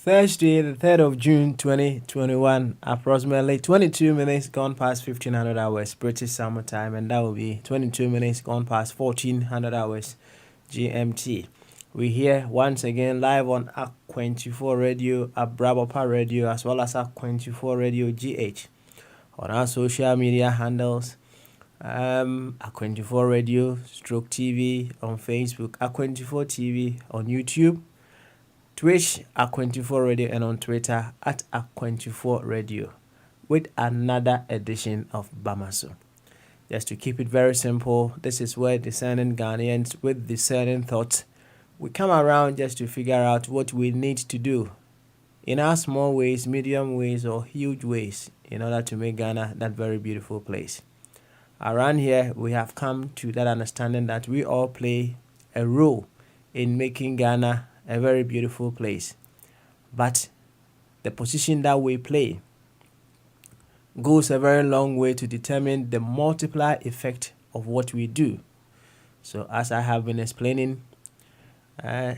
Thursday, the 3rd of June 2021, approximately 22 minutes gone past 1500 hours British summer time, and that will be 22 minutes gone past 1400 hours GMT. We're here once again live on Ak24 Radio, Abrabopa Radio, as well as Ak24 Radio GH. On our social media handles, Ak24 Radio, Stroke TV on Facebook, Ak24 TV on YouTube, Twitch, Ak24 Radio, and on Twitter at Ak24 Radio, with another edition of Bamaso. Just to keep it very simple, this is where discerning Ghanaians with discerning thoughts, we come around just to figure out what we need to do in our small ways, medium ways, or huge ways in order to make Ghana that very beautiful place. Around here, we have come to that understanding that we all play a role in making Ghana a very beautiful place. But the position that we play goes a very long way to determine the multiplier effect of what we do. So as I have been explaining,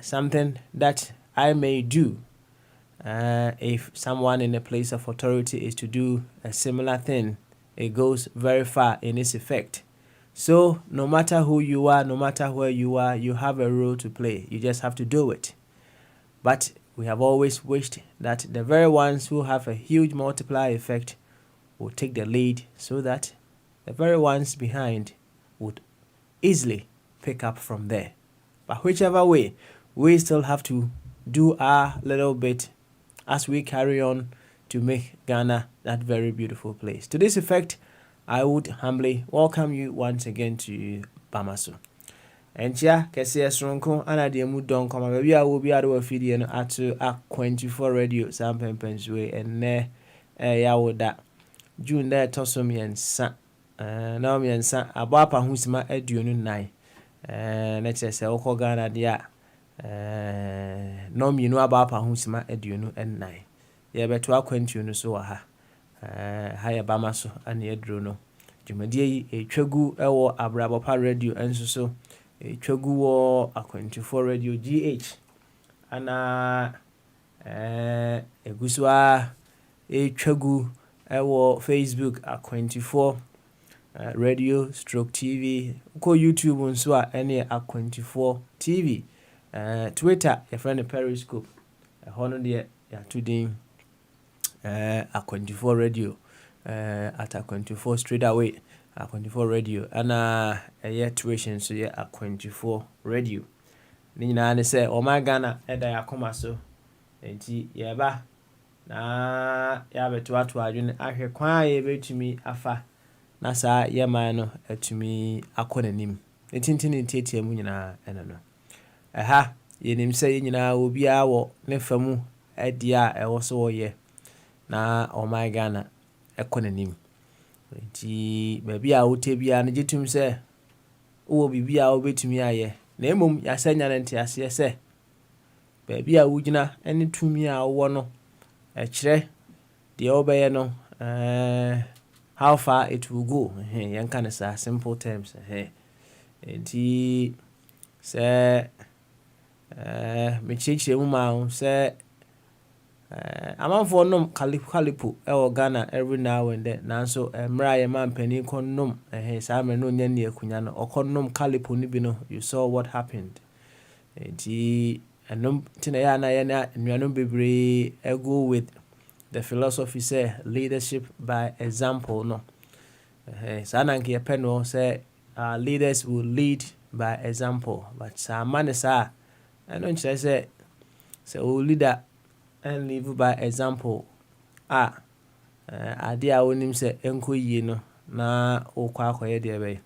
something that I may do, if someone in a place of authority is to do a similar thing, it goes very far in its effect. So no matter who you are, no matter where you are, you have a role to play. You just have to do it. But we have always wished that the very ones who have a huge multiplier effect will take the lead, so that the very ones behind would easily pick up from there. But whichever way, we still have to do our little bit as we carry on to make Ghana that very beautiful place. To this effect, I would humbly welcome you once again to Bamaso. Enchia kese esronko ana de mu don koma baby a wo bi ade wa fidie no ato Ak24 Radio sampempenswe enne ya woda June da tosom yensa na yensa abapa husima aduonu nan na chese woko Ghana dia no minu abapa husima aduonu nan ye beto akwantu no so wa ha ya Bamaso ana yedro no dwumadie yi etwagu ewo Abrabopa Radio enso so etwagu wo Ak24 Radio GH ana eguswa etwagu ewo Facebook Ak24 Radio Stroke TV ko YouTube nso a ene Ak24 TV Twitter your friend Periscope hono de ya tudin Ak24 Radio at Ak24 straight away Ak24 Radio ana tuition so ye Ak24 Radio ni nyina ne se o ma Ghana eda yakoma so enti ye ba na ya beto ato adwene ahwe kwan ye betumi afa na sa ye man no atumi akonanim entintini tietie mu nyina ene no ye nim se ye nyina obi a wo ne famu adia ewo so wo ye na o ma Ghana ekonanim enti baby a wote bia na gitum se wo bibia wo betumi aye na emom ya sanya na ntiase se baby a wugina ene tumi a wo no kire de obeye no how far it will go yan kan sa simple terms enti se me chiche mu ma se amanfo nom kalipo e Ghana every now and then nanso mra ye man pani konnom sa me no nya ne akunya no okonnom kalipo ni bi no you saw what happened enti anom tina ya na nnuanom bebre go with the philosophy say leadership by example no sa na nke ye peno say leaders will lead by example. But some man is I don't say leader and live by example. Ade a wonim sɛ ɛnkɔ yie no na wokɔ akɔyɛ deɛ bɛyɛ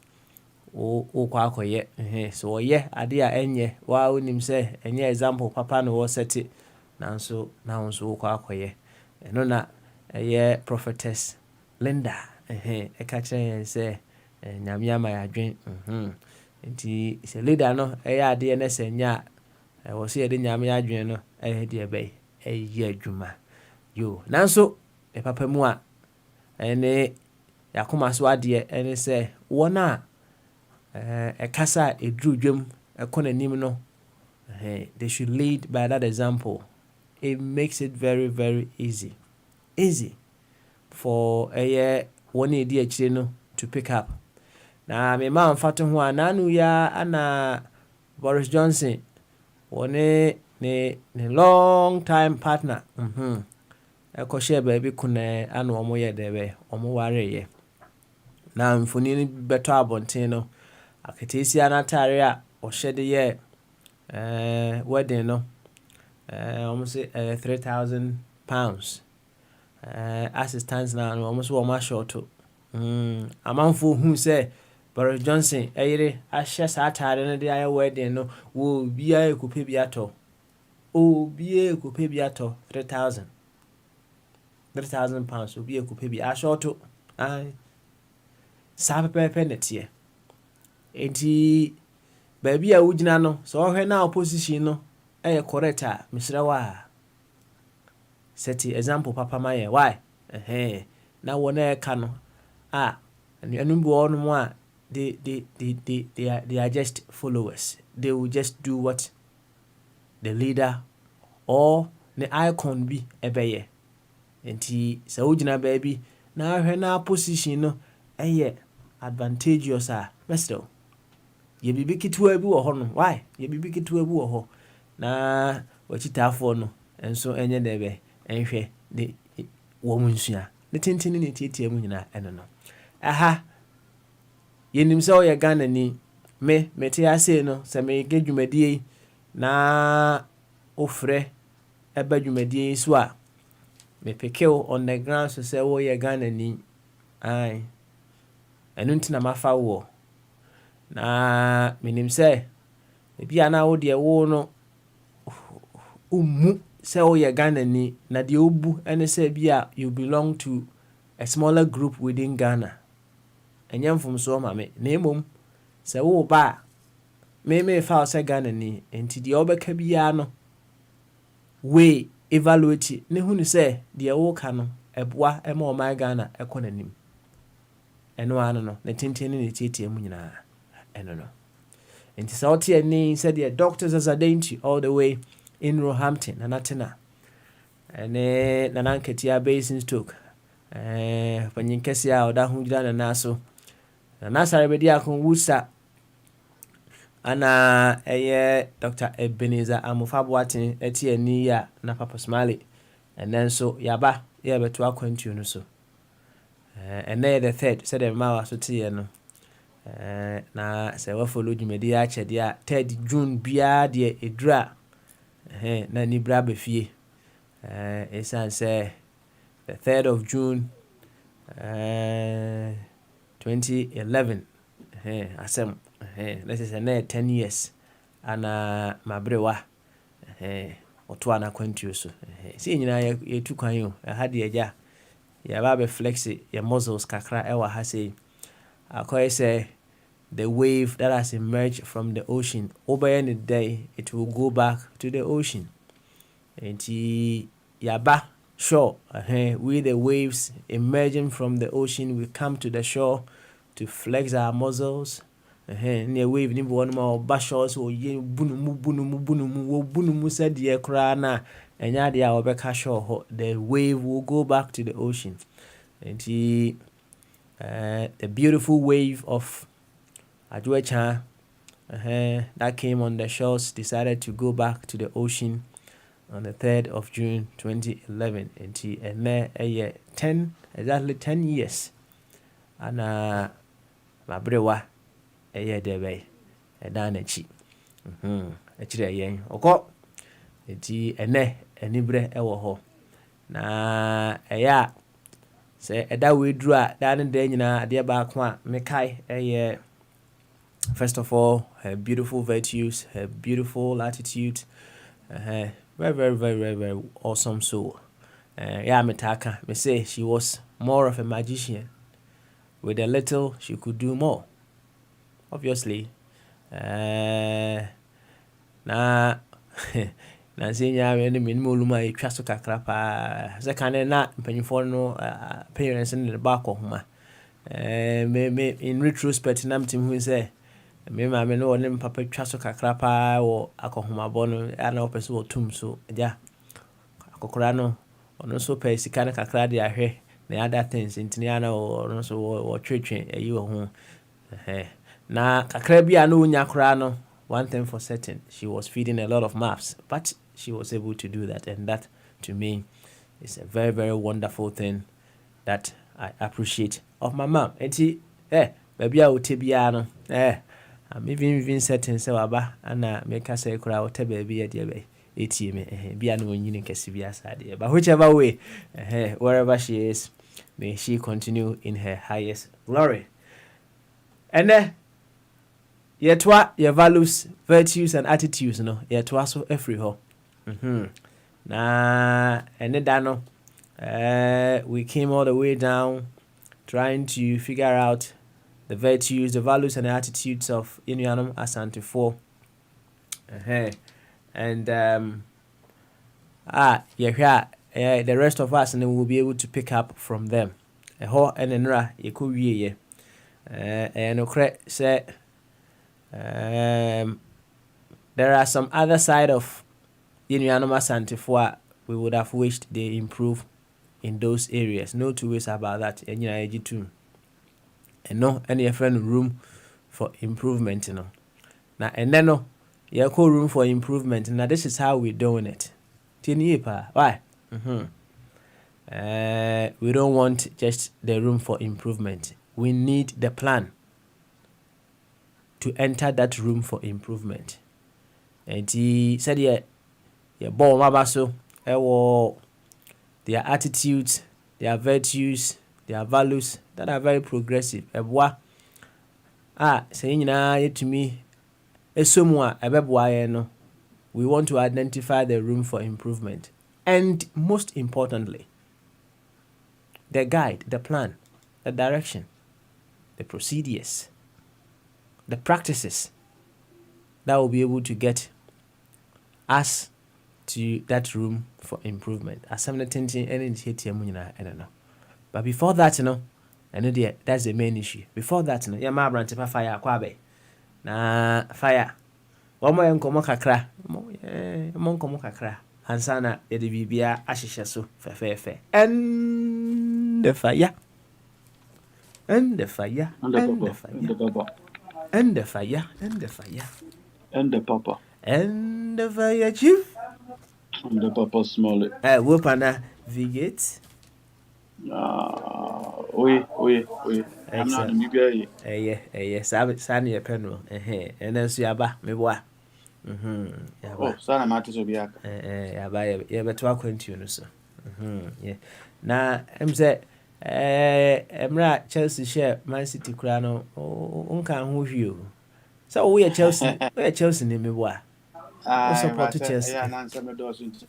wokɔ akɔyɛ so wɔyɛ ade a ɛnyɛ waa wonim sɛ ɛnyɛ example papa no wɔ sɛte nanso na wo nso wokɔ akɔyɛ ɛno na ɛyɛ prophetess Linda ɛka kyerɛ yɛn sɛ nyame ama yɛadwen nti sɛ leader no ɛyɛ adeɛ no sɛ nyɛ a ɛwɔ sɛ yɛde nyame adwen no ɛyɛ deɛ bɛyɛ ɛyɛ adwuma nanso papa mu a ɛne yakoma so adeɛ ɛne sɛ wɔn a ɛkasa ɛduru dwam ɛkɔ n'anim no they should lead by that example. It makes it very very easy for wɔn a ɛdi akyire no to pick up. Na me ma mfato ho a nanu ya ana Boris Johnson wɔne ne long time partner ɛkɔhyɛ baabi kuna ana ɔmo yɛ dɛbɛ ɔmo wareyɛ na mfoni no bɛtɔ abɔnten no aketesia n'atare a ɔhyɛ de yɛ wedding no ɔmo se £3,000 assistance na no ɔmo so ɔmo ashorto amanfo hu sɛ Boris Johnson ɛyere ahyɛ saa atare no de ayɛ wedding no wo bia ekope bi atɔ £3,000 obi ekope bi ashorto saa pepepe netie enti baabi a wogyina no so ɔhwɛ na opposition no ɛyɛ correct a mesrɛ wa set example papa ma yɛ why na wɔna ɛka no anuanum bi wɔ no mu a they are just followers. They will just do what the leader or the icon bi ɛbɛyɛ enti sɛ wogyina baabi na ahwɛ na position no ɛyɛ advantageous a mesrɛ yɛ bibi ketewa bi wɔ hɔ no why yɛ bibi ketewa bi wɔ hɔ na wɔkyitaafoɔ no enso ɛnyɛ dɛbɛ ɛnhwɛ de wɔn nsua ne tenten ne tietie mu nyina ɛno no yenim sɛ ɔyɛ Ghana ni mete ase no sɛ mege dwumadie na ofrɛ ɛba dwumadie so a me pekew on the ground so sɛ ɔyɛ Ghana ni ɛno ntina mafa wo na menim sɛ bia na wo de wo no ummu sɛ ɔyɛ Ghana ni na de obu ɛne sɛ bia you belong to a smaller group within Ghana ɛnyɛ mfomso ma me na emom sɛ wo ba me fa sɛ Ghana ni enti de obɛka bia no we evaluate ne hunu sɛ de wo ka no ɛboa ɛma o my Ghana ɛkɔ nanim ɛno ano no ne tenten ne tietie mu nyina ɛno no enti sɛ wote ani sɛ de doctors as identity all the way in Roehampton na natena ɛne nananketia Basingstoke panyinkɛse a ɔda ho gyina na naso na nasare bedi akon wusa ana Dr. Ebenezer Amofa-Boateng eti ani ya na Papa Smiley and so yaba ye beto akwantu no so the third said the ma so tie no na se wa follow dwumadi a kyede a 3rd June bia de edura na ni bra be fie esan say the 3rd of June 2011 asem this is 10 years ana mabrewa oto ana kwantuo so si nyina ye tu kwan yo ha de agya ya ba be flex your muscles kakra ewa ha say akoy say the wave that has emerged from the ocean over any day it will go back to the ocean and yaba sure we the waves emerging from the ocean we come to the shore to flex our muscles near wave ni one more bashos or ye bunumu said ye krana and yadi our beka shore the wave will go back to the ocean and the beautiful wave of Adwecha that came on the shores decided to go back to the ocean on the 3rd of June 2011 and there 10 years and mabrewa debe ɛdan n'akyi akyirɛ yɛn ɔkɔ eti ɛnɛ anibrɛ ɛwɔ hɔ na ɛyɛ a sɛ ɛda wei duru a daa ne da nyinaa adeɛ baako a mekae ɛyɛ first of all her beautiful virtues, her beautiful attitude, very very very very very awesome soul. Yeah, metaka me say she was more of a magician. With a little she could do more, obviously. Na na senya me ne minimum luma etwa so kakra pa se kan na mpanyimfo no parents ne ba kɔ homa me in retrospect na mtim hu say me ma me no ne papa twa so kakra pa wo akɔhomabɔ no ana opese wo tum so ja akɔkora no ono so pɛ sika ne kakra de ahwɛ na other things intini ana ono so wo twetwe ayi wo ho na kakra bi ana onya kora no. One thing for certain, she was feeding a lot of maths, but she was able to do that, and that to me is a very very wonderful thing that I appreciate of my mom. Enti baby a wote bia no I'm even certain say waba ana make her say kura wote baby e de be etie me bia no nyini kesi bia sade. But whichever way, wherever she is, may she continue in her highest glory. And yetwa your values, virtues and attitudes no yetwa so every ho na ene da no we came all the way down trying to figure out the virtues, the values and the attitudes of Inuanum Asantefo. And the rest of us and will be able to pick up from them. Ho enenra yekuwie ye no kre say there are some other side of Inuanum Asantefo we would have wished they improve in those areas. No two ways about that. And no any friend room for improvement, you know. Now and then no room for improvement. Now this is how we're doing it. Why? We don't want just the room for improvement. We need the plan to enter that room for improvement. And he said, yeah, mabaso, their attitudes, their virtues, their values that are very progressive. Saying to me, we want to identify the room for improvement. And most importantly, the guide, the plan, the direction, the procedures, the practices that will be able to get us to that room for improvement. But before that, that's the main issue. Before that, fire kwabe. Na fire. One more kakra. Kakra. Hansana edibibia ashisha so fe. And the fire. And the fire. And the fire. And the fire. And the fire. And the papa. And the fire, chief. And the papa small. Wopana Vigate. Oui. I'm not a guy. Sani a penal. And then Siaba, me boy. Oh, Sana Matis will be up. But to acquaint so. Yeah. Now, I'm say, Emra Chelsea share Man City Crano. Uncan who you. So we are Chelsea. We are Chelsea, me boy. Support to Chelsea. I answer my doors into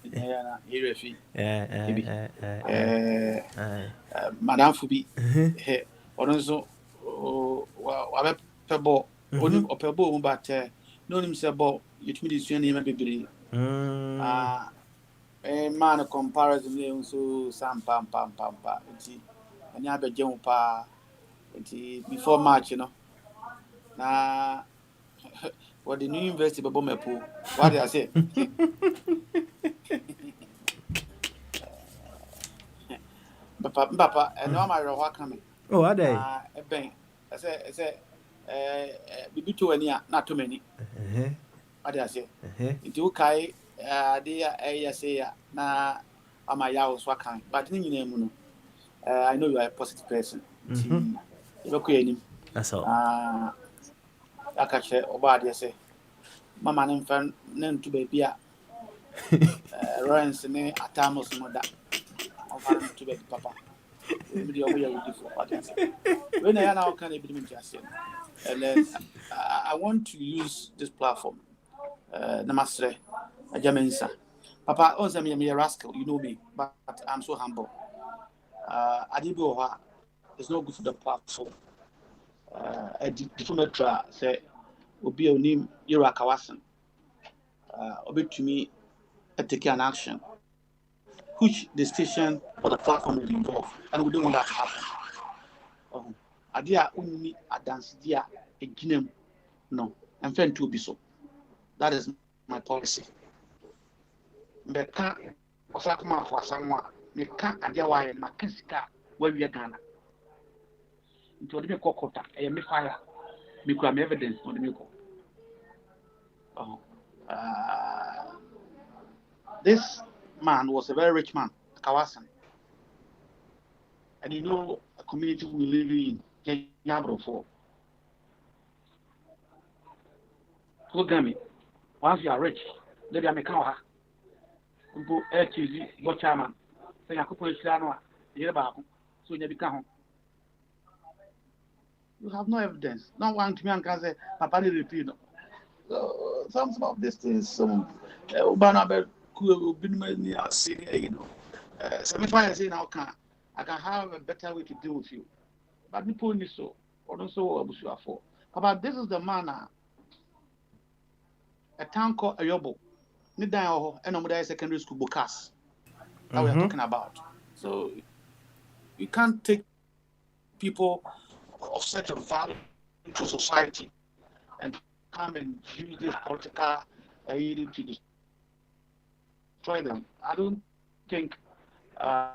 Irefi. Madame Fubi. Also, well, pebble, only a pebble, but no himself, you to me this name, baby. A man of comparison, so some pam. And you have a jump before March, you know. Now, what the new university about my pool? What did I say? Papa, and now my rock coming. Oh, are they? A bank. I say, be too many, not too many. What did I say? Into Kai, dear, say, na, am my house, what kind? But in I know you are a positive person. That's all. akache obade say mama ne mfa ne ntu baby a Rents ne atamos no da mfa ntu baby papa me dey omo ya wudi for what say when I now can be me just and then I want to use this platform namasre ajamensa papa on say me a rascal you know me but I'm so humble adibo it's not good for the platform a diplometra say obi onim yira kawasan obetumi take an action which the station or the platform will involve and we don't want that to happen adia unni adanse dia eginem no and friend to be so that is my policy mbeka osakuma for someone me ka adia waye makasika wa wi Ghana nti odi me kokota e me fire me kura me evidence odi me ko this man was a very rich man, Kawasan. And you know, a community we live in, Kenya for. Look at me. Once you are rich, let me come here. Go HTZ, go chairman. Say, I could put it down. So you become. You have no evidence. No one to me and can say, Papa did repeat. Some of these things, some Ubana could be many are saying, you know. So if I say now I can have a better way to deal with you. But people need so, or don't so what you are for. But this is the manner a town called Ayobo, Nidayo, and Omuda secondary school Bukas that we are talking about. So you can't take people of such a value to society and come and use this political aid to destroy them. I don't think I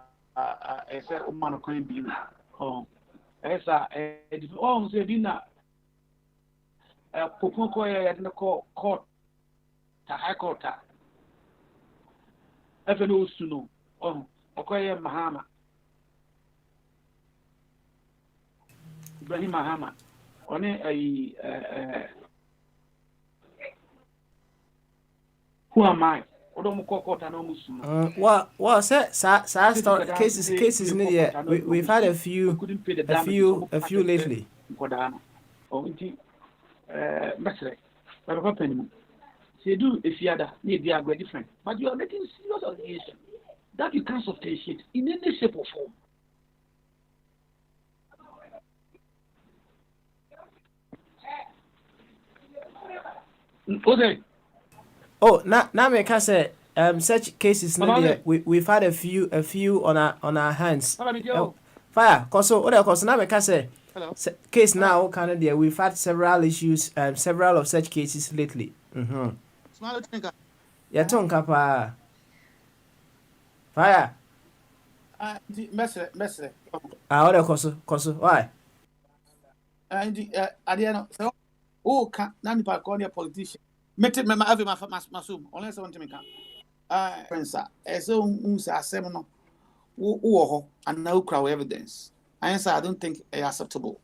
said man can be esa oh say dinna popoko ya na court ta high court ta efe no suno okoye Mahama Ibrahim Mahama one who am I? Well, sir, cases in here. We've had a few lately. Say do if you other maybe are very different, but you are making serious allegation that you can't substantiate in any shape or form. Okay. Oh, now me can say such cases we've had a few on our hands. Fire, cause now me can say case now Canada we've had several issues several of such cases lately. Yeah, tonka pa. Fire. Mesre. Koso. Why? Adiano. Oh, can nani pa call a politician. Mete me ave masum. Only say want me can. Friends, so asem no. Wo and now crowd evidence. I don't think it's acceptable.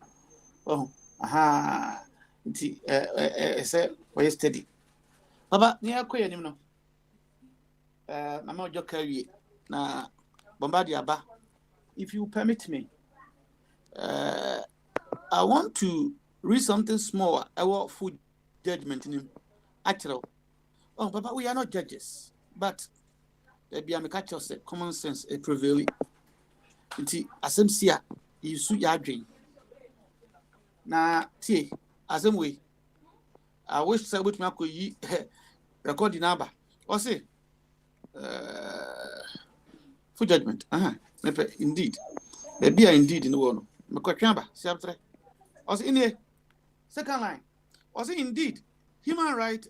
Say we steady. Baba, ni akoye nim no. Na ma ojo carry na Bombardier ba. If you permit me, I want to read something small. I want full judgment in him. Actually, Baba, we are not judges, but there be a catch us common sense a prevailing. Nti asem sia you su ya adwen. Na tie asem we. I wish say with me akoyi record number. Or say full judgment. Indeed. There be indeed in the world. Mekwatwamba siaptre. Or say in here second line. Or say indeed human right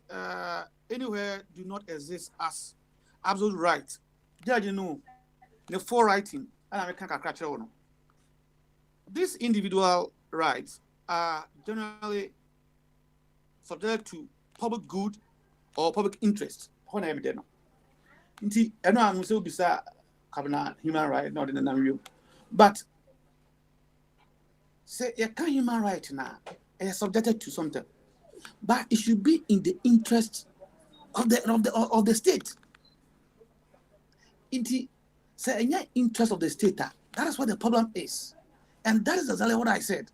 anywhere do not exist as absolute right. Judge no the for writing and I can't catch on. These individual rights are generally subject to public good or public interest. When I know, I know I'm so beside human right, not in the name, but say you can't human right now is subjected to something. but it should be in the interest of the state. Say any interest of the state. That is what the problem is, and that is exactly what I said.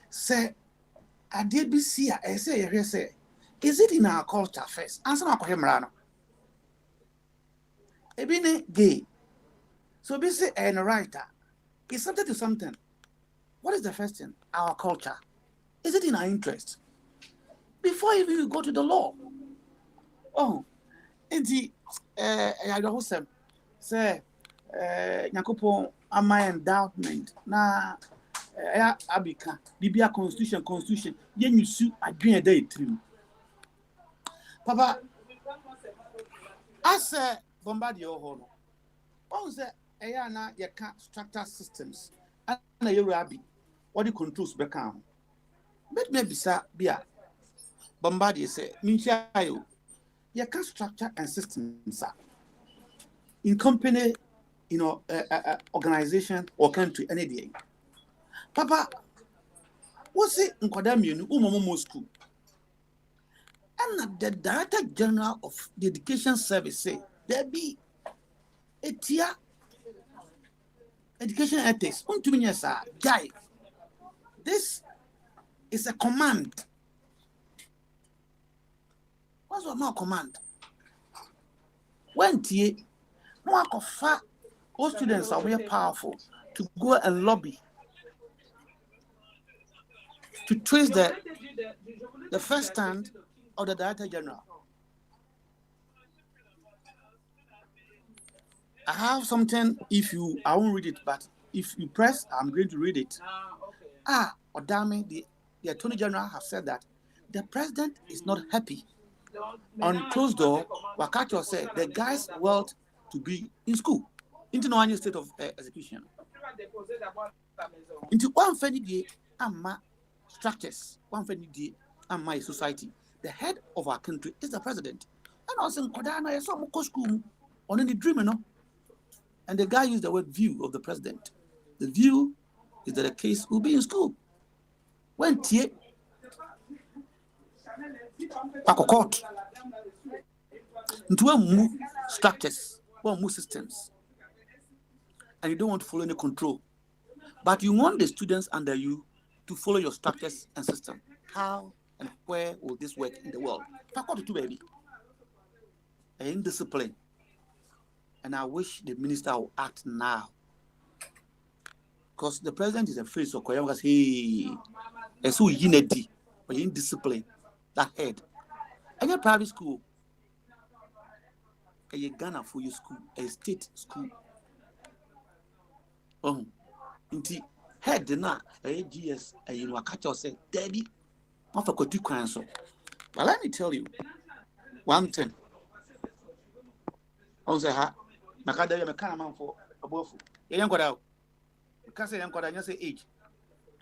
Say I did be see. I say, is it in our culture first? Answer my question, Marano. Ebine gay. So be say and a writer. It's something to something. What is the first thing? Our culture. Is it in our interest? Before even you go to the law. Oh, I don't say, Nyakopo, my endowment. Na, Abika, Bibia Constitution. Yen you sue a green day trim. Papa, I say, Bombardio Holo. Oh, say, Ayana, your structure systems. And a rabbi. What the controls become. But maybe, sir, Bia. Bombardier say, Minchayo, you can structure and systems in company, organization or country any day. Papa, what's it in Kwadamian, Umomo School? And the Director General of the Education Service say, there be a tier education ethics. Guy, this is a command. What's my command? When no all students are very powerful to go and lobby to trace the first stand of the Director General. I have something. I won't read it, but if you press, I'm going to read it. Odame, the Attorney General have said that the president is not happy. On closed door, Wakacho said the guys want to be in school, into no new state of execution. Into one funny day, my structures, one funny day, and my society. The head of our country is the president. And I was in Kodana, I saw Moko school on any dream, And the guy used the word view of the president. The view is that the case will be in school. When Tie Pako court into a move structures, one move systems, and you don't want to follow any control, but you want the students under you to follow your structures and system. How and where will this work in the world? Pako to baby, indiscipline, and I wish the minister will act now, because the president is afraid. So Koyama says, "Hey, and so unity, but indiscipline." That head. And your private school, a Ghana for your school, a state school. Inti head na a GS, a Wakacho say, Daddy, not for Kotu Council. But let me tell you one thing. I say, Makada, a kind for a bofu. A young out. You can't say young Koda, say age.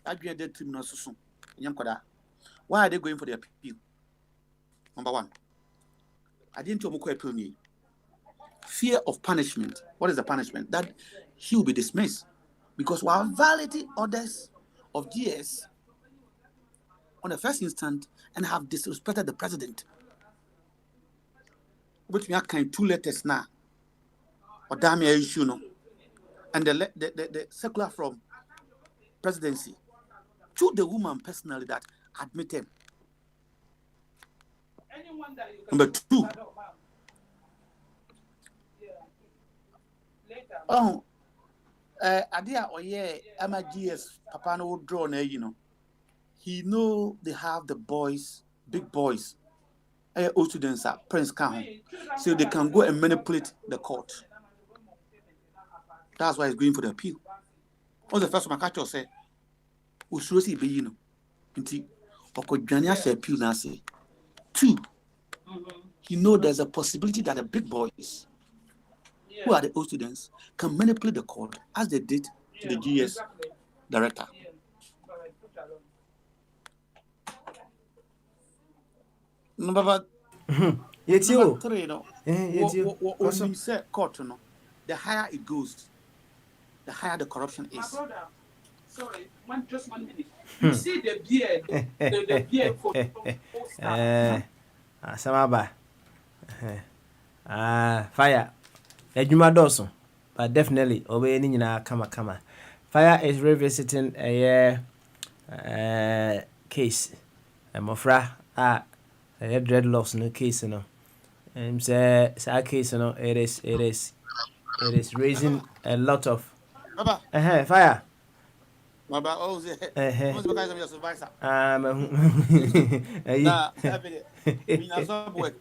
I agree that to me soon. Young Koda. Why are they going for the appeal? Number one, I didn't tell Mukwe fear of punishment. What is the punishment? That he will be dismissed because we are violating orders of GS on the first instant and have disrespected the president. Which we are kind 2 letters now. Or damn issue no. And the circular from presidency to the woman personally that admitted. Number 2. Adia oye MGS Papa no draw na he know they have the boys, big boys. All students are Prince Kahon, so they can go and manipulate the court. That's why he's going for the appeal. What's the first one? Makacho say, "Usurosi be Inti okodwania she appeal na say." 2. You know there's a possibility that the big boys, who are the old students, can manipulate the court as they did to the GS director. Number 3, court, the higher it goes, the higher the corruption is. sorry, just 1 minute. You see the beard, the beard for Samaba. Fire. Ejuma doso. But definitely, obey any kama. Fire is revisiting a case. Mofra dreadlocks no case no. Say case no. It is raising a lot of. Baba. Fire. Baba, oh, your supervisor.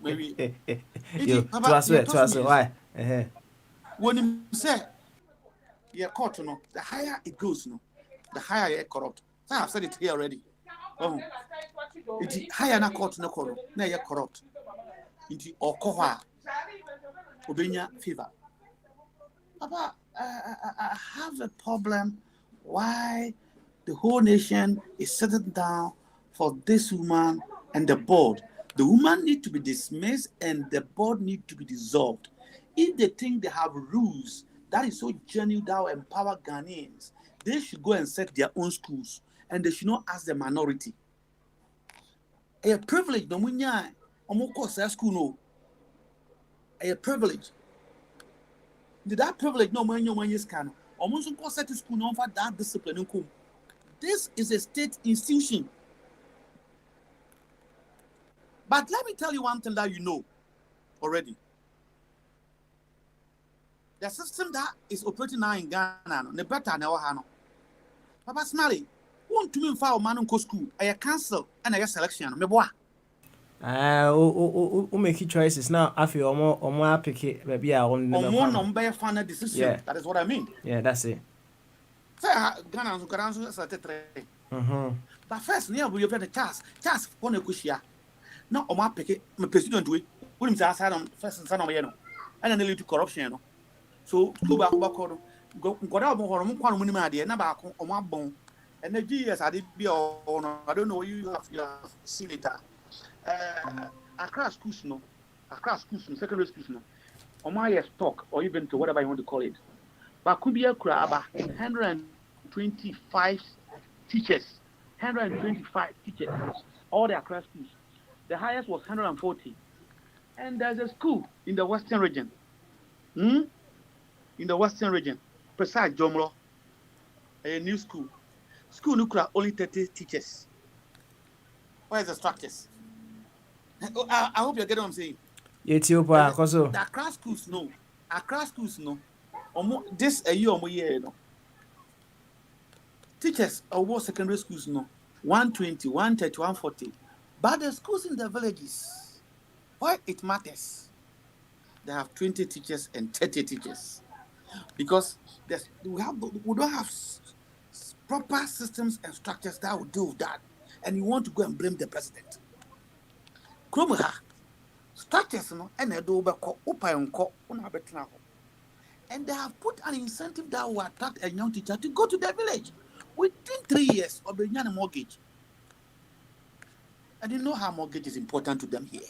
Maybe. To us, why? When you say, you're caught, no, the higher it goes, no, the higher you're corrupt. So I've said it here already. Oh, it's higher na court no corrupt. Now you're corrupt. It's Okoha, Obenya fever. Papa, I have a problem. Why the whole nation is sitting down for this woman and the board? The woman need to be dismissed and the board need to be dissolved. If they think they have rules that is so genuine that will empower Ghanaians, they should go and set their own schools and they should not ask the minority. A privilege, no munya, omoko school no. A privilege. Did that privilege no money scan? Almost go set school no for that discipline. This is a state institution. But let me tell you one thing that you know already. The system that is operating now in Ghana, no better than our Hano. Papa Smiley, want to mean for man on school, I cancel and I selection. Me boy. Make choices now. I feel more pick it, maybe I won't number final decision. Yeah. That is what I mean. Yeah, that's it. So Ghana can answer three. But first, near we open the chance for the Kushia. Now, my pick it, my president to it. Put him outside on first and son of Yano, and then lead to corruption. So, go back, go out more on one minimum idea, never on my bone. And the GS I did be on, I don't know you have seen it. Accra schools, no, secondary schools, no. On my stock, or even to whatever you want to call it. But could be a crab, 125 teachers, all the Accra schools. The highest was 140. And there's a school in the Western region. In the Western region, precise Jomlo, a new school. School Nukra only 30 teachers. Where's the structures? I hope you're getting what I'm saying. The Accra schools no. This a year no. Teachers over secondary schools no. 120, 130, 140. But the schools in the villages, why it matters, they have 20 teachers and 30 teachers. Because we don't have proper systems and structures that will do that. And you want to go and blame the president. Structures, no, and they do and they have put an incentive that will attract a young teacher to go to the village within 3 years of the young mortgage. And you know how mortgage is important to them here.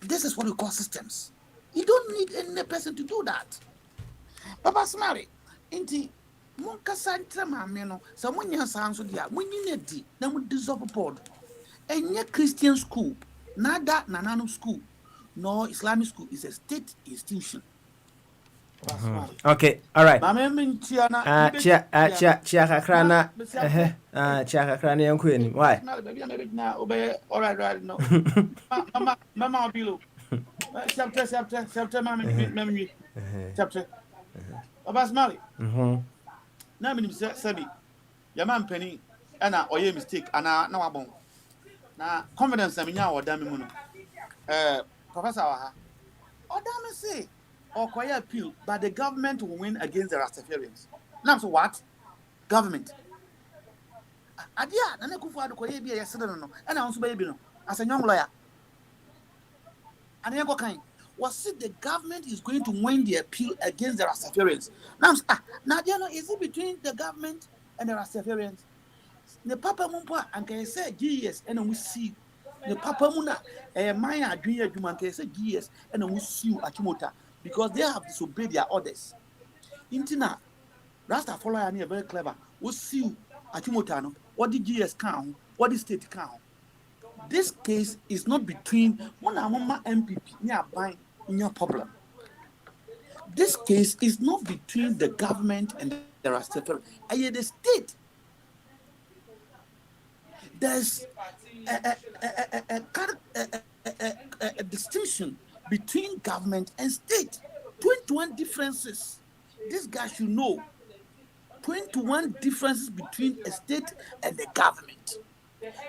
This is what we call systems. You don't need any person to do that. Papa Smari, inti monka santra mameno, someone yan sanso dia, when you need di, then we dissolve a pod. And your Christian school, neither Nanano school nor Islamic school is a state institution. Okay, all right. Why? All right, no. Mama below. Chapter, chapter. About Smiley. Now, Sabi, your man Penny, and or your mistake, and now I won't. Now, confidence, I mean, now or damn Professor, or damn say, or quiet appeal, but the government will win against the Rastafarians. Now, so what? Government. Adia, and I could find the Korea yesterday, and I also baby, as a young lawyer. And I go kind. Was it the government is going to win the appeal against the Rastafarians? Now, is it between the government and the Rastafarians? The Papa Mumpa and can say GS and we see the Papa Muna, a Maya Junior Juman can say GS and we see Achimota because they have disobeyed their orders. Intina, Rasta follower are very clever. We see you Achimotano, what the GS count, what the state count. This case is not between one and one MPP near buying in your problem. This case is not between the government and the Rastafari. And the state, there's a distinction between government and state. 21 differences. This guy should know 21 differences between a state and the government.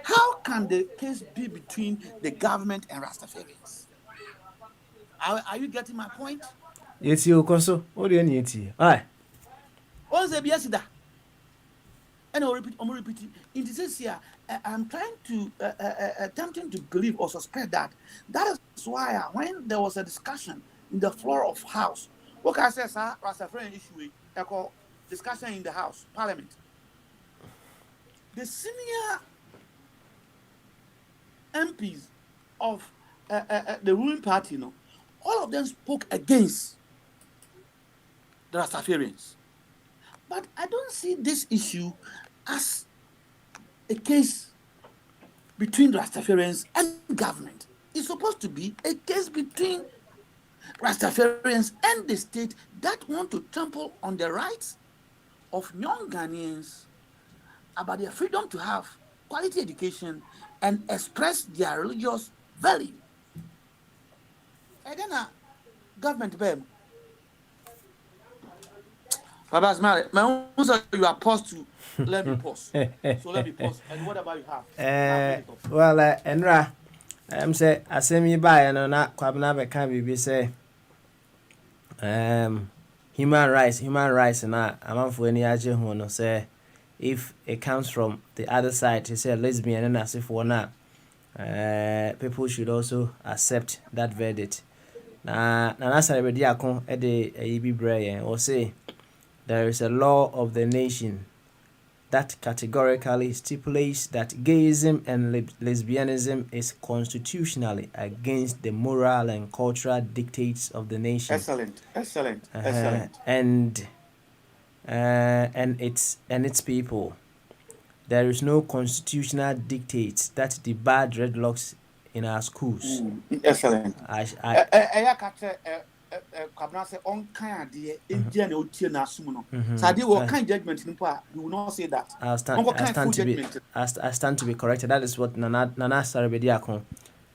How can the case be between the government and Rastafarians? Are you getting my point? Yes, you also. What do you need? Aye. Once a biasida. And I'll repeat it. In this year, I'm trying to attempting to believe or suspect that is why when there was a discussion in the floor of House, what can I say, sir, Rastafarian issue, discussion in the House, Parliament. The senior MPs of the ruling party, all of them spoke against the Rastafarians. But I don't see this issue as a case between Rastafarians and government. It's supposed to be a case between Rastafarians and the state that want to trample on the rights of young Ghanaians about their freedom to have quality education and express their religious value. And then government babe. Baba Smile, you are paused to let me pause. So let me pause. And whatever you have. Well, Enra, I'm say asemi ba ya no na kwabna be kan bibi say human rights na amanfo ani age ho no say if it comes from the other side, to say lesbian and as if one people should also accept that verdict. Na nasarabedi akon e de ayibi brayen or say there is a law of the nation that categorically stipulates that gayism and lesbianism is constitutionally against the moral and cultural dictates of the nation. Excellent. And its people. There is no constitutional dictates that debar dreadlocks in our schools. Excellent. Say on kind idea, Indian or Tina Sumuno. Sadi will kind judgment in part, you will not say that. I stand to be corrected. That is what Nana Sarabediakon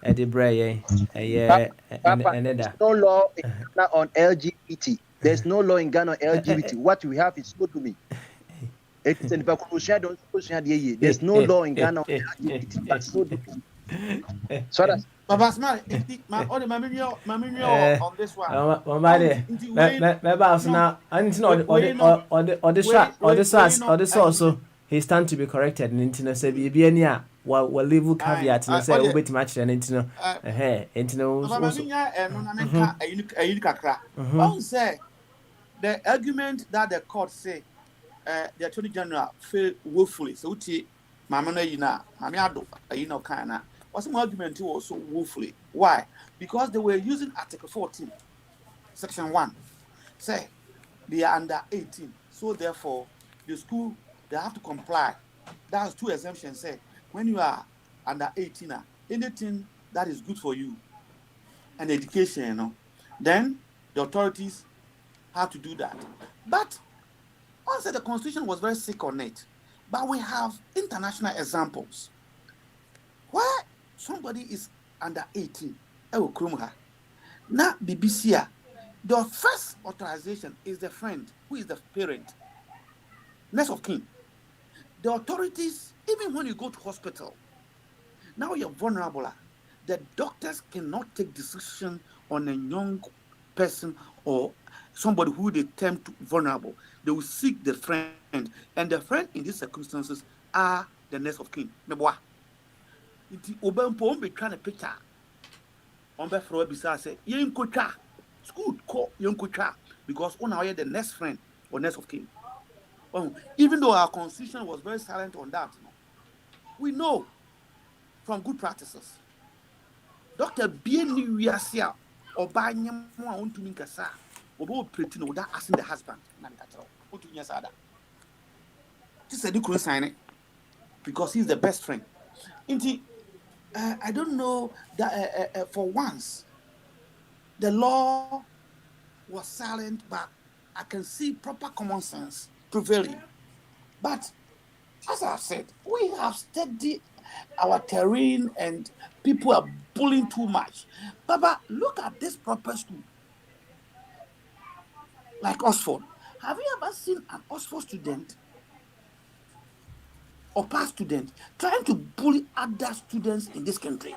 Eddie Bray and no law in Ghana on LGBT. There's no law in Ghana on LGBT. What we have is good to me. It's in the there's no law in Ghana on LGBT. That's so different. So that's Baba Smile, on this one. Also, he stand to be corrected. And say, be any well, leave caveat and say, wait match and intino. Say the argument that the court say, the Attorney General failed woefully. So, Mamma, kind was some argument too also woefully. Why? Because they were using Article 14, Section 1. Say they are under 18. So therefore, the school, they have to comply. That's two exemptions. Say when you are under 18, anything that is good for you and education, then the authorities have to do that. But also the Constitution was very sick on it. But we have international examples where somebody is under 18. Now, BBC, the first authorization is the friend who is the parent, next of kin. The authorities, even when you go to hospital, now you're vulnerable. The doctors cannot take decision on a young person or somebody who they term to vulnerable. They will seek the friend, and the friend in these circumstances are the next of kin. Iti obempo be trying to picture on be for bisa say yen kotwa school call yen kotwa because on our the next friend or next of kin. Even though our constitution was very silent on that, we know from good practices. Dr. Bieni Wiasia or by Nyamwa untumi nkasa obo pretty no that asking the husband. to Yasada. Just a different sign because he's the best friend. Indeed, I don't know that for once the law was silent, but I can see proper common sense prevailing. But as I've said, we have studied our terrain and people are bullying too much. Baba, look at this proper school, like Oxford. Have you ever seen an Oxford student or past student trying to bully other students in this country?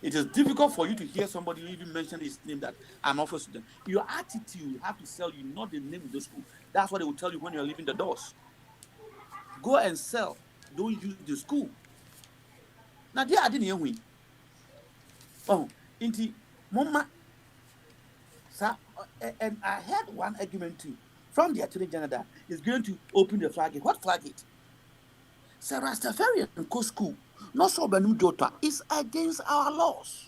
It is difficult for you to hear somebody even mention his name that I'm Oxford student. Your attitude have to sell you, not the name of the school. That's what they will tell you when you're leaving the doors. Go and sell. Don't use the school. Now, there I didn't hear we. Oh, inti mama. And I heard one argument too from the Attorney General that is going to open the flag gate. What flag gate? Sir Rastafarian Co School, not so Benum Jota, is against our laws.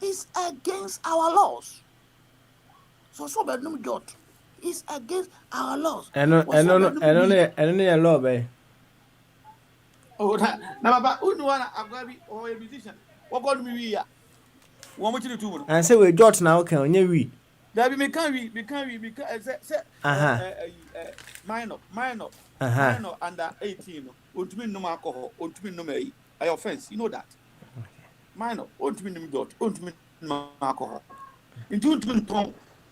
It's against our laws. So Benum Jota is against our laws. And only a law, babe. Oh, now, Baba, who know I'm going to be a musician? What going to be here? What much you do? And say we George now can only we. That we can't minor under 18. Ultimate no alcohol, ultimate no may. I offense, you know that. Minor, ultimate dot, ultimate alcohol. Into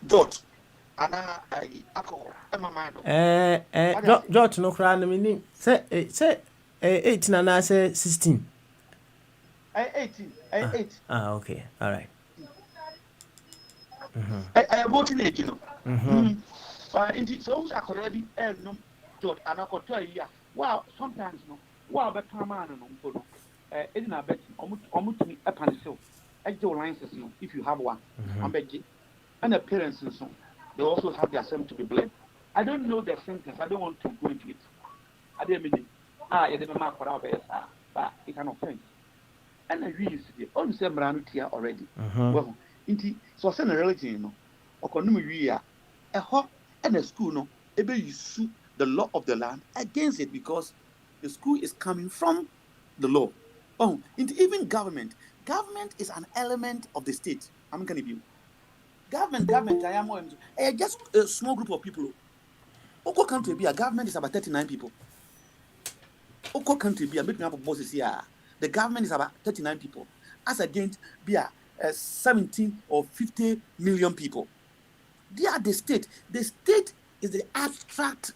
dot, and alcohol. George no crown meaning. Say 18 and I say 16. 18. 8. Okay, all right. I voted it, you know. Indeed, so I could already no dot and I could tell you, wow, sometimes no, wow, but come on, no, it's not bet almost me a pencil. I do lines, no, if you have one, I'm begging. And the parents and so they also have their son to be blamed. I don't know their sentence, I don't want to go into it. I didn't mean, you didn't mark what I was, but it can offend. And I really see it. Only say Branu here already. Well, indeed, so send a religion, you know, or consume a hawk and a school, no, able you sue the law of the land against it because the school is coming from the law. Oh, into even government. Government is an element of the state. I'm going to be government. I am just a small group of people. Oko country be a government is about 39 people. Oko country be a making up of bosses here. The government is about 39 people, as against be a 17 or 50 million people. They are the state. The state is the abstract,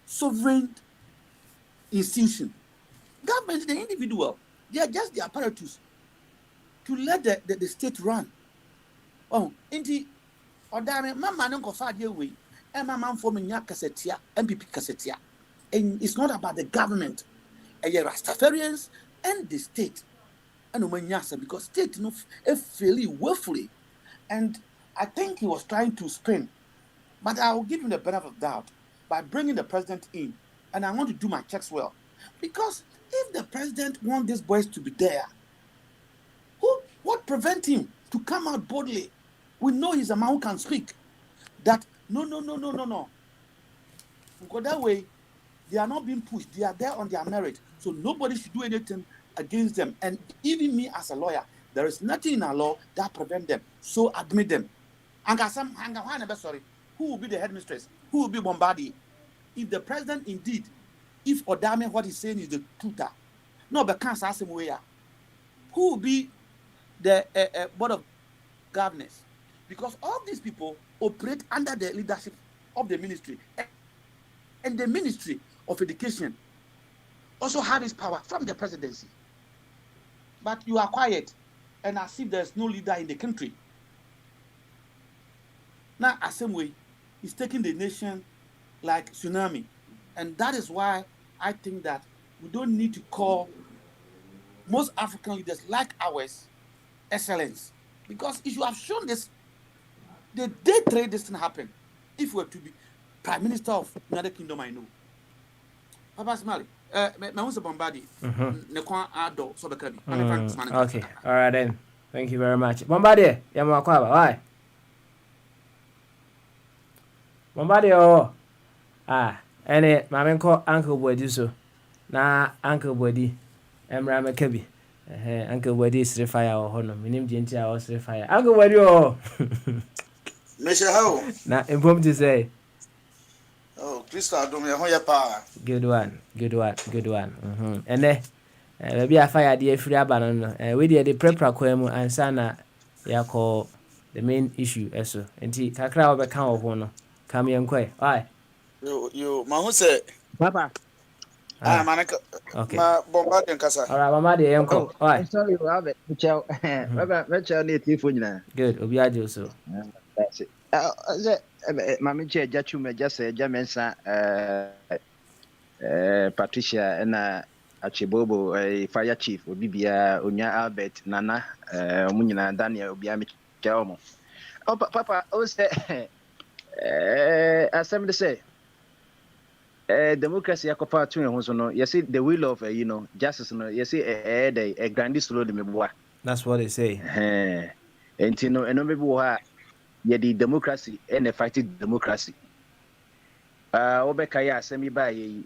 sovereign institution. Government is the individual. They are just the apparatus to let the state run. Oh, indeed, or damn, my man uncle far away, and my man forming ya cassetia, MPP cassetia. And it's not about the government. And your Rastafarians and the state. And because state no fairly willfully. And I think he was trying to spin. But I will give him the benefit of doubt by bringing the president in. And I want to do my checks well. Because if the president wants these boys to be there, what prevent him to come out boldly? We know he's a man who can speak. That no. Because that way, they are not being pushed. They are there on their merit. So nobody should do anything against them. And even me as a lawyer, there is nothing in our law that prevents them. So admit them. Sorry. Who will be the headmistress? Who will be Bombardier? If the president indeed, if Odame what he's saying is the truth, no, but can't ask him where. Who will be the board of governors? Because all these people operate under the leadership of the ministry. And the Ministry of Education also have its power from the presidency. But you are quiet and as if there's no leader in the country. Now, the same way, he's taking the nation like tsunami. And that is why I think that we don't need to call most African leaders like ours excellence. Because if you have shown this, the day trade this thing happen, if we were to be Prime Minister of United Kingdom, I know. Papa Smiley, me who say Bombadi. Ne kwa ado so be ka bi. Okay. All right then. Thank you very much. Bombadi, yamwa kwa ba. Why? Bombadi oh. Ene maame ko Uncle Body so. Na Uncle Body emra me ka bi. Uncle Body is fire or hono. Minim jenti a was fire. Uncle Body oh. Mesha how? Na empom to say. Oh, Christo adom ye ho ye pa. Good one. Ene baby afire dey free aba no. We dey prepare kwa mu ansa na yakọ the main issue eso. Enti kakra obeka wo ho no. Kam ye nkwe. Why? You ma who say Papa. manaka. Okay. Ma Bombadi nkasa. All right, mama dey enko. Why? I'm sorry, Robert. Michelle. Michelle need telephone na. Good. Obi ajo so. That's it. Mama che jachume just jamensa Patricia na Achibobo fire chief obi bia onya Albert Nana omunyina Daniel obi amicha omo. Oh papa o say assembly say democracy akopa tun ho so no you see the will of justice no you see a grand slow de meboa. That's what they say. Enti no eno mebi wo ha ye the democracy and a fighting democracy. Obeka ya asemi ba ye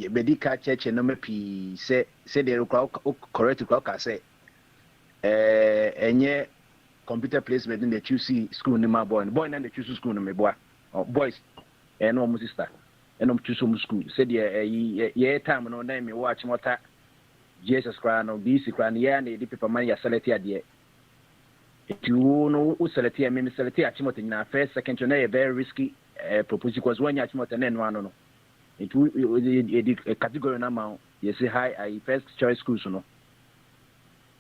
medical church no mepi say the correct ka say enye computer placement in the choose school ni ma boy na the choose school no me boy boys and no sister and no choose school say the ye time no na me watch mota Jesus Christ no BC Christ ya na the paper man ya select ade you know select ya me select achimota na first second na e very risky proposal because when you achimota na no it a category na ma you say high first choice schools no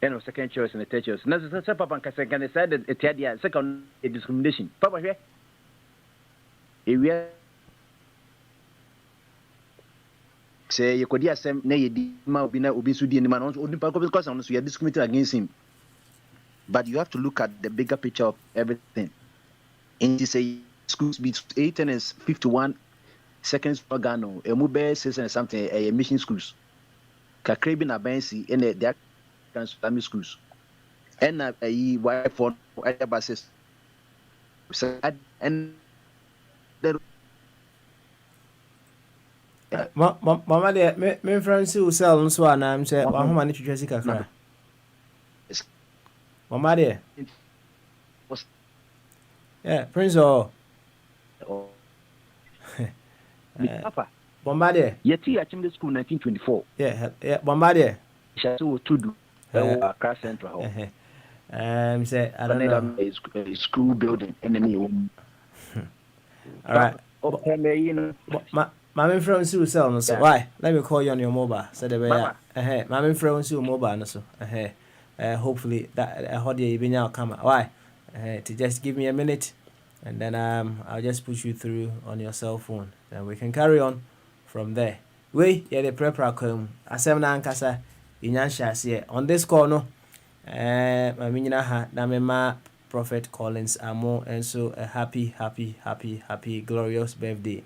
and second choice and third choice na say papa can say that it second discrimination papa here area say you could asem na ye di ma obi na obi su di ni ma no obi pa because on so you discriminate against him, but you have to look at the bigger picture of everything. And to say schools be 8 and 51 seconds organo emu be 6 and something mission schools kakre bi na bansi and they are family schools and why for other buses and mama de me friends who sell no so ana am say wa homa ne twetwe sika kra mama de prince Papa Bombardier yeti achimde school 1924 Bombardier shaso tudu Accra Central say I don't know a school building enemy all right my friend who sell no so why let me call you on your mobile so the way my friend who mobile no so hopefully that holiday you been out come why to just give me a minute and then I'll just push you through on your cell phone and we can carry on from there. We the prepare come asem na ankasa inyanhye on this call no maminyina ha na mema Prophet Collins Amo and so a happy glorious birthday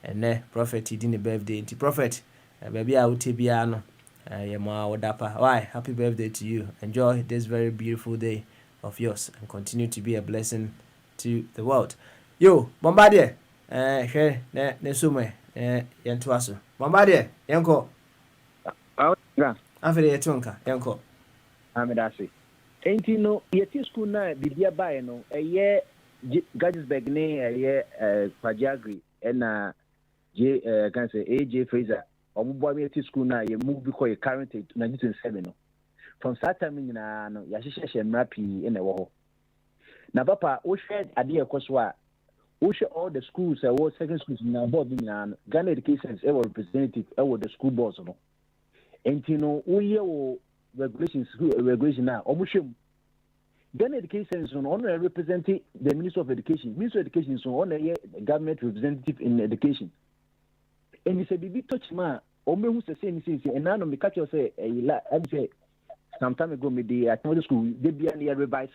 and prophet did birthday nti prophet baby a wote bia no yema wodapa why happy birthday to you, enjoy this very beautiful day of yours and continue to be a blessing to the world. Yo Bombardier hwe ne sume yento aso Bombardier yenko afere yetonka yenko amedase enti no yeti school na bibia bae no Gadisburg ne Pajagri na can say AJ Fraser omubo me yeti school na ye move because ye current 1927 no from that time nyina no ya hyehyɛ mrapi na ɛwɔ hɔ na papa o hwɛ ade ekoso a o hwɛ all the schools what second schools na board nyina Ghana Education representative the school boards no enti no o ye wo regulation na omuhwem Ghana Education so on represent the Minister of Education so on government representative in education and he said bibi touch ma omehu say and now me catch you say say some time ago me the at school they be an revise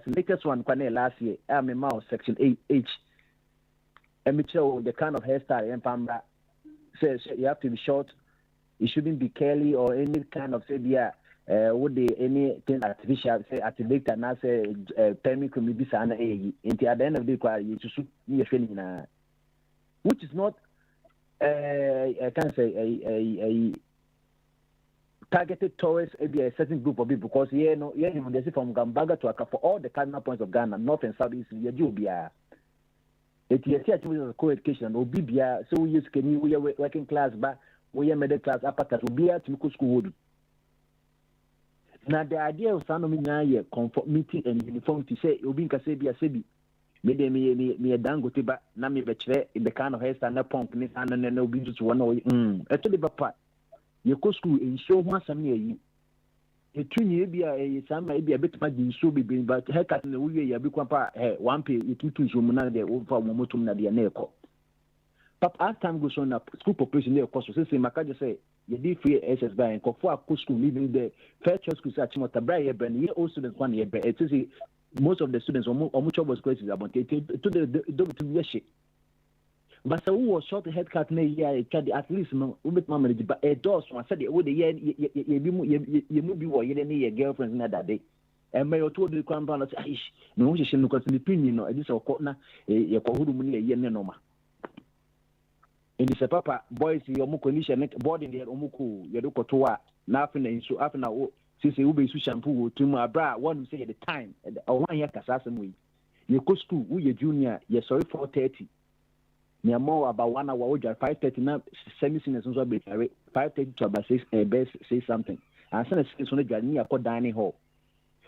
latest one last year I'm in section 8H and me show the kind of hairstyle and pambra say you have to be short. It shouldn't be curly or any kind of say would the anything artificial say activate and I say permit can be sana into at the end of the day you should be a which is not I can't say a targeted towards a certain group of people because they say from Gambaga to Accra for all the cardinal points of Ghana, north and south east, you be a co-education or BBA, so we use can we are working class, but we are middle class upper class, will be at school. Now the idea of Sanomi na conformity and uniformity say Obin Kasebi Sebi. Me a dangote ba na me betche the kind of hairstyle na punk ni and no be just one actually papa you go school in show one some year e tuni e bia e sama e bia betma di show be but haircut na we ya bi kwapa one pay e tutu show mu na de over mo motum na de na eko papa as time goes on school population na eko so say maka say you did free SS by and for school living the fair church school at Chimota Bray ben ye all students one year it is most of the students or much of us crazy about it to the but so who was short head cut na year at least no ubet mama but a doors one said the year you move you your girlfriends na that day and may told the crown balance ish no she no because the pin no this or na ye ko hudu mu na year no ma in the papa boys your mu condition boarding there omuku ye do kotoa na afina insu afina since you be shampoo to my bra one say at the time or 1 year kasasem we you go school we junior you sorry 4:30 near more about 1 hour we 5:30 now semi-seniors so be 5:30 to about 6 best say something and send us on the near dining hall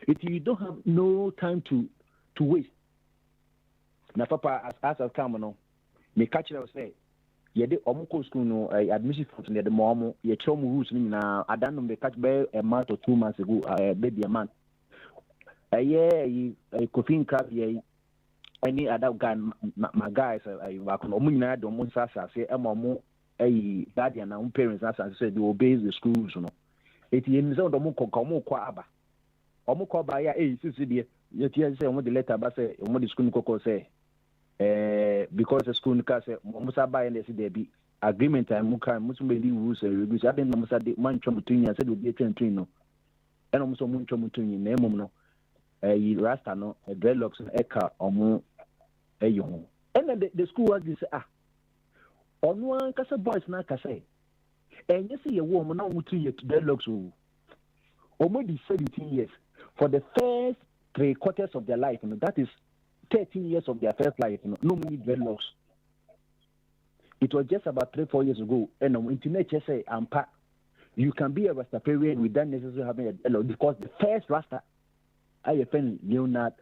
if you don't have no time to waste na papa as come no me catch you say yede omuko school no admission form ne de mo ye chom rules ni na adan no catch by a month or 2 months ago baby a month Kofin Crab ye any other guy my guys work no mu nyina do mo sasa say mo guardian na parents as say they obey the schools no eti yen say do mo kwa aba omo kwa ba ya sisi de ye tie say omo de letter ba say omo de school ko say because the school nika say musa buy and say there be agreement and muka musu be the rules and regulations I think musa de man twom tunya say do be twin no and musa mun twom tunya na emom no rasta no dreadlocks no eka omo eyo and the school was this onu an kasa boys na kasa enye say ye wo mo na omo 2 years dreadlocks omo di 17 years for the first 3/4 of their life that is 13 years of their first life, no many dreadlocks. It was just about 3-4 years ago, and on internet say, you can be a Rastafarian without necessarily having a dreadlock because the first Rasta, I friend Leonard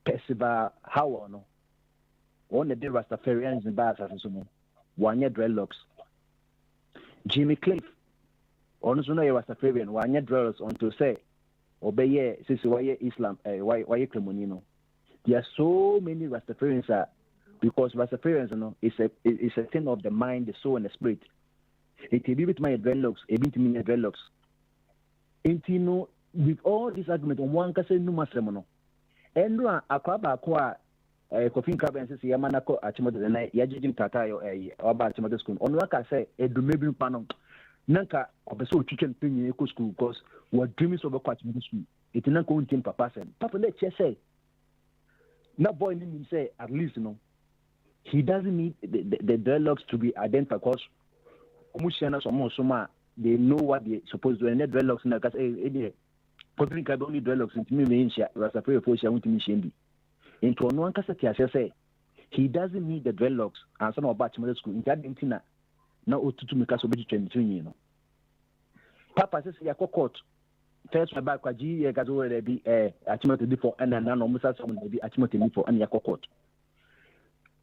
Percival Howard, no, one of the Rastafarians in Bass as so 1 year dreadlocks. Jimmy Cliff, also no Rastafarian 1 year dreadlocks on to say, obey, since why Islam, why Cremonino. There are so many Rastafarians because Rastafarians, it's a thing of the mind, the soul, and the spirit. It will be with my dreadlocks, a bit me dreadlocks. And with all this argument on one case, no master, and Akwaba Kofin Crab and says Yamanako Achimoto and Yajin Tatayo or about Achimoto school. On what I say, a Dumebin Panon Nanka of the soul chicken pin eco school because what dreams of a Quachimoto school. It's not going to Papa Sen. Papa, let's say. Now, boy, him say at least he doesn't need the dreadlocks to be identified because they know what they're supposed to do. And the dreadlocks in the case, Kofin Crab only dreadlocks into me, Rastafari for Shawn to me, Shendy. Into one cassette, say he doesn't need the dreadlocks and some of Batchmother school in Argentina. Now, to make us obey between Papa says, Yako court. First, my back, G, a gazo, there be Achimoto before, and then Musa, someone be Achimoto before, and Yako court.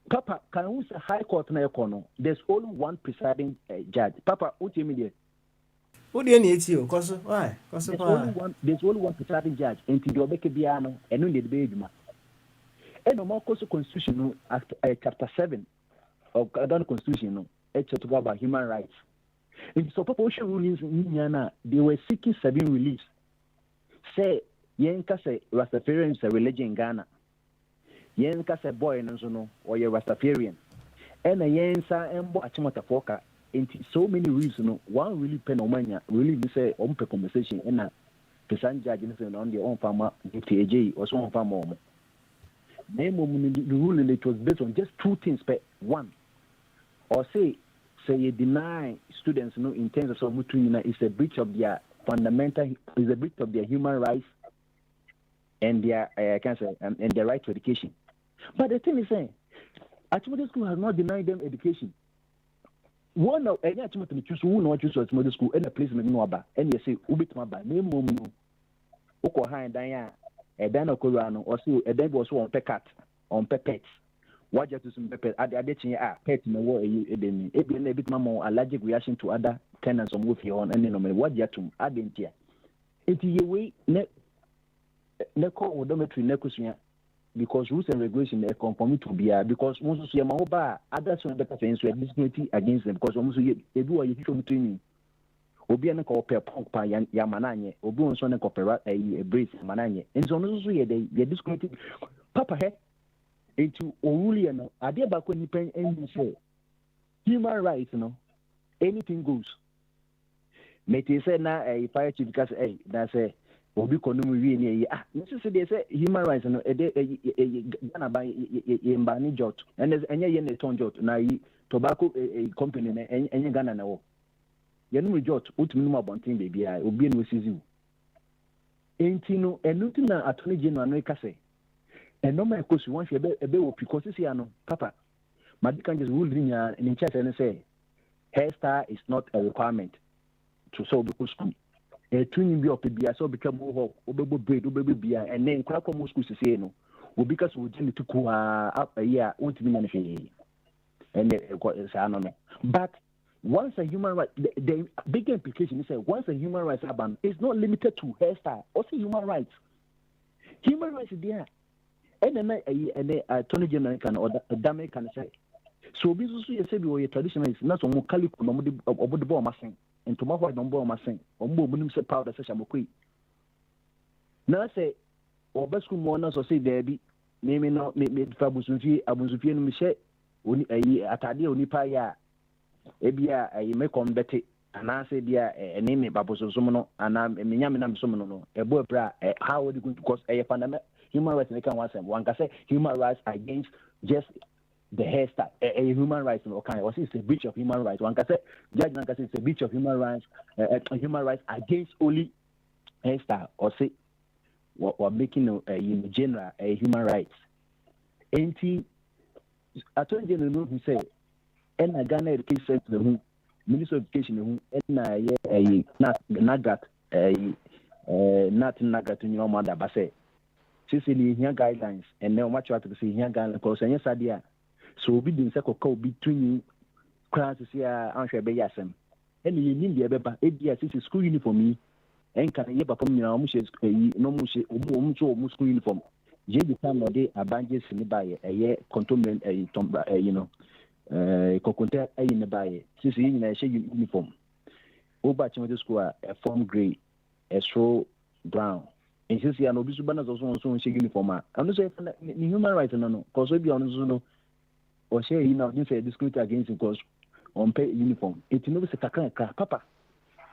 Papa, can we say high court na Yakono? There's only one presiding judge. Papa, what do you mean? What do you need to? Because why? There's only one presiding judge, and to Dobeke Biano, and only the baby. And no more constitution, chapter 7 of Ghana Constitution, it's to go about human rights. In so proportion rulings in Indiana, they were seeking 7 release. Say, Yenka say Rastafarian is a religion in Ghana. Yenka say boy no or you're Rastafarian. And a Yensa and Achimota Foka, into so many reasons. One really pen on mania, really we say on per conversation and a person judging on their own farmer, AJ or some farmer. The ruling it was based on just two things per one. Or say you deny students in terms of some it's a breach of their fundamental, is a breach of their human rights and their and their right to education. But the thing is saying, Achimota School has not denied them education. One of any Achimota choose who not choose Achimota School and a place in Noaba, and you say Ubitmaba, name Momu, Oko High Daya, a Dano Corano, or so a dad was on Pecat, on Pepets. What just some pepper at the addition pet in the war it been a bit more allergic reaction to other tenants on with your own and what you to add in here. It's your way Neko odometry Nekosia because rules and regulation are conform to be because most of your bar others on better things were discriminating against them because almost you do a human training. Obiana cooper punk by Yamananye, Obu son and cooperate a brace Mananye, and so they discriminating Papa head. Into Oruliano, I did back when you pay any say human rights, anything goes. Mete say now a fire chief because that's a Obi Konomi. Necessarily say human rights, Ghana by Mbani Jot, and there's any yen ton jot, na tobacco company, and Ghana now. Yenu Jot, Utminuma Bontin baby, I will be in with you. Ain't no, and nothing attorney general no case. And no man could want you a bit because Papa. Madikan just ruled in chat and say, hairstyle is not a requirement to solve the school. A twin be of the beer, so become more obobo bread, obobo beer, and then crack almost school to say no. Well, because we didn't to cool up a year, won't be managed. And but once a human right, the big implication is that once a human rights are banned, it's not limited to hairstyle, also human rights. Human rights is there. And then Attorney General can order a damage can say. So, this is a traditional is not so more calico of the ball massing, and tomorrow I don't bore massing, or more say powder such a mokui. Now I say, or best mourners or say there be, naming not made Fabusufi, Abusufian Michel, Atadi Unipaya, Ebia, a Mekon Betty, and I say, dear, a name of Babos Somono, and I'm a Minyaminam Somono, a boy bra, how would you go to cause a fundamental human rights? One can say human rights against just the hairstyle, a human rights in kind of it's a breach of human rights. One can say judge can say it's a breach of human rights against only hairstyle or say what making in general a human rights. Ain't Attorney General who say and a Ghana Education Center who Minister of Education who and a Nagat not Nagat in your mother but say Sicily here guidelines and now much to see here guidelines because any idea. So we didn't say between classes here answer be yasem. And you need the beba ABS is school uniform and can you perform no school uniform. Je the time of day abanges in by a year contonement coconte in the by since in a uniform. Over to school a form grey, a straw brown. And since you are no banners also on uniform, I'm not saying human rights no, because we be on Zuno or share you know, say discriminate against because on pay uniform. It's no Papa.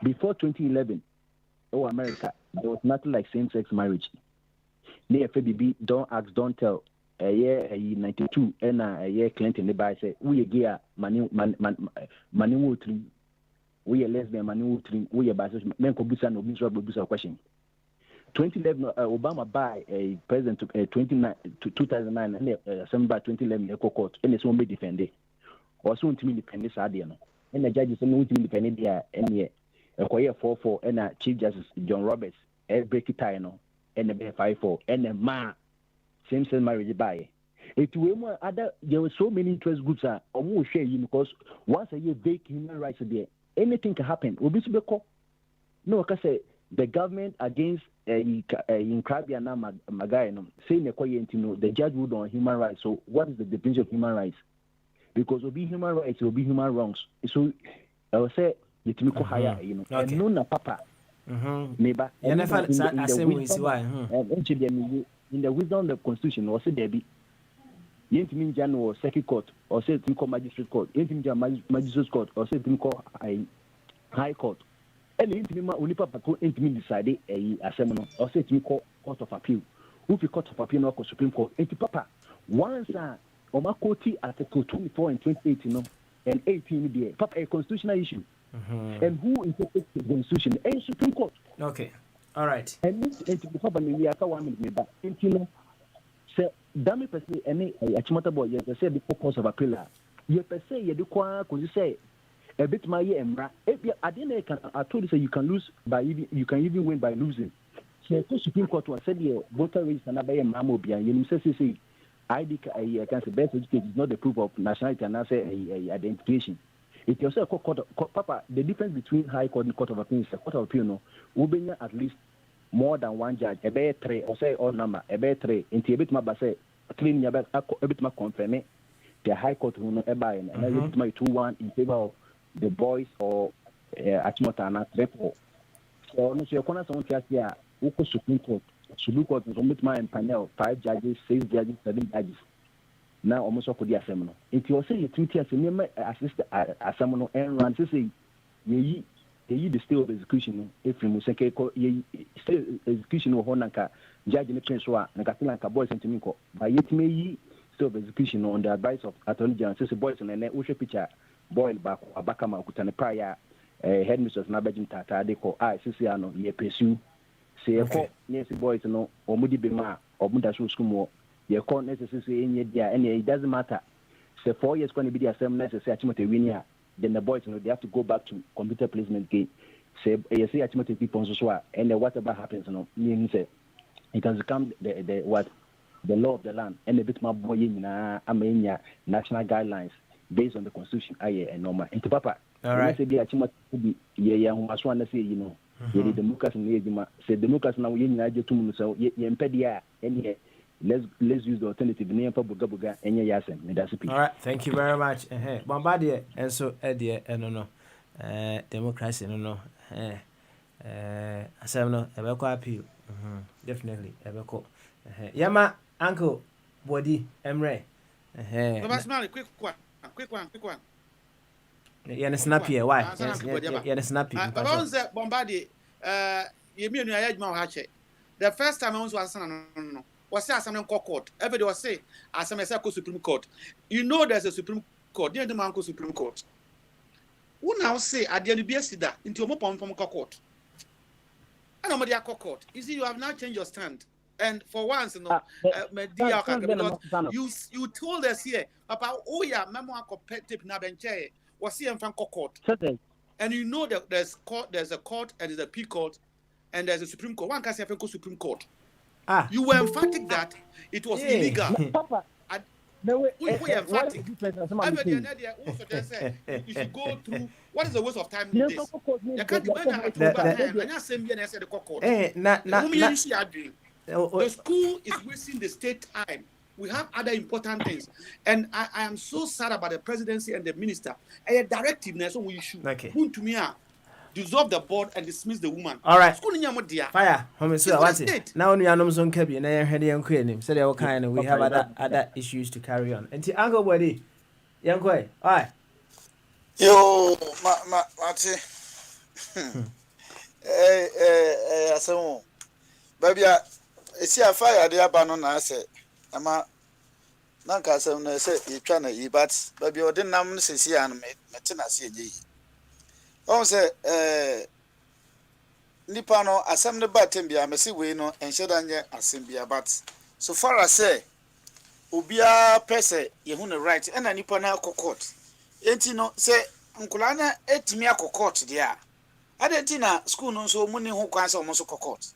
Before 2011, America, there was nothing like same-sex marriage. Near FBB, don't ask, don't tell. A year 92, and a year Clinton, the by say, we are gear, money wootring. We are lesbian, money wootring. We are by men could be son of Mr. Question. 2011, Obama by a president to 2009 and December 2011 the court and it's one be defended. Or soon to me defend this idea. And the judges are not independent there and yet a quiet 4-4 and a Chief Justice John Roberts, a break it and a 5-4 and a same-sex marriage by. It will other there were so many interest groups are almost share you because once a year big human rights there, anything can happen. Will be no, I can say the government against in Krabia na Magayano saying the judge would on human rights. So what is the definition of human rights? Because will be human rights, will be human wrongs. So I will say it will higher, and no na papa. Neighbor. In the wisdom of the Constitution, was there be Yentimi Jan or circuit court or say to call magistrate court, Yentimi magistrate court or say to call high court. And Yentimi Unipa Paco Yentimi decided a assembly or say to call court of appeal. Who be court of appeal or Supreme Court? And Papa, once Omakoti Article 24 and 2018 and 18 Papa a constitutional issue. And who interprets the constitution? And Supreme Court. Okay. All right. And this is Papa we are 1 minute back. Say, damn per se, any achimota boy, you say the purpose of a pillar. You per se, you do qua, could you say a bit my emra? If I didn't, I told you you can lose by even, you can even win by losing. So, the Supreme Court was said, yeah, voter race and obey Mamobia. You say, ID can say best education is not the proof of nationality and I say identification. It was a court, Papa, the difference between High Court and Court of Appeal is the Court of Appeal, no, will be at least more than one judge, a bear three, or say all number, a bear three, into a bit my say, clean your back, a bit more confirm it, the High Court will not buy, and I look my 2-1 in favor of the boys or Achimotana, therefore. So, no, your corner someone just here, Oko Supreme Court, Supreme Court is almost my panel, 5 judges, 6 judges, 7 judges. Now, almost all the assembly. If you say you tweet as a member, assist assembly and run to say, ye the state of execution if you must say state execution or honaka judge in the prince wa nakatinka boys and timiko by yet may state of execution on the advice of attorney general says boys and then ushe picture boil back or bakama kutane prior headmistress na bajim tata de ko sisiano ye pursue say ko yes boys no omudi be ma omuda so school ye ko necessary any dia and it doesn't matter say 4 years going to be the assembly necessary achimote win here. Then the boys, they have to go back to computer placement game. Say, you see, actually, people so and whatever happens, means it has become the law of the land, and a bit more boy in national guidelines based on the constitution. And normal. And to Papa, all right. Say the achievement to be young was one to say, the democracy in say democracy now in Nigeria so impedia and let's use the alternative name for Bugabuga and Yasen. All right, thank you very much. Bombardier and so Eddie no democracy no asem ebeko appeal. Definitely ebeko. Yama uncle body Emre. Quick one. Yeah, snappy. Why? Yeah, snappy. But say Bombardier you mean you ayaj ma hache. The first time I was no. Was say Assembly Court. Everybody was say Assembly Supreme Court. You know there's a Supreme Court. There's the man Supreme Court. Who now say at the end of that into a more from court. I know media court. You see, you have now changed your stand. And for once, you told us here, Papa, oh yeah, memoir competitive na benche was here in front court. And you know that there's a court and there's a P court and there's a Supreme Court. One can say Supreme Court. You were emphatic that it was illegal. Papa, we emphatic. Everybody also you should go through. What is the waste of time with this? You can't the school is wasting the state time. We have other important things. And I am so sad about the presidency and the minister. A directive so we should dissolve the board and dismiss the woman. All right. Fire. Now we are so kabi na yen hwede yen kɔ anim. Said they kind we have other issues to carry on. Enti Uncle Body. Yen kɔ. All right. Yo, Mate. Asemo. Baby, esi afire dey aba no na say. Ama nanka asem na say e twa na e but baby odi nam no sesi an mete na se eji. On say nipa no asem ne ba tembia mesi we no enhyeda nye asem bia but so far as say obia pese ye hu ne right na nipa na court enti no say nkula na etimi akokot dia adenti na school no so mu ne ho kwan say omo so court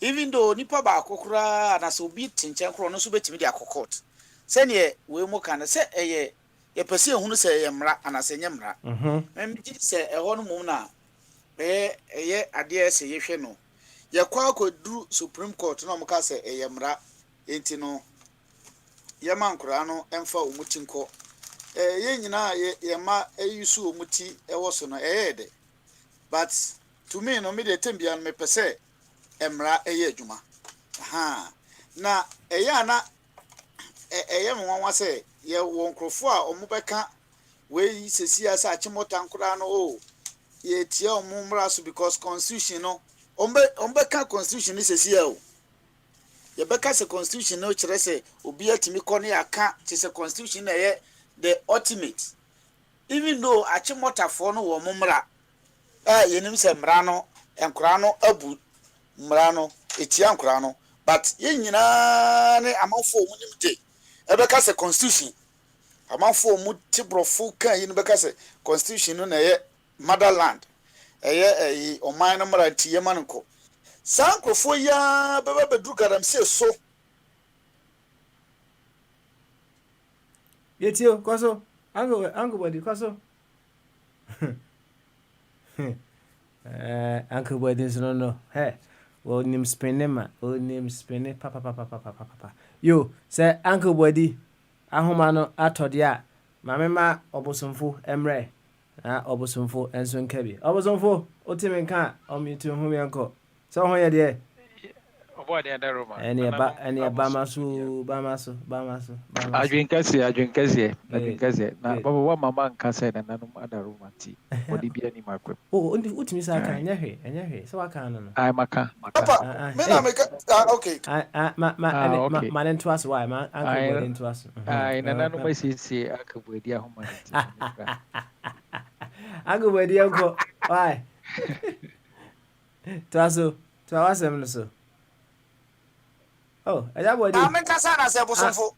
even though nipa ba akokura na so bi tinchen kro no so betimi dia court say ne we mu kan say eye ye pese ehunu say ye mra anase nye mra memji say eho no mum na eye ade say ye hwe no ye kwa akoduru Supreme Court no mka say eye mra enti no ye mankura no emfa omutinko ye nyina ye ma eyusu omuti ewo so no de but to me no me de tembia no me pese emra eye adwuma na eye ana ɛyɛ me nwanwa sɛ yɛ wɔ nkurɔfo a ɔmo bɛka wei sesi asa achimota nkura no o ye tie ɔmo mmra so because constitution no ɔmo bɛka constitution ni sesi o ye bɛka se constitution no kyerɛ sɛ obi atimi kɔ ne aka kyerɛ sɛ constitution na yɛ the ultimate even though achimota fo no wɔ mo mmra yenim sɛ mmra no nkura no abu mmra no etia nkura no but ye nyina ne amanfo ɔmo nim de ɛbɛka se constitution amanfo mu tibrofo kan yi no bɛka sɛ constitution no na ɛyɛ motherland ɛyɛ ɔman no mara nti yɛma no nkɔ saa nkurɔfoɔ ya bɛbɛ bɛduru galamsey so yetio kwaso ango body kwaso uncle body no hey onim spinema onim spinne papa yo say uncle body ahoma no atode a mamema obosomfo emre na obosomfo enso nkabi obosomfo otime nka omitu hu yanko so ho ye de obo de da roma eni ba maso adwen kase na baba wa mama nka se na nanom adaroma ti odi bia ni makwem utimi sa ka enya hwe so waka no ai maka me na meka okay ma nento aso why ma anko body nto aso ai na nanom asisi akabodi ahoma ti anko body yanko why to awasem no so oh eja body menka sa na se obosomfo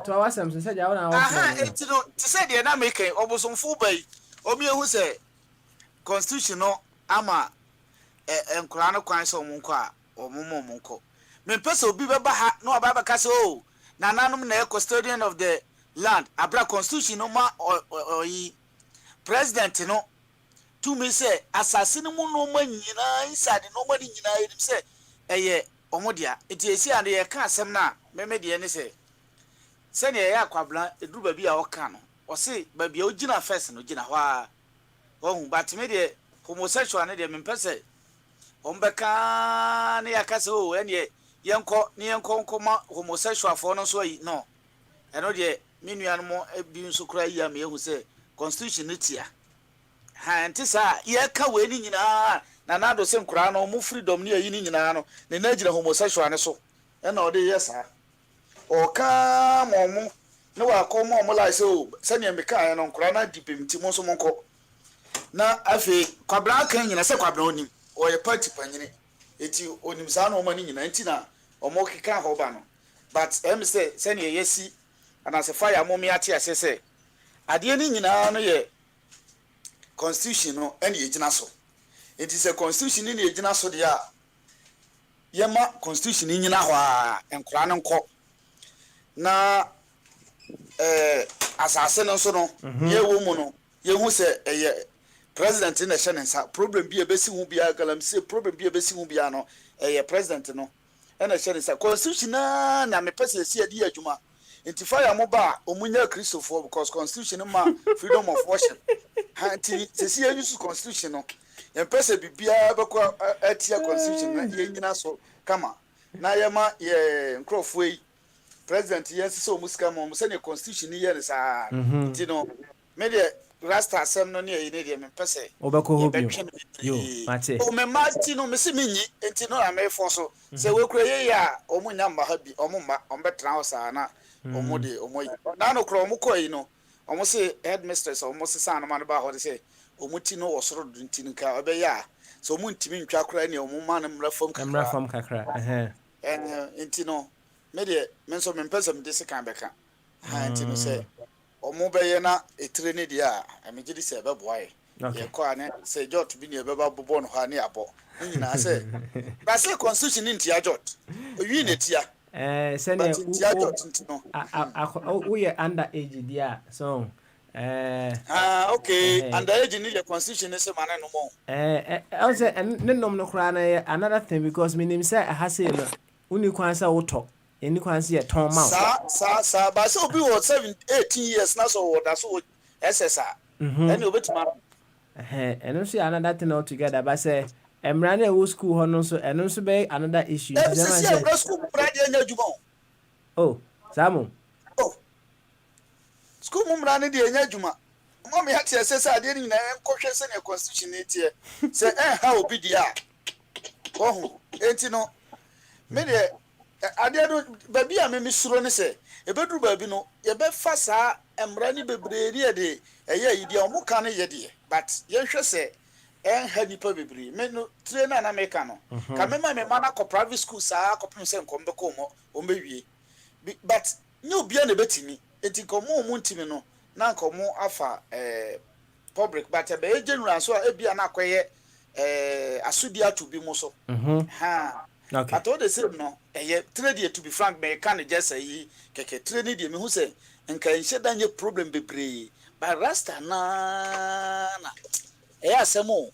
to awasem so se ja wona awasem enti no ti se de na meka obosomfo bai omi ehu se constitution no ama nkura no kwan se omunko a omunko me pese obi beba ha no aba baka se o na nanom na custodian of the land abra constitution no ma oyi president no to me say assassin mu no manyina inside no mani nyina edim se eye omodia eti esi ande ye ka asem na meme de ne se ne ye akwabla eduru ba bi a oka no o se ba bi a ogina first no gina hwa ohun batime de homosexual ne de mempese ombeka ne yakase o ene yenko nkoma homosexual fo no so yi no eno de menua no mo bi nso kra yi am yehu se constitution ne tia ha ntisa ye ka we ni nyina na nado se nkura no mu freedom ne yi ni nyina no ne na gina homosexual ne so e na ode yesa o ka momu ne wa ko mo la se o se ne meka no nkura na dipemti mo so monko na afi kwabra kan nyina se kwabra onim o ye party panyine eti onim sa na o mani nyina nti na o mo keka ho ba no but em se ne yesi ana se fire mo me ate ase se ade ni nyina no ye constitution no ene yegina so enti se constitution ni yegina so de a yema constitution ni nyina ho a enkura no nko na asase no so no ye wo mu no ye hu se president na hye problem bi ebesi hu bia galamsey problem bi ebesi hu bia no president no ena hye constitution na me pese si adi adwuma enti fire mo ba omunya Christopher because constitution ma freedom of worship anti sesi use constitution no yen pese bibia beko atia constitution na ye nyina so kama na ye ma ye nkrofo yi president yes so musika mo se ne constitution ye ne sa enti no me de rasta asem no ne ye ne de me pese obeko hobio yo mate o me mati no me se menyi enti no amefo so se we kura ye ya omunya mba ha bi omumba ombetra ho sa na omode omoyi na no kro omukoyi no omo se headmistress omo se sa no ma no ba ho de se omuti no wosoro dunti nka obeya so omuntimi ntwa kra ne omo ma no mra fam kakra enti no me de me so me mpesam de se kan beka ha enti no se omo beye na etire ne dia amegidi se be boaye ye ko ane se jot bi ne be ba bobo no ha ne abo nyina se ba se constitution nti ya jot owi ne tia sene we under age dia so okay under age ni the constitution is man no more I say ne nom no kra na another thing because me nim say ha say no uni kwan say woto eni kwan say ton ma sa ba so obi wo 18 years na so wo da so SSR any obetima eno say another thing altogether ba say emra na wo school ho no so eno so be another issue say school brand enya djuma oh samu school mumra ne de enya dwuma mama ya tie sɛ ade ni na enkohwɛ sɛ ne constitution ne tie sɛ ha obi dia oh enti no me de ade do baby a me misuro ne sɛ ebeduru baabi no ye be fa saa emra ni bebree ne de ɛyɛ yi de ɔmo ka ne ye de but ye hwɛ sɛ ha nipa bebree me no trainer na me ka no ka me ma na kɔ private school saa kɔ pem sɛ nkom be kɔ mo o mewie but nyo bia na betimi enti komo mu ntimi no na nkomo afa public but be general so e bia na akoye asudi atu bi mo so ha okay but all the same no trade to be frank me can just say keke trade dey me hu say nka enhye danye problem bebree but rasta na asemo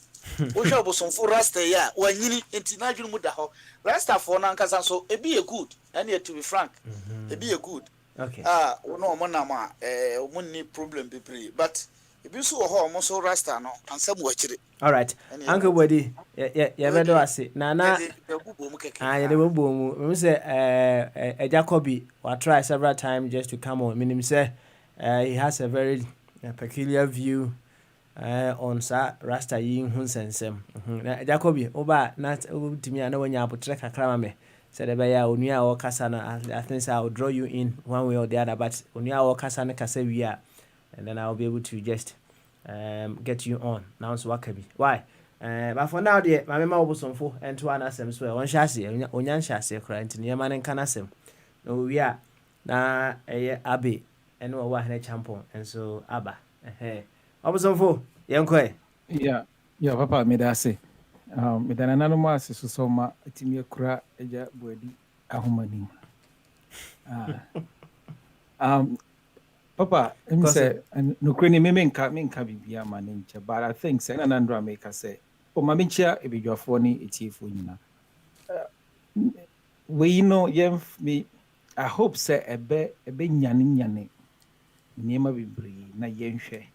wo hwe obosonfo rasta ya wanyini enti na adwunu mu da ho rasta for na nkasa so e be good and to be frank e be good okay no mo na ma mo ni problem bebree but e bi so ho mo so rasta no ansam wa kire all right uncle body ya bedo ase na ye de bobo mu say Jacobi wa try several times just to come on meaning say he has a very peculiar view on sa rasta yin hun sensem na Jacobi oba na timi ana wanya abotre kakra ma me said ya onua o kasa na I think I'll draw you in one way or the other but onua o kasa na kasa wi a and then I'll be able to just get you on now so wakabi why but for now there my mama obosonfo ento anasem so won hyase onya hyase kra ntini yema ne kana sem no wi a na abe eno wa hene champion enso aba obosonfo yenkoe yeah papa me da say me da nanu ma asisu so ma timi akura eja boadi ahomani papa em say no kreni me nka bibia ma ne nche but I think say na Nandra make say o ma menchia ebedwafo ni etiefo nyina we know me I hope say ebe nyane niema bibre na yenhwe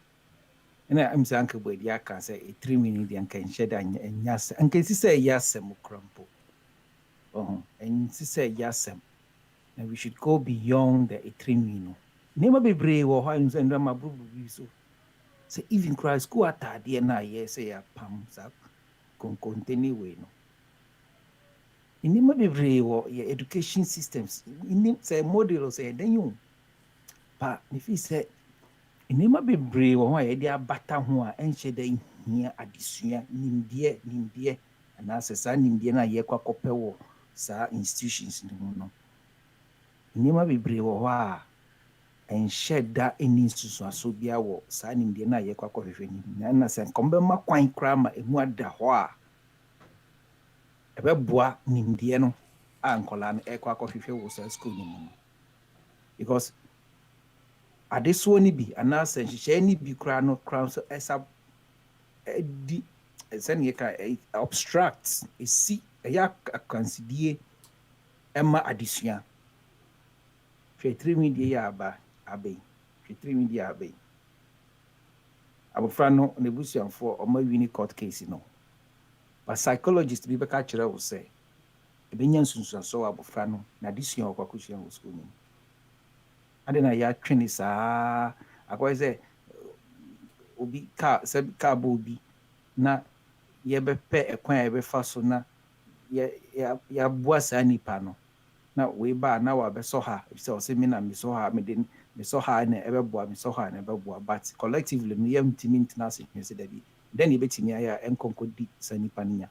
na am say anka boadi aka say 3 minutes de anka nhyeda nyase anka si say yasem krampo and si say yasem and we should go beyond the 3 minutes niema bibre wo ho am say ndama bubu bi so say even Christ school atade na ye say ya pam sa konteni we no niema bibre wo your education systems in say model say den you pa ni fi say inema bebree wo ho a yede abata ho a enhye da hia adesua nimdie ana asesa nimdie na ye kwakopɛ wo sa institutions ni ho no inema bebree wo ho a enhye da eni susuaso bia wo sa nimdie na ye kwakɔhwehwɛ ni na se nkombe ma kwan kra ma emu ada ho a ɛbɛboa nimdie no a nkola no kwakɔhwehwɛ wo sa school ni mo because adeso ni bi ana senhye ni bi kra no kra so esa di sene ka obstruct esi ya consider ema adesua hwe 3 media ya aba abai hwe 3 media abai abofra no na busuanfo o ma wini court case no but psychologist bi be ka kire wo say ebenya nsunsuaso abofra no na adesua okwakohia wo school ni ade na ya twene saa akwai say obi ka bobi na ye bepe ekwan ye befa so na ya bua saa nipa no na we ba na wa beso ha se o se mi na mi so ha me den me so ha na ebeboa me so ha na ebeboa but collectively me yam timi internase hwese da bi then e betimi aya enkonkodi saa nipa nya.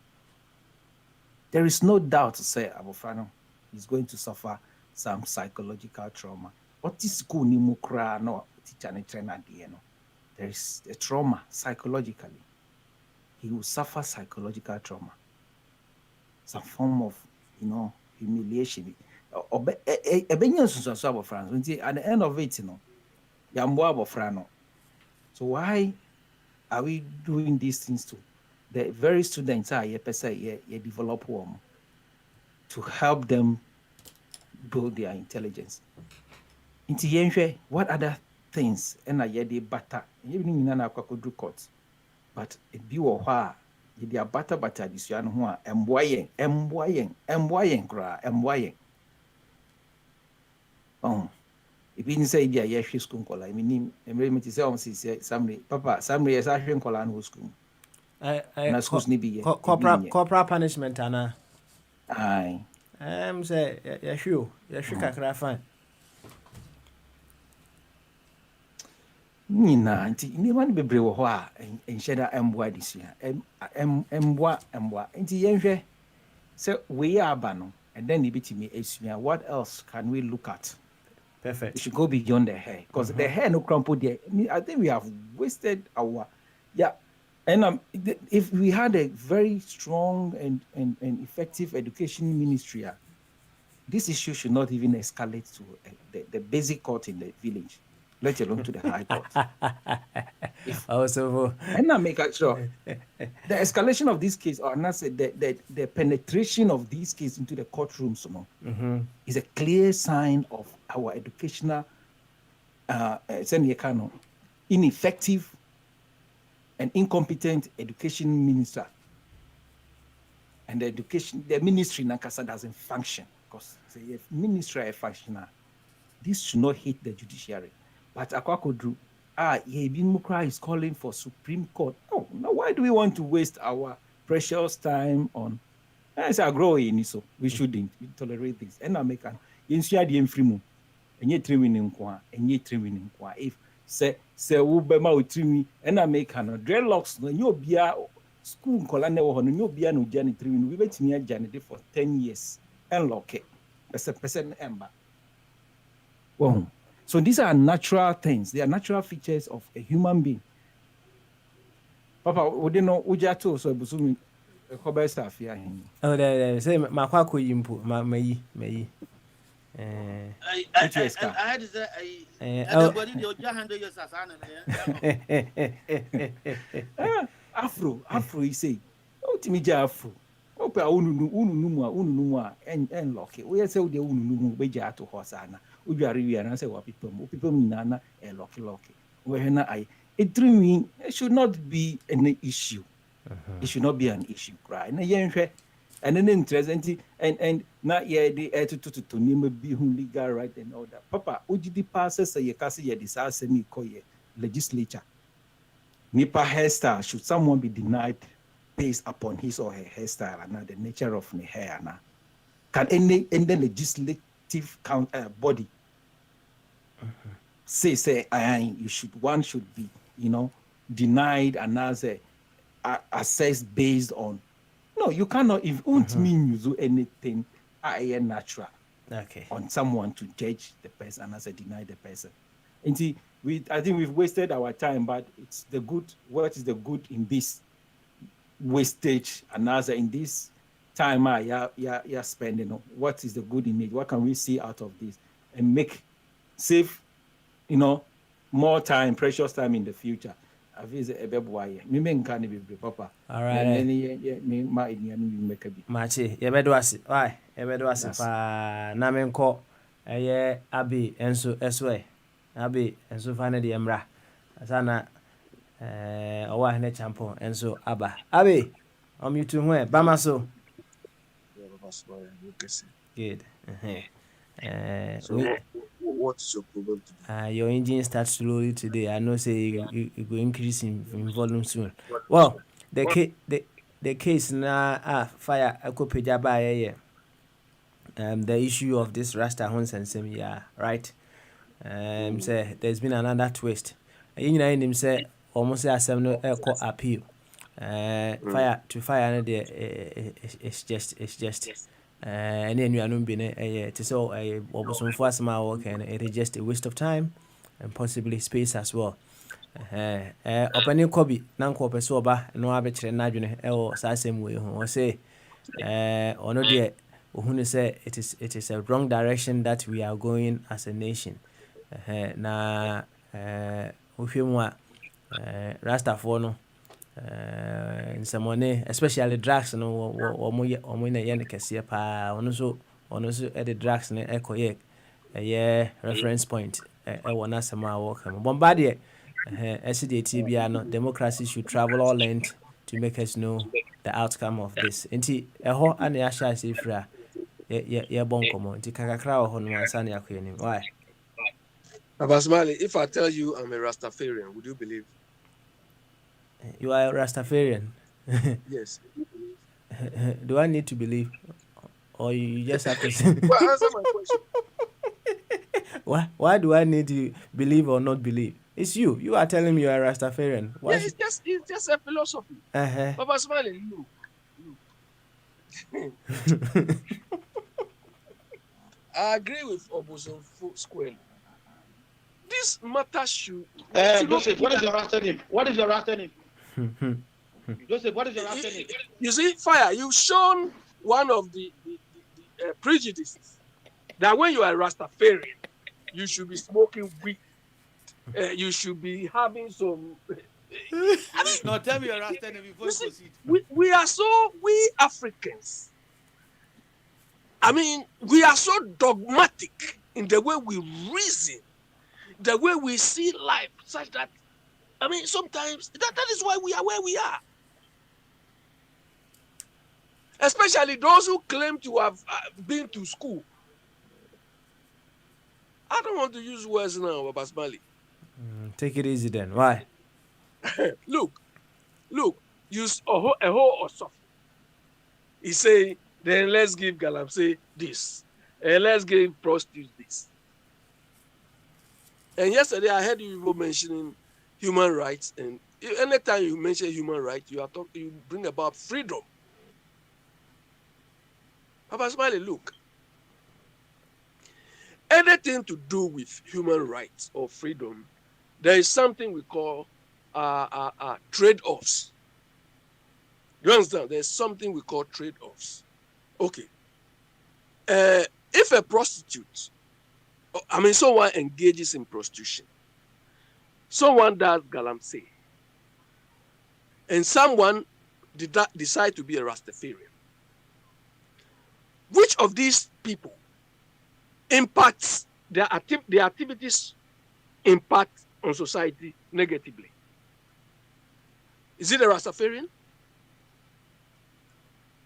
There is no doubt to say abofra is going to suffer some psychological trauma. What is school ni mu kra no teacher ne trainer de no, there is a trauma psychologically. He will suffer psychological trauma, some form of humiliation. At the end of it, so why are we doing these things to the very students develop one to help them build their intelligence? What other things and I de butter even na kwakodu court but a bi wo ha ye de butter disua no ho a emboyen gra emboyen If you say yeah, yeah, she's school color. I mean, emergency say on say Samri, Papa, Samri is actually color no school. Na schools ni bi corporal punishment ana. Aye. Say yeah, sure kakra fine. Nina, nti nneɛma no bebree wɔ hɔ a nhyɛ da mboa adesua mboa nti yɛnhwɛ sɛ wei aba no and then ebitumi asua what else can we look at? Perfect. We should go beyond the hair because the hair no crumple there. I think we have wasted our and if we had a very strong and effective education ministry, this issue should not even escalate to the basic court in the village, let alone to the high court. And I make sure the escalation of this case, or not say the penetration of these cases into the courtrooms, is a clear sign of our educational ineffective and incompetent education minister. And the ministry Nankasa doesn't function because if ministry functional, this should not hit the judiciary. But Akwakodu, Yebin Mukra is calling for Supreme Court. Oh, now why do we want to waste our precious time on? As I grow in so we shouldn't tolerate this. And I make an insure the infrimu, and yet 3 winning kwa, and yet 3 winning kwa. If say Ubema with 3 me, and I make an dreadlocks, no you be a school colonel or no be no Johnny 3 winning. We wait near Johnny for 10 years and lock it. That's a percent ember. Well, so these are natural things. They are natural features of a human being. Papa, we don't know Ujato, so Busumi, a cobber staff here. Oh, there, say, Makwako Yimpu, Mayi. I had to say, everybody, your hand your son. Afro, he say, oh, Timija Afro. Opa ununumwa en loke. We say the ununumu beja to hosana. Ujuari and say what people nana e loke. Wehena I it dreaming it should not be an issue. It should not be an issue, cry. Na yenhwe and then interest and not yeah the to name be legal right and all that. Papa, ujidi passes say kasi ye disase ni koye legislature. Nipa hairstyle should someone be denied based upon his or her hairstyle and the nature of the hair? Can any legislative body say one should be denied and as assessed based on? No, you cannot. If you mean you do anything natural on someone to judge the person and as deny the person. And see, I think we've wasted our time, but it's the good. What is the good in this wastage and as in this time you're spending? What is the good in it? What can we see out of this and save more time, precious time in the future? I visit a baby why me can be papa. All right. Me make a bit. Machi, you better was why? You better was na men ko Abi enso eswe. Abi enso fane di emra. Asana owa hene champo enso aba. Abi, you to where? Bamaso. Good. So what's your problem today? Your engine starts slowly today. I know say you go increase in volume soon. Well, the case na fire akopeja ba the issue of this Rasta Hunsen right? Say there's been another twist. You know him say almost say assembly court appeal. Fire it's just and then you are not being to so obosom for asma work and it is just a waste of time and possibly space as well. Opening kobi na nko peso oba no abekire na adwene o sa same way ho say ono de ohunu say it is a wrong direction that we are going as a nation. Na ohwemu a Rasta for no in some money, especially drugs, or more kesiye pa. Ono so the drugs ne echo ye reference point. Wana sama work. Bombardie. SDT no democracy should travel all length to make us know the outcome of this. Inti eho ane asha sifra ye bon komo. Inti kakakra ho no ansa ne akoye nim. Why? Abasmali, if I tell you I'm a Rastafarian, would you believe? You are a Rastafarian. Yes. Do I need to believe? Or you just have to say? Well, answer my question. Why do I need to believe or not believe? It's you. You are telling me you are a Rastafarian. Why Yeah, it's just a philosophy. Abasmali, look. I agree with Oboson squarely. This matter should. Joseph, what is your Rasta name? What is your Rasta name? Joseph, what is your Rasta name? You see, Fire, you've shown one of the prejudices that when you are a Rastafarian, you should be smoking weed. You should be having some. No, tell me your Rasta name before you proceed. We Africans. I mean, we are so dogmatic in the way we reason, the way we see life, such that, I mean, sometimes that is why we are where we are. Especially those who claim to have been to school. I don't want to use words now, Basmali. Take it easy then. Why? Look, use a whole or something. He say, then let's give Galamsey this. And let's give prostitutes this. And yesterday I heard you mentioning human rights. And anytime you mention human rights, you bring about freedom. Papa Smiley, look. Anything to do with human rights or freedom, there is something we call trade-offs. You understand? There's something we call trade-offs. Okay. If a prostitute, someone engages in prostitution, someone does galamsey, and someone decide to be a Rastafarian, which of these people impacts their activities impact on society negatively? Is it a Rastafarian?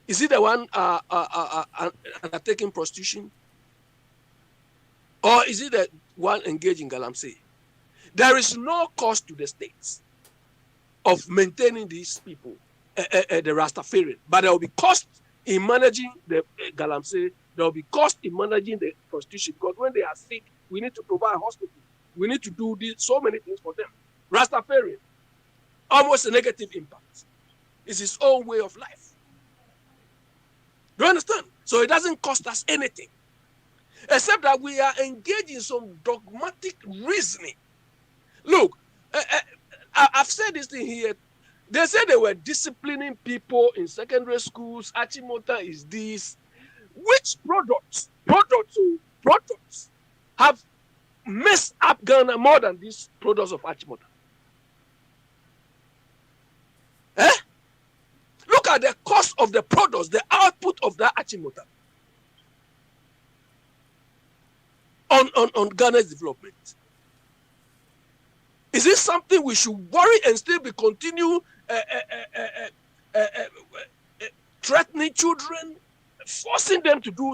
Is it the one undertaking prostitution? Or is it the one engaged in galamsey? There is no cost to the states of maintaining these people, the Rastafarian, but there will be cost in managing the galamsey. There will be cost in managing the prostitution, because when they are sick, we need to provide hospital. We need to do so many things for them. Rastafarian, almost a negative impact. It's his own way of life. Do you understand? So it doesn't cost us anything, except that we are engaged in some dogmatic reasoning. Look, I've said this thing here. They said they were disciplining people in secondary schools. Achimota is this. Which products have messed up Ghana more than these products of Achimota? Look at the cost of the products, the output of that Achimota on Ghana's development. Is this something we should worry and still be continue threatening children, forcing them to do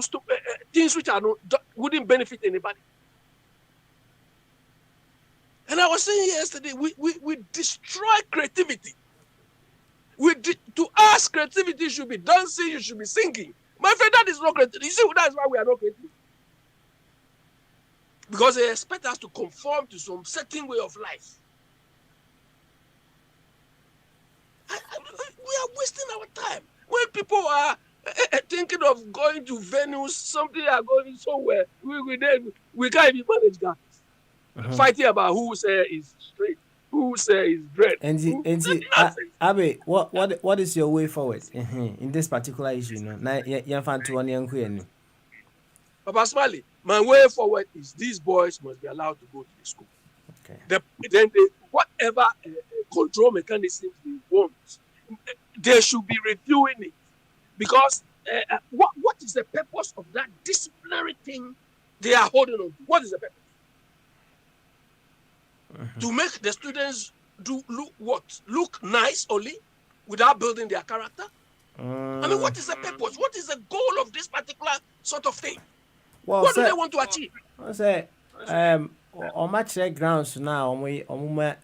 things which wouldn't benefit anybody? And I was saying yesterday, we destroy creativity. To us, creativity should be dancing, you should be singing. My friend, that is not creativity. You see, that's why we are not creative. Because they expect us to conform to some certain way of life. We are wasting our time. When people are thinking of going to Venus, something are going somewhere, we can't even manage that. Fighting about who say is straight, who say is dread. And Abe, what is your way forward in this particular issue? Papa Smiley, my way forward is these boys must be allowed to go to the school. Okay. Whatever control mechanisms they want, they should be reviewing it, because what is the purpose of that disciplinary thing they are holding on to? What is the purpose? To make the students look nice only, without building their character? What is the purpose? What is the goal of this particular sort of thing? Well, what do they want to achieve? on my check grounds now, Bombardier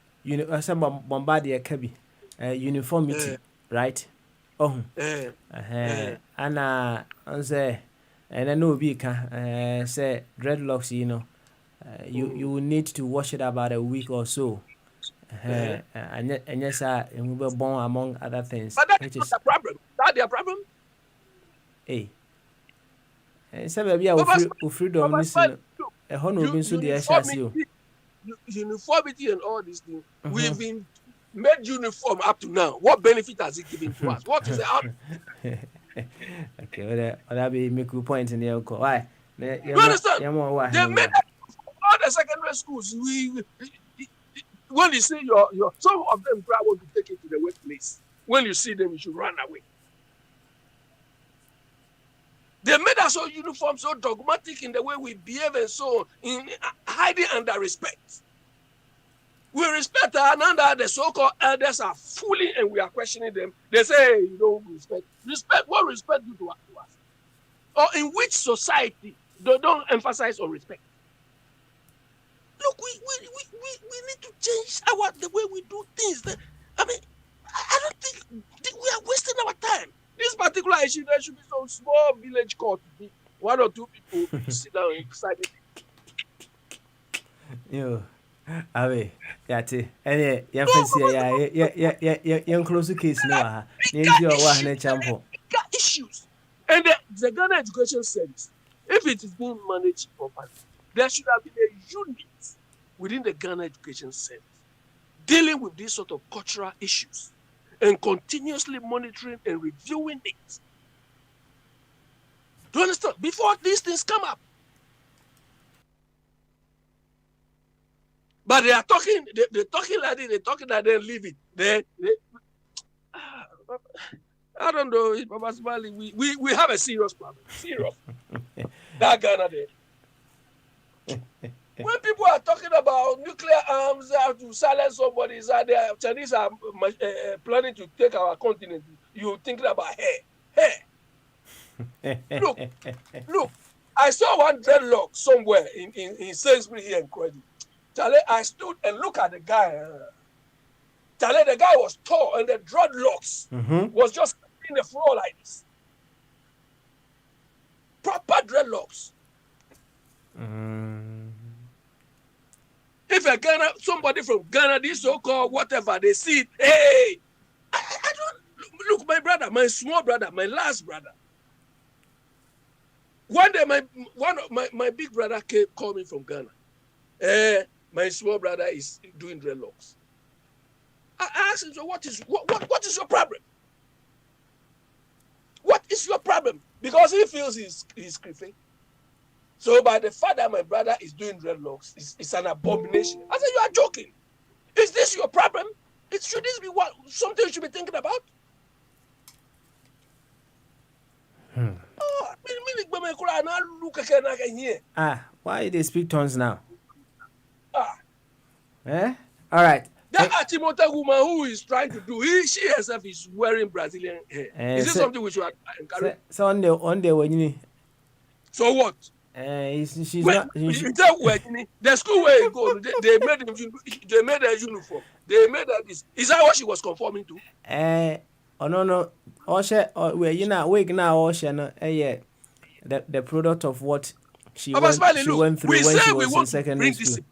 Kabi, uniformity, right? Oh, and I say, and I know Bika say dreadlocks, you will need to wash it about a week or so. And yes, we were born among other things. But that's not the problem. That's their problem. Hey. Some of you freedom missing a honor being so the uniformity and all these things. We've been made uniform up to now. What benefit has it given to us? What is the out? Okay, well, that be make a point in the why? You understand? They made all the secondary schools. When you see your some of them try want to take it to the workplace. When you see them, you should run away. They made us so uniform, so dogmatic in the way we behave and so on, in hiding under respect. We respect our under the so-called elders are fooling and we are questioning them. They say, hey, you don't respect. Respect, what respect do to us? Or in which society they don't emphasize on respect? Look, we need to change the way we do things. I mean, I don't think we are wasting our time. This particular issue, there should be some small village court. One or two people sit down inside it. Yo, Awe, yate. Any, young close case now. Issues. And the Ghana Education Service, if it is being managed properly, there should have been a unit within the Ghana Education Service dealing with these sort of cultural issues and continuously monitoring and reviewing it. Do you understand? Before these things come up. But they are talking, they're talking like this, they're talking like they leave it. I don't know, Papa Smiley, we have a serious problem. Serious. That Ghana there. When people are talking about nuclear arms to silence somebody, the Chinese are planning to take our continent. You're thinking about hair. Look. I saw one dreadlock somewhere in Sainsbury here in Croydon. Charlie, I stood and looked at the guy. Charlie, the guy was tall and the dreadlocks was just in the floor like this. Proper dreadlocks. If somebody from Ghana, this so-called whatever, they see it, hey, I don't look, my brother, my small brother, my last brother. One day, my big brother called me from Ghana. My small brother is doing dreadlocks. I asked him, so what is your problem? What is your problem? Because he feels he's creeping. So by the fact that my brother is doing dreadlocks, it's an abomination. I said, you are joking. Is this your problem? Should this be something you should be thinking about? Why they speak tongues now? All right. That Achimota woman who is trying to do, she herself is wearing Brazilian hair. Is this something we should encourage? So on the when you. So what? She's not. The school where you go, they made a uniform. They made that this. Is that what she was conforming to? No. Wake now. Yeah. The product of what she went through when she was in secondary school.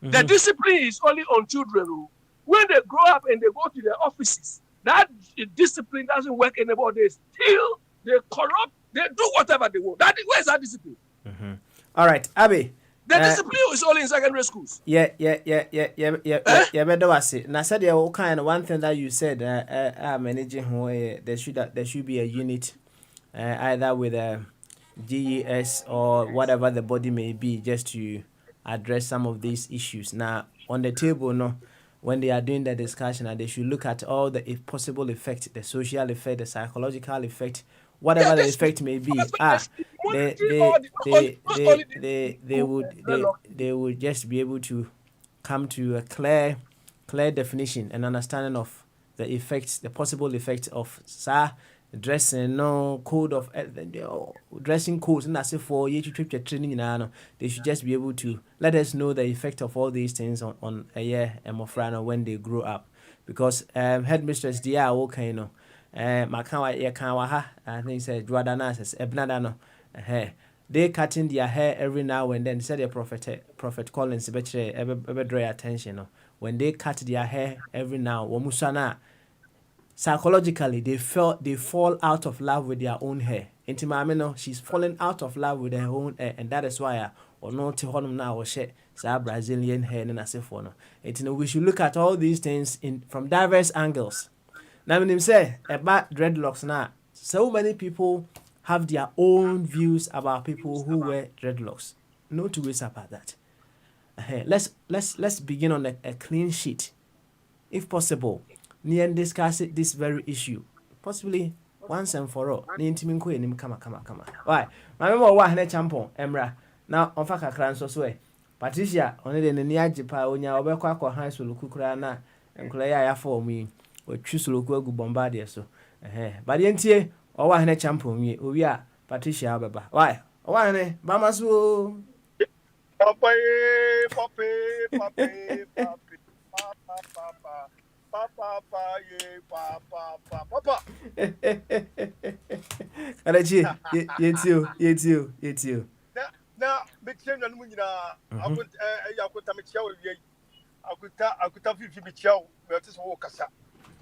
The discipline is only on children. When they grow up and they go to their offices, that discipline doesn't work anymore. They steal, they corrupt, they do whatever they want. Where's that discipline? All right, Abby. The discipline is only in secondary schools. Yeah. Better was it. Now said all kind of one thing that you said. Managing where there should be a unit, either with a GES or whatever the body may be, just to address some of these issues. Now on the table, when they are doing the discussion, they should look at all the possible effects, the social effect, the psychological effect, whatever the effect may be. They would just be able to come to a clear definition and understanding of the effects, the possible effects of dressing no code of dressing codes and as if for you to training they should just be able to let us know the effect of all these things on a year and mofrano when they grow up, because headmistress dia okay no makawa ye kanwa ha I think said Juadana says ebnada no they cutting their hair every now and then. Said the prophet Collins ever draw attention no? When they cut their hair every now wamusana psychologically they fall out of love with their own hair. Into mama no, she's falling out of love with her own hair, and that is why or not to honum now or share Brazilian hair and as if for no. We should look at all these things from diverse angles. Now when him say about dreadlocks now, so many people have their own views about people who wear dreadlocks. No two ways about that. Let's begin on a clean sheet, if possible. Near discuss this very issue, possibly once and for all. Come. Why? My member wa hene champion Emra. Now on fa kakra nso so Patricia on the near Japan onya obekwa kwa high school kukura na enkula ya for me. We choose local go bombardier so. But yentie o wa hene champion wi owi a Patricia abeba. Why? O wa hene ba maso. Papa. Karachi, you. Now, between the Munina, I would I could have 50 Michel, but it's Wokasa.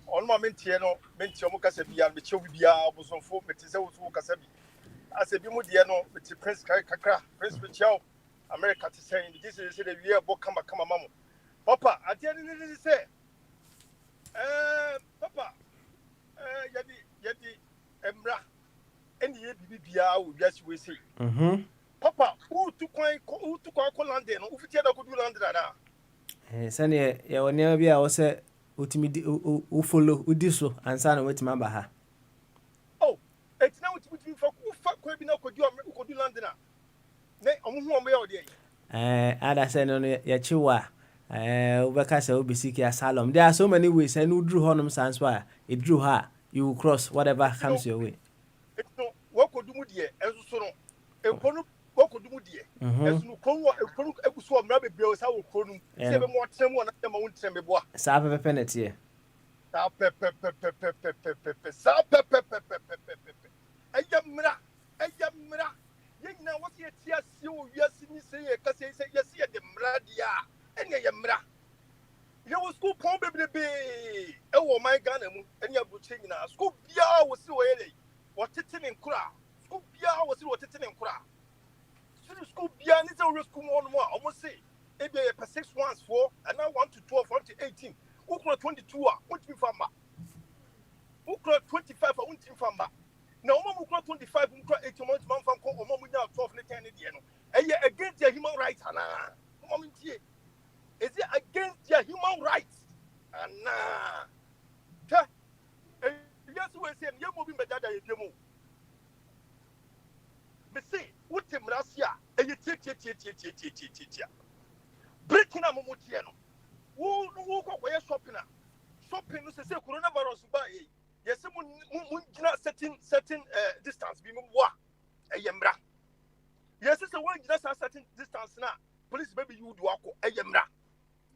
On my Mentiano, Mentiomocasabi, Michobia was on 4 Metis Wokasabi. As a Bimudiano, with Prince Kakra, Prince Michel, America to say, this is a year of Bokama Kamamo. Papa, I didn't say. Papa, Yadi, Emra, and the BBA would just we see. Papa, who took London, who could do London? Sunny, you will never be also ultimate who follow Udiso and son with Mambaha. Oh, it's now with me for who fuck could do London. Nay, I'm who am I? Ada said on Yachiwa. Ubekasa Ubisiki asylum. There are so many ways, and who drew Honum Sans why it drew her. You will cross whatever comes your way. What could do dear, as so no, what could do dear, as no Congo, a Ekuswa, Rabbit Bills, how Conum, 7 more, 10 one, and won't send me what. Sapa penalty. Ayamra. Now what's your tears? Yes, you say, yes, the Mradia. Yamra. You was school probably be my gun and your butching now. School Bia was so early. What it's in Kura. School Bia was what it's in Kura. School Bia is a school on more. Almost say, maybe a 6 once 4 and now 1 to 12, 1 to 18. Ukra 22, what you farmer? Ukra 25, I won't farmer. Now, Ukra 25, Ukra 8 months, man from Omomunia 12 and against the human rights, Anna. Is it against your human rights? And yes, we say you're moving better than you move. Me say, what him Russia? And you take. Breaking a momutiano. Who go where shopping? Shopping, no say coronavirus by. Yes, certain distance. Be more a yemra. Yes, it's a one just a certain distance now. Police baby you do a yemra.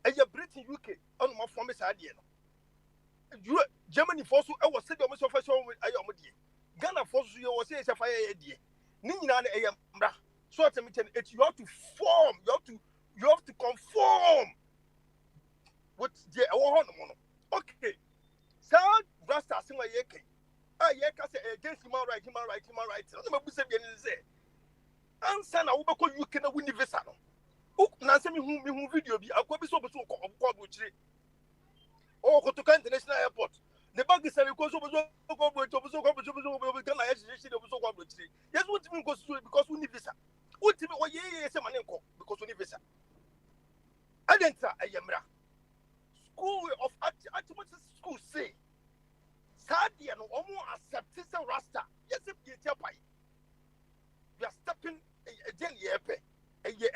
A Britain UK on my former side. Germany force I was said almost official with Ayomodi. Ghana force you was say a fire idea. Nina a yemra. So at you have to form, you have to conform with the okay. So Rasta sing like yeke. Yeka say against human rights. I'm not say answer na ubeko UK na win visa no. Na say me hu video bi akwa so ko buchire. Oh, go to international airport. The bag is so yes, what mean goes because we need visa. What mean why say manenko because we need visa. Adenta ayemra. School of Artemis school say Sadia no omo accept Rasta. Yes, if you tell pai. You are stepping a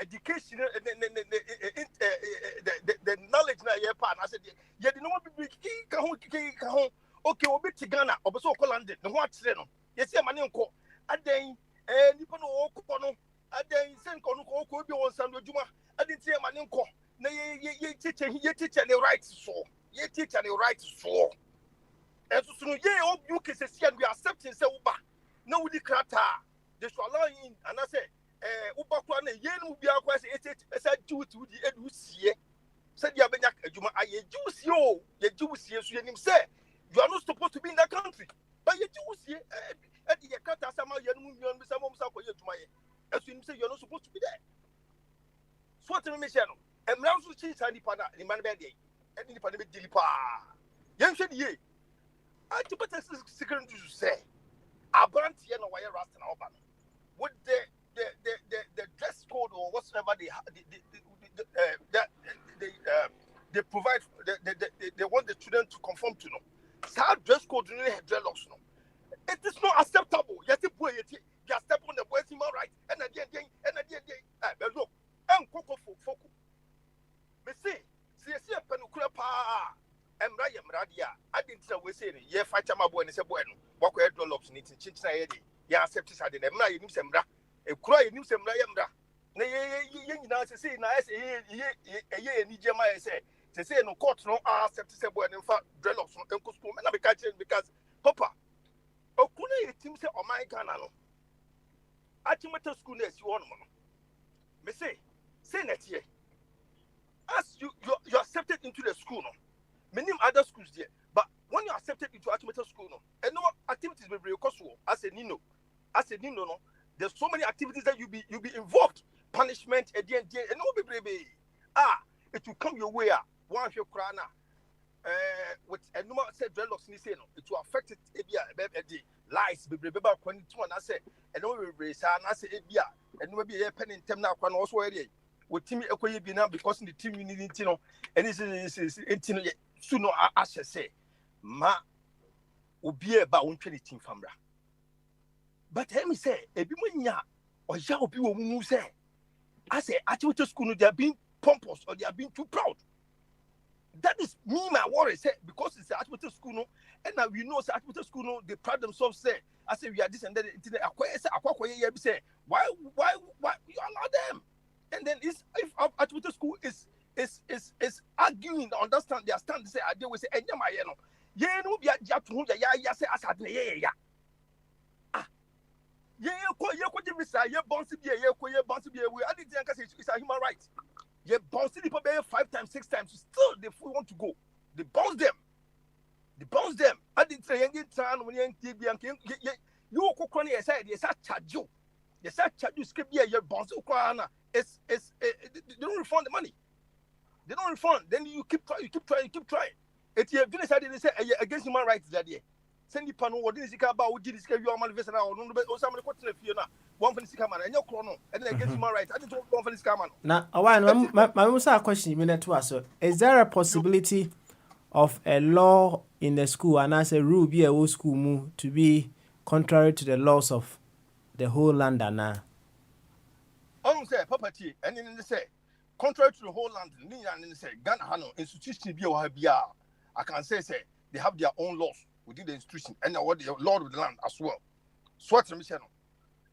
education the knowledge na yepa and I said yeah the no be okay obi ti Ghana obeso ko London ne ho akyere no yesi amane nko adan nipa no ko no adan sen ko no ko obi won san adwuma adan ti amane nko na ye teacher the right so ye teacher the right so eso sunu ye obu kesesi and we accepting say uba na wudi krata they should allow in and I say uba kwa na ye no bia kwa say esa duty wudi edu sie said you abenya adwuma aye juicy o ye juicy so ye nim say you are not supposed to be in that country but ye juicy e di ye krata sama ye no mu bi sama musa kwa ye adwuma ye eso nim say you are not supposed to be there so what me say no emra so chi sa nipa na ni man be dey e nipa na be dili pa ye nhwe di ye I to better secret to say Abranti and wire rust and Oban with the dress code or whatsoever they provide they want the children to conform to no. So dress code really have dreadlocks no. It is not acceptable. Yet you step on the boys human right and again look and cocoa for me see a penukura pa. Emra yemradia I didn't say we say ye fight my boy and say bueno what we dreadlocks need to change na yedi ya accept this ade emra yenim semra e kura yenim semra yemra na ye nyina say na ye ni jema say no court no accept say boy and fa dreadlocks no enko school na be catch because papa okuna ye team say o man Ghana no achimeta school na si won no me say net here as you accepted into the school no many other schools there, but when you accepted into Archimeta school, no, and no activities will be possible as a Nino, no. There's so many activities that you be involved, punishment, and no baby. It will come your way. One of your crana, with a number said dreadlocks in no, it will affect it. The lies, baby, about 22 and I said, and no race, and I say, and no be a pen in Temna, also with Timmy Okoye Bina because in the team you need to know, and this is sooner as I say, ma be about 120 team famra. But let me say, a bimunya or shall be who say, I say, at your school, they are being pompous or they are being too proud. That is me, my worry, say, because it's at school, no, and now we know at school, no, they pride themselves, say, I say, we are this and that, say, why you allow them? And then if at school is arguing, understand their stand, say, I deal with say, yeah, no, be a jap to ya say, as at yeah. Yeah, bouncy be I didn't think it's a human right. Yeah, bouncy people 5 times, 6 times, still they want to go. They bounce them. I didn't say any time when you could cry aside, yes, I charge you. Yes, I charge you, skip your bouncy ukwana. They don't refund the money. They don't refund. Then you keep trying. If you have been decided to say against human rights that day, send the panel what is it about? What did you your manifest now? Or somebody quote if you know one for the camera and your chrono and then against human rights. I didn't talk one for this camera. Now, my question minute to us. Is there a possibility of a law in the school and as a rule be a school move to be contrary to the laws of the whole land now? Say property and then they say contrary to the whole land and then they say Ghana Hano institution be I can say they have their own laws within the institution and what the law of the land as well. So what I'm saying,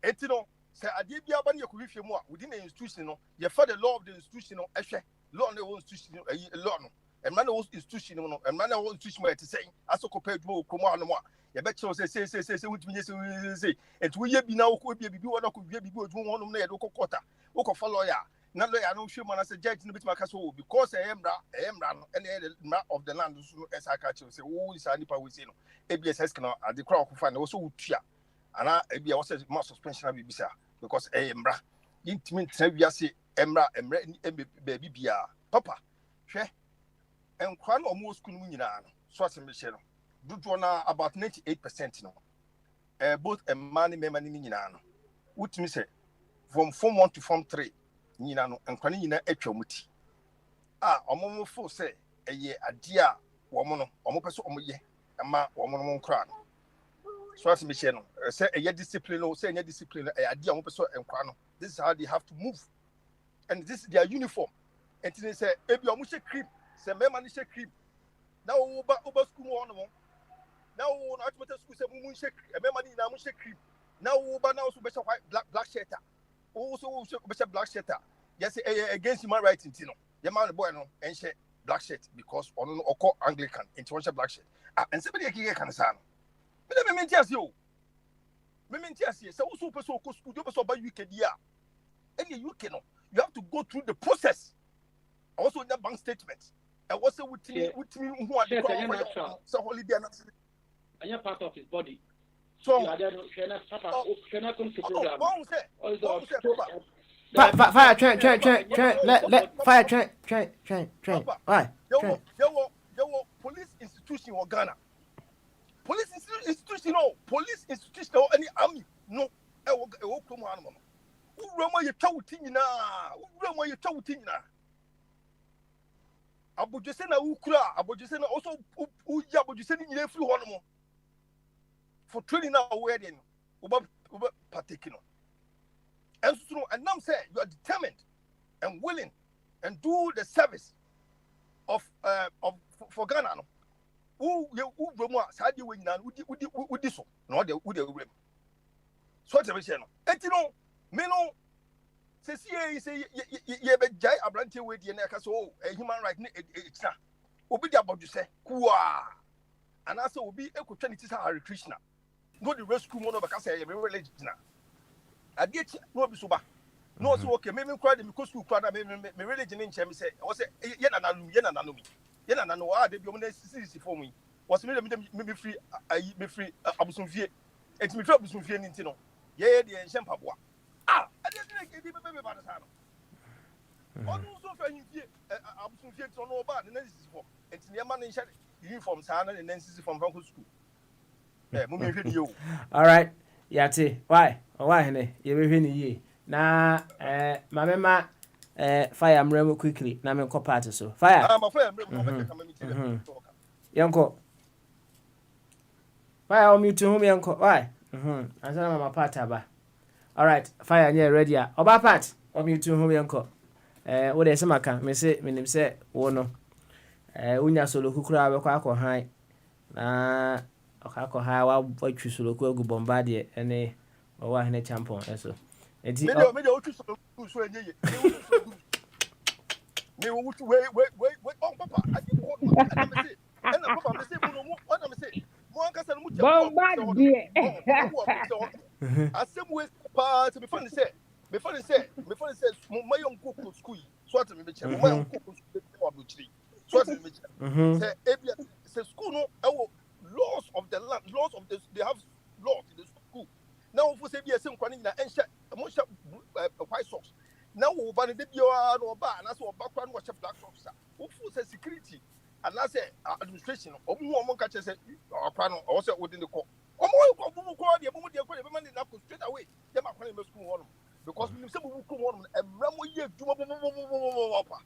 say Adibia Banya Kufi more within the institution, you follow the law of the institution, law on the institution, law, and man was institution, and man was institution where to say, as a compared to Komano. You bet you say, which means say, and we be now could be one could be one of the local quarter, local follow ya. Now I know she man as a judge in the bit my castle because I am ran and the map of the land as I catch you say, oh, it's a nipa we say no. ABS cannot at the crowd who find also tia. And I was more suspension of Bisa because I am bra. Intimate say Emra baby bia. Papa, share and crown almost couldn't Swat and Michelle. Do about 98% no. Both a money Ninano. What me say from Form 1 to Form 3, Ninano and Quanina Echomuti. Omo fo say a year a dear woman, Omopeso Omoye, a ma woman crown. Swat Michelle say a year discipline or say a discipline, a dear Omopeso and Quano. This is how they have to move. And this is their uniform. And they say, Ebi Omushe cream, say, Memanisha cream. Now, over school on now na automatic school say mun shake money na mun shake cream now ba now so be white black shirt also be black shirt yes against human rights you know the man boy no and share black shirt because on oko Anglican into one black shirt and somebody can say no me mentia you me mentia say so person go school do person ba UK dia any UK no you have to go through the process also in the bank statement and also with me who are the so holiday and you're part of his body. So you are there, cannot come to program. Fire train. Let fire train. Why? There were police institution in Ghana. Police institution no. Police institution or any army no. Ewo kuma anu no. Urama ye tawuti nyina. Urama ye tawuti nyina. Abojese na ukura. Abojese na also uya abojese ni nyina free hono mo. For training now where then uba partake no. And so and now say you are determined and willing and do the service of for Ghana no. Who Roma Sadi win now would this one, no, the rim. So what I say no. And you know, me no say ye be jai abranti with the neck so a human right it's not. Obi the about you say, Kua and also will be a opportunity to Hare Krishna. No the rescue mono because I am religion. I get no be soba. No so okay, maybe cry the because school cry me religion in Chemi say, I was say yena nanumi. Yena nanu they be on for me. Was me free abusun fie. Et me free abusun fie nti no. Ye de enhyem paboa. I didn't get be bad as no. Onu so fa himfie abusun fie to no ba na sisi for. Et ne ma no nhye uniform sa na ne sisi from Franco school. Mo me hwedi yo. All right. Yate. Why hene? Ye be hwe ni ye. Na mamema fire mremo quickly na me ko party so. Fire. My fire mremo no make am talk. Yanko. Fire o mute home yanko. Why? Answer mama part aba. All right. Fire nye ready a. Oba part o mute home yanko. Wo de se maka me se minim se wo no. Unya solo kukura be kwa han. Na akọ ha wa twi solo ku agu bombardier ene o wa hene champion eso. Enti me o twi solo ku so enye ye. Me wo wait on papa. I give hold my and me say and papa me say mo what me say mo an kasa no mu bombardier. Asem we pa to be funny say mo mayon ko school so at me be che mo mayon ko school wa do chiri so at me be che say ebia say school no e laws of the land, laws of the they have laws in the school. Now for say be a same kwani na enhye mo white socks. Now we ban the bia no ba na so ba kwa no black socks. Who say security and na say administration omo ka che say akwa no o say within the court. Omo ko bu ko de mo de ko be man na ko straight away. Dem akwa na school one because we say bu ko one emra mo ye aduma pa.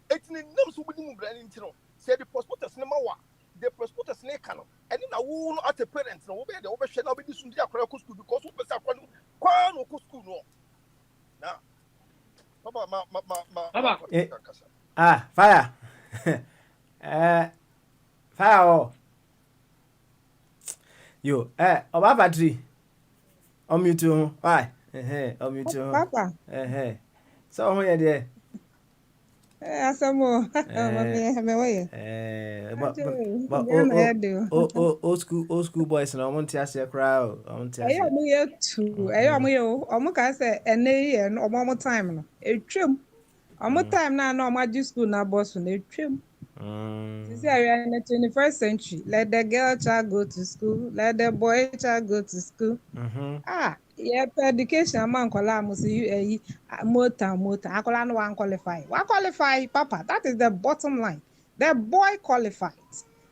Etini nam so bu ni mu bra ni ntino. Say the prospectus na ma wa the prospectus na ka no and na wo no at a parent no wo be de wo be hwe na be disu ndi akora ko school because wo pesa akwa no ko school no na papa ma fire fire oh yo oba battery on mute ho why on mute ho papa so ho ye de asamo me way old school boys na omo ntia se kra omo ntia se ayo mo ye tu ayo mo ye omo ka se ene ye no omo time no etwem omo time na na omo agi school na boss na etwem this are in the 21st century. Let the girl child go to school, let the boy child go to school. Yeah, education man kola mo see motor akola no one qualify. One qualify papa, that is the bottom line. The boy qualified.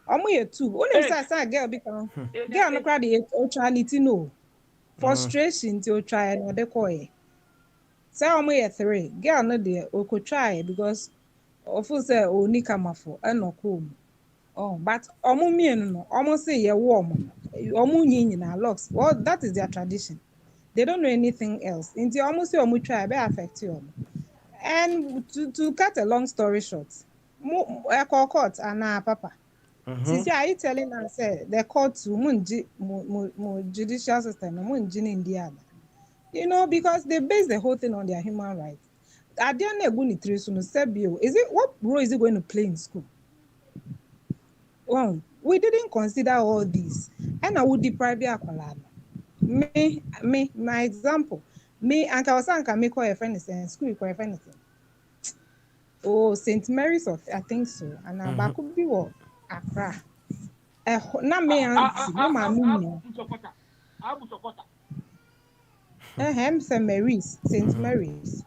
Omo ye two. Only say girl become girl no cry the neutrality no. Frustration to try no dey call. Say omo ye three. Girl no dey o could try because ofu say oni kamafo enoko but omo mienu no omo say ye wo omo nyi na locks. Well, that is their tradition. They don't know anything else. Inti omo say omo try be affect you. And to cut a long story short, mo court ana papa Since are you telling us the court to judicial system in India? You know, because they base the whole thing on their human rights. Is it what role is it going to play in school? Well, we didn't consider all these, and I would deprive your me, my example, me and Kawasanka me call a friend in school, call a friend. Oh, St. Mary's of I think so, and I could be what Accra. Na me auntie, no mammy. St. Mary's.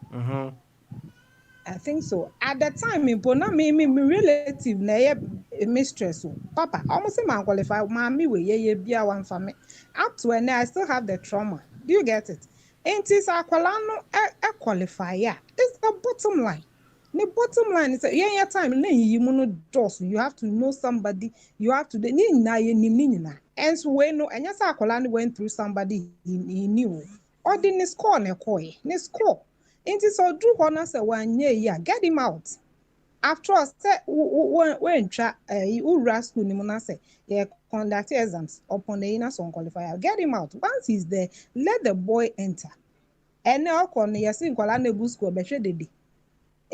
I think so. At the time, me relative na mistress. Papa, almost a man qualified. Mommy, we be one family. Up to and I still have the trauma. Do you get it? Ain't this a qualifier? It's the bottom line. The bottom line is your time. You have to know somebody. You have to and so when no and yes, went through somebody he knew. Or didn't score ne score. Ain't it so do honor say 1 year, get him out. After all, say when school nimuna say conduct exams upon the inner son qualifier, get him out. Once he's there, let the boy enter. And now corner yasin kwala school be day.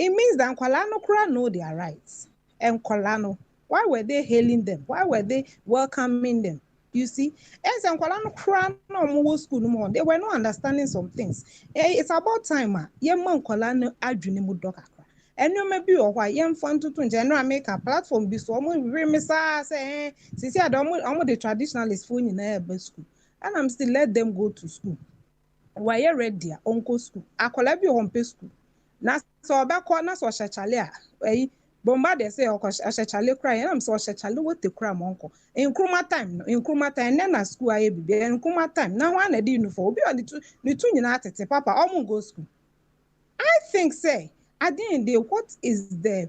It means that Kwalano Kura know their rights. And Kwalano, why were they hailing them? Why were they welcoming them? You see, as Kwalano Kura no more school no more, they were not understanding some things. It's about time, Yeman Kwalano Adjunimu Dokakra. And you may be or why young fun to general make a platform be so much say, since I don't want the traditionalist phone in a school. And I'm still let them go to school. Why you read their uncle school? I collab your home school. Na so ba ko na so hye bomba de say o hye cry na so hye what the cry monko nkruma time na school aye bibi nkruma time na ho na dey for obi on the two nyina atete papa omo go school. I think say at the end what is the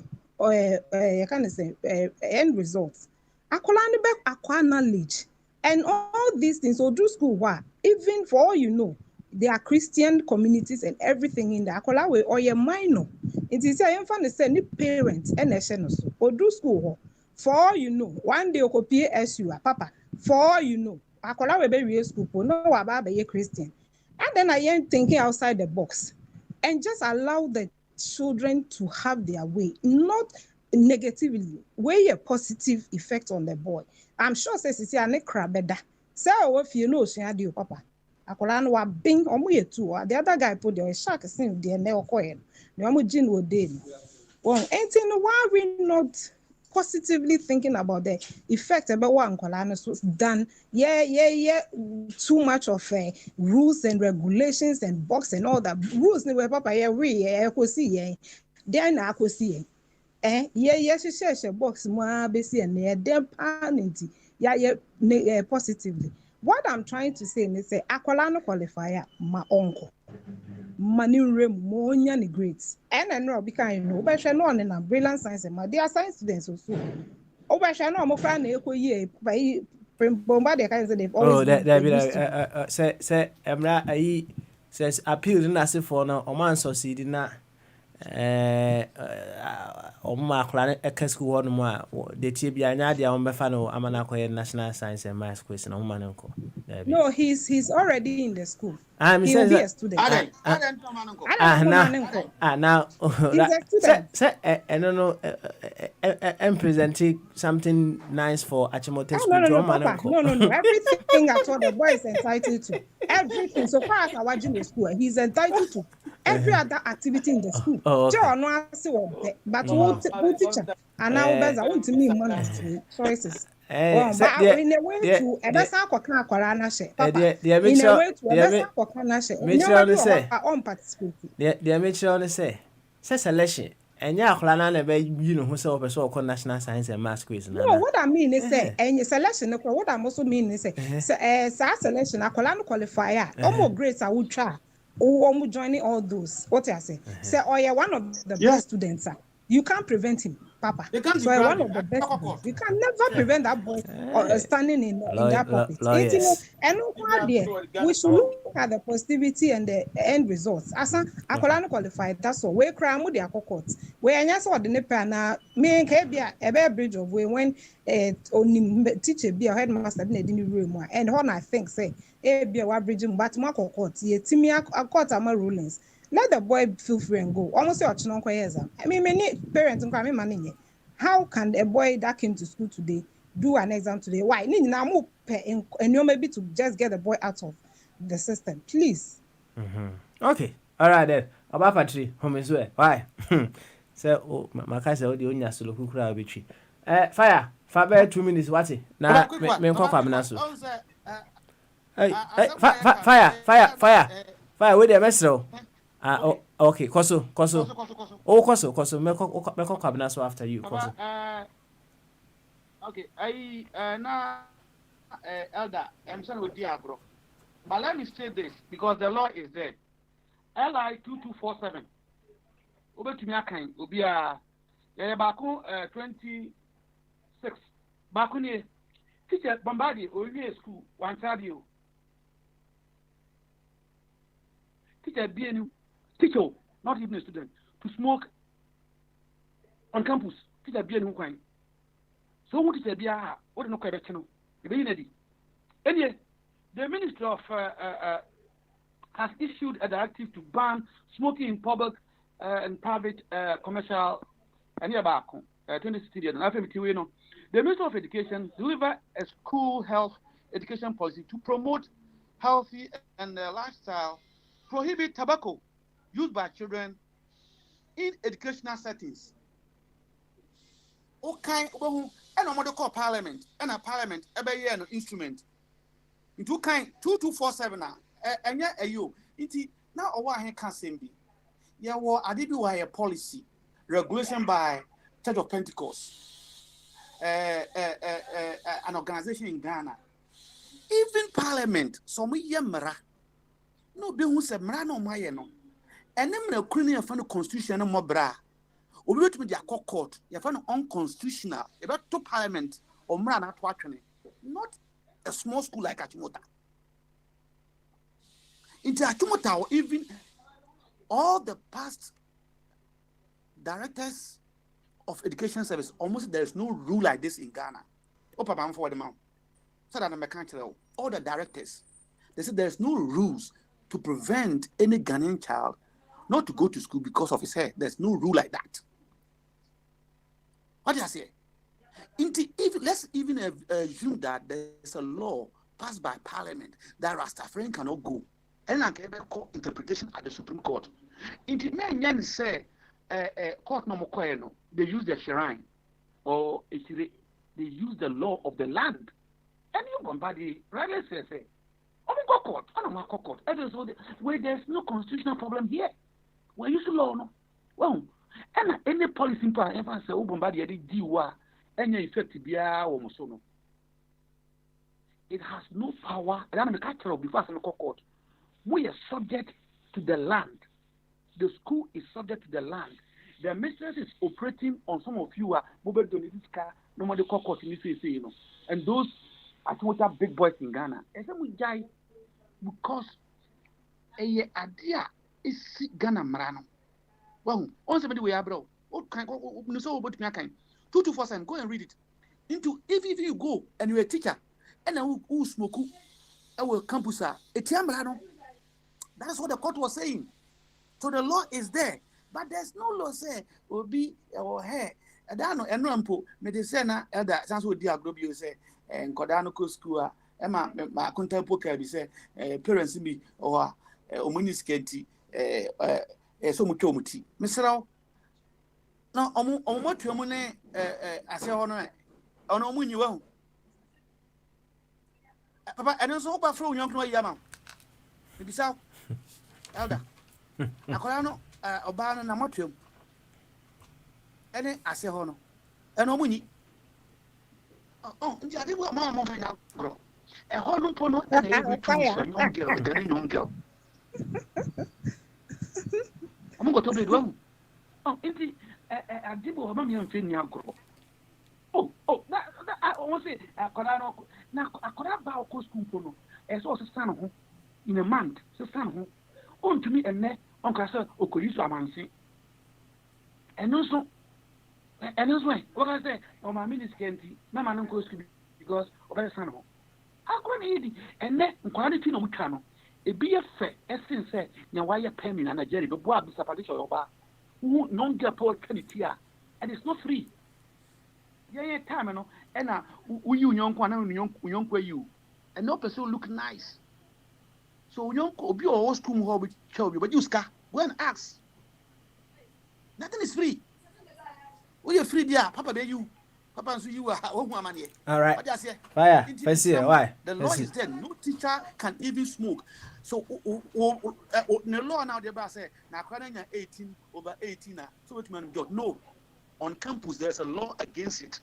you can say end result akola ni be akwa knowledge and all these things so do school what even for all you know. There are Christian communities and everything in there. Akola we or your minor. It is a infant say parents and so or do school. For all you know, one day you pay SU papa. For all you know, akola we be real school. No about be Christian. And then I am thinking outside the box and just allow the children to have their way, not negatively. Way a positive effect on the boy. I'm sure says it's a crab better. So if you know, she had you papa. Akola no wa bing omo ye tu the other guy put the shark sin the na okoye no omo gin wo dey won entin why we not positively thinking about the effect about what Akola no so done too much of rules and regulations and box and all that rules ni we papa ye we ko see then na ko see she box mo abesi na dem panenti positively. What I'm trying to say is say Akola no qualifier my uncle. Manure monya ni grades. And I know because you know but no na brilliant science ma they are science students also. But no mo fa na ekọ ye by bomba they can say they've always say emra ayi says appeal na se for na o man succeed na Oma Akola eka school ho no mo a de tie bia nya de a on be fa no amana akoye national science and maths quiz na woman nko. No, he's already in the school. He will be a student. Now say no presenting something nice for Achimota school. No. Everything I told the boy is entitled to. Everything. So far as our junior school, he's entitled to every other activity in the school. But who teacher? And now I want to mean money choices. In a way to Ebesa Kwaka Akwara she papa in a way to Ebesa Kwaka she Mitchell say on participate the Mitchell say selection and ya Akwara na be you know who say person for national science and maths quiz na. No, what I mean is say and selection what I also mean is say selection Akwara no qualifier almost grades I would try or joining all those what I say say oh yeah one of the best students You can't prevent him, Papa. So one of the best boys. You can never prevent that boy standing in that pocket. We should look at the positivity and the end results. Asa akola no qualified. That's all. We cry mo the court. We anya so the nepa na me nke bia ebe bridge of way when teacher be a headmaster in the room and when I think say be a bridge but ma court ye timi court ama rulings. Let the boy feel free and go. Almost your chinonko exam. I mean, many parents and cry money. How can a boy that came to school today do an exam today? Why? And you maybe to just get the boy out of the system, please. Okay, all right then. About Patri, home is where? Why? So, my cousin, the only solo who could have betray. Fire, 2 minutes. What's it? Now, me call for Nasu. Fire. Wait a minute. Okay, Koso. Oh, Koso. Me call Nasu after you, Koso. Okay, now, Elder, I'm sorry with Diabro. But let me say this, because the law is there. LI 2247. Over to me, I can. Obi Baku 26. Baku ne teacher Bombardier Olivier school one child you. Teacher BNU teacher, not even a student, to smoke on campus. Teacher BNU kind. So what is a BR? What no question? Anyway, the Ministry of has issued a directive to ban smoking in public and private commercial and nearby 2016. The Ministry of Education delivered a school health education policy to promote healthy and lifestyle, prohibit tobacco used by children in educational settings. Okay, and I'm call Parliament and a Parliament every year instrument. In 2247 and yet you now or why can't say be. Yeah, well, I did a policy regulation by Church of Pentecost, an organization in Ghana. Even Parliament, some yamara. No, be who said Mrano Mayeno. And then the criminal found the constitution and mobra. Or wait with your court, you found unconstitutional about to Parliament or Mrana Twatchane. Not a small school like Achimota. Into Achimota, even all the past directors of education service, almost there is no rule like this in Ghana. I'm for the mount. So that I'm a country. All the directors, they said there's no rules to prevent any Ghanaian child not to go to school because of his hair. There's no rule like that. What did I say? Let's even assume that there's a law passed by Parliament that Rastafarian cannot go. And I can call interpretation at the Supreme Court. Inti men say court no mokoeno. They use the shrine or they use the law of the land. And you Bombardie rightly say, oh court, court. Where there's no constitutional problem here. Where you law no. Well, and any policy in power ever say, oh Bombardie did diwa any effect bia or musono. It has no power. And I'm a catcher before I court. We are subject to the land. The school is subject to the land. The mistress is operating on some of you are mobile donated car, normally court in this you know. And those I think are big boys in Ghana. And then we die because a idea is Ghana Marano. Well, on somebody we are bro. What kind of so about me? 2247, go and read it. If you go and you're a teacher and who smoke our campus are a Tiambrano. That's what the court was saying. So the law is there, but there's no law say will be or hair. I don't know. And no, medicina elder sounds with Diagrobio say and Cordano school. Emma, my contemporary be say parents me or omunisketi so much omuti. Mr. No, what you money I say on omun you will. Papa, I don't know about from young Yama. Maybe so. Elder. Akolano obana na motwem. Ene ase ho no. Eno munyi. Nti ade wo ma mo na bro. E ho no po no na e bitu so young girl. Omo go to be do. Nti adibo ma me amfe ni agro oh that I want say akoda no na akoda ba ko school ko no so san ho in a month so san ho on to me enne on ka say okoyi so amansi eno so what I say o ma minister kenti na ma no ko school because o san ho akwa ni di enne nkwa ni ti no mutwa no ebi ye fe esin say nya wa ye pay me na Nigeria be bo abisa padisha yoba who non get poor kanitia and it's not free yeah time no and you nyonko na nyonko you and no person look nice so nyonko obi o school mo ho be chow but you ska go and ask nothing is free we you free there papa be you papa so you who amane all right fire why the law is there no teacher can even smoke so the law now they say na kwanya 18 over 18 so what man got no on campus there's a law against it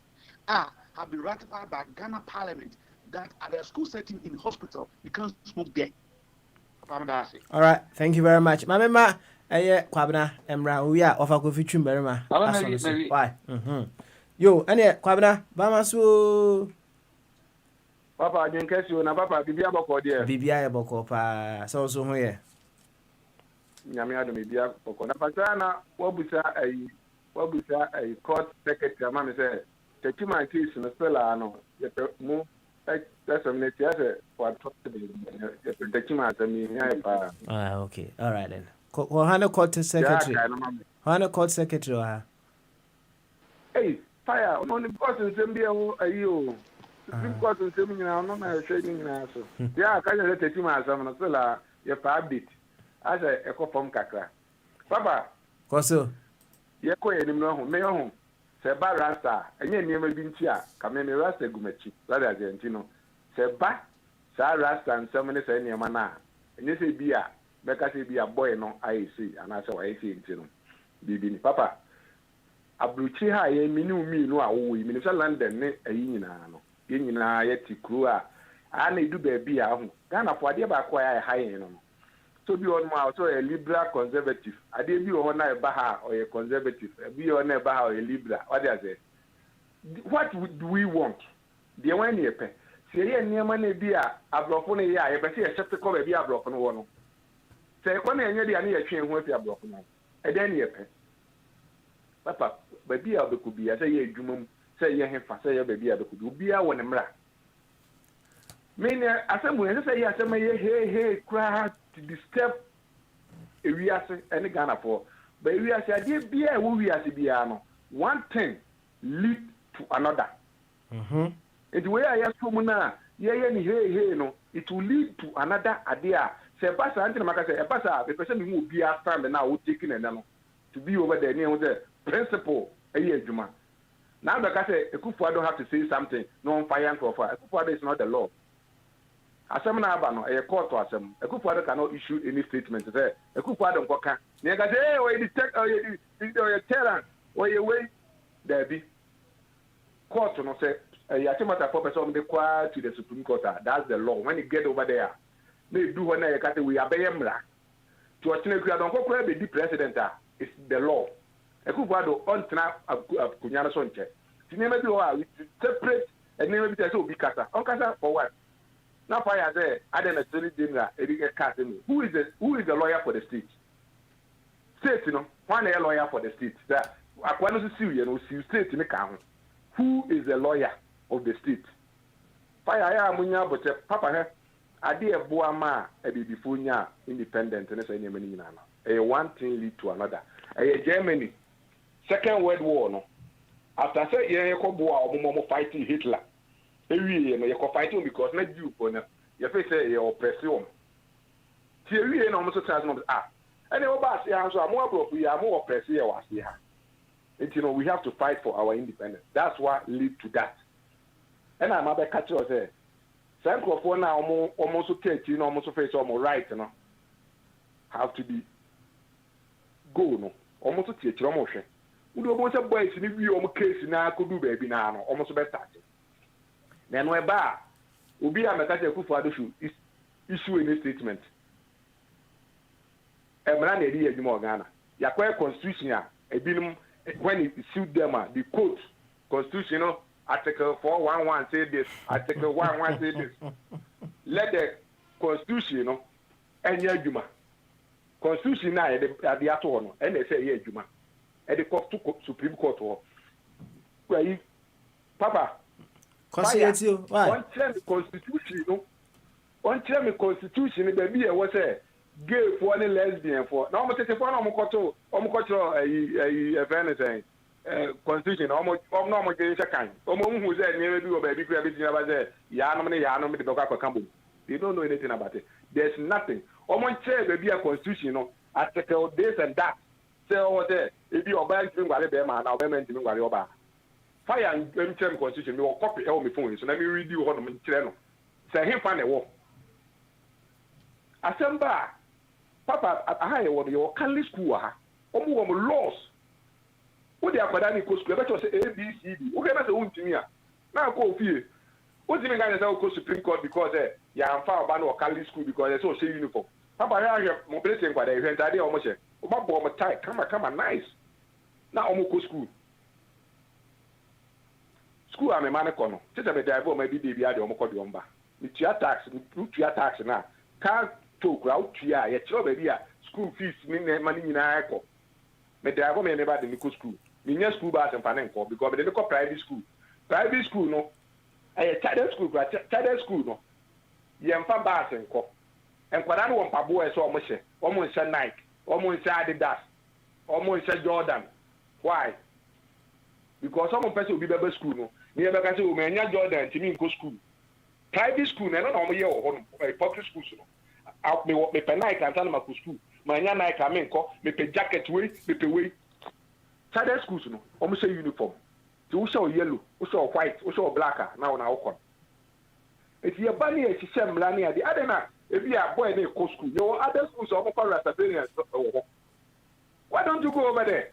have been ratified by Ghana Parliament that at a school setting in hospital you can't smoke there. All right, thank you very much. Mama Kwabena Emra we are offer coffee chumberma. Why? Yo, ane Kwabena Bama so Papa I didn't catch you na papa bibia boko there. Bibia boko pa so here. Nyame ado bibia boko. Na pasana wabusa a court secretary mama say Tekima case no spella no mu that's a minute as what Tekima as me pa. Okay. All right then. Hana court secretary. Hana court secretary. Hey, fire on the court in Zambia ayo. Supreme Court in Zambia no na trading na so. Yeah, can you let Tekima as no spella your pa update. As a eco form kakra. Papa. Koso. Yeko yenim no ho me ho. Seba rasta enye niema bi nti a ka me rasta gumachi rather Argentino seba sa rasta nsem ne sa niema na enye se bi a beka se bi a boy no IC ana se wa IC nti no bibi ni papa abruchi ha ye minu mi no a wo yi mi se London ne ayi nyina no ye nyina ye ti kru a na edu ba bi a ho Ghana fo ade ba ko ya ha yen no so bi on ma so a liberal conservative ade bi o na e ba ha or a conservative bi o na e ba ha or a liberal what they say what do we want the one ye pe se ye niam na bi a ablofo na ye a ye be se ye shift ko ba bi ablofo no wo no se ko na enye dia na ye twen ho afi ablofo no e den ye pe papa ba bi a be ku bi a se ye adwumam se ye hefa se ye ba bi a be ku bi obi a wo ne mra menya asembu ne se ye asema ye he kra to disturb ewiase ene Ghana for but ewiase ade bia e wo wiase bia no one thing lead to another it way I ask mu na ye ni he no it will lead to another ade a se pasa anti na maka se e pasa be pese mi mu bia stand na wo taking na no to be over there near the principle eyi adwuma now because Akufo don't have to say something no on fire and for Akufo is not the law. Asem na aba no e court asem Akufo cannot issue any statement say Akufo don't koka na ga say we detect or you tell or you way there be court no say you are matter for person dey kwa to the Supreme Court that's the law when you get over there na do when you kate we abeyemra to otene kura don kokora be di president it's the law Akufo on tena akunya no so nche tinema bi o separate and never be say obi kasa on kasa for what. Now, I say, I don't necessarily dinner. Who is the lawyer for the state? State, you know, one lawyer for the state. That I want to see you know, see state in the count. Who is the lawyer of the state? Fire, I am munya, but Papa, I did a boama a before independent and any many a one thing lead to another. A Germany, Second World War, no. After I say, yeah, you fighting Hitler. You know, you're fighting because not you, but your face say you're oppression. Theory and almost a and then about so I'm more broke, we are more oppressed here was here. And you know, we have to fight for our independence. That's what lead to that. And I'm about catch us there. Some for now almost okay, you know, almost face almost right, you know. Have to be go no. Almost teach you almost. We don't want to boys in the almost case now could do baby now, almost best starting. Then we ba obi a mekata Akufo should issue any statement. Emra na edi adwuma Ghana. Yakwa constitution a ebinum when it suit them, the quote, constitutional article 411 say this, article 11 say this. Let the constitution, and yeah, Juma. Constitution now at the ato and they say yeah, Juma. At the court to Supreme Court or where Papa. Constitution, why? One term constitution, baby, was a gay for any lesbian for. Now, I'm going to say, I'm going constitution, almost normal case kind. Almost who said, never do a baby, they don't know anything about it. There's nothing. Almost say, baby, a constitution, article this and that. Say, what there, if you are buying to Guarabema, now payment to Guarioba. Fire and term constitution, you will copy all my phone, so let me read you what I'm telling you. Say, him find a war. Assemble, Papa, I want your Kali school, almost laws. What they are pardon school, but you say A, B, C, D. Okay, that's the own to me. Now go fear. What's the guy that go Supreme Court because you are far ban or Kali school because they so say uniform. Papa, I have mobility by the event idea almost say, oh, my boy, tight, come on, nice. Now almost go school. School am a man econo. Just a bit of maybe baby at the Omocodiumba. With your tax, now. Can't talk out to ya, yet your baby school fees, money in a echo. But there are never the medical school. Minya school bus and Panenco because they look private school. Private school, no. A charter school, no. Yamfa bus and co. And what I want Pabo is almost a Nike, almost Adidas, almost a Jordan. Why? Because some person will be better school, no. Near the Castle, Mania Jordan, to me, go school. Private school, and I don't know year or public school. Out me what me penai can tell my school. My young I come in, me pay jacket way, me pay way. Charter schools, no, almost a uniform. So show yellow, show white, show black, now come. If you're bunny, it's a Melania, the other night, if you are boy in a school, your other schools are more Rastafarians. Why don't you go over there?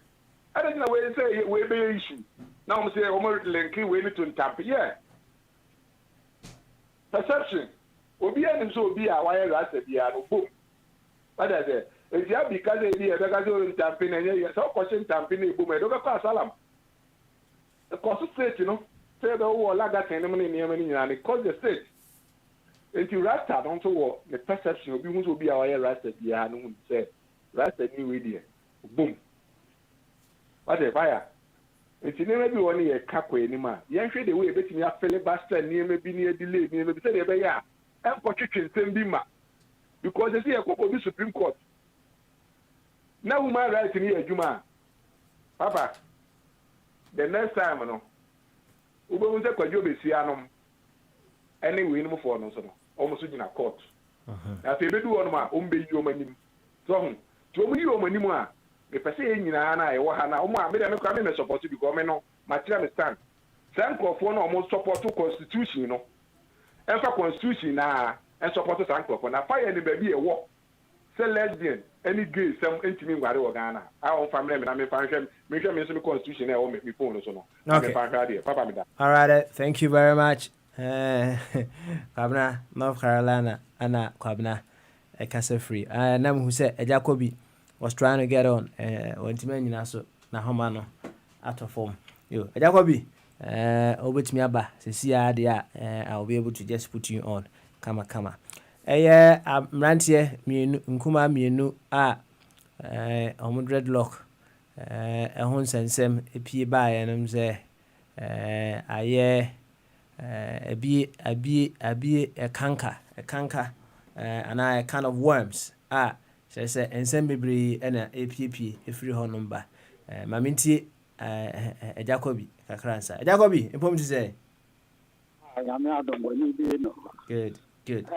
I don't know where they say we be issue. Now I'm saying almost linking we need to tap. Yeah. Perception. Obi and so be a wire rasta be a boom. What is it? If you have because they be a because tapping and you so question tapping boom, I don't go salam. The cost state, you know, say the whole laga ceremony near many and it cost the state. If you rasta don't know the perception of you will be a wire rasta be a no say rasta new idea. Boom. What a fire. It's never be only a caco anymore. Young trade away betting your filibuster near maybe near delay, near maybe say, yeah, and for chicken, send bima. Because they see a couple of the Supreme Court. Now, my right in here, Juma. Papa, the next time, no. Uber was a quadruple sianum. Anyway, no for no, almost in a court. Now, if you do on my own baby, your money. So, to me, your money more. If I say in Yana, I made a come in support to become no, my stand. Some of one almost support to constitution, you know. And for constitution now, and support to Sanko. Now, fire any baby a walk. Say lesbian, any gay, some intimate Wado Ghana. Our family, and I may find him, make sure the constitution, I will make me phone or so. Okay. All right, thank you very much. Kwabna, North Carolina, Anna Kwabna, a Casa Free. Nam who said, a Jacobi. Was trying to get on when Timmy Naso Nahomano out of form. You, Jacobi, over to me, Abba, see, I'll be able to just put you on. Kama. I'm Rantier, me, Nkuma, me, no, dreadlock, a hons and sem, a pea by, and I'm say, a be a canker, and a kind of worms. Say and send me and a APP a free horn number. Maminti a Jacobi, a crancer. A Jacobi, important to say. Good.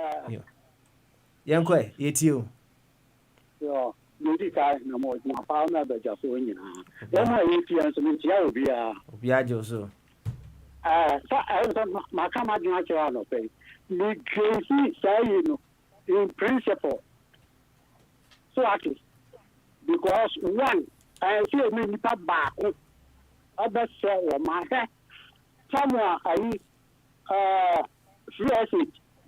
Young Quay, yet you. You guys no more. My partner, but just so you know. Then I eat you and some Biajo so. My camera natural pay. The crazy say, you know, in principle. So actually, because one, I see a many back, other say, my head, somewhere I free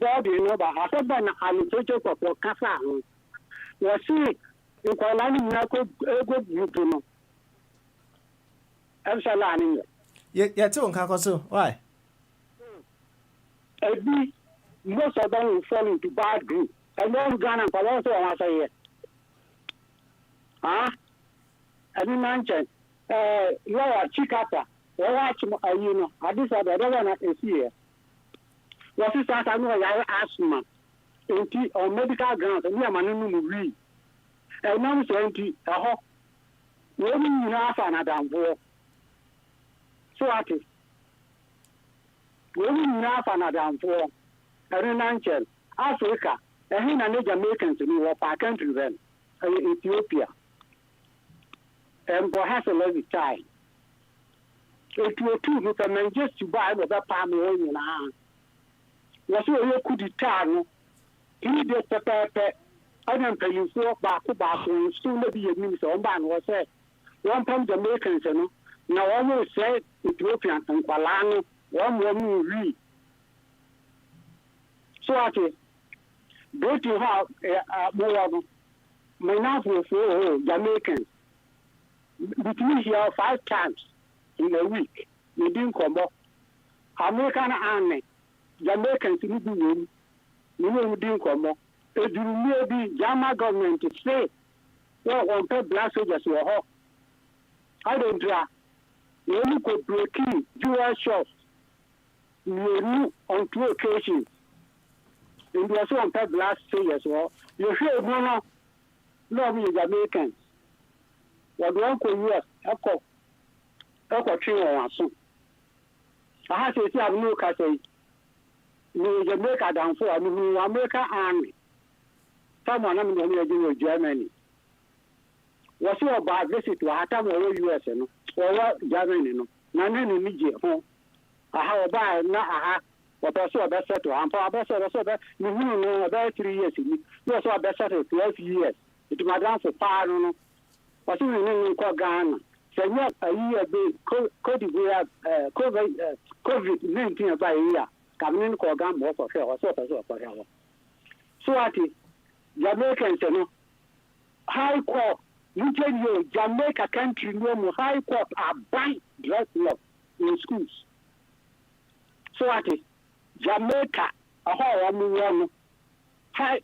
body, you know, but I said, then I'm taking for Casa. Was see, in Colani, a good group, you know. I'm saying, yeah, too, Kakoso. Why? Most of them will fall into bad group. And then Ghana, but also I say, I didn't mention, you are Chicata, or watch, you know, I just said, I don't want to see here. What is that? I know I asked him, on medical grounds, and we are managing read. And now it's 20, when you have another war. So at it. When you have another war, every nation, Africa, and then Jamaicans in our country then, Ethiopia. And perhaps a lot of time. It will too, you can just to buy with a palm in your hand. Was you could determine, he did the paper, I don't pay you for back, and soon be a minister on ban was said. One time Jamaicans, you know, now almost said Ethiopian and Palano, one woman read. So I say, go to have more my now for Jamaicans. Between here 5 times in a week, we didn't come up. American army, Jamaicans in the room, we didn't come up. If you maybe Jama government to say, well, on pay black soldiers were hot. I don't try. You only could break in dual shots. You on 2 occasions. And you also on pay black soldiers were. You hear no me Jamaicans. What do Uncle US echo tree on soon? I have to say, I know Cassay. No Jamaica down for American army. Someone I'm going to do with Germany. Was you about visit to Hatam or US or Germany? No, none in Niger home. I have a buy not what I saw better to Ampa better so that you know about 3 years. You saw better 12 years. It might down for Parno. What's in Ghana? So, what a year COVID-19 by a year. Coming in Kogan more for her or so for her. So, at it, Jamaicans, you know, High Court, you tell you, Jamaica country, no High Court are banned dress law in schools. So, at it, Jamaica, a whole High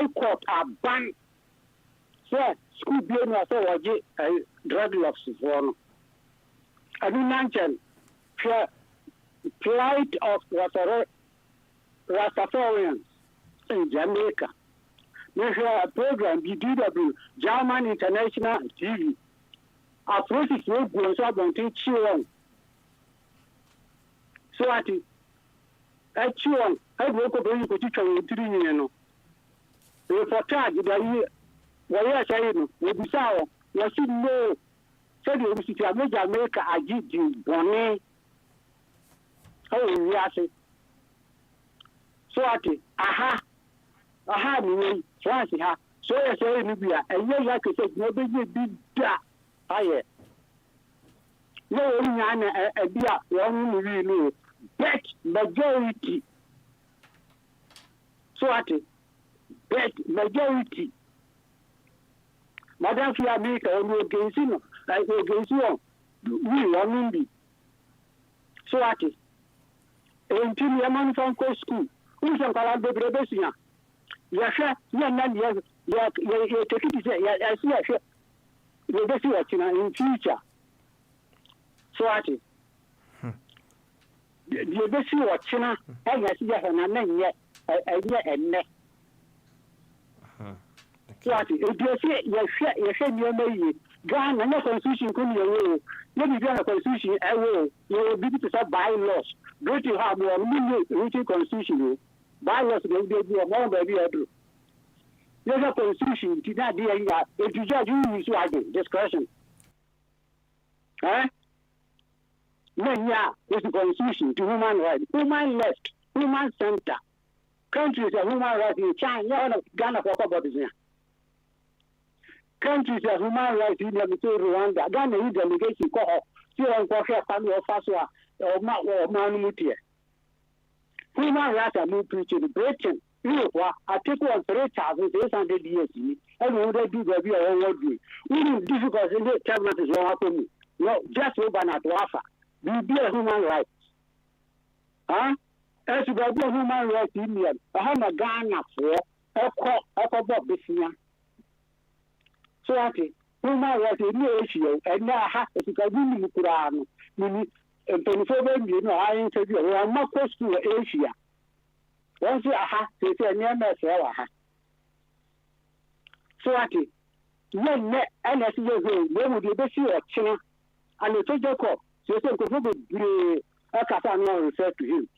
Court are banned. So, school being was a dreadlocks for no. I didn't mention plight of Rastafarians in Jamaica. We have a program, BDW, German International TV. Our process will go so about children. So at it, children, I woke up when you go to 3 years. We for charge the wọ́n ṣe no wọ́n bí sáà wọ́n sì lò sẹ́ni oríṣi tí àmẹ́jà Amẹ́ríkà àjíjì bọ̀ní ọ̀hún ìwé ase. So àti aha nìyẹn France ha so yẹ sẹ́yìn níbi à ẹ̀yẹ́ ìyá kẹsẹ̀ ìgbìmọ̀ bẹ́ẹ̀ yẹ bí dà ayẹ. Ní orí yẹn na ẹbí à wọ́n mú mi rí inú bet majority. So àti bet majority. Madam fi America on against no like against one we one be so at it until your man from school who's on call the brebesia ya sha ya nan ya take it ya see ya sha we be see what in future so at it the be see what na ya see ya na nan ya enne. So I think if you say you say you may Ghana no constitution come your way. Maybe Ghana constitution you will be to say bylaws. Go to have more written constitution. Bylaws they be more baby do. There's a constitution to that day if you judge you use like discretion. Yeah, it's the constitution to human rights. Human left, human center. Countries are human rights in China, Ghana for about this. Countries have human rights in Rwanda. Ghana is delegation call still on Korea family of Faswa or Manumutia. Human rights are more preaching. Britain, Europe, Article 3,800 years. And we would do the real world. We need difficulties in the cabinet is wrong for me. No, just over na to offer. Be a human right. Huh? As you be a human right in India, a hundred Ghana for a Bob Bissia. So, human right in the issue, and now has to go in the Quran. And 24 you know, I interview, I'm not close to Asia. Once you have to say, near myself. So, when and as you go, when would you be sure, China? And the Tojo Corp, so I can't refer to him.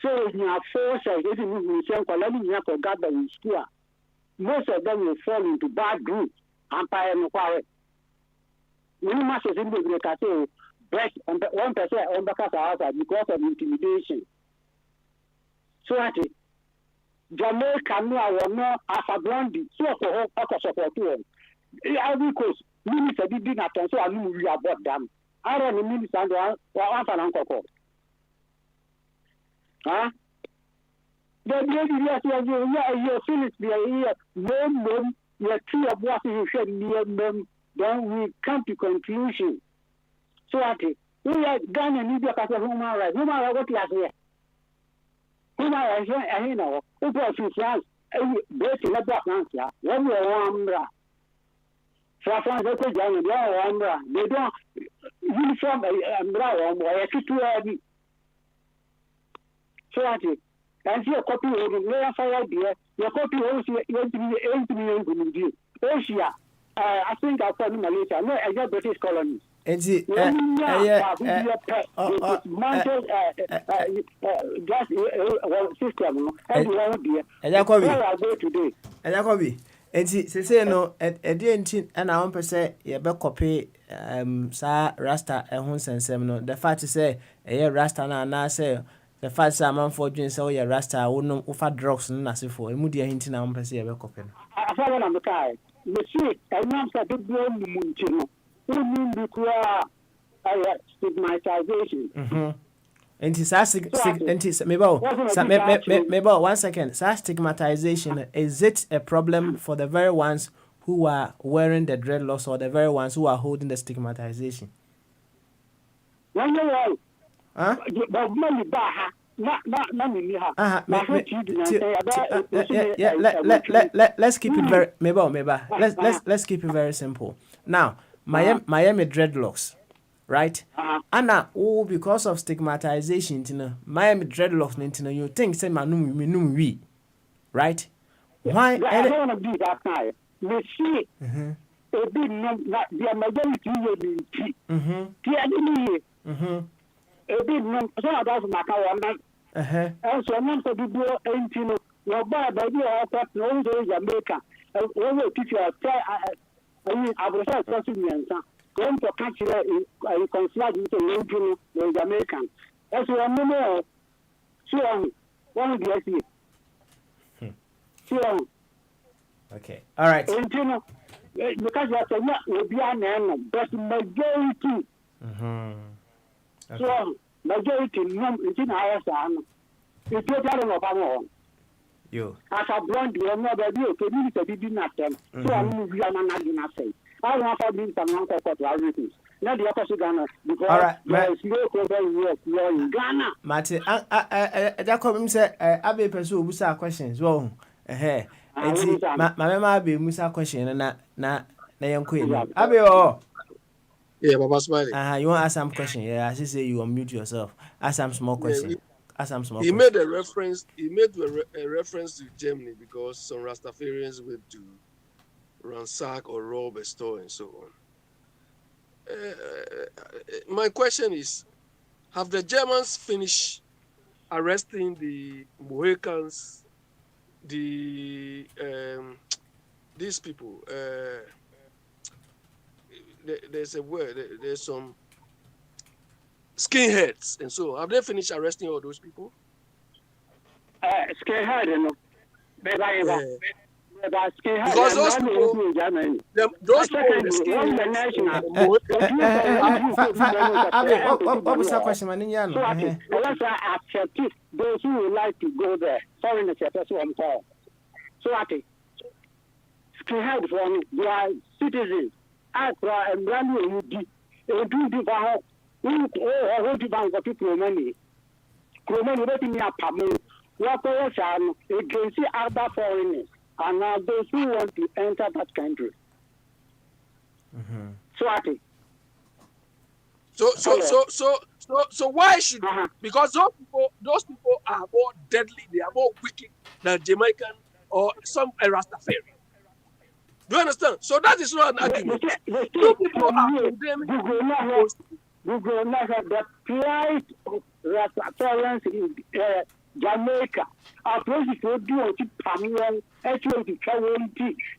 So, in your force, I didn't move myself for letting you for gather in school. Most of them will fall into bad groups. Empire no power. We must in the Cato, breast and 1% on the Casa because of intimidation. So, Jamaica, no, no, Alpha Blondie, so for all support to him. Every coast, minister did not so I knew we about them. I don't know, minister, and one for Uncle. Huh? The lady, you're finished, no, you're true of what you said, then we come to conclusion. So, we are done and need a human rights. Human rights, what last year? Human rights, I know, who brought you France, basically, not that answer. When we are France, they don't uniform umbrella or a two. So, and see a copy of the fire idea, your copy of 8 million. Asia, I think I'll tell you Malaysia, no, I got British colonies. And see, Jacobi. And say no, at the end, and I won't say, you better copy Sa Rasta and Hunsen Seminole. The fact is, say, a Rasta now say, the fact is, I'm for doing so, your Rasta will not offer drugs and nothing for a moody hinting. I won't say, a copy. I follow on the car. The street, and once I did blow the moon, who mean require stigmatization. And it's maybe 1 second. Such stigmatization, is it a problem for the very ones who are wearing the dreadlocks or the very ones who are holding the stigmatization? Huh? Let's keep it very let's keep it very simple. Now, Miami dreadlocks. Right? And because of stigmatization, Miami dreadlocks, you think say manum we, right? Why? I don't want to do that now. You see, a big the majority will be a big number. So that's my car. And so I'm to do anything. Your bad idea of that, no, Jamaica. Over teach you I will say something. Going to catch you consider you to Jamaican. That's what I'm more. So, one of the okay. All right. Because you have to not be a man, but majority. So, majority, it's in our son. It's not you. As a blonde, you're not a deal, community did not tell. So, I'm not going to say. I want to be some uncle for everything. Not the opposite Ghana because there is no problem in Ghana. Martin, Jacob said, I be pursue Musa questions. Well, my mamma be Musa question and na young queen. I be all. Yeah, Baba Smiley. You want to ask some question? Yeah, I say you unmute yourself. Ask some small question. Ask some small. He made a reference. He made a reference to Germany because some Rastafarians went to ransack or rob a store and so on. My question is, have the Germans finished arresting the Mohicans, these people? There's a word, there's some skinheads and so on. Have they finished arresting all those people? Skinhead, you know. Because those people, what was that question, man? Those who would like to go there, foreigners, that's what I'm saying. So, skinhead for me, they are citizens. I try and brand new. do the vow. Who do bank of people money? Cromani, let me up. What against other foreigners and now those who want to enter that country. So I think. So why should because those people are more deadly, they are more wicked than Jamaican or some Rastafarian. Do you understand? So that is not an argument. You people are condemning. We will not have the plight of Rastafarians in Jamaica. Our president do what you come actually to travel.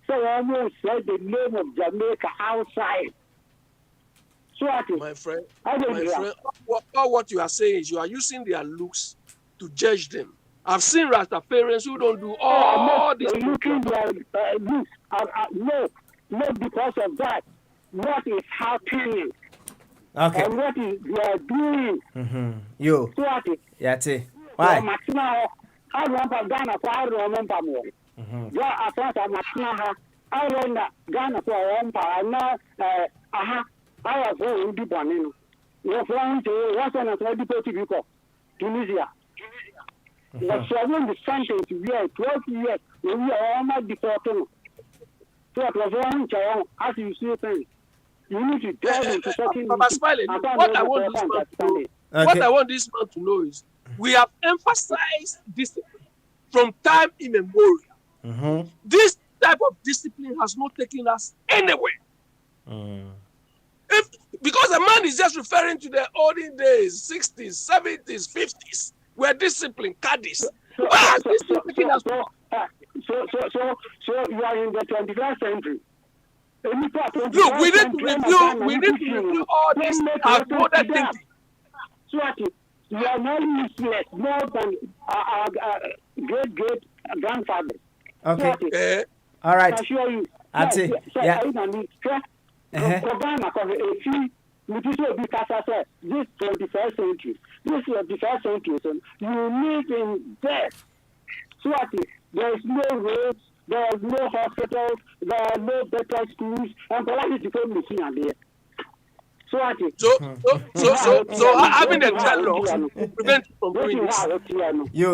So I almost said the name of Jamaica outside. My friend, what you are saying is you are using their looks to judge them. I've seen Rastafarians who don't do all this. Looking their looks. No, because of that. What is happening? Okay. And what is they are doing? Yo. Yeah, why? I remember Ghana for I remember more. Yeah, I thought I remember Ghana for I remember now. I was going to Bonino. You're flying to Western and Depot Tunisia. Was serving the sentence to be 12 years. We are almost deported. So it was one child, as you see things. You need to delve into certain. What I want this man to know is we have emphasized discipline from time immemorial. This type of discipline has not taken us anywhere. Because a man is just referring to the olden days, 60s, 70s, 50s, where discipline, caddies. So you are in the 21st century. Look, we need to review all this as modern thinking. So you are more useless, more than our great grandfather. Okay. All right. I assure you. Yeah. This 21st century, this is the first century, so you live in death. So there is no roads, there is no hospitals, there are no better schools, and the life is becoming machine and there. So having the dreadlocks prevent you from doing this. Yo.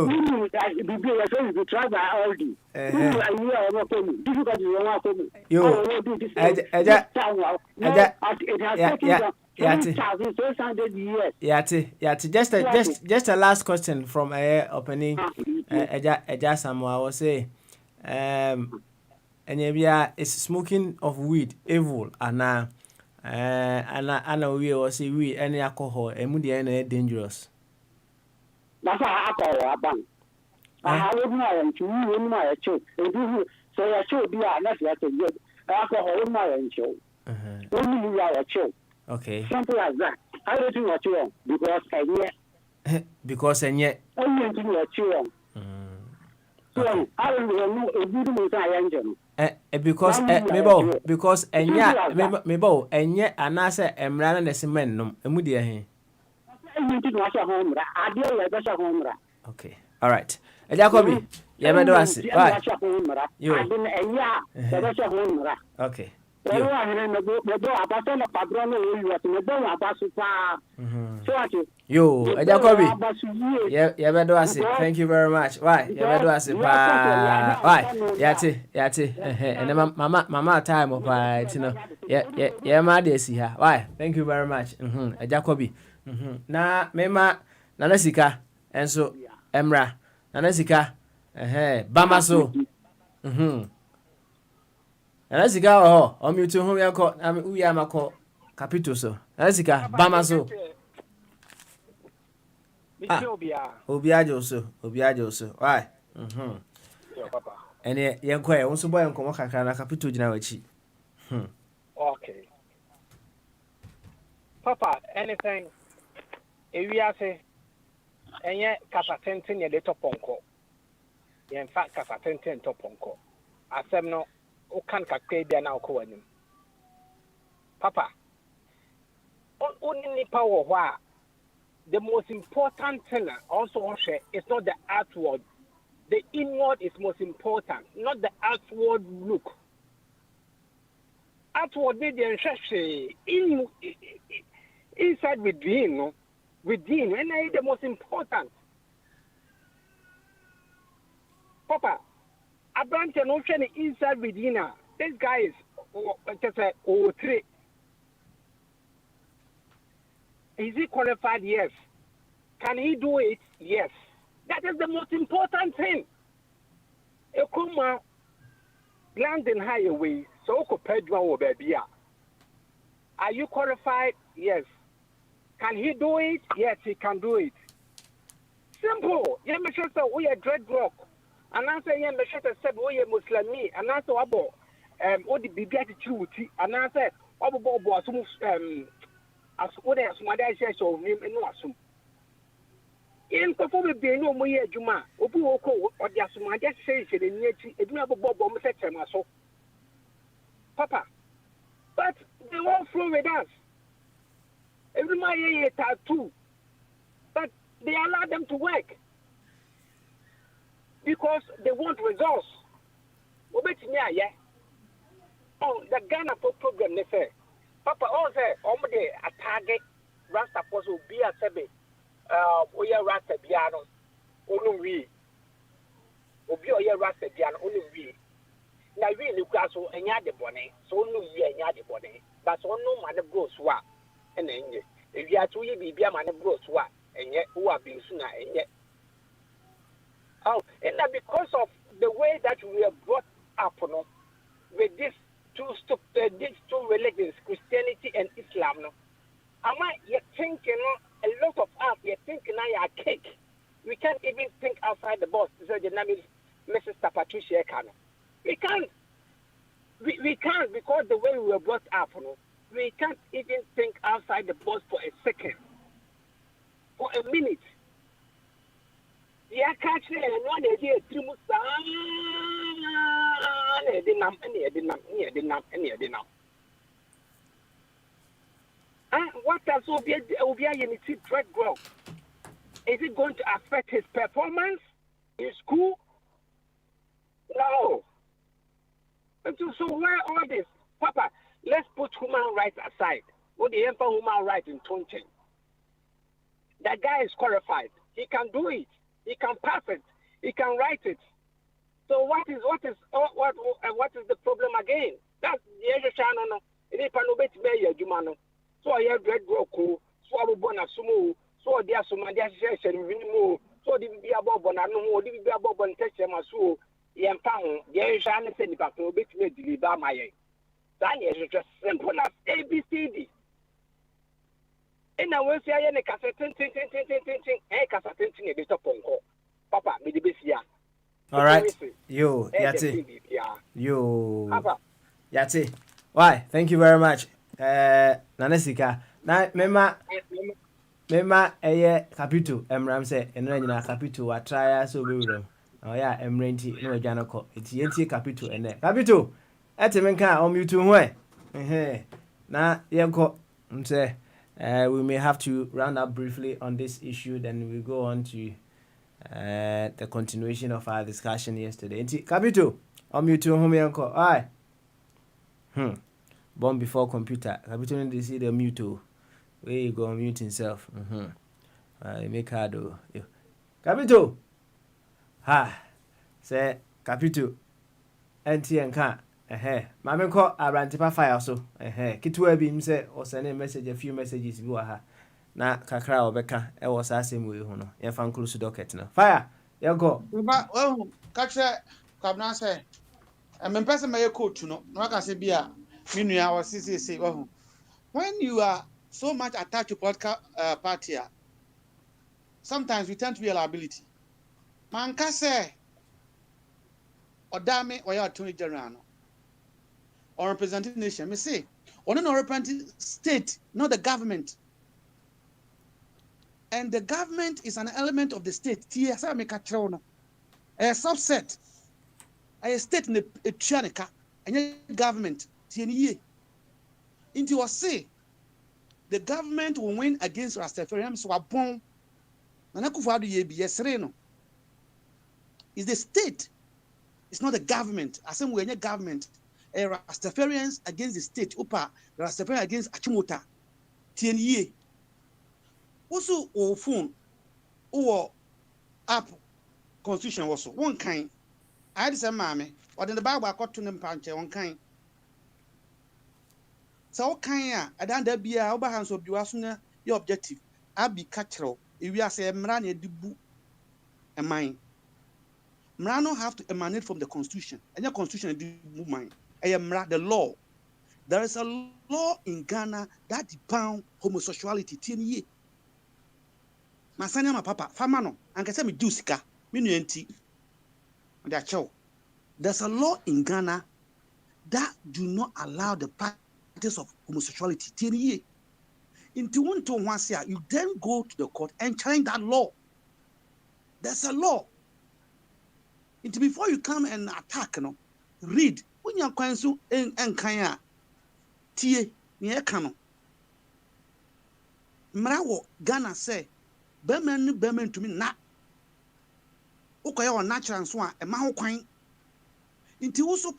Just a last question from opening Eja Samoa was say is smoking of weed evil and we was say we any alcohol and dangerous. That's why alcohol ban. I wouldn't know to you in my show. So I show be unless you have to get alcohol in my show. Only you are a show. Okay. Something like that. I don't think what you want because and yet only thing what you want. So I don't know a good engine. Because mebo enye anase emra na semen nom emudi ehe. Okay. All right. Jacobi, you better ask. Why? You. Okay. Yo, Jacobi. You better ask. Thank you very much. Why? You better ask. Why? Yati. And mama time of you know. Yeah, my dear, see her. Why? Thank you very much. Jacobi. Na mema nanasika enso emra nanasika bamaso nanasika omutu hu yakọ uyi amakọ capito so nanasika bamaso obiajo so why ene yenkọ e wonso boy nkomo kakra na capito gina wachi okay papa anything ewiase enye kasatenten ye de toponko ye mfa kasatenten toponko asem no o kan kakwe bia na okọ wanim papa only ni power wha the most important thing also is not the outward, the inward is most important, not the outward look. outward they in inside within, no, within, and I the most important. Papa, a branch and ocean inside within. This guy is just a 03. Is he qualified? Yes. Can he do it? Yes. That is the most important thing. Ekuma landing highway, so Pedro baby. Are you qualified? Yes. Can he do it? Yes, he can do it. Simple. You make sure we are dreadlock. And answer you make sure said we are Muslimi. And answer about what the baby attitude. And answer about some as what as my dad says of him and no assume. In perform be no more Juma, Obu Oko, or the Asuma just says it in Yeti, a double bomb section. Papa, but they won't flow with us. Every my tattoo, but they allow them to work because they want results. Yeah. Oh, the Ghana program, they say, Papa, all say, a target, Rasta will be a sebe. We are Rasta Piano, only we. Obi oye Rasta Piano, only we. Now we look at so any other bonnet, so no ye any other bonnet, but so no man grows what and then if you are to be a man grows what and yet who have been sooner and yet. Oh, and that because of the way that we are brought up, no, with these two religions, Christianity and Islam, no. Am I you thinking a lot of us, you thinking I are cake. We can't even think outside the box. So the name is Mrs. Patricia Kano. We can't. We can't because the way we were brought up, no, we can't even think outside the box for a second, for a minute. Yeah, catch it and one idea, what does Obia Unity drug growth? Is it going to affect his performance in school? No. So where all this? Papa, let's put human rights aside. What the emperor human rights in Tonchen? That guy is qualified. He can do it. He can pass it. He can write it. So what is the problem again? That's the other channel. It is panobet me Jumano. So I have red roku. So I will born a sumo. So they are some association minimum. So they be above on no. They be above on text them as so. Yampang. The other channel said the panobet me deliver my. That is just simple as ABCD. And I will say, I Papa, all right. Yo, Yati. Yo. Yati. Why? Thank you very much. Nanesika. Na mema capital emram say enra nyina capital wa try so be wurem. Oh yeah, emrenti no adwanako. Eti enti capital ene. Capital. Etemenka on mute ho e. Na yenko mse we may have to round up briefly on this issue, then we go on to the continuation of our discussion yesterday. Capito, unmute your home uncle. Aye. Born before computer. Capito need to see the mute. Where you go mute himself. Make her do. Capito. Ha. Say Capito. NT and car. Mame ko Arantipa fire so. Kitu bi him say or send a message, a few messages bi wa ha. Na kakra obeka e was asem we hu no. Ye fan close docket no. Fire. You go. Ba catch Kabna say. Me person my coach no. No can say bia me nua was say when you are so much attached to podcast party, sometimes we tend to be a liability. Man can say Odame or your attorney general or representing nation. Me say, or no representing state, not the government. And the government is an element of the state. TSA make a subset. A state in a Chianica and government. TNE. Into was say the government will win against Rastafarians so a bomb. Nanakufadu yebi yesreno. Is the state. It's not the government. As some way government. Rastafarians against the state. Opa, Rastafarians against Achimota. TNE. Also, or phone, or app constitution also. One kind. I had some mammy, or in the Bible, I got to them punch one kind. So, kind, I don't there be a overhands of you your objective. I'll be catcher. If we are saying Mrani Dibu and mine. Mrano have to emanate from the constitution. And your constitution is mine. I am the law. There is a law in Ghana that depends homosexuality. TNE. Masanya ma papa, famano, and can say me do sika, me no enti. There's a law in Ghana that do not allow the practice of homosexuality. TNE. Into one to one year, you then go to the court and challenge that law. There's a law. Into before you come and attack, read. When you are going to kanya tie near cano. Mrawo Ghana say, Bemen to me na. Ukaya or natural and swan, a maho quine. Into also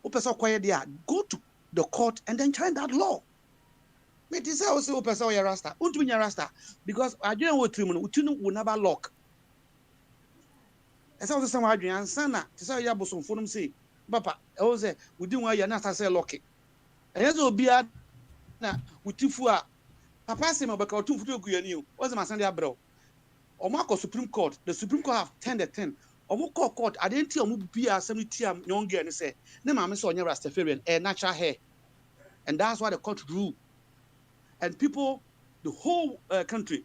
Opesa quiet there, go to the court and then challenge that law. But this also Opesa or Rasta, Untu Rasta, because I don't know Trimun, Utunu will never lock. As I was saying, Adrian, Sana, to say Yaboson for them say. Papa, I was say we didn't want you not to say lucky. And as will be at with 2 4. Papa say my back or 2 4 you. What's my Sunday bro? Or Marco Supreme Court. The Supreme Court have 10-10. Or more court. I didn't tell you be a 70 young girl and say, no, mamma saw your Rastafarian a natural hair. And that's why the court rule. And people, the whole country,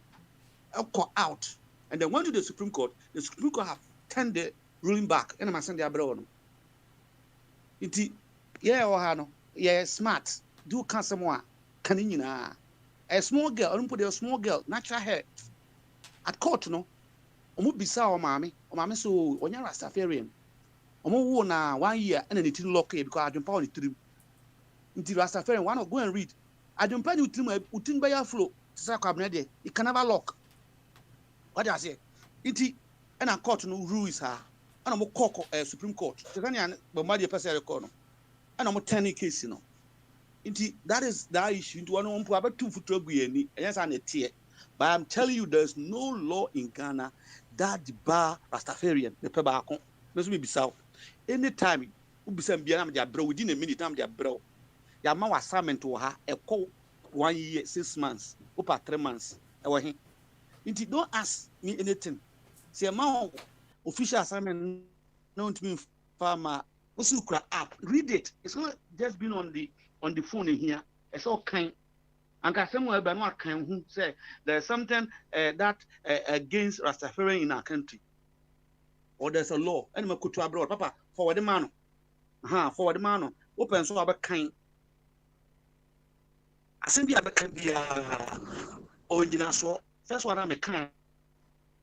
out. And then went to the Supreme Court. The Supreme Court have 10 the ruling back. And my Sunday bro. Iti yeah ohano yeah smart do can someone kanina a small girl put a small girl natural hair at court no omo bisa o mama so onya Rastafarian omo wo na 1 year and it lock because adwumpa on the trim nti Rastafarian one go and read adwumpa ni trim utin ba ya flow tisa kwabna de it can never lock what I say iti and a court no rule is her. And I'm a Supreme Court. But my dear person record. And I'm a 10 case, that is that issue. Into one about 2 foot and yes, I'm a tear. But I'm telling you, there's no law in Ghana that bar Rastafarian, the Pebacon. Let's be south. Anytime you be some bro within a minute, I'm their bro. Your mama assignment to her a call 1 year, 6 months, over 3 months. Into don't ask me anything. See, a official assignment known to me farmer app. Read it. It's not just been on the phone in here. It's all kind. And somewhere by no kind who say there's something that against Rastafarian in our country. Or there's a law. And me could abroad. Papa, forward the man. Forward the man. Open so about kind. I send the other kind be original so that's what I'm a kind.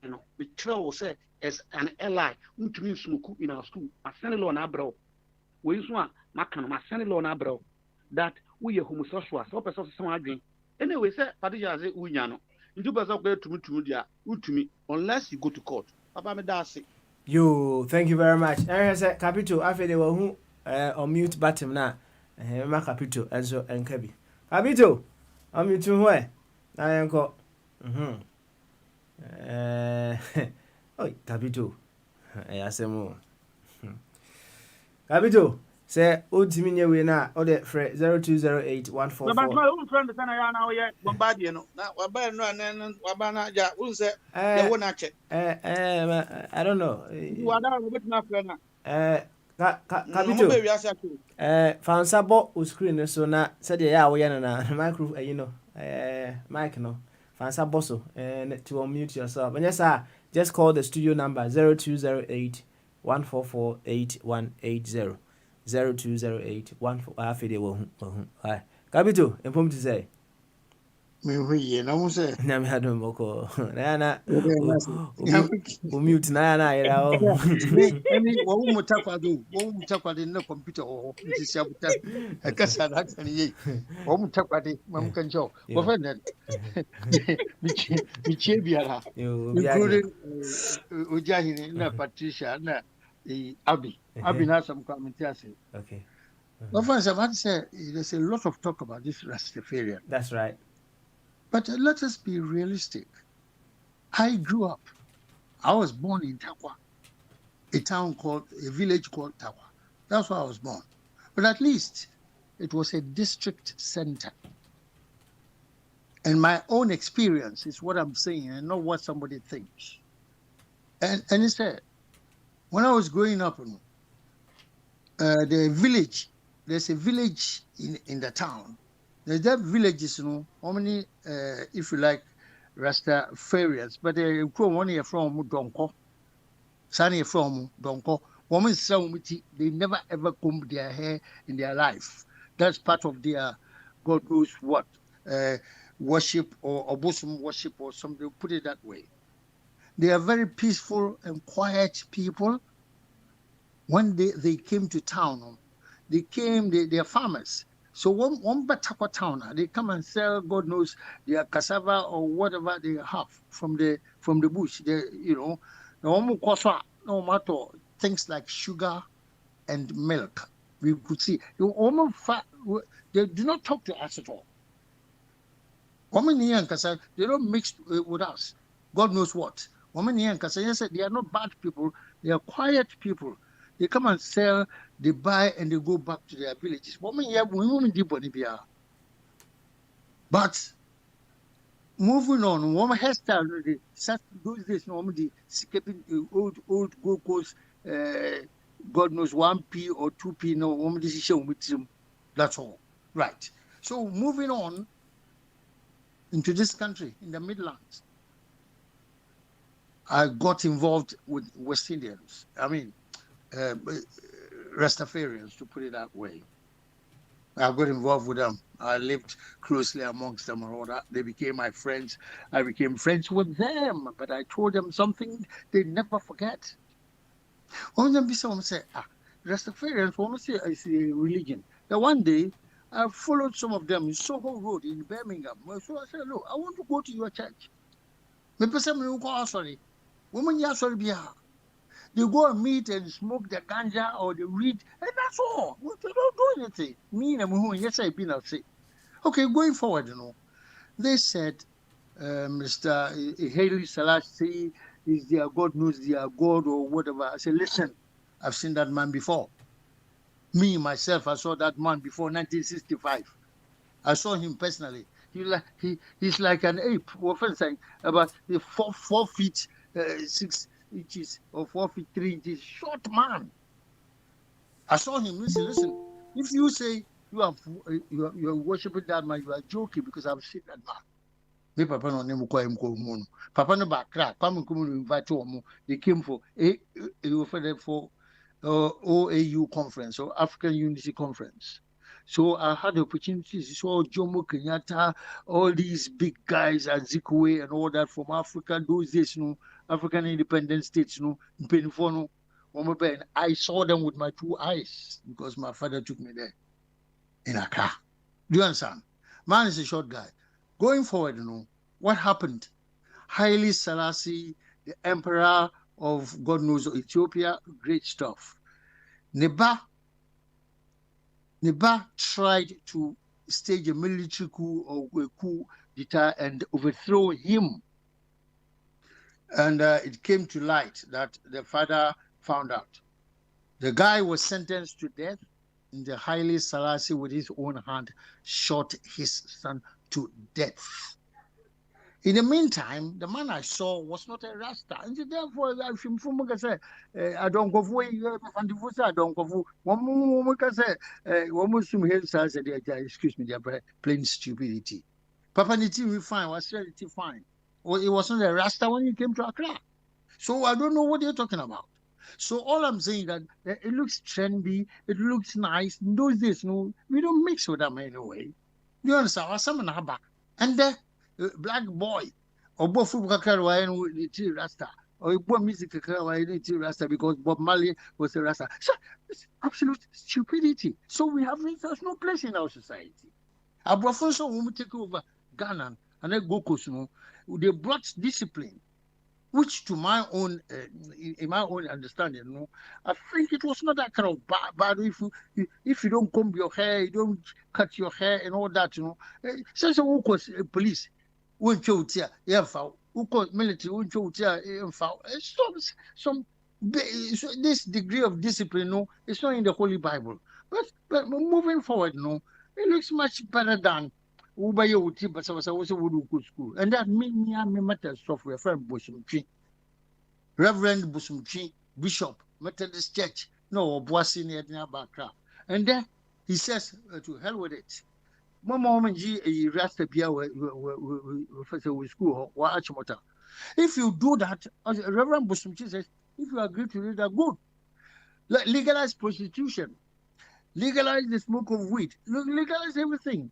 The child will say as an ally, which means in our school. I send a law na bro. We use one, my son in law na bro. That we are homosexual. So, person someone drink. Anyway, sir, Padija say, Unyano. You do better go to me, unless you go to court. Papa, me that's it. You, thank you very much. I said, Capito, I feel they were who on mute button now. My Capito, and so, and Cabby. Capito, I'm mute to where? I am called. Oh, Capito. I say more. Capito, say, old Timmy, we now, or the 0208 144. But my own friend, the son I now yet, Bombardier, now, Wabana, ja, who's that? I won't check. I don't know. You are not with my friend. Capito, Fansabo was screen, so now said, yeah, we are na micro, you know, Mike, no. Fansaboso, and to unmute yourself. And yes, sir, just call the studio number 0208 144 8180. 0208 144. Capito, inform to say. Me huye na mo se na me hado moko na mute na ira o eni wo mutakwado na computer o ntisi abuta akasa na kan yi wo mutakwade mam kan jo wo fa na biche biara including ujahini na Patricia na abi na sam committee ase. Okay, Well, friends, I've had to say there's a lot of talk about this Rastafarian. That's right. But let us be realistic. I grew up. I was born in Takwa, a village called Takwa. That's where I was born. But at least it was a district center. And my own experience is what I'm saying and not what somebody thinks. And he said, when I was growing up, the village, there's a village in the town. There's that villages, how many, if you like, Rastafarians, but they from Donko. Sunny from Donko. Women they never ever comb their hair in their life. That's part of their God knows what worship or bosom worship or something. Put it that way. They are very peaceful and quiet people. When they came to town, they are farmers. So one Batakwa town, they come and sell, God knows, their cassava or whatever they have from the bush. No matter things like sugar and milk. We could see they do not talk to us at all. They don't mix with us. God knows what. They are not bad people. They are quiet people. They come and sell, they buy, and they go back to their villages. But moving on, woman hairstyle, those days, normally skipping old Gold Coast, God knows 1p or 2p, no, woman decision with them. That's all. Right. So moving on into this country, in the Midlands, I got involved with West Indians. I mean, Rastafarians, to put it that way. I got involved with them. I lived closely amongst them and all that. They became my friends. I became friends with them, but I told them something they never forget. One of them say, Rastafarians, one say it's a religion. Then one day, I followed some of them in Soho Road in Birmingham. So I said, look, I want to go to your church. They go and meet and smoke the ganja or they read, and that's all. They don't do anything. Me and who yes, I've been say. Okay, going forward, they said, Mr. Haile Selassie is their God, knows their God or whatever. I said, listen, I've seen that man before. Me, myself, I saw that man before 1965. I saw him personally. He's like an ape, about 4 feet 6 inches or 4 feet 3 inches, short man. I saw him. Listen. If you say you are worshiping that man, you are joking because I've seen that man. Me papa no name kwa him ko mu. Papa no ba crack. Kwame Nkrumah invite them. They came for OAU conference or African Unity Conference. So I had the opportunity to see Jomo Kenyatta, all these big guys, Azikiwe and all that from Africa. Those days, African independent states, I saw them with my 2 eyes because my father took me there in Accra. Do you understand? Man is a short guy. Going forward, what happened? Haile Selassie, the emperor of God knows Ethiopia, great stuff. Neba tried to stage a military coup or a coup d'etat and overthrow him. And it came to light that the father found out. The guy was sentenced to death, and the Haile Selassie with his own hand shot his son to death. In the meantime, the man I saw was not a Rasta. And therefore, I don't go for I don't go for one excuse me, they're plain stupidity. Papa Niti, we fine, was reality fine. Well, it wasn't a Rasta when he came to Accra. So I don't know what you're talking about. So all I'm saying that it looks trendy, it looks nice. In those days, we don't mix with them anyway. You understand? And the black boy, or both Rasta, or music Rasta because Bob Marley was a Rasta. So it's absolute stupidity. So we have there's no place in our society. Abrafonso when we take over Ghana and then Gokos, they brought discipline. which to my own, in my own understanding, I think it was not that kind of bad. If you don't comb your hair, you don't cut your hair and all that, Since who was police, won't you tear, who called military, won't you tear, some this degree of discipline, it's not in the Holy Bible. But moving forward, it looks much better than Ubaye Uti, but I was good school. And that made me matter software friend Busumchi. Reverend Busumchi, Bishop, Methodist Church, no, Boissy near Bakra. And then he says, to hell with it. My mom and G, Rasta Pia, with school, or Achimota. If you do that, as Reverend Busumchi says, if you agree to do that, good. Legalize prostitution. Legalize the smoke of weed. Legalize everything.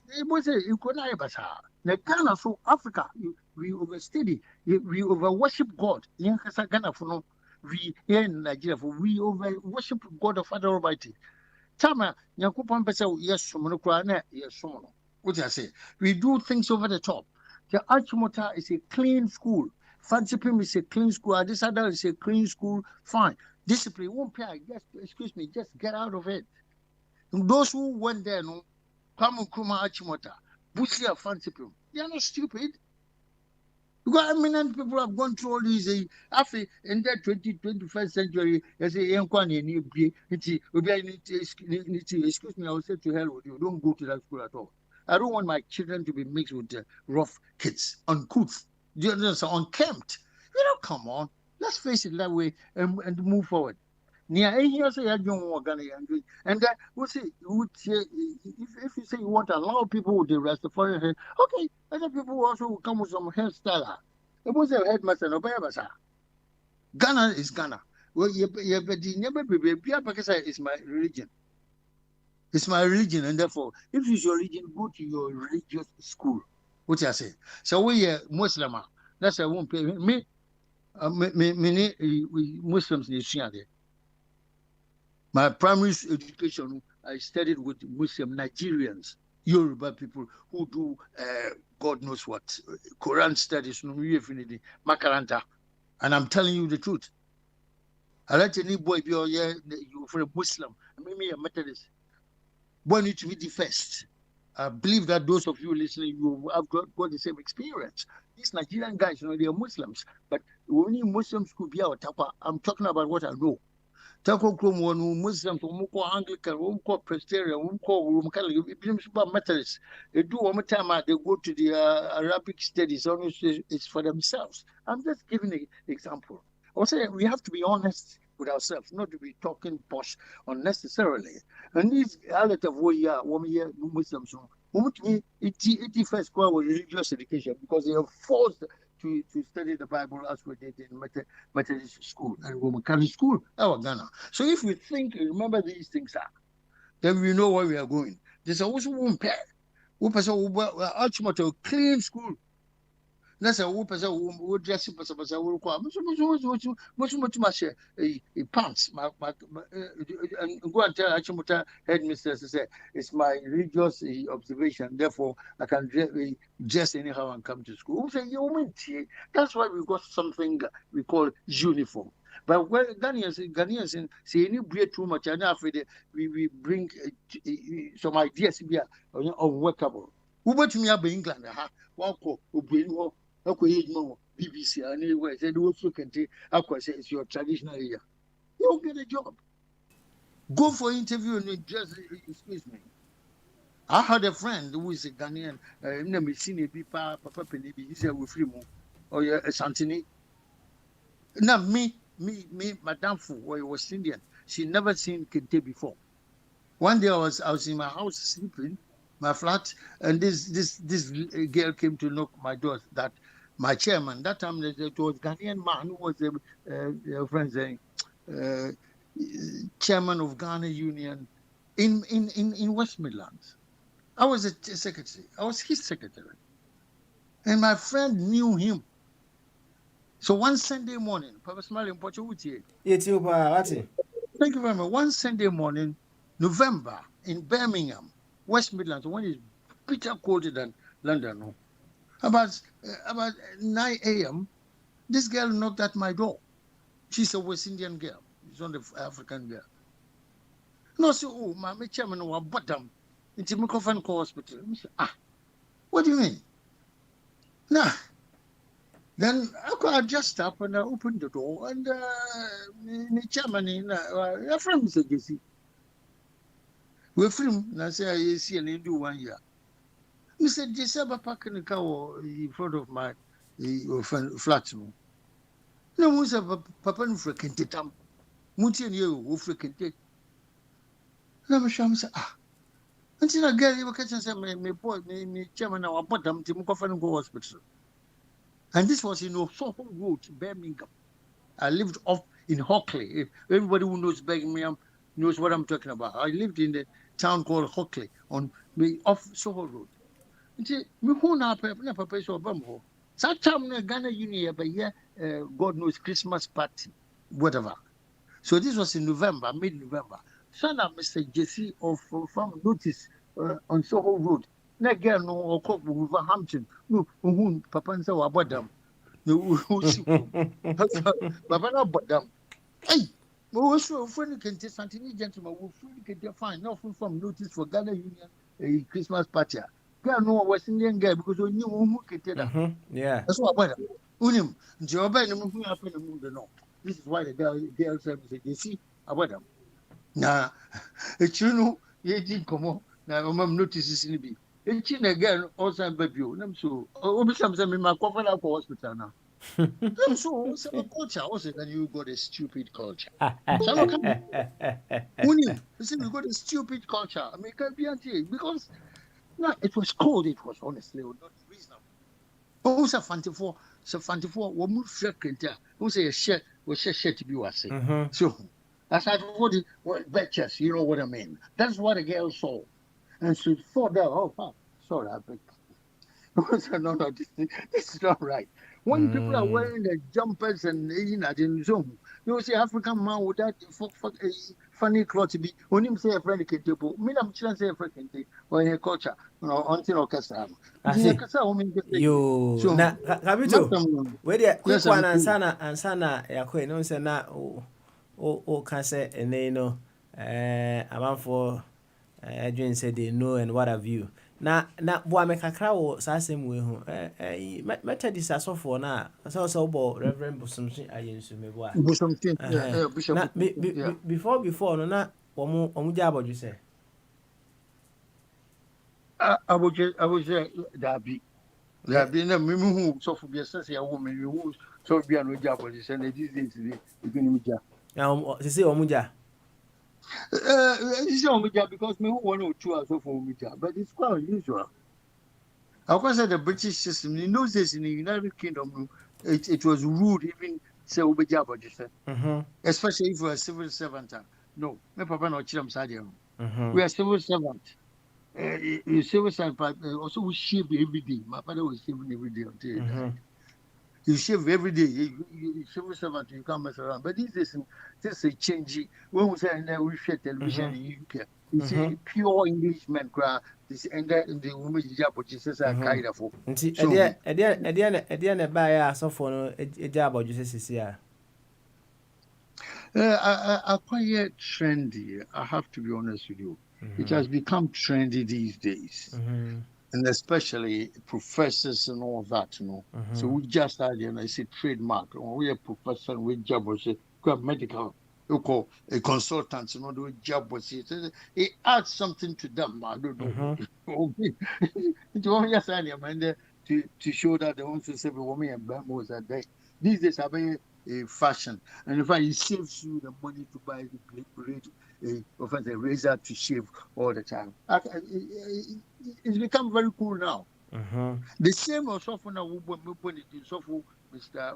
Ghana, so Africa, we overstudy, we over worship God. We here in Nigeria, we over worship God of Father Almighty. Tama, Yakupon Pesa, yes, what I say? We do things over the top. The Achimota is a clean school. Fancy Pim is a clean school. This other is a clean school. Fine. Discipline won't pay. Just get out of it. Those who went there, Kwame Nkrumah Achimota, Busia Fancy Pim, they are not stupid. Because eminent people have gone through all these. After in the 21st century, they say, excuse me, I will say to hell with you. Don't go to that school at all. I don't want my children to be mixed with rough kids, uncouth, unkempt. Come on. Let's face it that way and move forward. And we'll see. If you say you want to allow people with the Rastafarian hair, okay, other people also will come with some hairstyle. It was a headmaster, no better. Ghana is Ghana. Well, it's my religion. It's my religion, and therefore, if it's your religion, go to your religious school. What I say? So we are Muslim. That's why I won't pay me. Muslims in there. My primary education, I studied with Muslim Nigerians, Yoruba people who do God knows what, Quran studies, Makaranta. And I'm telling you the truth. I let any boy be you for a Muslim, maybe a Methodist. Boy need to be the first. I believe that those of you listening, you have got the same experience. These Nigerian guys, they are Muslims, but only Muslims could be our tapa. I'm talking about what I know. Tako Krum one Muslims, Umuko Anglican, Umuko Presbyterian, Umuko Methodists. They do one time they go to the Arabic studies, it's for themselves. I'm just giving an example. I would say we have to be honest with ourselves, not to be talking posh unnecessarily. And these outlet of Muslims, it first go with religious education because they are forced to study the Bible as we did in Methodist school and Roman Catholic school, our Ghana. So if we remember these things, then we know where we are going. There's also one pair. We pass a clean school. That's a whoop as a wood dressing for some much pants. And go and tell Achimota headmistress to say it's my religious observation, therefore I can dress anyhow and come to school. That's why we got something we call uniform. But when Ghanaians say any break too much, and after we bring some ideas to be unworkable. Uber to me up in England, BBC anyway, said also can take it's your traditional area. You'll get a job. Go for interview and just excuse me. I had a friend who is a Ghanaian, never seen a Papa Penny, he said with free more or a Santini. Now me, Madame Fu, who was Indian, she never seen Kente before. One day I was in my house sleeping, my flat, and this girl came to knock my door. That my chairman, that time it was Ghanaian man who was a friend saying, chairman of Ghana Union in West Midlands. I was a secretary. I was his secretary, and my friend knew him. So one Sunday morning, Papa Smiley in Portuguese. Thank you very much. One Sunday morning, November in Birmingham, West Midlands, when it's bitter colder than London. About 9 a.m., This girl knocked at my door. She's a West Indian girl. She's not an African girl. No, so, oh, my chairman was bottom. It's a microphone hospital. What do you mean? Nah. Then I just up and I opened the door and the chairman, a friend, Mr. Jesse. We're free. I say, I see and do 1 year. Mr. Jesse, I'm parking the car in front of my flat. No, was a papa no frequented tam. Munti and you who frequented. Never shall say, until I get you catch and say, my boy, me chairman, our bottom, Tim Coffin go hospital. And this was in Soho Road, Birmingham. I lived off in Hockley. Everybody who knows Birmingham knows what I'm talking about. I lived in the town called Hockley off Soho Road. Until me who now papa so bambo. That time Ghana Union, but yeah, God knows Christmas party, whatever. So this was in November, mid-November. Son of Mr. Jesse of from notice on Soho Road. Na girl no or Wolverhampton. No, Papa and so about them. No, Papa about them. Hey, we were so friendly can take something, gentlemen. We freely can find nothing from notice for Ghana Union a Christmas party. Girl no West Indian girl because we knew who could tell them. Yeah. That's what about them. Unim, Joba and moving up in the moon. No, this is why the girl said, "You see, about them." Nah, it's you know, you didn't come on. Now, I'm notices in the be. It's in again, also, baby. I'm so, sometimes in my coffin up for hospital now. I'm so, culture also, then you got a stupid culture. Unim, listen, you got a stupid culture. I mean, can't be anti because no, it was cold, it was honestly not reasonable. Also, 54, so 54, what move frequent, who say a shirt was a shirt to be was saying. So, as I told you, betches, you know what I mean. That's what a girl saw. And she thought that, oh, sorry, I beg. No, this is not right. When people are wearing the jumpers and in Zoom, you see African man with that funny clothes to be, when him say a friend can do, me, I'm trying to say a friend can take, or in a culture, until orchestra. You, Kabito, where the quick one and Sana, Yakwe, no, say na, can say, and they know, about for Adrian said they know and what have you. Na boa me kakra wo sasem we hu methodist asofo na so bo Reverend Bosomson ayensu me boa Bosomson bishop before no na omu ja aboju se aboju dabi na me hu so fo bi sense ya wo me hu so bi an oja aboju se na these days we ni ja se se omu ja because me who want to chew as for media, but it's quite unusual. Of course, the British system in those days in the United Kingdom, it was rude even say especially if you are a civil servant. No, my papa no chilam sadia. We are civil servant. Civil servant also we shave every day. My father was shaving every day until you shave every day. You civil servant, you can't mess around. But this is a change. When we say we share television in the UK, you see pure Englishmen cry. This and in the women's job, which is a kind of. So, at the end, buy a sofa a job or just see. I quite trendy. I have to be honest with you. It has become trendy these days. And especially professors and all that, you know. So we just had, I say trademark. We are professor, we job was a medical, you call a consultant, you know, do job was it adds something to them. I don't know. Yes, I am to show that they want to say women and bambos are there. These days are very fashion, and in fact, it saves you the money to buy a razor to shave all the time. It's become very cool now. The same also for now when it is so for Mr.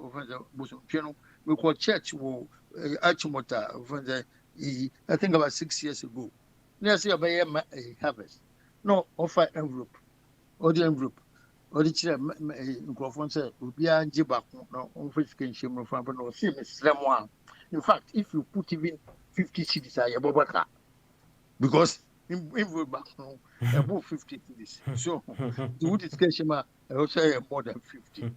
Bosomson, we call church Achimota, I think about 6 years ago. Let's say a harvest. No, offer envelope, or the envelope. Or the chair, microphone said, will be a jibak, no, on which can shame no fun, but no, see, Miss Lemwan. In fact, if you put even 50 cities, I have a because in back above 50 cities. So, the wood is Keshima, I will say more than 50.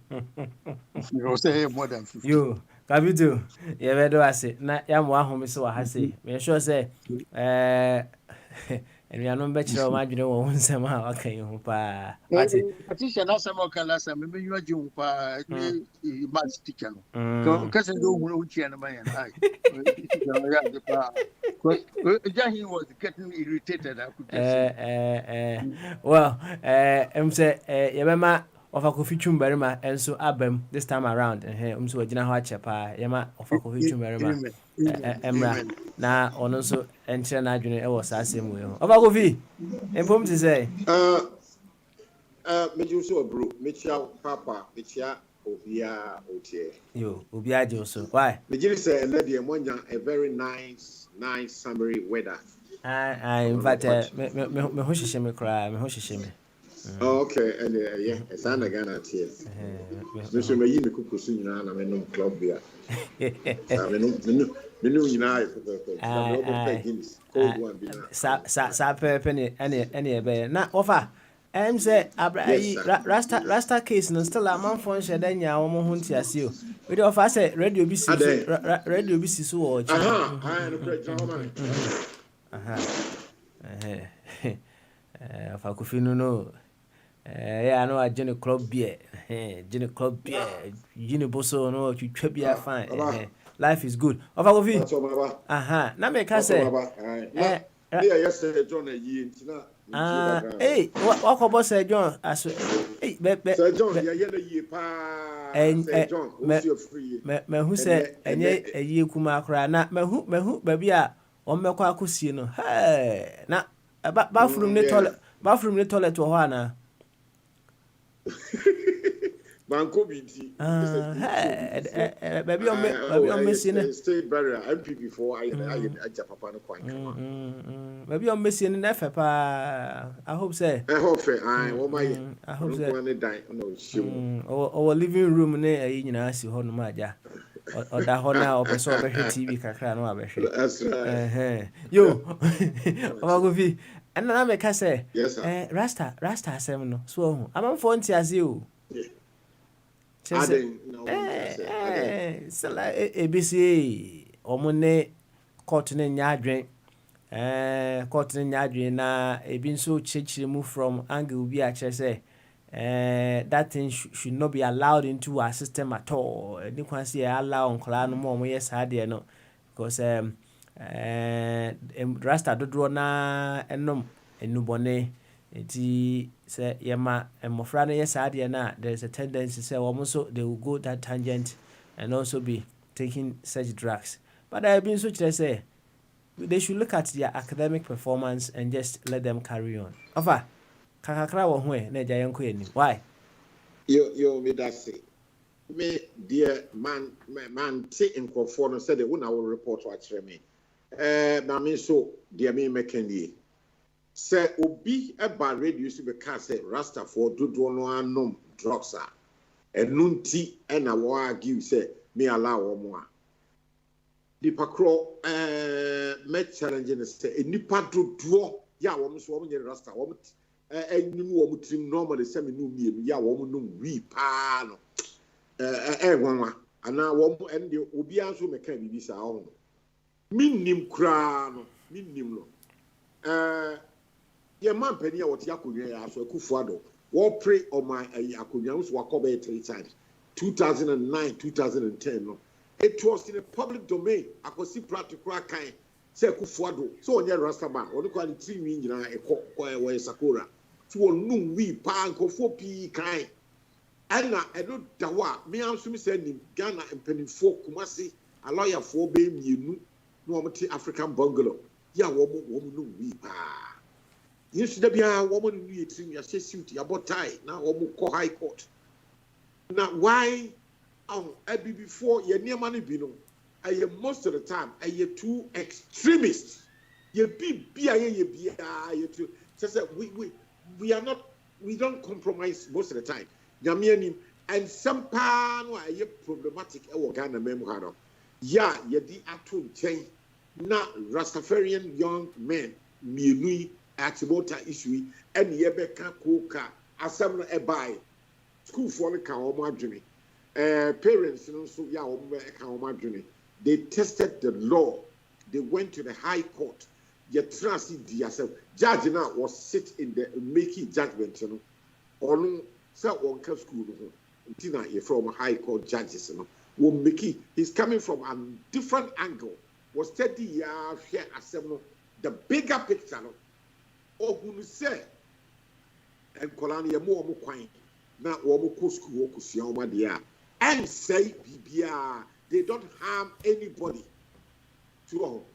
You will say more than 50. Yo, Kabitu, you ever do I say? Na yamu ahome so ha say. Me sure say and we are not better ma dwene wo nsem a waka yi ho pa. Ati. Patricia na some okala some me you adwun pa ni maths teacher no. Cause do hu no chia na man ai. He was getting irritated. I could just Well, say yebema ofa Kofi Twumbarima enso abam this time around so agina ho ache pa yema ofa Kofi Twumbarima emra na ono so enche na adwene e wo sa asem we ho ofa Kofi empom ti say meju so bro mechia papa mechia obia otie yo obia je so why mejiri say and dey monya a very nice summery weather in fact me ho hihye me kra me ho hihye me. Oh, okay, and yeah, it's an again at here. Mr. May you cook soon, and I'm in club beer. Any na offer. Say Rasta case no still a man for share then ya omo ho ntiase o. We dey offer say radio bi si so o chi. Fa Kofi no. Yeah, no, I Jenny Club beer. Jenny Club beer. Jenny Bosso, no, you trip fine. Life is good. Of our view. Now make us say, yesterday, John, a year. Hey, what about Sir John? I said, hey, Sir John, you're a year, pa. And John, who said, and yet a year Kumakra, not me who, baby, on me quacusino. Hey, now, bathroom the toilet to Hana. Banco BT. Baby, I'm missing stay barrier. MP before I Papa no quite. Maybe I'm missing an effort. I hope so. I hope so. I hope so. Our living room near you know, as you hold my ja. Or that honor or person over TV Kakra no abeshi. That's right. Yo. Omagovi. And then I make say, yes, Rasta seven. So I'm for as you. So like ABC omone cotton in yadrin. Cotton in yadrin na a been so chichimu from angle be actually say. That thing should not be allowed into our system at all. You can see allow on Colano more yes I dare no because Rasta do draw na enom enubone eti say yema mofra yes I dare na there's a tendency say almost they will go that tangent and also be taking such drugs. But I have been so to say they should look at their academic performance and just let them carry on. Over. Kakakra wo hwe na eja yenko eni why yo me that say me dear man te nkofo no said they wona will report to akere me na me so dear me mekani say obi eba radio so be ka say Rasta for dodo no anom drugs a enunti na wo argue say me allow wo mo a di pakro me challenge ne say enipa dodo ya wo so wo nye Rasta wo enu wo mutrim normally say me no mienu ya wo no wi pa no gwanwa ana wo ende obi anso me kan bibi sa ho minnim kra no minnim no ye man pani a wote akonwa ya so Akufo-Addo wo pre o my akonwa so wakobe 3 times 2009 2010 no it was in a public domain akosi practical kan say Akufo-Addo so onye Rasta man woni kwa ni 3 wi nyina ekọ Sakora so no wi pa nkofo pi kan ana eno dawa me anso me say ni Ghana empanifo Kumasi a lawyer for be mienu no omti African bungalow ya wo no wi pa yesu da bia wo mo no yetrim ya suit ya botai na wo mo ko high court na why abi before ye niam no bi no most of the time too extremist ye bia ye too so we are not, we don't compromise most of the time. And some pan were problematic. Ghana memoir. Yeah, yedi atun chain. Na Rastafarian young men, mienui atibota issue, and yebeka koka, asam ebai. school for the Kaoma parents, so yeah, Kaoma they tested the law. They went to the High Court. You trust yourself. Judge now was sit in the making judgment, on so on school. Tina, you're from High Court judges, will make he's coming from a different angle. Was steady, share assembly, the bigger picture. Oh, who say, and Colania more quine, now Womo school, Kusioma, dear, and say, BBR, they don't harm anybody. To all.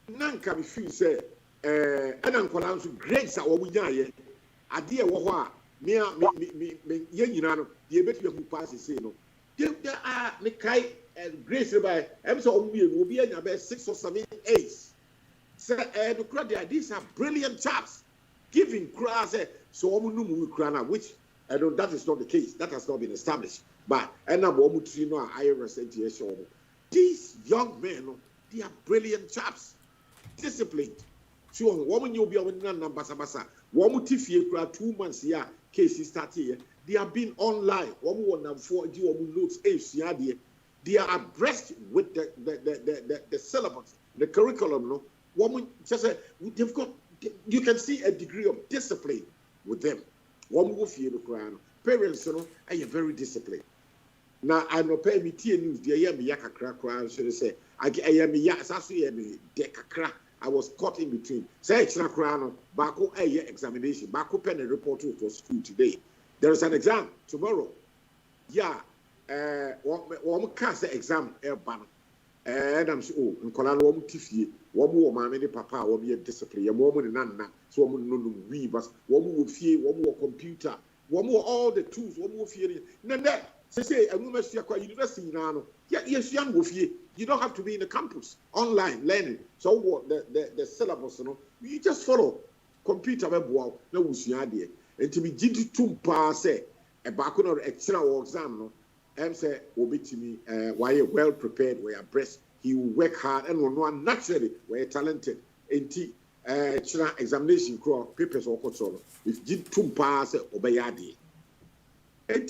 None can feel say, and Uncle Answer, grace our Winya, a dear Wawa, near me, Yenano, the bet you pass the same. There are Nikai and Grace by Emso will be about 6 or 7 8. Sir, these are brilliant chaps giving class so Omunumu Krana, which I know that is not the case. That has not been established. But and now Omutrino, IRS, these young men, they are brilliant chaps, disciplined. So, woman, you'll be on number Sabasa. Woman, Tiffy, 2 months here, cases start here. They have been online. They are abreast with the syllabus, the curriculum. No, woman just they've got. You can see a degree of discipline with them. Parents, are very disciplined. Now I know pay me tea news. They me yakakra. Should say I am me me dekakra. I was caught in between. Say extra crown. Bako examination. Bako pen a report to school today. There is an exam tomorrow. Yeah, one cast the exam ban. And I'm sure in Colano Tiffy, one more mammy, papa, will be a discipline, a woman and Anna, so one no weavers, one more fear, one more computer, one more all the tools, one more fear. Nana, say, a woman, university now. Yeah, yes, young with you. You don't have to be in the campus, online learning. So what the syllabus, you just follow computer web wow, no was your idea. And to be jitty to pass a back on extra exam, no, and say, Obi to me, why you're well prepared, where you're breast, he will work hard and one naturally, where you're talented. And extra examination, papers or control. If jit to pass obey yadi. And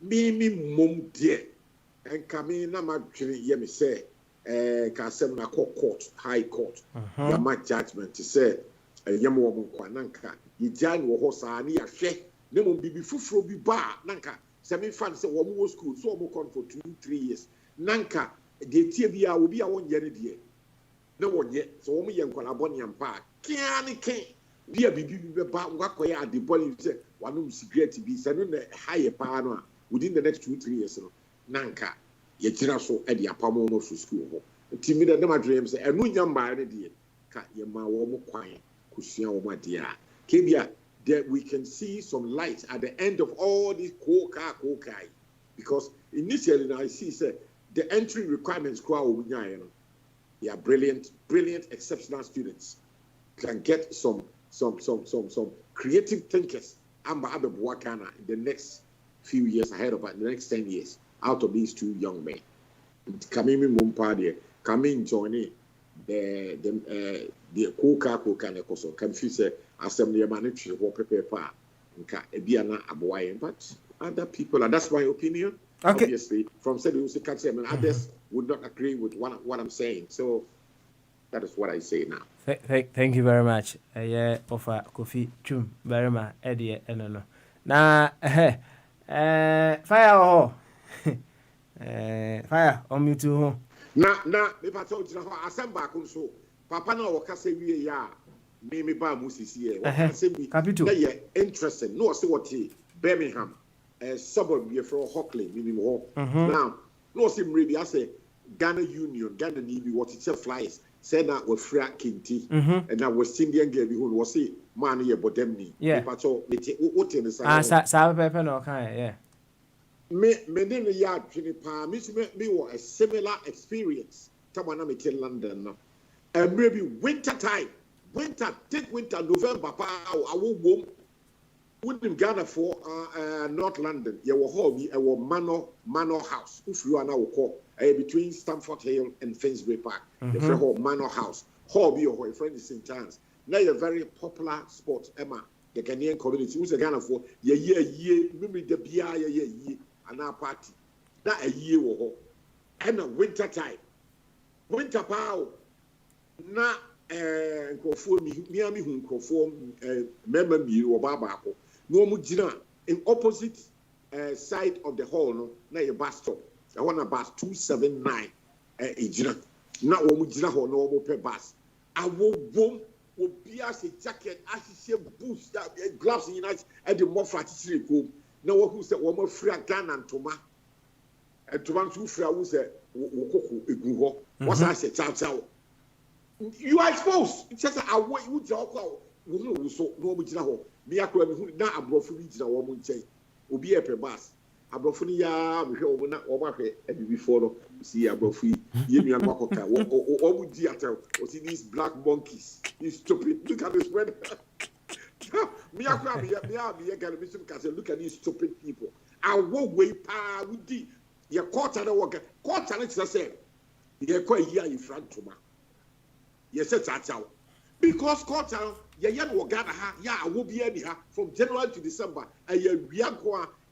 me mum dear, and come in, I'm actually, yemi say, Kasem na court, high court, my judgment to say, Yamu Kwananka. Yijan wo hosa ni ahwe ne mo bibi fufuro bi ba nanka semi fan say wo mo school so mo con for 2-3 years nanka de tie bia obi a won yere de ne wonye so wo mo ye nkwala boni ampa kia ni ken bia bibi be ba ngwakoye ade boni say wanum cigarette bi say no na high pa no a within the next 2-3 years no nanka ye kira so e de apamo mo for school ho ntimi de ma dream say enu nyamba ne de ka ye ma wo mo kwan kusua wo ma de a Kebia, that we can see some light at the end of all these kokai. Because initially, I see the entry requirements, they are brilliant, exceptional students. Can get some creative thinkers in the next few years ahead of us, the next 10 years, out of these 2 young men. Coming joining the koka ne koso confuse assembly manage what paper nka ebiana aboy but other people, and that's my opinion. Okay. Obviously from said you can't say, I mean, others would not agree with what I'm saying, so that is what I say now. Thank you very much. Yeah, offer Kofi Chum very much Eddie no na fire fire on me too. Na me pato jina ho assemble so papa na wo kase wie ya me ba musisi e wo kase bi na ye interesting no say what Birmingham suburb you from Hockley me ho now no say mre bi say Ghana Union Ghana ni bi what it flies say na we fra kinti and na West Indian girl bi who was say man ye bodem ni me pato what in the sa pepe no kan yeah me didn't yard me was a similar experience. Tamana me in London no. And maybe winter time. Take winter, November, I will wouldn't Ghana for North London. You will hold a Manor House. If you are now call between Stamford Hill and Finsbury Park. The whole Manor House. Hobby or friend is St. John's. Now a very popular spot, Emma. the Ghanaian community. Who's a Ghana for ye, maybe the Bia ye, and our party. That a year or and a winter time. Winter power. Na Miami who conform memory or Babako. No mujina in opposite side of the hall, no, na a bus stop. I want a bus 279 ejina. Na omujina ho no mo bus. I will boom. Will be as a jacket, as he said, boots, gloves in United, and the more fatty go. No one who said, one more free gun and Toma. And to one two free, who said, Wokoku, what's I said, Chow. You are exposed. It's just a way you talk out. So, no, which now, Miako, not a brofuni, a woman say, will be a bus. A brofunia, we hear not over here, and before see a brofi, Yemi and Makoka, or would theater, or see these black monkeys. These stupid, look at this weather. Look at these stupid people. I won't wait, pa, with the your quarter the worker, quarter, let's say, you're quite here in front of me. Yes, that's out. Because quarter, you will gather her, I will be anyhow from January to December, and you're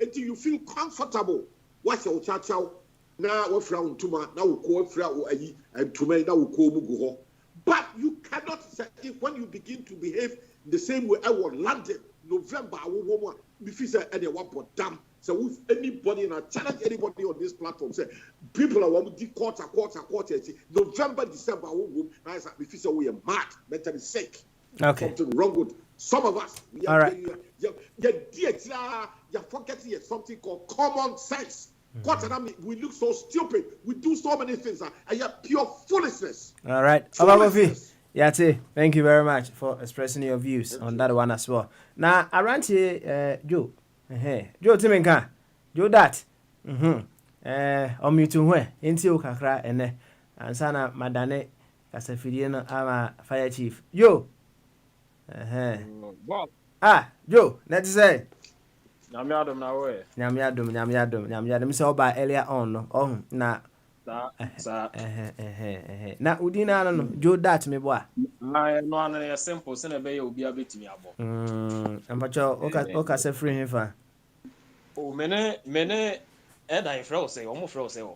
until you feel comfortable. What's your chow? Now, we're from Tuma, now we'll call Frau and Tuma, now we'll call Muguho. But you cannot say if when you begin to behave the same way I was London, November, I will want before anyone but damn. So if anybody and I challenge anybody on this platform, say people are want to quarter, November, December, I will I say before we are mad, mentally sick. Okay. Something wrong with some of us. All right. You're forgetting something called common sense. We look so stupid. We do so many things, and yet pure foolishness. All right. Yati, thank you very much for expressing your views on that one as well. Now, I ran to Joe. Joe Timinka. Joe that. Omutu hwe. Inti ukakra ene. Ansana madane. Kasafirieno ama fire chief. Joe. Joe, let's say. Nyamiadum na we. Nyamiadum. So by earlier on, no. Na. Na udina no Joe that me boa. No na simple se na be ye obi abetimi abo. Ampacho oka se free him fa. O mene edan frɛ say omo frɛ say o.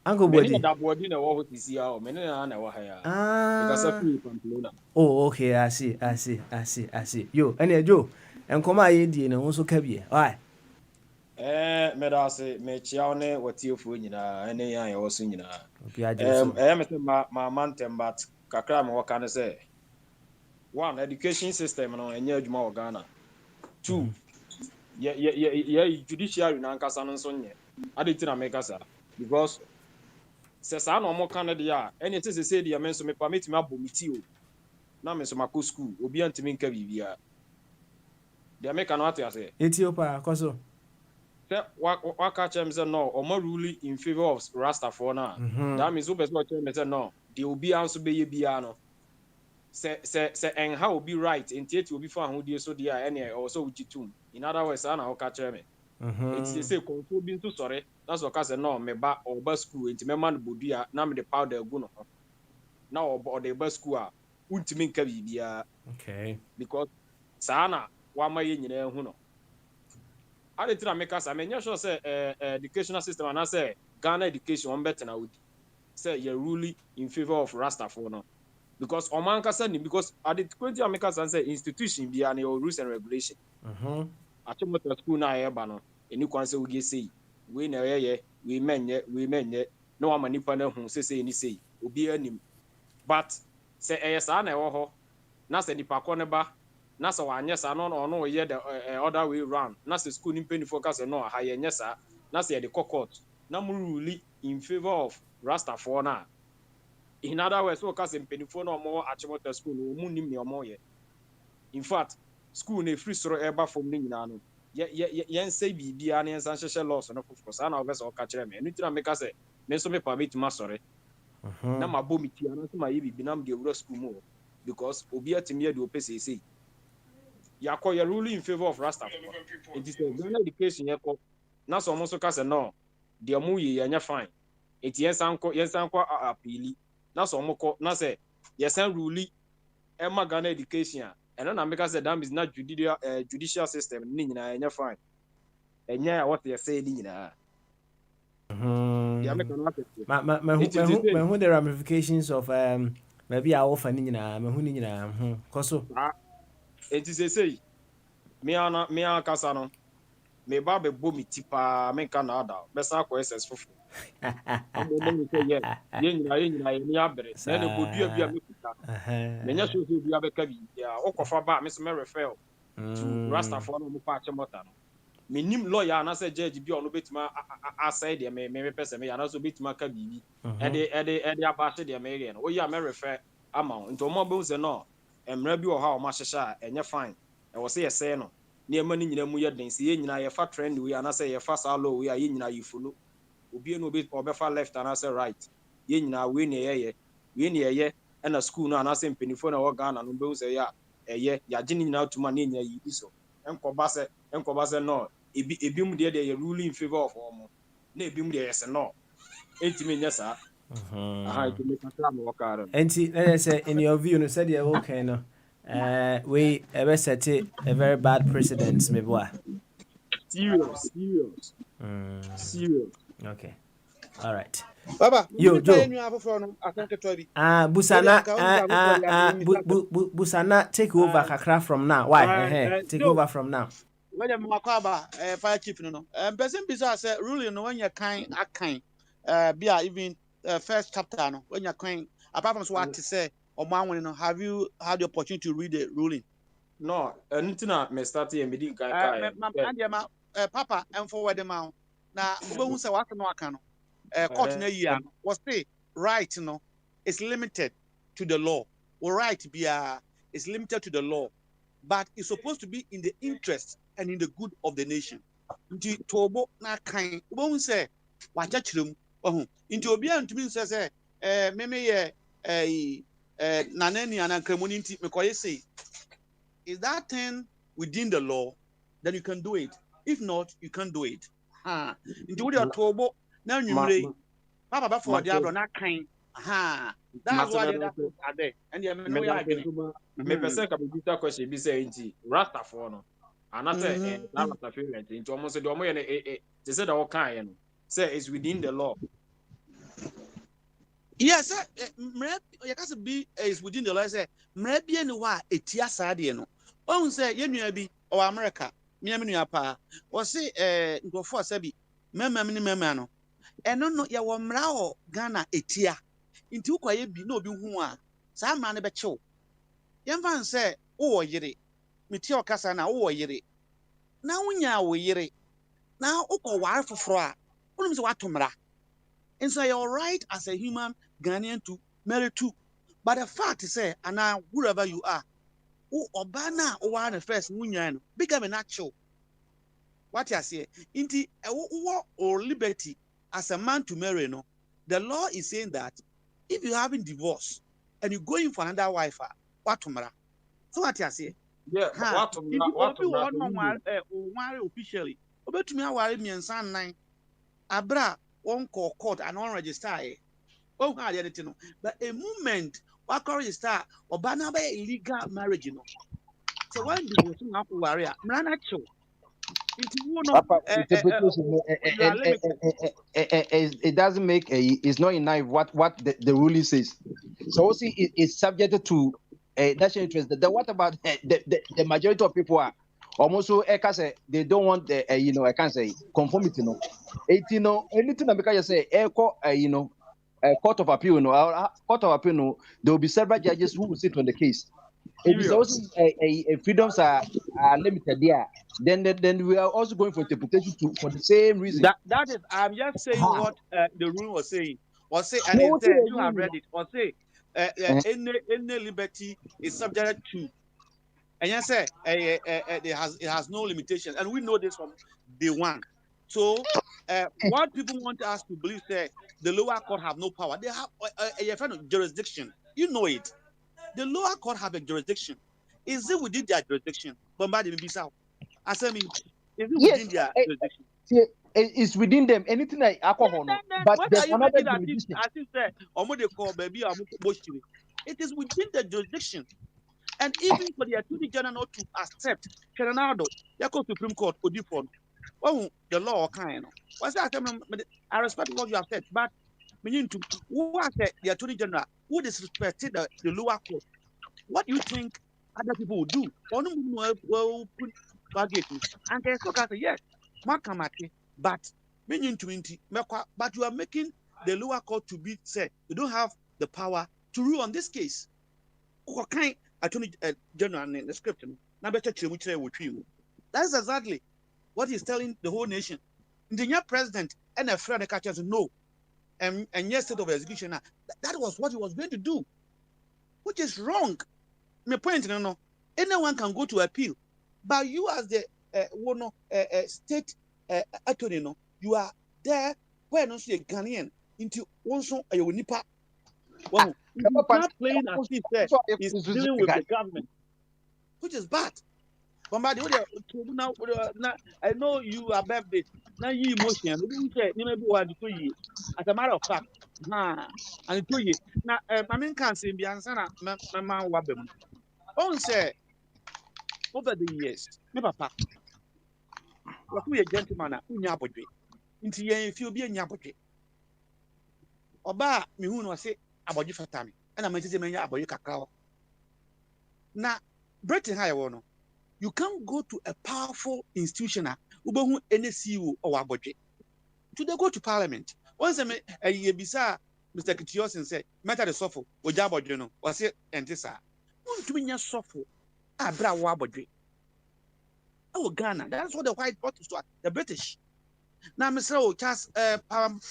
Uncle Body. Mene da body na wo hotisi a o mene na wo ha ya. Because of free Pamplona. Oh, okay, I see. Yo, ene Joe, enkoma ye die ne ho so ka bie. Why? Me da se me chia ne watiefo nyina ene yan ye wo so nyina. Me se ma mantem but kakra me woka ne say one education system no enya adwuma wo Ghana. Two judiciary na nkasa no so nye. Aditi na make asa because se sa na omo kan de ya ene te se de me so me permit me abomiti o. Na me so mako school obi antimi nka bibia. De make no ate ase. Ethiopia koso. Waka chem say no omo ruling in favor of Rastafari na. That means obe so chem say no they will be answer be ye bia no. Say en how will be right enti will be for ho die so dia ene also ujitum. In other words ana waka chem me. It's say control bin to sorry. That's what say no me ba oba school enti me man bodua na me the powder gu no. Na oba the ba school a untimi nka bibia. Okay. Because sana wa ma ye nyina hu no. I didn't make us. I mean, you sure say educational system and I say Ghana education one better now. Say you're really in favor of Rastafari no, because Omanka said because I did 20 make us and say institution be any rules and regulation. I told the school na eba no. And you can say we say we na we men no one manipa na hu say ni say obi anim. But say esa na ewo ho na say nipa ko ne ba. Na so anyesa no ye the other way round na se school ni penny focus no ha ye nyesa na se the court na mu rule in favor of Rastafari na in other words so case penny for no mo achimota school no mu nim ne omo ye in fact school na free soro eba from ni nyina no ye say bibia na yensan hyehyɛ laws no for sa na obese o ka kire me enu tira me ka say me so me permit ma sore na ma bo miti na so ma ye bibi na me de wura school mo because obi atimi ye de opese say Yako you ruling in favor of Rastafari. It is a Ghana education yako. Na so almost say no. The mu ye nya fine. It yensan ko appeal. Na so almost na say yesan ruling Emma Ghana education And then I make us say that is not judicial system. Nina, and you're fine. And yeah, what they say, Nina. Who the ramifications of maybe our offer Nina, Coso. It is a say, me Casano, me Babe Boomy Tipa, make Canada, best acquaintance for. I'm going to say, yeah, then it would be a bit. Many should be a bit. Yeah, Okofa, Miss Mary fell to Rastafari Mupachamotano. Minim lawyer and I said judge be on a bit my aside there may person me and also bit my cabi and the abashi the American. Oh yeah, Mary fair amount into more bones and no and maybe or how much and you're fine. I was say a say no near money in a muya dance in a fat trend we and I say a fast allow we are in a you follow. Ubi no bit or befa left and I say right. Yin na win a year and a school and I say pennyphone or gun and bones a year ya jinning out to money in you so and Kobase no. Ebim there they ruling in favor of Omo. Ne ebim there yes no. 8 minutes sir. To make a time work out. And see, let's say in your view, you said you're okay no. We ever set a very bad precedent, maybe what? Serious. Okay. All right. Baba, Yo, Joe. Busana, take over Kakra from now. Why? Take over from now. When you makwaba fire chief no person bisa say ruling no when you kind be even first chapter no when you kind apart from what to say or man no have you had the opportunity to read the ruling? No, anything me start here me din kan papa and forward them out na bo say what no aka no court na yi an was say right no is limited to the law or right be is limited to the law but it's supposed to be in the interest and in the good of the nation. Nti tobo na kan wo say wa chachirem ohun nti obi antumi say meme ye nanani anankramoni nti mekoye say is that thing within the law then you can do it, if not you can't do it. Nti wo dey tobo na nwumre papa ba for the abro na kan that's why that are there and me person ka be question be say nti Rastafari no and I say that was a favorite into almost the omo they said all kind say it's within the law. Yes, you can be is within the law. Say maybe anywhere etia sade no. On say ye nua bi or America, me nua pa. O say ngofo say bi mema no. Eno no ye wo mra o Ghana etia. Nti ukwaye bi na obi hu a saa ma ne be chew. Ye mfa say wo yire meti okasa na wo yire na wunya wo yire na ukọwar foforo a wonum se watomra and so you're right as a human Ghanaian to marry too but the fact is say and wherever you are who obana o wa na first wunya no bigger than natural what you say inti or liberty as a man to marry no the law is saying that if you having divorce and you going for another wife watomra so what you say. Yeah, what officially. Obetumi aware miensa nnan. Abra won call court and on register. Oh, how dey no. But a moment what register oba na be illegal marriage no. So when the person have warrior, mrana cho. It doesn't make it's not enough what the ruling says. So see it's subject to national interest. What about the majority of people are almost so they don't want the I can't say conformity no. Anything that because you say court of appeal there will be several judges who will sit on the case. If also freedoms are limited there, then we are also going for interpretation for the same reason. That is, I'm just saying what the rule was saying. Or say, and it said, you have read it. Or say, any liberty is subject to. And you say it has no limitations, and we know this from day one. So, what people want us to believe that the lower court have no power. They have a kind of jurisdiction. You know it. The lower court have a jurisdiction. Is it within their jurisdiction? Bombarded maybe south. I said, is it within their jurisdiction? It's within them. Anything like alcohol, but there's another jurisdiction. As you said, they call baby, it is within the jurisdiction. And even for the Attorney General not to accept, Fernando, you go to Supreme Court, Odifon, oh, the law kind of. What's that? I respect what you have said, but meaning to who has the Attorney General who disrespected the lower court? What do you think other people will do? One will put target, and they say yes, Makamati, but meaning 20, but you are making the lower court to be said you don't have the power to rule on this case. What kind Attorney General in the script? That's exactly what he's telling the whole nation. The new president and a friend catches no, and yes, state of execution. That was what he was going to do, which is wrong. My point, no, anyone can go to appeal, but you as the state attorney, no, you are there where no see a Ghanaian into also a Unipa. Well, he's not playing as if he's dealing with the government, which is bad. But now, I know you are birthday. Now you emotion. As a matter of fact, and to you now, I mean, can't say be answer. My man, wabem. On say over the years, my papa, what we a gentleman, unyabodwe. Into ye, if you be a nyabodwe. Oba, me who no say about you for time, and I'm going to say, about you cacao. Now, Britain, high one. You can't go to a powerful institution, who any CEO or budget. Today go to Parliament. Once a year beside Mr. Kitiosin said, "Matter the sofa, or Jabba Jono, or say, and this are. Won't you mean sofa? Ah, bra wabodre. Oh, Ghana, that's what the white brought to start, the British. Now, Mr. Charles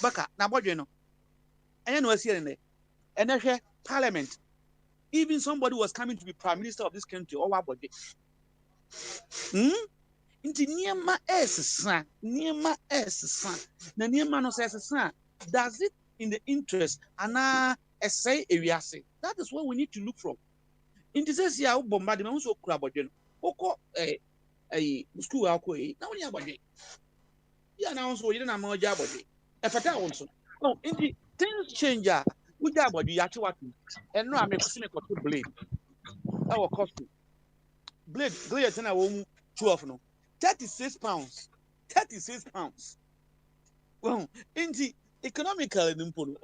Baka, Nabojano. And then was here in there. And then Parliament. Even somebody was coming to be Prime Minister of this country, or wabodre. Into Niema S. Niema S. Na Niema no says, does it in the interest and essay area say? That is what we need to look from. In this says, yeah, bombardment so crabbogen. Oko a school alcohol. Now we have a day. Yeah, now so you don't have more job. If I tell also, no, in the things change. We got what you actually and no, I'm a blade. Our costume. Blade, and I won't 12 no. 36 pounds. 36 pounds. Well, in the economical in Impolo,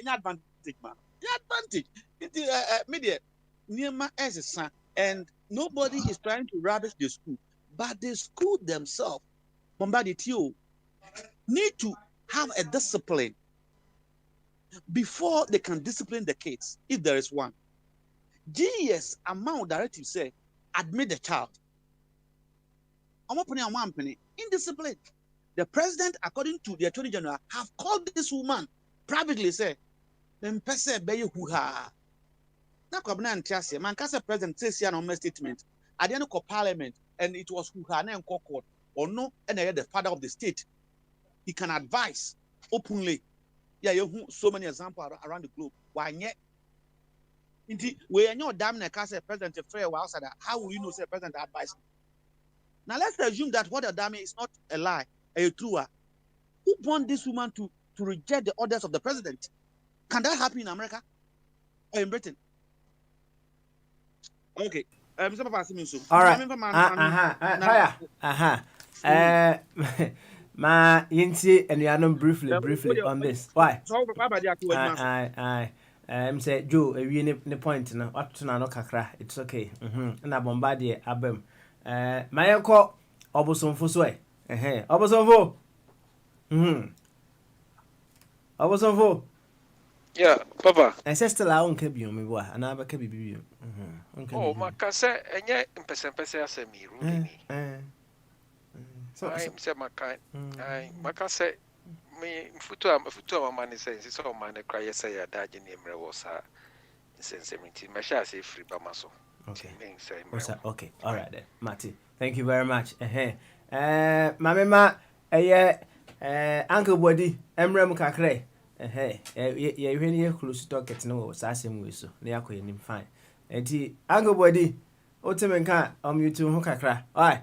any advantage, man. The advantage in the media near my son, and nobody is trying to rubbish the school, but the school themselves, bombarded you, need to have a discipline before they can discipline the kids, if there is one. GS amount directive say, admit the child. I'm opening one penny. Indiscipline. The president, according to the Attorney General, have called this woman privately, say, "Then pese be who ha." Na kwabna antiase, man kasa president says here on my statement. At the end of Parliament, and it was who ha na court or no, and the father of the state. He can advise openly. Yeah, you so many examples around the globe. Why yet? Indeed, we are not damn kasa president fair outside. How will you know say president advice? Now let's assume that what Adame is not a lie, a true. Who want this woman to reject the orders of the president? Can that happen in America or in Britain? Okay. Mr. Papa Siminso. All right. Ma yinti and you briefly on this. Why? Say Joe, we need point now. What to no kakra? It's okay. Na bombardie abem. My uncle Obosonfo so Obosonfo. Obosonfo. Yeah, Papa. Ancestor la on kebi me boa ana ba kebi bibi. Oh, makase enye mpese asemi ruli ni. So I say makai. I makase me mfutu amani say so man cry say ya daje ni mre wo sa sensementi me sha say free ba maso. Okay. Okay. All right then. Marty. Thank you very much. Mamema Uncle Body Emrem Kakre. You really close to get no assassin with so they are going fine. Uncle Body Otemenka you to Hokakra. Alright.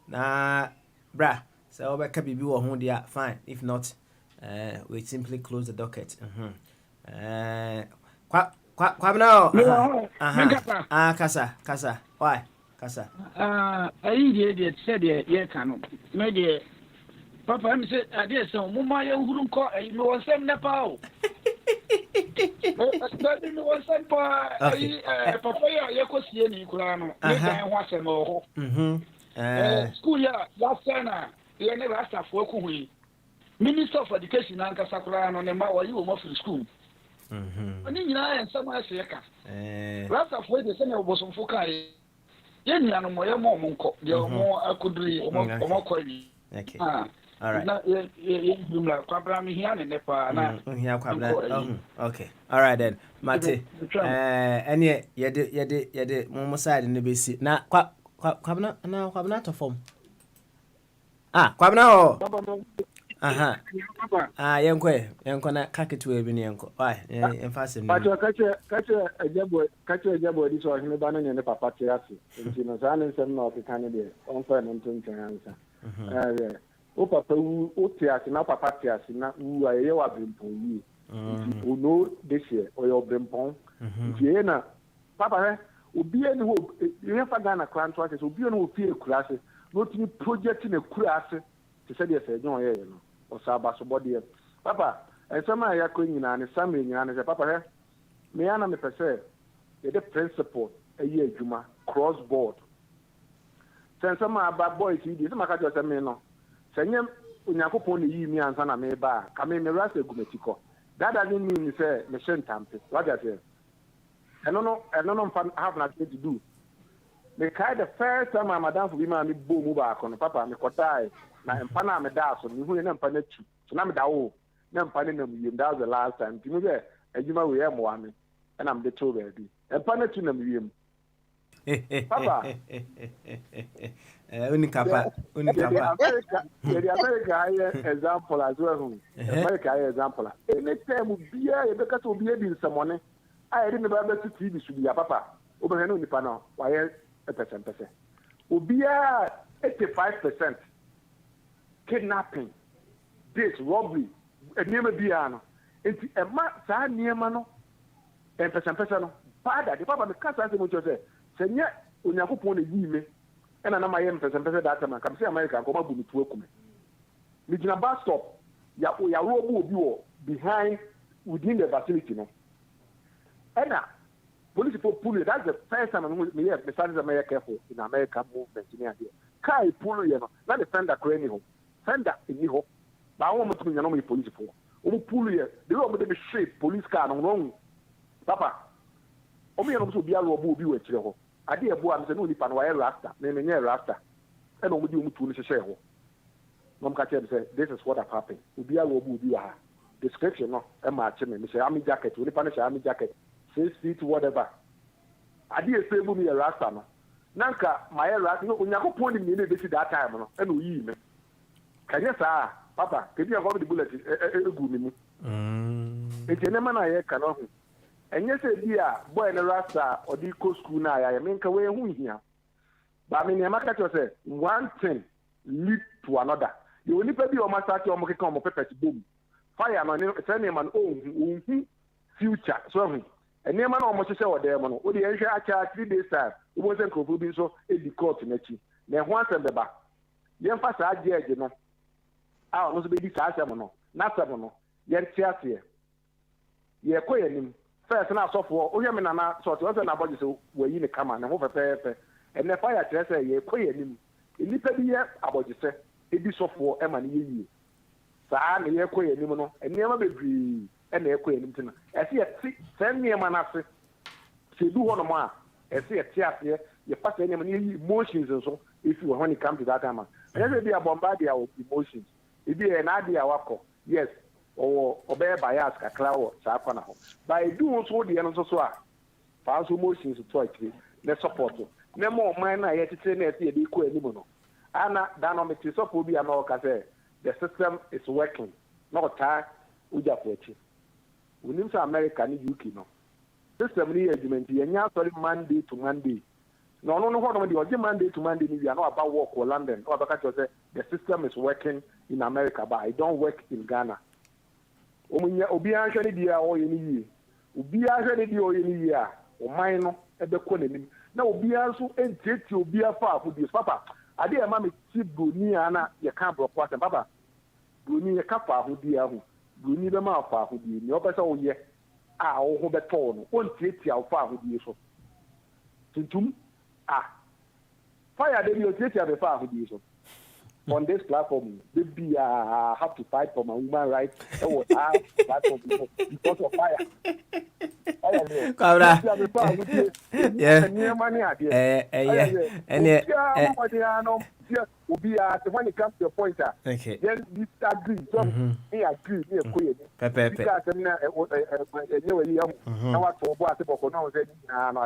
Nah bra. So Beka Bibi or Hondia fine. If not, we simply close the docket. Kwabena. Kasa. Why? Kasa. I did said yeah can. Maybe Papa I'm said I did so mama you wouldn't call you was same Nepal. But you was same pa Papa you could see any kurano. I watch them all. School ya last time you never asked for kuhui. Minister of Education and Kasakura on the Mawa you were from school. I mean, I am somewhere second. Last of way the same was on Fukai. Yen and my mom, the more I could read or more query. Okay. All right. Okay. All right then. Mate. And yet, yet, Momo side in the BC. Now, Kwabna to form. Kwabna. Yanko na kakitu ebini yanko. Why? Emphasis. Kache ajabo this was me bana nyane papa tiasi. Nti no sa ne nsem na okeka de onfa no ntonton ansa. O papa o tiasi na papa tiasi na wu aye wa brimpon yi. O no this year o yo brimpon. Nti na papa obi eni ho ye fa Ghana kran to ase obi eni ho pie kurase. No tini project na kurase. Ti se de se jon ye no. Osaba so body papa ensema ya ko nyina ne same nyina ne papa he me ana me pese the principle eyi adwuma cross board sensema aba boy ti di sema ka jo se me no senyem Onyankopon ne yi mi ansa na me ba ka me rasa gumetiko that doesn't mean say me shentampe what I say I don't know have nothing to do me kai the first time my madam for be ma me bo mu ba kono papa me kotai na empana me da so ni hu na empana tu so na me da wo na empana na mu yim that was the last time ti mu be adwuma we e mo ame na me de to be bi empana tu na me yim papa unikapa America example as well America example anytime bia e be ka so bia bi nsamone ai de me ba be TV su bia papa obe no nipa no wa ye percent obia 85% kidnapping, this robbery, and never be an. It's a man, near mano, and person, father, the papa, the cast as much as say, yet, when you put a year, and I'm my person that time, come see America, come up with me to work. Mijina bus stop, ya robo behind within the facility. No, and now, police pull it. That's the first time me here, besides America careful in America movement in here. Kai pull you know, not the fender crane home. Fender in Niho. But I want to know me police for. O pull you. They want me to shape police car on wrong. Papa. Omi no so bia robo bi we kire ho. Ade ebo am se no nipa no wa rasta. Me me nye rasta. E no mo di o mutu ni hye ho. No mka tell say this is what have happened. Obi a robo bi wa. Description no e ma che me say army jacket, o nipa no say army jacket. 6 feet whatever. Ade e say bu mi rasta no. Nanka my rasta no Onyankopon ni me be si that time no. E no yi me. Kanya sa papa, kebi ya the bullet egu mi mu. Ejenema na ye kana ho. Enye se dia boy na rasta odi ko school na ya me nka we hu hia. Ba me ne maka cho say one thing lead to another. You only pay o ma start o mo ke kan mo pepet boom. Fire no ne say ne man o future so hu. Ene ma na o mo hye o dem no. O de enhwe acha 3 days time. O mo se nkrofo bi so e di court na chi. Na ho asem beba. Ye mfa sa ajeje no. Ah, no so be di sa asem no. Na asem no. Ye ntiase. Ye koyenim. First na sofo o hwe me na sort o se na boje so wayi ne kama na ho pepepe. Ene fire tre say ye koyenim. Enipa bi ye aboje se e bi sofo e ma ne ye. Saa ne ye koyenim no. Eniema bebri e na ye koyenim tina. E se ye ti sen niema na se. Se du ho no ma. E se ye tiase ye pass eniema ne ye emotions so if you when it come to that time. Ene be a bombarded of emotions. E bi e na dia wako. Yes. Or obey bias kakra wo saa kwa na ho by do so de no so a fa so motions to actually na support na mo man na ye tete na e dey ko ani mo no ana dynamic support bi ana o ka say the system is working no ta uja for chi unim sa America ni UK no system ni agreement ye nya sorry Monday to Monday no ho no de oje Monday to Monday ni we are not about work or London or about say the system is working in America but I don't work in Ghana. Omunya obi anhwe ne dia o ye ni yi obiara hwɛ ne deɛ ɔyɛ no yie a ɔman no ɛbɛkɔ n'anim na obiara nso ntietie obiara fa ahodie papa adeɛ ɛma me ti broni a na yɛka aborɔfo asɛm papa broni yɛka fa ahodie aho broni bɛma afa ahodie nea ɔpɛ sɛ woyɛ a wo ho bɛtɔɔ no ɔntietie a wofa ahodie so tuntum fire de bi ɔtietie a bɛfa ahodie so on this platform, baby, I have to fight for my human rights. Platform because of fire. Yeah. When it comes to a point, okay. Then disagree. So me agree. Me agree. Because now what for? What for? Now at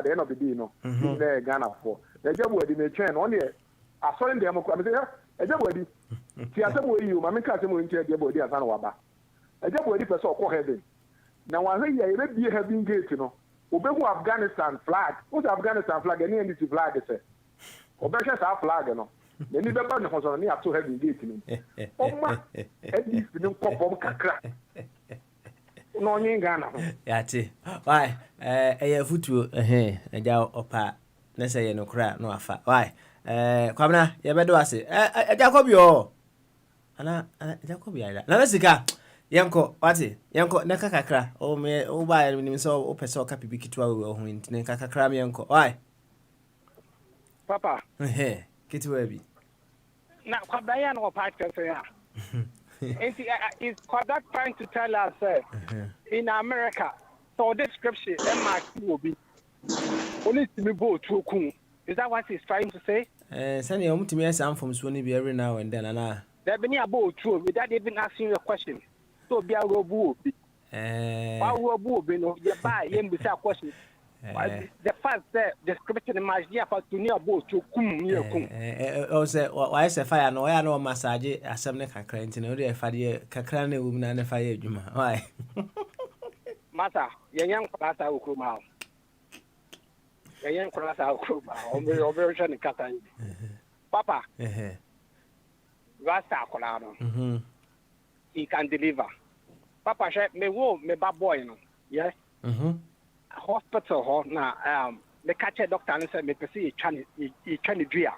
the end of the day, no. In Ghana for the job where they train only. I saw in them. Everybody, see, I said, you, my main customer in the body as an waba. Everybody, person call heaven. Now, I say, you may be having gate, you know. Obey Afghanistan flag. What's Afghanistan flag? Any NDC flag, they say. Obey our flag, you know. Then you better know on me up to having gate, you know. Oh, my, at least you don't call from Kakra. No, you ain't Ghana. Yati. Why? A foot, a jaw or pa. Let's say, no crap, no affair. Why? Kwamna ye bedo ase Jacobi o ana Jacobi aida na mesika yenko wati yenko na kakakra o me o ba ya nim so o pese o ka pipi kitwa wo ho ntine kakakra me yenko why papa kitwa bi na kwabda ya no part say ya is Kwabda trying to tell us in America so this scripture MRT will be only to me go to kun. Is that what he's trying to say? Send you to me some from Sony every now and then, Anna. There be about true without even asking you a question. So be a robo. Why robo? You buy him without question. The fact that the scripture in my year for to near boat to come. Oh, say, why is a fire? No, I know massage a sumner crank in order if I cacrane woman and if I Juma. Why? Master, young class I will come out. A young class out version in Catalan. Papa, Rasta Colano. He can deliver. Papa, me wo me bad boy, no. Yes. Hospital, now, the catcher doctor and said, me to see he Chinese dream.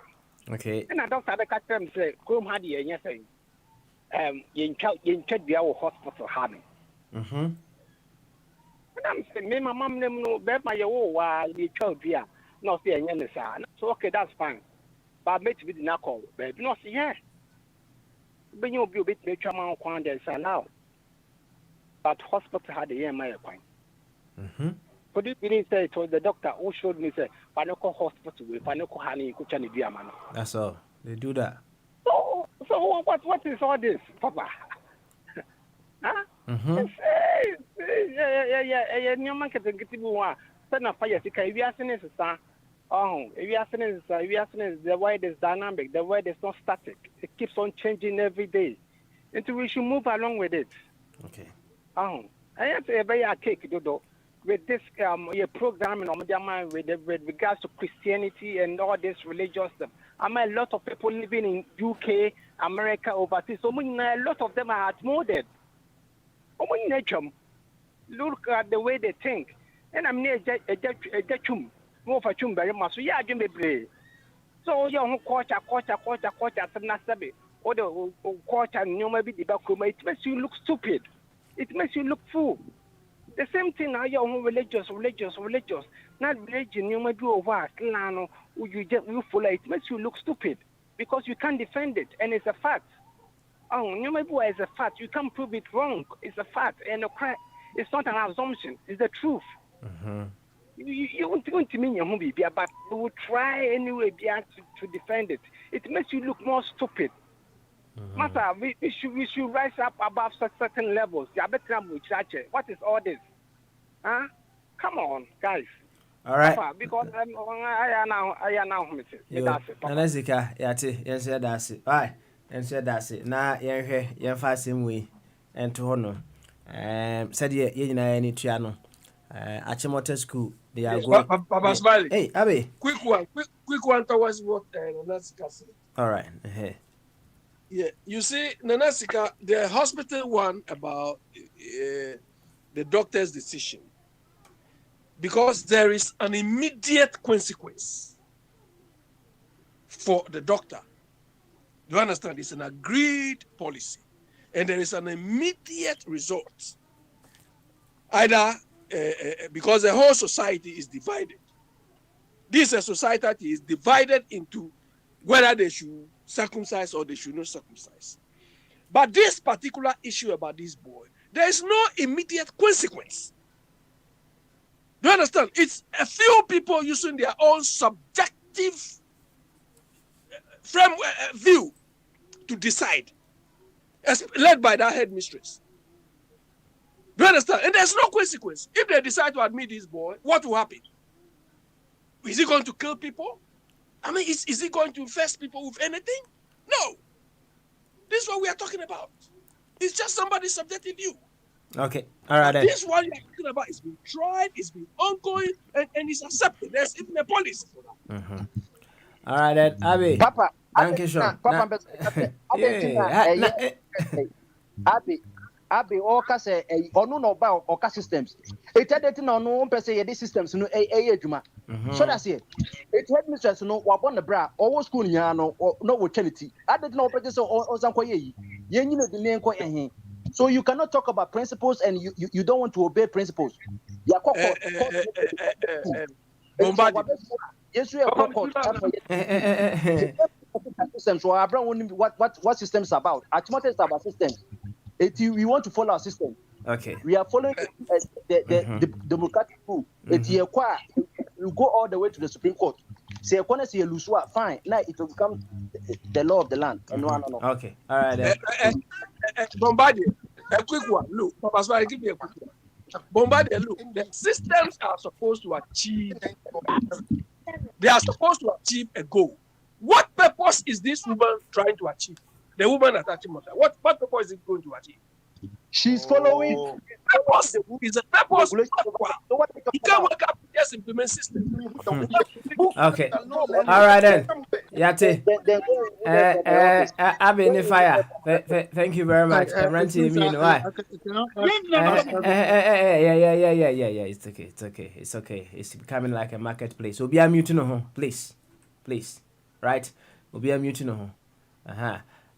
Okay. And a doctor, the catcher say, come had you, and yes, you check the hospital, having. I'm saying, me, my mom, no, bet my while you child here, not see any son. So, okay, that's fine. But mate, we did not call, but not see here. But you'll be a bit nature man, quan there's allowed. But hospital had a year, my point. Could you believe say it was the doctor who showed me, say, Panoco Hospital with Panoco Honey, Kuchani Diamano? That's all. They do that. So what is all this, Papa? Huh? Yeah, new market and get one. Send a fire to carry us, sir. Oh, if you are the way is dynamic, the way is not static. It keeps on changing every day. And we should move along with it. Okay. Oh, I have to buy a cake, Dodo, with this program with regards to Christianity and all this religious stuff. I mean, a lot of people living in UK, America, overseas. So a lot of them are outmoded. Look at the way they think. And I'm near a chum, more for chum very much. So, yeah, Jimmy Bray. So, young quarter, Nasabi, or the quarter, and you may be the Bakuma. It makes you look stupid. It makes you look fool. The same thing now, your own religious. Not religion, you may do over, Lano, you follow. It makes you look stupid because you can't defend it, and it's a fact. Oh, Numabua is a fact. You can't prove it wrong. It's a fact. And it's not an assumption. It's the truth. You won't want to mean your movie, but you will try anyway to defend it. It makes you look more stupid. Master, we should rise up above certain levels. What is all this? Huh? Come on, guys. All right. Papa, because I now, Anazika, Yati, yes, that's it. All right. And said that's it. Now, you're fasting way and to honor. Said ye na any triano. Achimota school, they are going. Papa Smiley. Hey, Abby. Quick one towards what Nanasika said. All right. Yeah, you see, Nanasika, the hospital one about the doctor's decision. because there is an immediate consequence for the doctor. You understand? It's an agreed policy, and there is an immediate result. Either because the whole society is divided. This society is divided into whether they should circumcise or they should not circumcise. But this particular issue about this boy, there is no immediate consequence. Do you understand? It's a few people using their own subjective view to decide, led by that headmistress. Do you understand? And there's no consequence. If they decide to admit this boy, what will happen? Is he going to kill people? I mean, is he going to infest people with anything? No. This is what we are talking about. It's just somebody's subjective view. Okay. All right. This one you are talking about is being tried, it's been ongoing, and it's accepted. There's even a policy for that. Mm-hmm. All right, then. Abby. Papa. Thank you, Sean. Abby, all case or no about or systems. It had it no one per se the systems no juma. So that's it. It had mistress no wabon the bra or school yano or no charity. I did not practice or some ye. You know the name quite. So you cannot talk about principles and you don't want to obey principles. Yes, we are systems. So I bring what systems about. Actually, it's about systems. We want to follow our system. Okay. We are following the democratic rule. You go all the way to the Supreme Court. Say, fine. Now it will become the law of the land. No. Okay. All right. Bombardier, a quick one. Look, Papa, give me a quick one. Bombardier, look, the systems are supposed to achieve. They are supposed to achieve a goal. What purpose is this woman trying to achieve? The woman attaching mother. What purpose is it going to achieve? She's following. Purpose is a purpose. You can't work up to just implement system. Okay. All right then. Yate. Abby fire. Thank you very much. Why? Yeah. It's okay. It's becoming like a marketplace. We'll be a mute no please. Right? We'll be a mute no.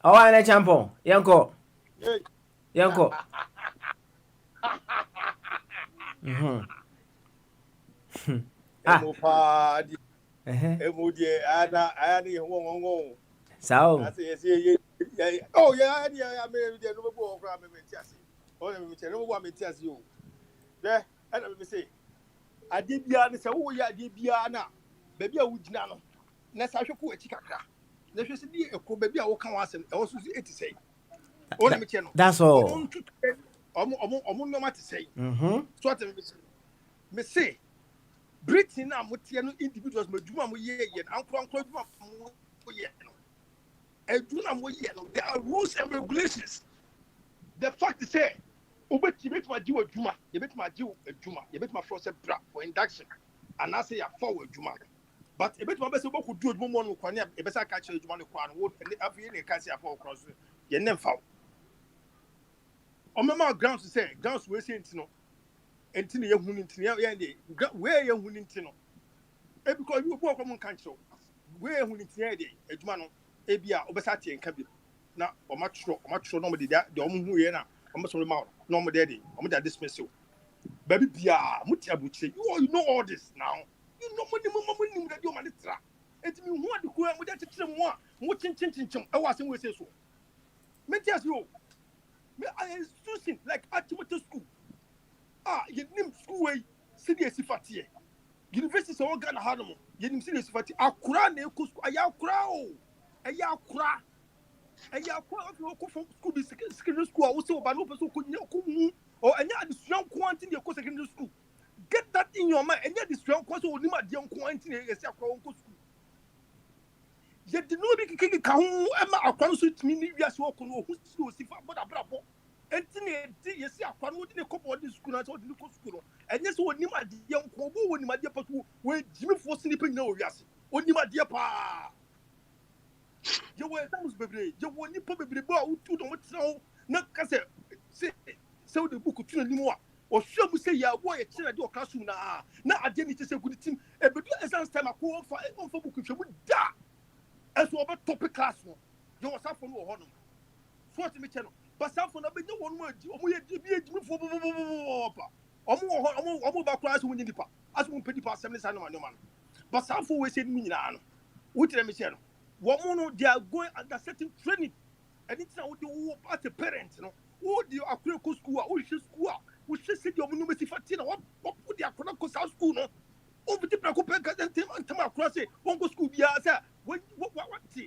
Oh, and a champon. Yanko. So. Oh yeah, I mean, there, and I say, I did be honest. Oh, yeah, did be Anna. Baby, I would not. Let's have a chicken. Let's just see a baby. I will come once and also see it to say. That's all. I'm no matter say. So what me say, Britain and Mutiano individuals, Majuma, and Uncle, there are rules and regulations. The fact is, say, you bet my Jew a Juma, you bet my Jew a Juma, you bet my frozen bra for induction, and I say a forward Juma. But a bit my best work could do it more than one, a better catch a Juma, and every year can see a four cross. You never found. On my grounds to say, grounds we're saying to know, and Tina, you're winning to where you're winning to know. Because you walk on country, where winning to a Jumano. Ebia obesati enkabi na omatro nobody there the omu hu ye na omo ma no mo there dey omo da dismiss you baby bia muti abuche you know all this now you know money that you man tra etimi hu ade ko mo da tetere mo a mo chinchin e wa asem we say so mentias you me I institution like Achimota school you name school way CDS fatie university so Ghana hanu you name CDS fatie akura na eku school ayakura o Ayakura if you go from school, secondary school, I will say, but no person could or any other strong quantity in your secondary school. Get that in your mind, and yet the strong quantity will limit young quantity in your school. Yet the no big kicking Kahu, Emma, a consult me, yes, walk on who's but a bravo. And you see, I found in a couple of the school, I told the local school. And yes, when you might young Kobo, when you might be able to, when Jimmy was sleeping, no, yes, when you might be a pa. You were baby. You were probably who don't know. Not say the book to anymore. or show me say ya boy a do classroom na ade ni say good team e be do exam time akọ on for book hwe da as we about topic class no you was afọ no ho no so what me channel but afọ na be nye wonu adi omo ye bi edimi fo pa omo ba class wo nipa as mo pedi pa assembly sa no ma no ma but afọ we say ni nyina no wo tire me channel wo no they are going under certain training and it's now the as a parent no who the akure ko school who school we should say the omo mesi fatina what put the akure ko school no over the prako pe ka tem akure say won go school bia say what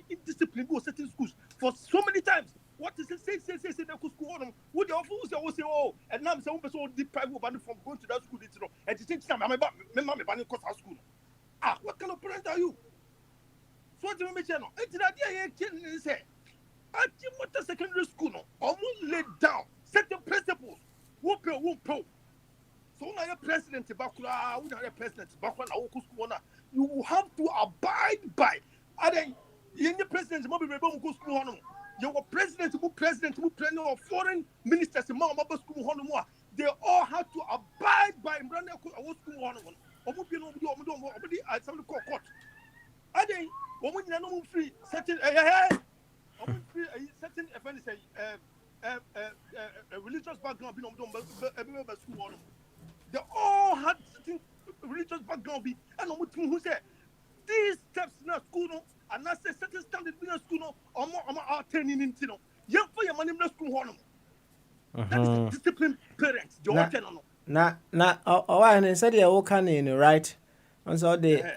indiscipline go certain schools for so many times what is it say the school no who the office say oh and now say one person deprive one from going to that school it no and the thing me ban ko school what kind of parent are you so what me say no it na there here say at secondary school no almost laid down certain principles won't pay so now your president bakura we have president bakura na school na you have to abide by and then the president mo be go school no your president of foreign ministers mo school no they all have to abide by brand school no omo bi no omo assembly court and then omo nyina no free certain certain offense religious background be no school they all had certain religious background be and who say these steps in school no and I say certain standard in school no are turning into no young for your money in school no that is the disciplined parents the no and said they all can in right and so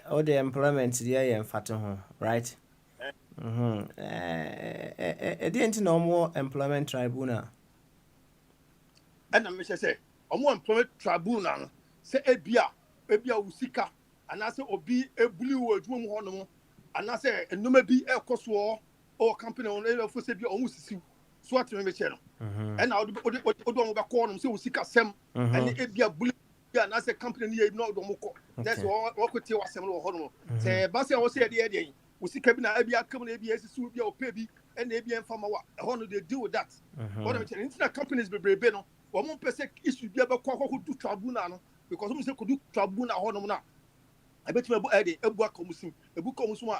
all the employment there and fat right. Didn't no more employment tribunal. And I say, more employment tribunal say ebia usika, and I say obi a blue drum hono, and I say no maybe a coso or company on a for say almost so what me channel. And I don't back on say usika sem and ebia blue and I say company near no domoko. That's what could tell us some hono. Say Basia was say the we see Kabina Abia come ABS Subia or Pebi and ABM Farmer. How do they deal with that? What I'm saying, internet companies be brebeno, or one person issue be about who do tribunal because we say could do tribunal honor. I bet you a book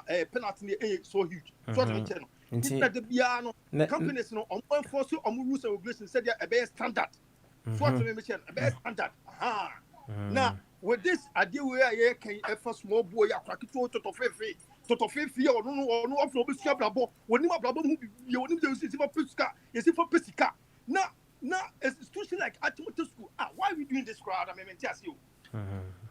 a penalty so huge. So I'm telling you, internet the piano companies no on one force on rules and regulations said they're a better standard. So I'm mention a better standard. Now with this idea where I can a small boy a crack it to fefe or no of no biscuit blabo when you blabo you want to see for pesca is it for pesca now institution like Achimota school why are we doing this crowd I mean tell you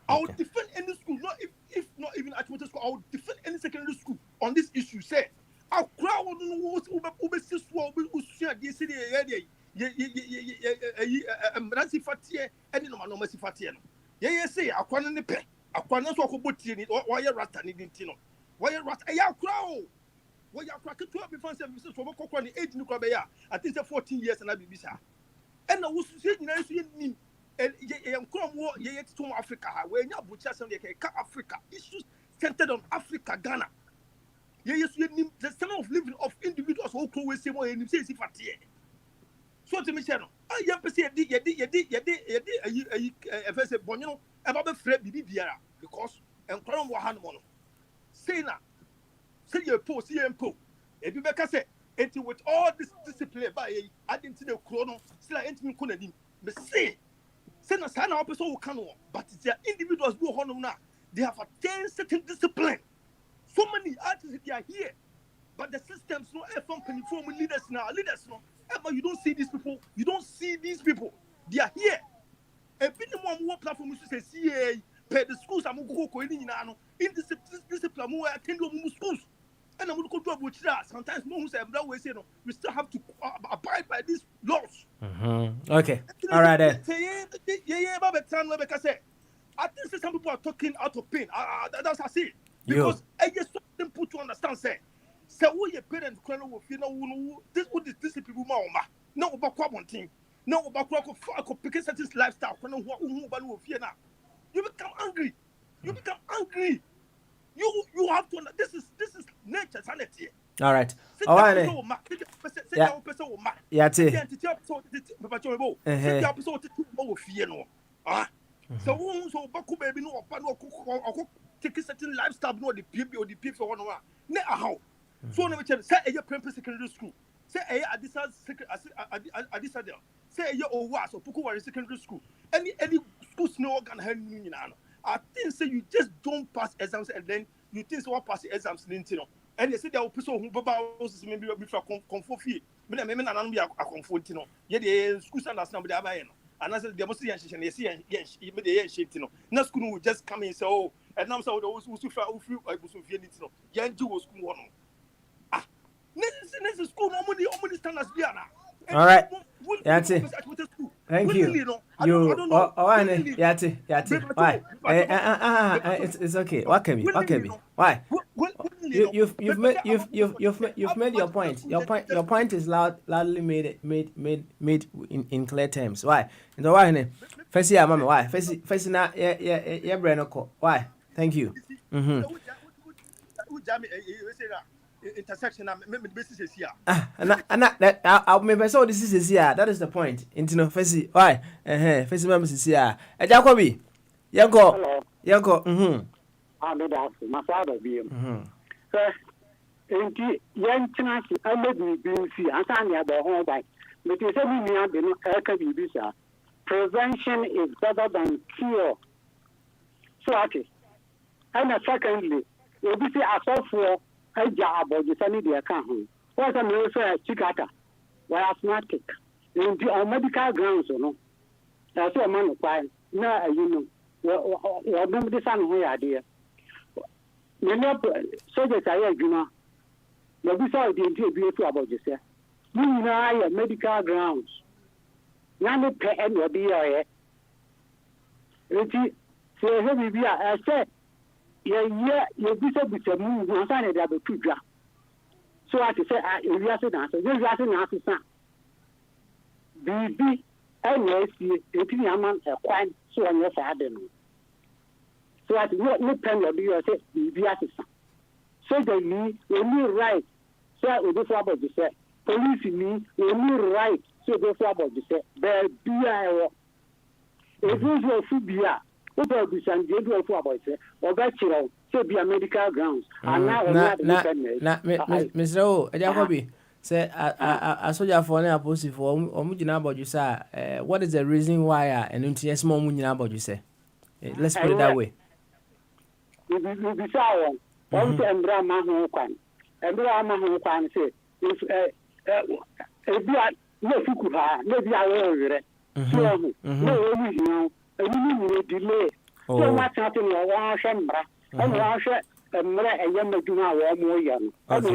I would defend any school not if not even Achimota school I would defend any secondary school on this issue say our crowd no ube siswa ube share the city mransi fatie any no masi fatie no ye say akwana ne pe akwana so akobotie ni why rasta ni dintino why rasta ya crowd why ya crowd to be fancy so so kokko ni age ni kwa be ya I think say 14 years na bibisa and na wo so nyina so nim ye nkromo ye to Africa we nya bucha some ye ka Africa issues centered on Africa Ghana ye so nim the standard of living of individuals who go we say mo nim say fatie so to me say no ya pese ye first bonyo e ba be frɛ bibi biara because nkromo wo ha no no say na say you post ye mpo e bi be ka say enti with all this discipline by identity the chrono still enti ko nanim me say na sana wa person wo kan no but their individuals do honum na they have attained certain discipline so many artists they are here but the systems no from leaders now no ever you don't see these people they are here e bi ni mo platform you say CA per the schools am go ni nyina no in discipline mo attend mo schools and I'm going to do about sometimes no say that way say no we still have to abide by these laws. Okay, all right then. Yeah, I think some people are talking out of pain. That's I see because I just simple to understand say we your parents can this what this people ma no about one thing no about pick certain lifestyle you become angry you have to this is nature sanity All right. Oh, I know. Yeah, so who so baku baby no opa no take certain lifestyle no the PB or the P for one ne how so no me say e prep secondary school say e adisa say e owa so puku wari secondary school any schools no organ hand nyina no I think say you just don't pass exams and then you think so pass exams ninti no and they say they will person who baba was maybe be for comfort fee me na be a comfort no ye the school standards na be abaye no. And I said, there must be a shit, and yes, you made a shit, you know. No school will just come in and say, oh, and now so those who feel I was with you, young Jew was school. Ah, this school, normally standards, Diana. All right. Yati. Thank you. You. Yati. Why? It's okay. What can be? Why? You've made your point. Your point is loudly made in clear terms. Why? And why? First year, mama. Why? First na yeah brain ko. Why? Thank you. Intersection business here. I'll maybe so this is here. That is the point. Into first why? First member is here. Jacobi. Yanko. I made that my father be. Enti yan chance I made me be see answer the home by. But you say me have been a prevention is better than cure. So okay. And secondly, you be say as for a job or the sunny the account. What I'm also a chicata. Why asthmatic? In the medical grounds, you know. That's a man of fine. No, you know. What nobody son who idea. Many soldiers are you know. No, we saw the interview about this. You know, medical grounds. None pay any of the it so heavy be I said. Yeah, you be so with a move, one sign of the two drop. So I say, you are saying, so you're asking us to BB, NSC, 18 a month, a quine, so on your side. So I no pen of you, I say, BB assistant. So they me, when you right, so we go for about the set. Police me, when you right, so go for about the set. There be I if you should be what are the San Diego for about it? Or that you know, be a medical grounds. And now, Mr. O, Jacobi, say, I saw your phone apostle for Mujina about you, sir. What is the reason why and into small Mujina about you say? Let's put it that way. You be sour. One to Embra Mahokan. Embra Mahokan say, if you are no Fukuha, maybe I will. No, you know. You delay. So much happening in one shambra. And one shot a young Maduna or more young. That was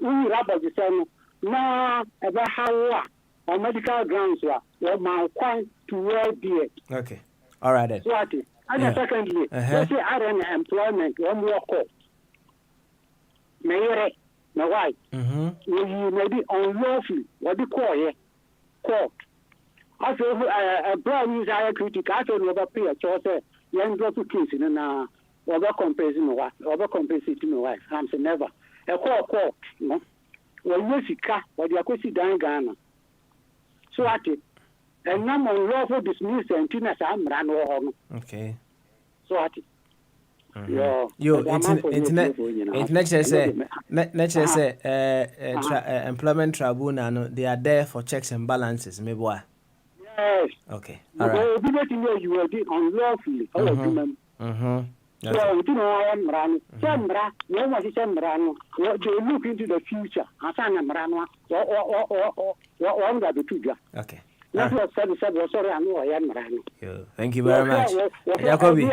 we rubber the same. Now, about how our medical grounds were my point to where be it. Okay. All right then. What is? And secondly, let's say I run employment, one more court. Mayor, my wife, you may be unlawfully, what do you call it? Court. I feel a brand new critic. I don't know about peer choice. Young drop to kiss in an overcompensating my wife. I'm saying never. A court, no. Well, you see, what you could see down Ghana. So at it. And now on lawful dismiss and Tina Sam ran over. Okay. So at it. Yo, internet say employment tribunal, they are there for checks and balances, maybe why? Yes. Okay. All right. You were unlawfully. All of them. So, you know, I am running. Sembra, no one is Sembrano. They look into the future. Hassan Mrano, or one that the two. Okay. That was sorry, I know I am running. Thank you very much. Jacobi.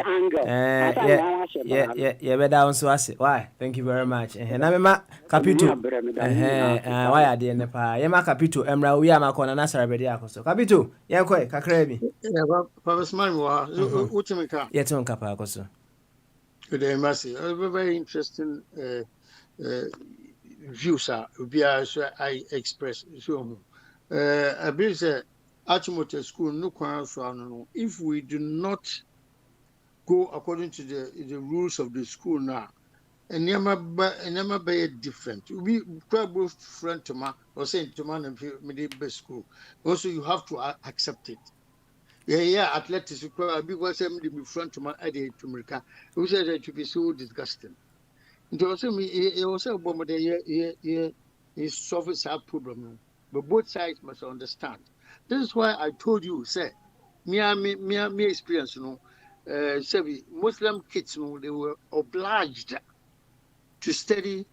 Yeah, better down so I say. Why? Thank you very much. And I'm a capito. Why are they in the pa? Yama capito, Emra, we are my corner, Nasser Bediaco. So, capito, Yanko, Cacrebi. Papa Smile, Utimika. Yet on Capacoso. Good day, Mercy. A very interesting views are, I express. I believe Achimota school no no. If we do not go according to the rules of the school now, never be different. We probably friend to ma or saying to man and middle school. Also, you have to accept it. Yeah, athletics because I'm the front to my idea to America. Who said that to be so disgusting? It also me, it also a bomb it solves our problem. But both sides must understand. This is why I told you, say, me experience, say Muslim kids, they were obliged to study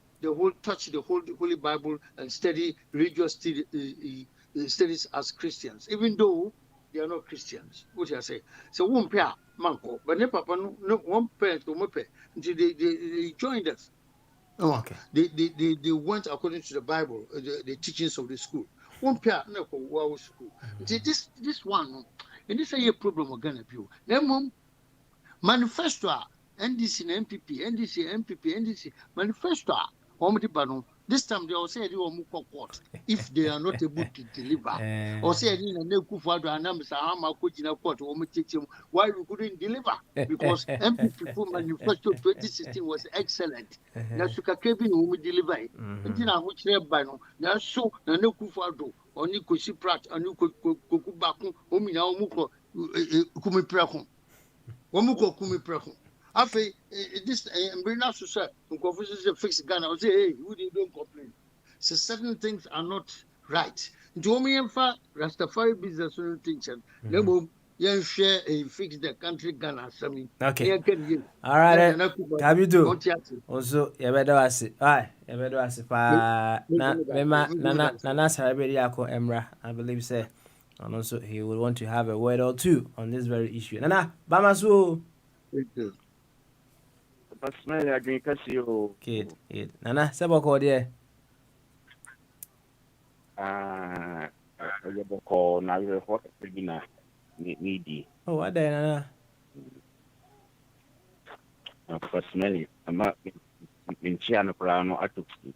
touch the whole Holy Bible and study religious studies as Christians, even though they are not Christians. What I say? So one pair, manko, but ne papa no one parent to mope until they joined us. Oh, okay. They went according to the Bible, the teachings of the school. One pair no wow school. This one, and this is a problem we're gonna be. Then manifesto NDC and MPP, NDC manifesto. This time they will say they will court if they are not able to deliver. Or say why we couldn't deliver because MPP manifesto 2016 was excellent. Nasuka Kevin who deliver. Until which by no. Now so na no kufado or Nikosi Pratt and Nukubaku Omina Omuko Kumi Prakun. Omuko Kumi Prakun. After this, bring us to say, fix Ghana. I say, hey, you don't complain. So certain things are not right. Do me and fa Rastafari business things and level. You share a fix the country Ghana. Okay. All right. Have you do? Also, you better ask it. Aye, you better ask it. Nana Sarabedi Ako Emra, I believe say, and also he will want to have a word or two on this very issue. Nana, Bamasu. Kid. Nana, sabo ko dia. Yaboko na we hot bigina needy. Oh, what day, Nana? Personally, I'm not in Chiano Prano Atuki.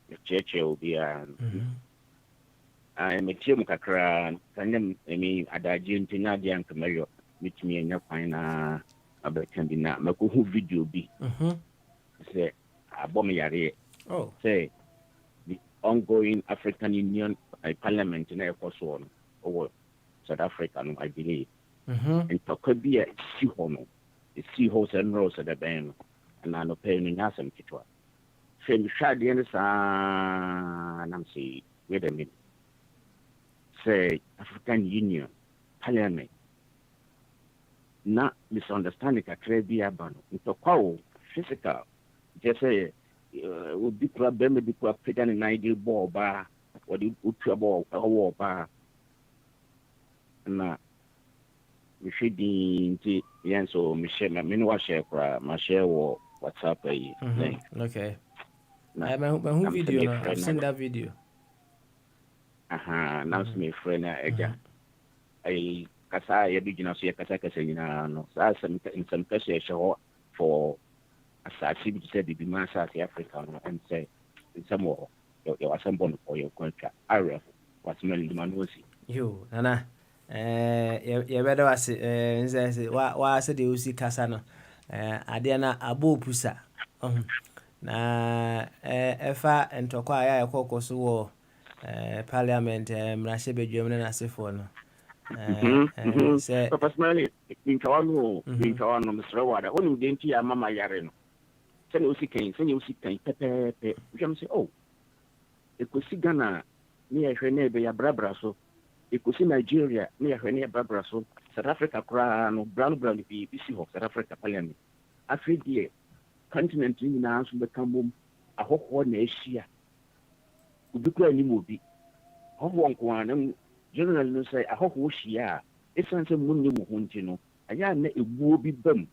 The church will be I'm a team Kakran, Kanyam, Adajin Tinadian Kamayo, which me and your fine. Can be not Maku video be say Abomiyare. Oh, say the ongoing African Union Parliament in Air Force One over South Africa, I believe. And to could be a seahorse and rose at the band, and I'm not paying in Assam Kitwa. Same shad the end, and I'm saying, wait a minute. Say African Union Parliament. Na misunderstanding kakrebi abano ntokwa physical just say obi kura be me kura peda ni naidi ball ba odi utua ball owo ba na mi shedi nti yen so mi share me no wa share kura ma share wo WhatsApp yi okay na who video na I've seen that video now me friend eja I kasa ya bigina so ya kasa nyina no sa some kasa show for asasi bi say bi ma asasi Africa no and say some more your assemble for your contract area what smell the manosi yo nana ya bedo wase nze wa se de usi kasa no ade na abo pusa na efa entokwa ya ekokoso wo parliament mrashe bedwam na asefo no personally in Kawano Mr. Wada only denti ya mama yare no send usi kan pepe we can say oh ekosi Ghana ni ehwe be ya brabra so ekosi Nigeria ni ehwe ne brabra so South Africa kra no brown bi bisi ho South Africa parliament afidie continent ni na so be kambom ahokho na ehia ubikura ni mobi ho wonko anam general no say ahokho hia esanse munni mu honti no aya na ebuo bi bam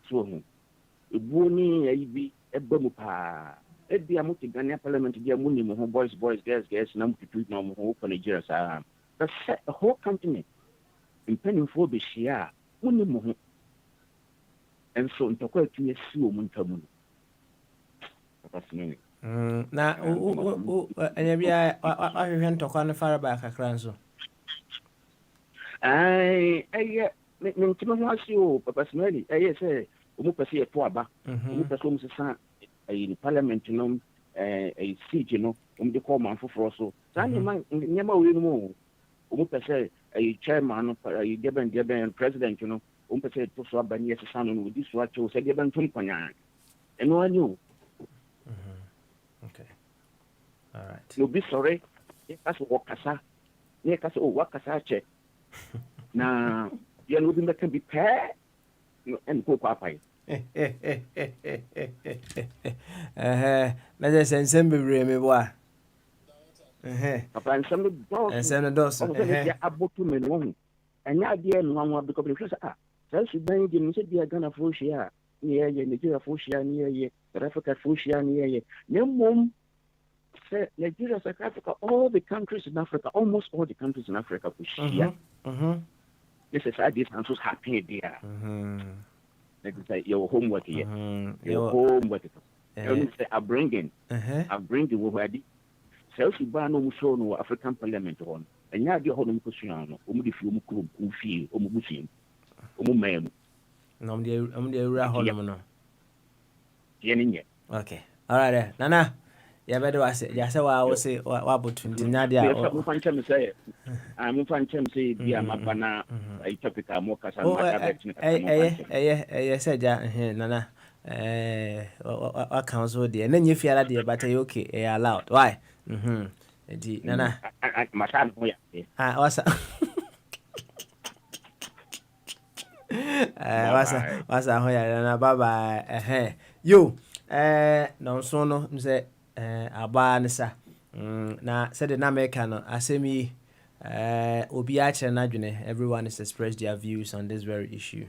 so ho ebuo ni ayi bi ebamu pa ebi amuti Ghana parliament dia munni mu ho boys girls na mututu na mu ho ko Nigeria sa the whole continent impending for be hia munni mu ho and so ntokwa tumi si o muntamu personally na anya bia ahwehwe ntokwa no fara ba kakra nso me ntimo ho asio personally say omu pese ye to aba omu pese omu sesa in parliament no a siege no de call man for so sani man nyama we no omu pese a chairman no a deben president no omu pese to so aba ni sesa no di so acho se deben tum kwanya eno anyu okay all right no be sorry as wakasa ne kasa o wakasa che na ya no bi meka bi pe no en ko papai na je sensem bebre me boa papa nsem no dos ya abotu me no anya de no anwa bi ko bi hwesa so sudan di mi se dia Ghana fo hia ni ye Nigeria fo hia ni ye Africa fo hia ni ye mom say Nigeria, South Africa, all the countries in Africa, almost all the countries in Africa fo hia this is how this answers happy there like say your homework here your homework you say I bring in what we so si ba no musho no African Parliament on enya de ho no mkosuan no omu de fi omu kuro fi omu busim omu mem no omu de ura ho no ye nye okay all right nana ya bedo wase ya se wa wo se wa botu ntinya de a mo fan chem say mo fan chem say bia mabana ai topic a mo kasa ma eh se ja nana wa council de na nye fiara de but okay allowed why Edi nana masan mo ya wasa wasa ho ya nana bye bye yo no so no mse aba nsa na said the American no asemi obi a chere na dwene everyone is express their views on this very issue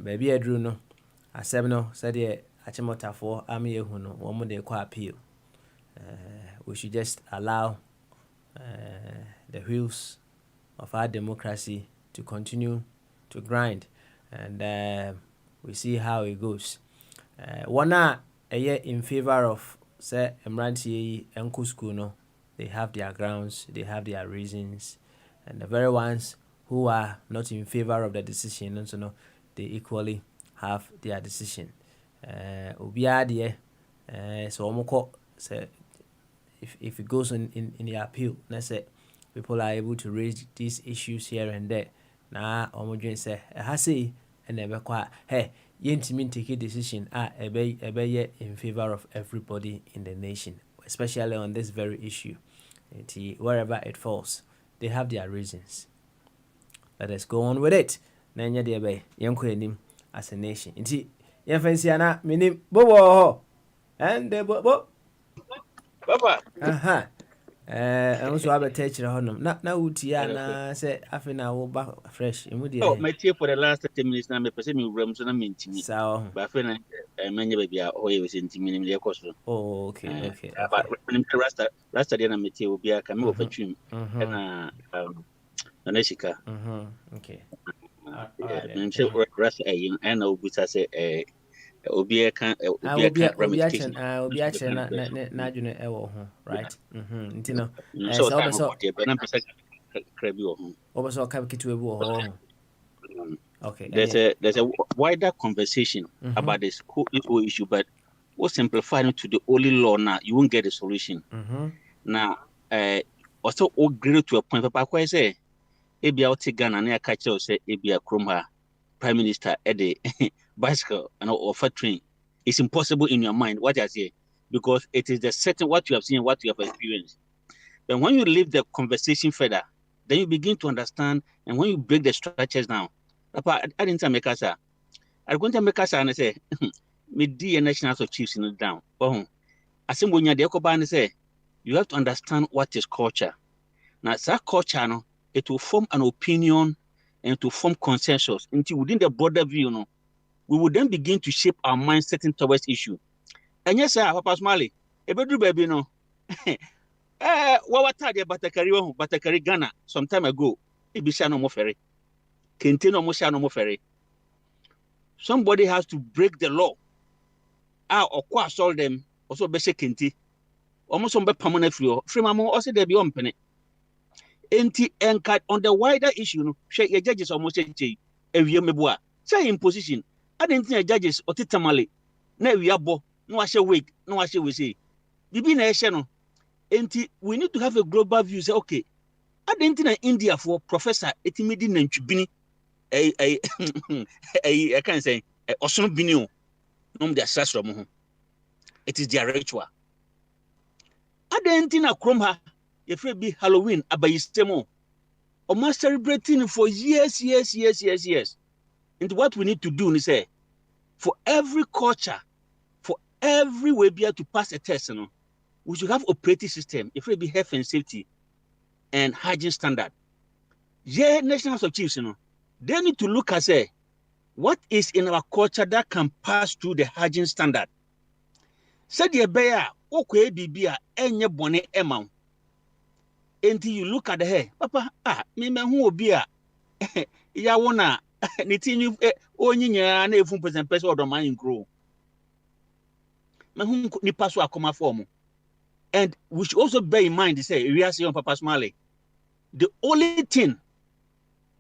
baby edru no asem no said the achimotafo am yehu no wo mo de kwa appeal we should just allow the wheels of our democracy to continue to grind and we see how it goes one in favor of say Emranti Enku school no they have their grounds, they have their reasons, and the very ones who are not in favor of the decision so no they equally have their decision obiade so omoko say if it goes in the appeal let's say people are able to raise these issues here and there na omodwen say say and never quite hey yentimi take a decision ebe in favor of everybody in the nation, especially on this very issue. Wherever it falls, they have their reasons. Let us go on with it. Nanya de be yenko enim as a nation. Nti yemfansi ana minim bobo and bo papa so abetechire honom na utia na say afina wo ba fresh imudi my tea for the last 30 minutes na me pese me wram so na mentimi sawo ba afina manya ba bia o ye we sentimi ni le koso oh okay but when rasta dia na me tea obi aka me ofatwim na na shika okay me say rasta ayin na obuta say obi aka ramification obi ache na adwene ewo ho right nti no so na pesa krabi wo ho oboso ka kitwe bi wo ho okay there's a wider conversation about this whole issue but we'll simplify it to the only law now you won't get a solution now also agree to a point papa kwa say ebia o Ghana na ka kire o say ebia krom ha prime minister ede bicycle and offer train. It's impossible in your mind. What I say, because it is the setting what you have seen, what you have experienced. But when you leave the conversation further, then you begin to understand. And when you break the structures down, I didn't make us. I'm going to make us and say, me the national of chiefs in down. Oh, I think when you're the say, you have to understand what is culture. Now, that culture, no, it will form an opinion and to form consensus until within the broader view, no. We will then begin to shape our mindset towards issue. And yes, sir, Papa Smiley, a bedroom baby, no. What are Batakari Ghana some time ago? Ibishano Moferi. Kentino Moshano Moferi. Somebody has to break the law. Or solve them, also Beshe Kenti. Almost on permanent free mamma, also there be on penny. Enti and cut on the wider issue, no, shake your judges almost a year meboa. Say in position. I didn't think judges or titamale. Na we abo, no I shall wait, no I shall we say. Bibi na eshano. Enti we need to have a global view. Say okay. I didn't think India for Professor Etimidi Nenchubini. I can't say Osono Binio. No, their sasro. It is their ritual. I didn't think a cromha. If it be Halloween, abayistemo. Or must celebrating for years. And what we need to do is say, for every culture, for every way be able to pass a test, you know, we should have operating system. If it be health and safety and hygiene standard. Yeah, National House of Chiefs, you know, they need to look and say, what is in our culture that can pass through the hygiene standard? Said the bear, okay, bibia, enye bone emount. Until you look at the hair, Papa, me who will be a ya wanna knitting you only an even present person or the mind grow. Whom could ni pass come form. And we should also bear in mind to say, we are saying Papa Smiley, the only thing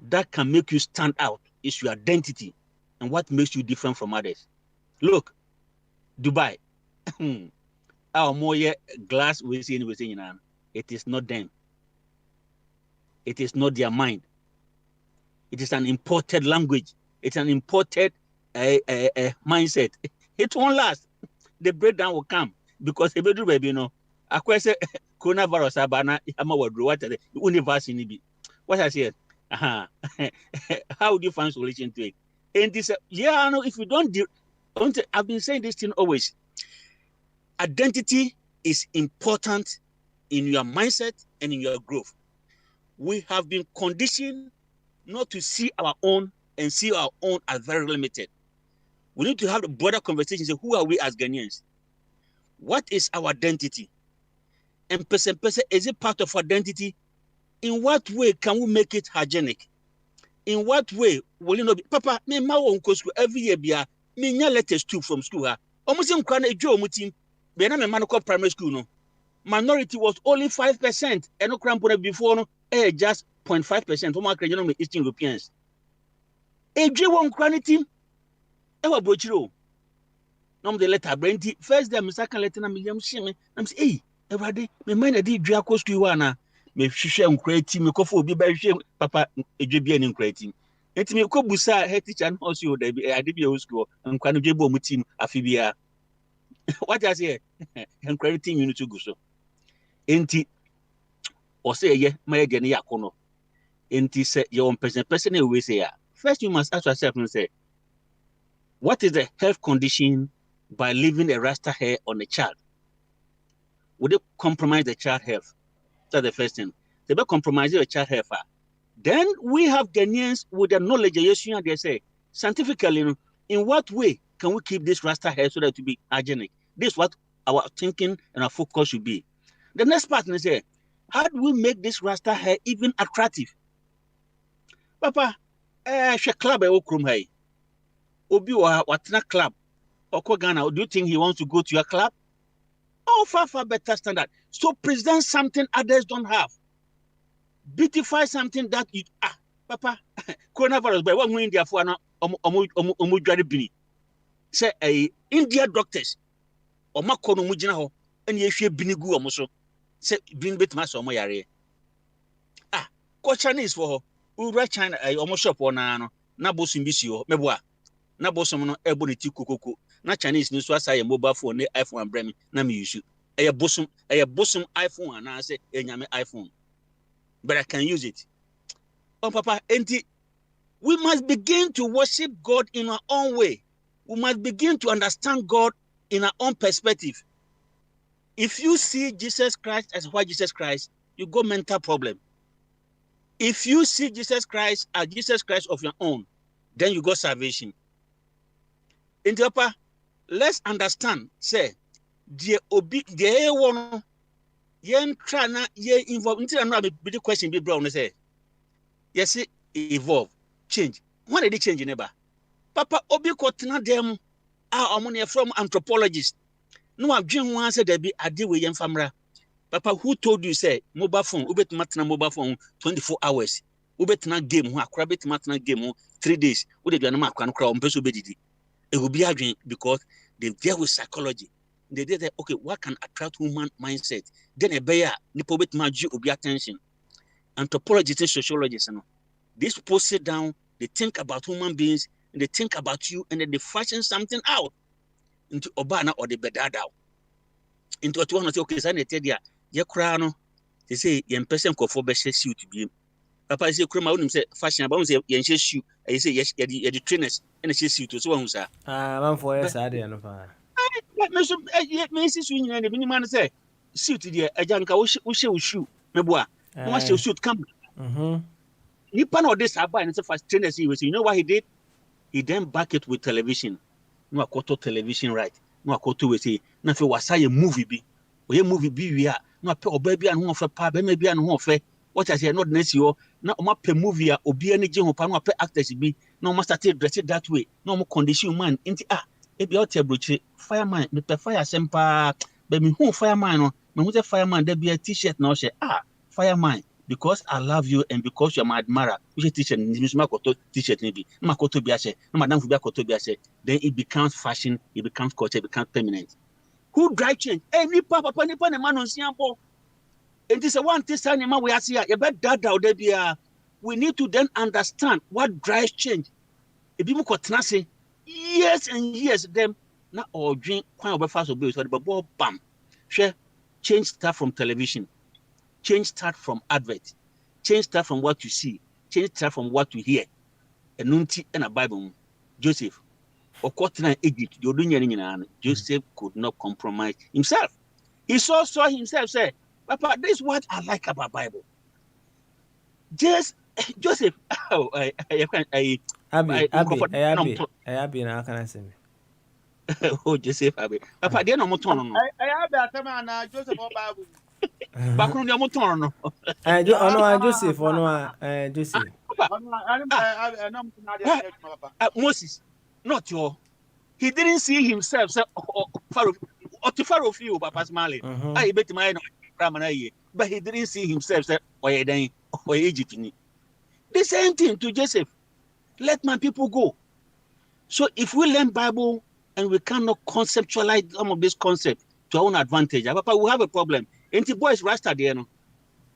that can make you stand out is your identity and what makes you different from others. Look, Dubai, our more glass we see in it is not them. It is not their mind. It is an imported language. It's an imported mindset. It won't last. The breakdown will come because every baby, you know, I question coronavirus abana amawadro what the universe in it. What I said. How would you find solution to it? And this, yeah, no, if you don't, I've been saying this thing always. Identity is important in your mindset and in your growth. We have been conditioned not to see our own and see our own as very limited. We need to have a broader conversation. Say, who are we as Ghanaians? What is our identity? And person, is it part of identity? In what way can we make it hygienic? In what way will you know? Papa, me ma won't go school every year. Bia me nya letters too from school. Almost in Kwana Joe Mutim. Be na me man ko primary school no. Minority was only 5%. And no cramp before no. Just 0.5% of our general Eastern Europeans. A J1 Cranity, ever Bochiro. No, the letter Brenty, first them, second letter, William Shimmy. I'm saying, everybody, me mind a deep Draco Scuana, me share and creating, me coffee be by shame, Papa, a JBN in creating. Let me go Busa, head teacher, and also the IDBO school, and Quanjabo Mutim, Afibia. What I say, and crediting you to go so. Ain't it? Or say, yeah, my dear Yakono. And he said, your own person will say, first you must ask yourself and say, what is the health condition by leaving a rasta hair on a child? Would it compromise the child health? That's the first thing. They will compromise the child health. Then we have Ghanaians with the knowledge, they say, scientifically, in what way can we keep this rasta hair so that it will be hygienic? This is what our thinking and our focus should be. The next part is say, how do we make this rasta hair even attractive? Papa, she club okrum hai. Obi wa watna club. Oko Ghana, do you think he wants to go to your club? Oh, far better standard. So present something others don't have. Beautify something that you Papa, coronavirus by one India for an bini. Say India doctors or makono mujina ho and ye binigu omoso. Say bring bit mass or moyare. Ko Chinese for Ura China almost shop on na bosun bisio meboa na bosom no eboniti kokoko na Chinese ni so asa mobile phone ne iPhone bremi na me use e bosom iPhone and I say enyame iPhone but I can use it. Oh Papa, we must begin to worship God in our own way. We must begin to understand God in our own perspective. If you see Jesus Christ as white Jesus Christ, you got mental problem. If you see Jesus Christ as Jesus Christ of your own, then you got salvation. In the upper, let's understand, say, the one yen trana ye involved until I'm not the question be brown say. Yes, evolve, change. When did it change neighbor? Papa obi kotina them are ammonia from anthropologists. No, I've dreamed once that be a deal with young famra. Papa, who told you say mobile phone, ubet matna mobile phone 24 hours, ubet na game, who a crabbit matna game 3 days, would it be a mark and crown, peso bedidi. It will be arguing because they deal with psychology. They did that, okay, what can attract human mindset? Then a bear, nipo bit maju will be attention. Anthropologists and sociologists, these people sit down, they think about human beings, and they think about you, and then they fashion something out into Obana or the Bedada. Into what you want to say, okay, so they tell you, your crown, they say, young person call for best suit to be. Papa say, Kroma, say, fashion about say, young shoe, I say, yes, you're the trainers, and it's suit to so on, sir. Man for yes, I didn't know. Me see swing and the miniman say, suit the a janka, we shoe, Meboa, once your suit come. You pan all this about and first trainers, you know what he did? He then back it with television. No, a quarter television, right? No, a quarter we say, nothing was a movie be. Or a movie be, we are not a baby and one for pub, maybe and one for what I say, not next year, not a movie or be any general panel actors be, no must dress it that way, no more condition man, into if you're table, fireman, with the fire semper, baby, who fireman, no, who's a fireman, there be a t shirt now, say, fireman. Because I love you and because you're my admirer, which is teacher, Makoto t-shirt maybe, Makoto Biase, Madame Fubiakoto Biase, then it becomes fashion, it becomes culture, it becomes permanent. Who drive change? Any papa, man on Siampo. And this is one thing, we are here, you bet that out there. We need to then understand what drives change. If people could say years and years, them not all drink quite over fast or but bam, share change start from television. Change start from advert. Change start from what you see. Change start from what you hear. And Nunti and a Bible. Joseph. Or Quarter Egypt. Joseph could not compromise himself. He saw himself say, Papa, this is what I like about Bible. Just Joseph. Oh, Oh, Joseph Abby. Papa, they no more turn. I have that man, Joseph Bible. Background your motor no. Joseph, Joseph. Moses, not your. He didn't see himself. Pharaoh few, Papa Smiley. I bet my but he didn't see himself. Or Egypt. The same thing to Joseph. Let my people go. So if we learn Bible and we cannot conceptualize some of this concept to our own advantage, Papa, we have a problem. And the boys Rasta there.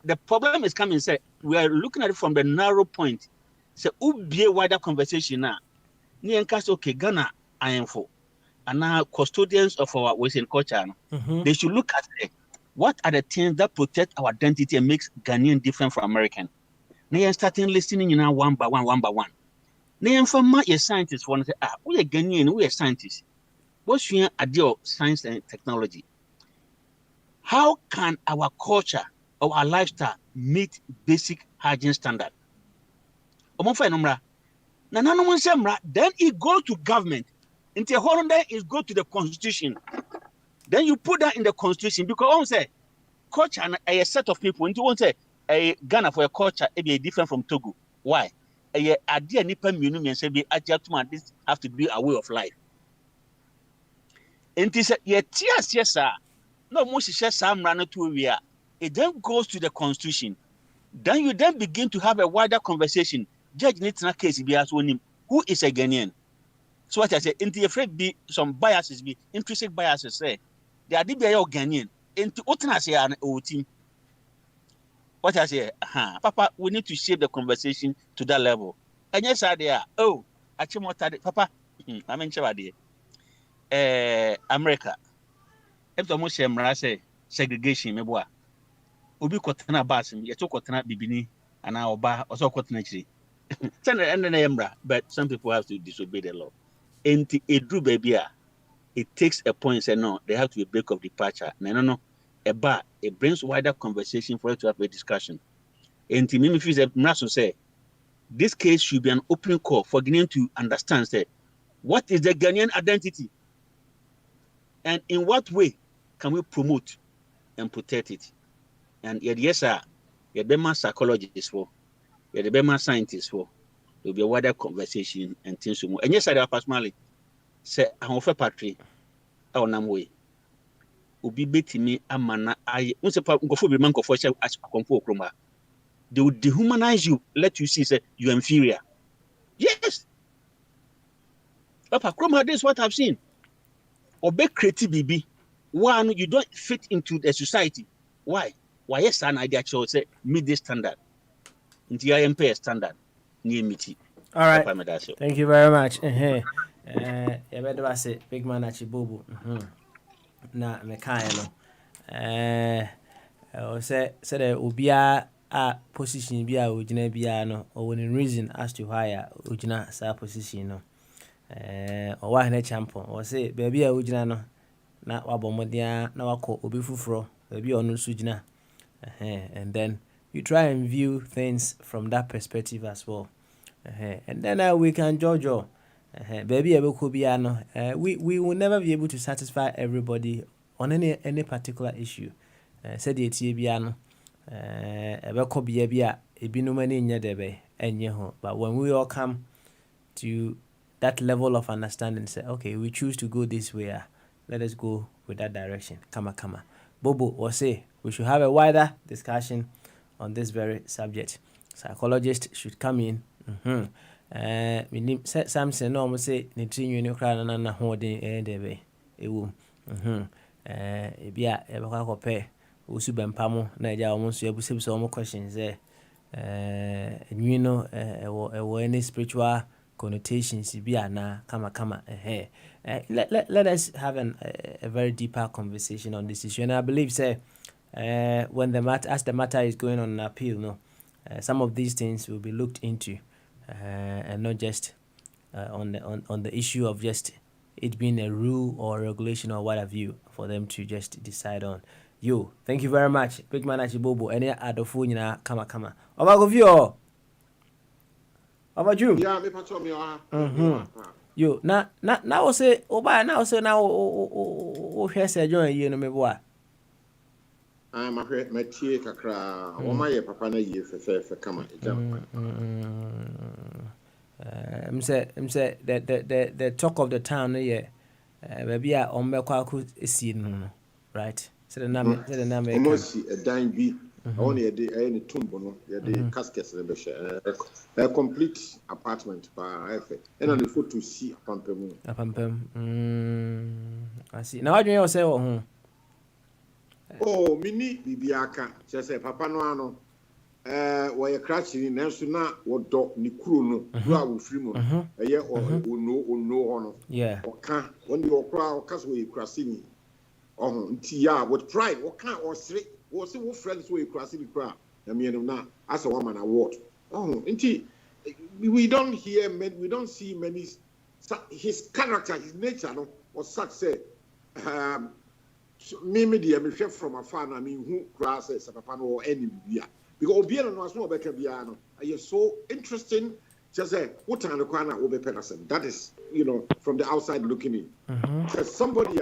The problem is coming. Say we are looking at it from the narrow point. Say who be a wider conversation now. Ni enkas okay Ghana I am for. And now custodians of our Western culture. They should look at what are the things that protect our identity and makes Ghanaian different from American. Now starting listening now one by one. Now from my scientists want to say we are Ghanaian, we are scientists. What's your idea of science and technology? How can our culture or our lifestyle meet basic hygiene standard? Then it goes to government. Until Holland is go to the constitution. Then you put that in the constitution because I say culture and a set of people. Into one say a Ghana for a culture it be different from Togo. Why? A idea nipa minimum say be adjustment this have to be a way of life. And this yes sir. No, it then goes to the constitution. Then you then begin to have a wider conversation. Judge needs a case be as one who is a Ghanaian. So what I say, into afraid be some biases, be intrinsic biases say. They are the Ghanaian. Into what I say an old team. What I say, Papa, we need to shape the conversation to that level. And yes, I there. Oh, actually, Papa, I mentioned America. If the most say segregation, meboa. Obi kotena basim, yeto kotena bibini, and our bar also kotena chi. But some people have to disobey the law. And it drew baby. It takes a point and say no, they have to be a break of departure. No. A bar, it brings wider conversation for us to have a discussion. And to me, if say this case should be an open call for Ghanaian to understand say what is the Ghanaian identity and in what way can we promote and protect it? And yes, sir, you're the man psychologist for, you're the man scientist for. There'll be a wider conversation and things to move. And yes, sir, personally, say, I'm a patri, our namway. Ubi beti me amana I once a go man for as a comfort chroma. They will dehumanize you, let you see say you're inferior. Yes. Papa, Chroma, this is what I've seen. Or be creative, baby. One, you don't fit into the society. Why? Why yes, an idea should say meet this standard. Into your MP standard. Near meet. All right. Thank you very much. You better say big man at Chibubu. Na me kind no. Say the ubia a position bia ojina bia no or when reason as to why ojina sa position no. Or why na champion or say baby a ojina no na wabomodia na wako obi fufuro baby onu sujina. And then you try and view things from that perspective as well. And then we can judge baby we will never be able to satisfy everybody on any particular issue. Said the TBiano but when we all come to that level of understanding, say, okay, we choose to go this way, let us go with that direction. Kama. Bobo or say we should have a wider discussion on this very subject. Psychologists should come in. Samson no say nitri you cry na holding debe ewu ebia e baka kope osu bempamo na eja omo so ebusebuse omo questions there ewo any spiritual connotations bia na kama let us have a very deeper conversation on this issue. And I believe say when the matter is going on appeal, some of these things will be looked into. And not just on the issue of just it being a rule or regulation or what have you for them to just decide on. Thank you very much. Big man Achibobo. Any other phone kama. Over go view. Over you. Yeah, me patrol me now say now here's a join you no me boy. I'm a tie kakra o ma ye papa na ye fe kama say the talk of the town here baby a on me kwa ku esi no right say the name almost a dime bi on ye dey any tumbo no ye dey caskets na be a complete apartment pa efe and on the photo see apampem I see now what you say ho oh mini bibiaka say papa no ano we crash ni nanso na wodo ni kuro no kuro a wo free mu eye ono hono yeah oka woni okra oka so we crash ni nti ya with pride oka osre wo se wo friends we crash ni kura na me na as a woman award nti we don't see many his character, his nature no was such say me share from afar na me who grass as papa no or any bia because obiara no aso obeka bia no are so interesting just say what an kwana obe person that is from the outside looking in as somebody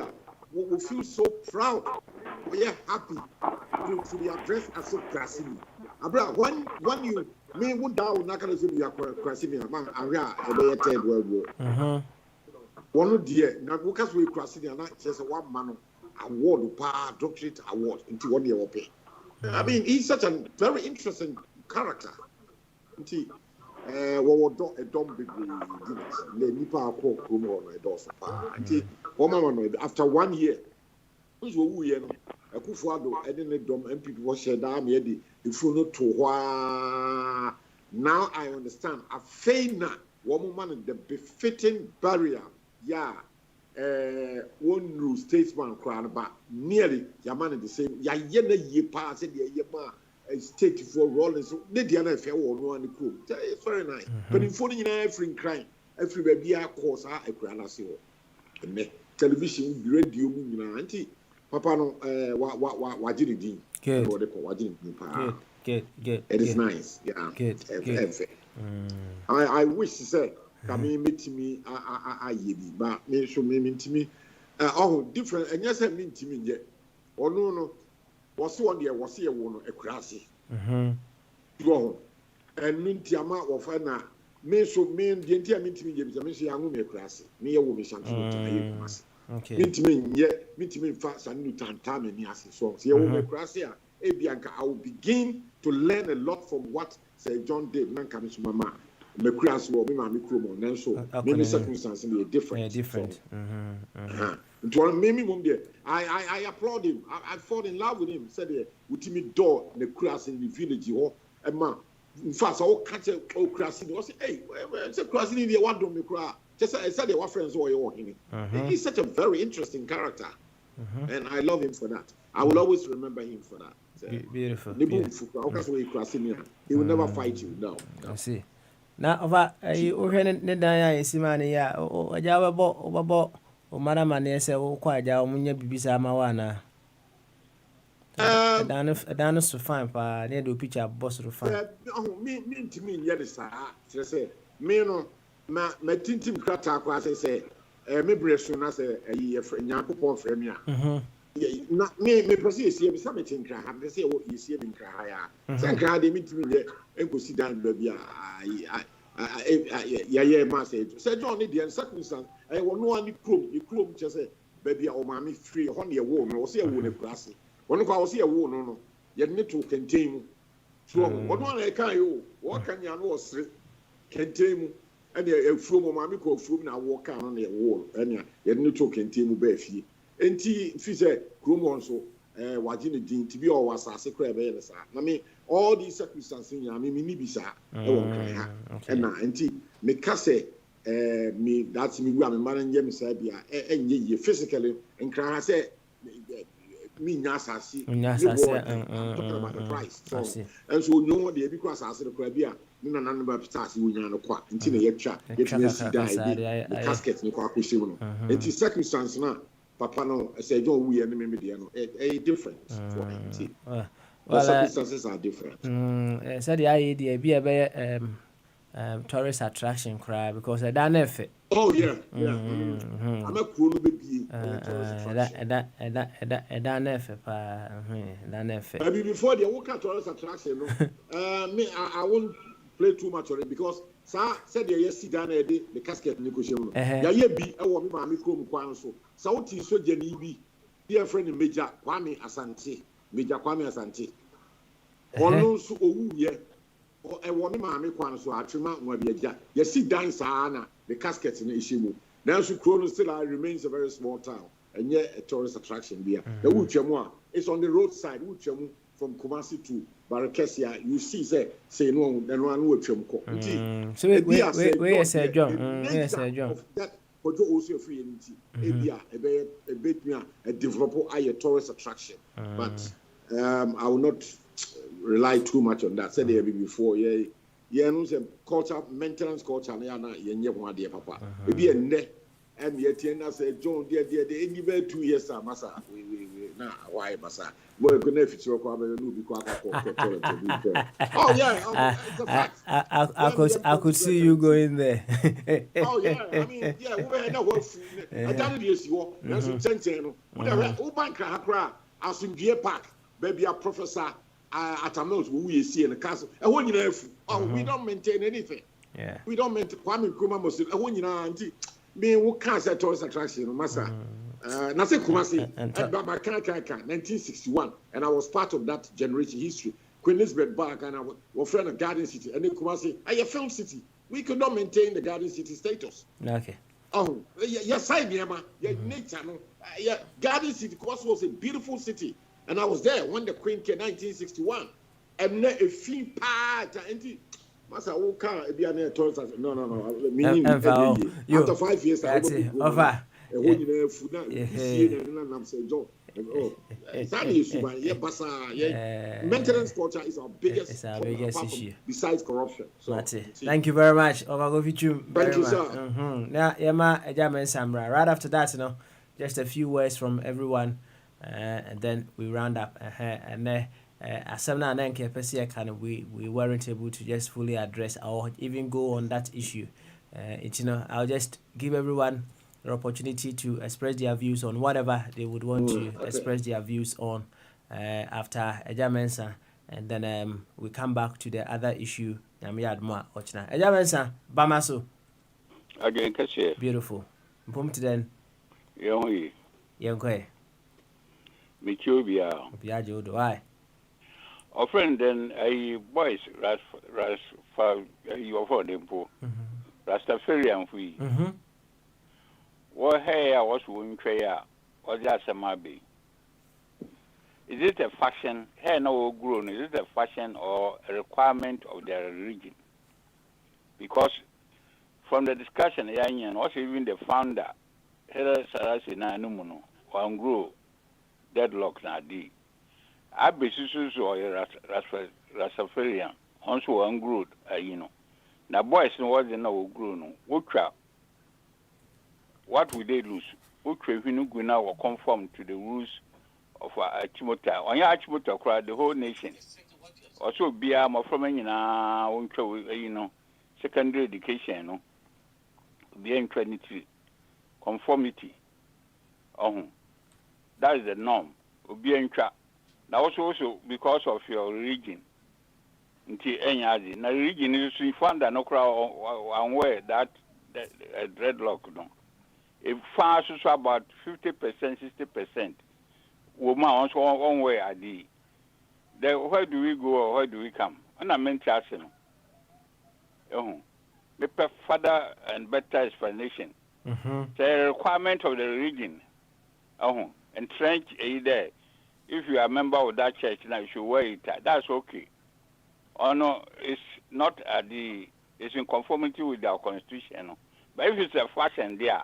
will feel so proud happy to be addressed as a grassy abra when you me would down na can say you are grassy man area e third world war one dear na go cause we grassy na just one man award doctorate award into 1 year pay. I mean he's such a very interesting character. Nti a dom big le nipa ko no e do so pa. Nti o mama no after 1 year who's wo ye no Akufo-Addo e ne dom MPP wo share da me di ifu no to hwa. Now I understand a feina woman the befitting barrier one rule statesman crown but nearly Yaman the same Yayena ye pass it a state for rolling so the other fair or no crew. It's very nice. But in phoning every crime, every baby course a granasio. Television, radio, auntie, Papa no wajidi. Good. It is nice. Yeah. Good. I wish to say Kami meet me but me show me me different and yes I mean to me yet or no was one there was here one a crassy go and mean tiama of na me so mean the entire meet me James I say I'm me crassy me a woman something okay meet me fast and new time me as so see woman crassy Bianca I will begin to learn a lot from what Sir John did nan come to mama me cross wo me ma me krom na so maybe circumstances be different. Different. It was maybe mum there. I applaud him. I fall in love with him. Said there with me door the cross in the village ho e ma in fact I catch a cross in say hey it's a cross in the one do me cry. Just I said they were friends who are him. He's such a very interesting character. And I love him for that. I will always remember him for that. So, beautiful. He will never fight you. No. I see. Now, over you ne dan ya esimane ya o ja babo o mara mane se o kwa ja o munye bibisa ma wa na. Dan so fine pa ne do picture boss ro fine. Me ntimi nye de sa. Say me no ma tintim krata kwa say me breso na say ayi Nyankopon frɛ me a. Na me prosi esi be some tinkra ha be say wo esi be nkra ha ya. Say nkra de me ntimi nye enkosi dan do bia yeah, ma say John need the circumstance I will no any chrome just say baby o ma me free ho ne wo no say wo ne class one ko say wo no you need to contain so what one I can you what can you no osre contain and e from ma me ko from na wo kan no ne wo and you need to contain mu ba fie enti fi say chrome on so waji ne din ti bi o wasase kra be yele sa na me all these circumstances ya me ni bisa e won kan ha na enti me ka say me that me gu am man nje me sa bia enye ye physically nkran ha say me nya asase about the price so and so no dey bi kwa asase kra bia me na nan ba pitase wo nya no kwa enti na ye twa ye twa si die the casket ni kwa kwesi no enti circumstances na Papa no, I said, John, we are a different. The circumstances are different. Said the idea be a tourist attraction cry because I don't have it. Oh, yeah. I'm a cool baby. Maybe before they walk out tourist attraction, me, I won't play too much on it because. Sa said the yes down there the casket negotiation. Ya ye bi e wo me ma me krom kwan so. Sa wo ti so je ni bi. Dear friend Major Kwame Asante. Ono so owu ye. O e wo me ma me kwan so atwema nwa bi agya. Ya si dan sa na the casket no ishemu. Now so Krono still remains a very small town and yet a tourist attraction there. The Uchemu it's on the roadside Uchemu from Kumasi to Barakesia, you see, say no, then one will come. So, where is John? Yes, John. That for also free a bit me a developer, a tourist attraction. But I will not rely too much on that. Said there before, no, culture, maintenance culture, yeah, papa. Maybe a net. And yet, say, John, dear, they give 2 years, Massa. Nah, why, Massa? Well, good if it's your problem, oh, yeah, it's a fact. I could see you going there. Oh, yeah, I mean, yeah, we had no work. I done this, you know, who bank a cry, as in Deer Park, baby, a professor at a mills who we see in the castle. And when you know, we don't maintain anything. Yeah, we don't maintain Kwame Nkrumah must. And when you know, auntie. Me who can't say tourist attraction, Massa. Nase Kumasi, but my 1961, and I was part of that generation history. Queen Elizabeth Park, and I was friend of Garden City, and then Kumasi, a film city. We could not maintain the Garden City status. Okay. Oh, yes, I am. Nature, yeah, Garden City Kumasi was a beautiful city, and I was there when the Queen came 1961, and a few part and. Masa who can't be an tourist? No. Meaning after 5 years, I will go over. Maintenance culture is our biggest issue besides corruption. So, thank you very much. Thank you, sir. Now, right after that, just a few words from everyone, and then we round up. We weren't able to just fully address or even go on that issue. I'll just give everyone the opportunity to express their views on whatever they would want to express their views on after Ejamensa, and then we come back to the other issue. Ejamensa, Bamaso. Again, catch it. Beautiful. Then. Young. Mikubia. Biajo, why? Our friend then a voice your for them po. Rastafarian free. What hair was one prayer or just a maybe? Is it a fashion? Hair no grown. Is it a fashion or a requirement of their religion? Because from the discussion, and also even the founder, Hera Sarasi na Numuno, or grow deadlock na di. Abisusu or Rastafarian, also ungrowed, Now boys was no grown. What would they lose? Utra now will conform to the rules of Achimota. On your Achimota crowd, the whole nation. Also, be a more from secondary education, being Trinity, conformity. That is the norm. Being trapped. Now also because of your religion. Until any now religion is found that no crowd one way that dreadlock no. If far so about 50%, 60%, woman also one way I did. Then where do we go or where do we come? And I meant to ask him. Maybe further and better explanation. The requirement of the religion. Entrenched there. If you are a member of that church now, you should wear it. That's okay. Oh no, it's not it's in conformity with our constitution. But if it's a fashion there,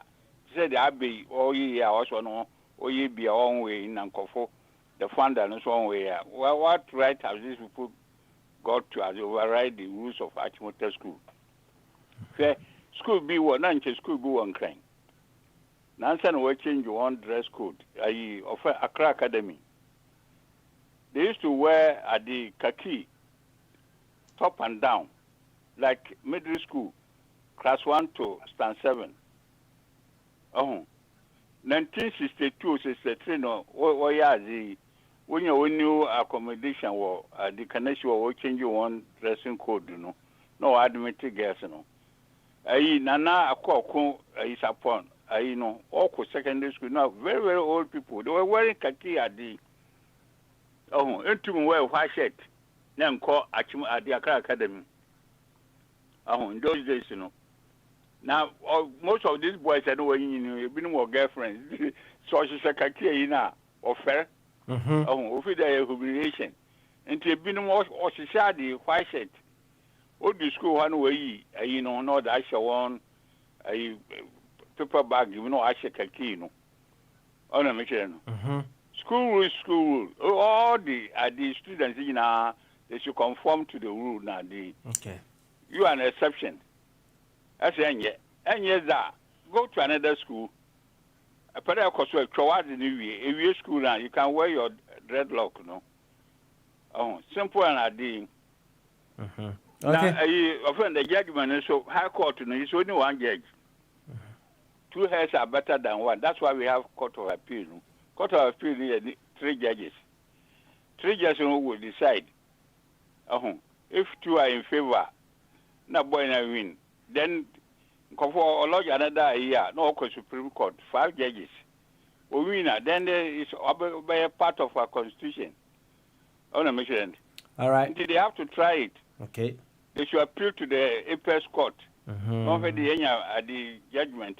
say the abbey, also no, be our own way in Ankofo, the founder and so on way. Well, what right have these people got to override the rules of Achimota School? Say, school be one, school be one crime. Nansen will change one dress code, of Accra Academy. They used to wear the khaki, top and down, like middle school, class 1 to stand 7. 1962, 63, no, when you new accommodation or the connection will change one dressing code, no admitted girls, Nana Akoko is upon, all secondary school, now very, very old people. They were wearing khaki at the into wear white shirt. Then call at the Accra Academy. In those days, Now most of these boys are doing been more girlfriends. So she's a khaki or fair. Over the humiliation. And to be more or she had the white shirt. All the school one way, not I shall want a paper bag, I shall khaki, On a mission. School rule. All the students, they should conform to the rule now. You are an exception. I say, and yes, go to another school. A pair of course, a new school now. You can wear your dreadlock, simple and ID. Okay. Now, often the judgment is so high court, it's only one judge. 2 hairs are better than one. That's why we have court of appeal. Court of appeal is 3 judges. 3 judges will decide. If 2 are in favor, na boy na win. Then, for a lot another year, no Supreme Court, 5 judges. We win, then it's a part of our constitution. On a mission. All right. They have to try it. Okay. They should appeal to the apex court. Not for the judgment,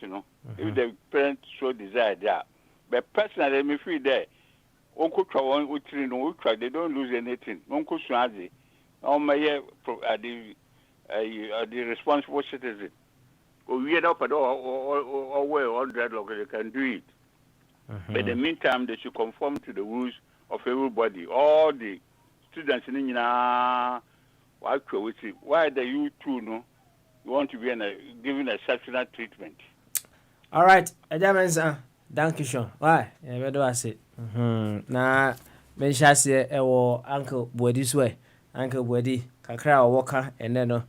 if the parents so desire that. But personally, me feel there. Uncle Trawan, they don't lose anything. Uncle Swazi, the responsible citizen. We get up at all way all dreadlock, they can do it. But in the meantime, they should conform to the rules of everybody. All the students in India, why the you too, you want to be given exceptional treatment. All right, thank you, Sean. Why? Where do I sit? Na men shasi Uncle Body's way. Uncle Body, Kakra Walker, and then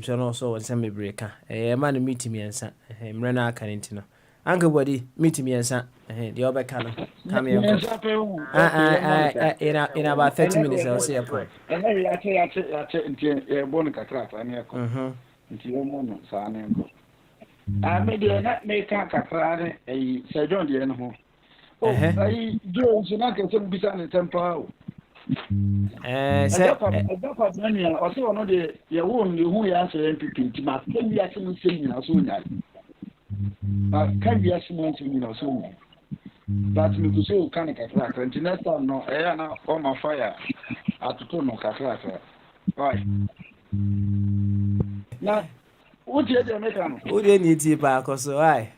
so also when semi breaker. A man meet me and son, Mrena Canintino. Uncle Body, meet me and son, the other color. Come here. In about 30 minutes, I'll see a point. And then I Bonica Craft, and until your moment, son. I made not make a Sir John the animal. Oh, I do not get some beside the temple. Ẹ̀dọ́kọ̀ mẹ́ni ọ̀sẹ̀ ọ̀nà de yẹ̀wò ní ihu yà sẹ̀ NPP ntì mà kẹ́bi àti mu nsẹ̀ nyina so nyà kẹ́bi àti mu nsẹ̀ nyina so nyà but mi kò sẹ́ òkà ní kakra ntì next time no ẹ̀yà na ọmọ fire àtútù nù kakra right na wọ́n ti ẹ̀dẹ̀ mẹ́ta nù. Wọ́n di ẹni ti baako so why.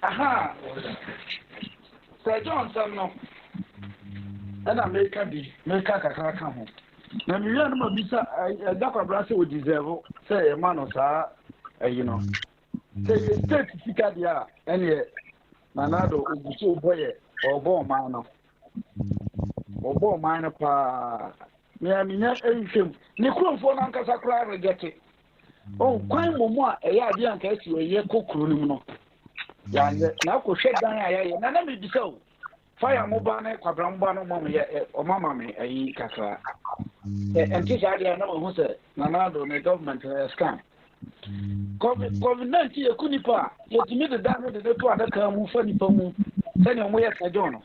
Aha Sir John sẹ́m nọ ẹ̀na mẹ́ka kakra ka ho. Na mi yɛ no ma bisa ɛdakwa bra sɛ o deserve sɛ yɛ ma no saa ɛyi no sɛ yɛ state sika deɛ a ɛneɛ nanado oguso bɔ yɛ ɔbɔ ɔman no paa mea menya ɛnhwɛm ne kuromfoɔ no ankasa koraa regɛte kwan mmom a ɛyɛ adeɛ anka asi ɔyɛ kɔ kuro no mu no yɛanyɛ na akɔhwɛ dan a yɛayɛ na mebisa o fire moba ne kwabra moba no ɔmama me ayi kakra ɛnti saa deɛ na mahu sɛ nanado ne government scam COVID-19 yɛku nipa a yɛtumi deda no dede to adaka mu fa nipa mu sɛnea ɔmo yɛ sɛdwon no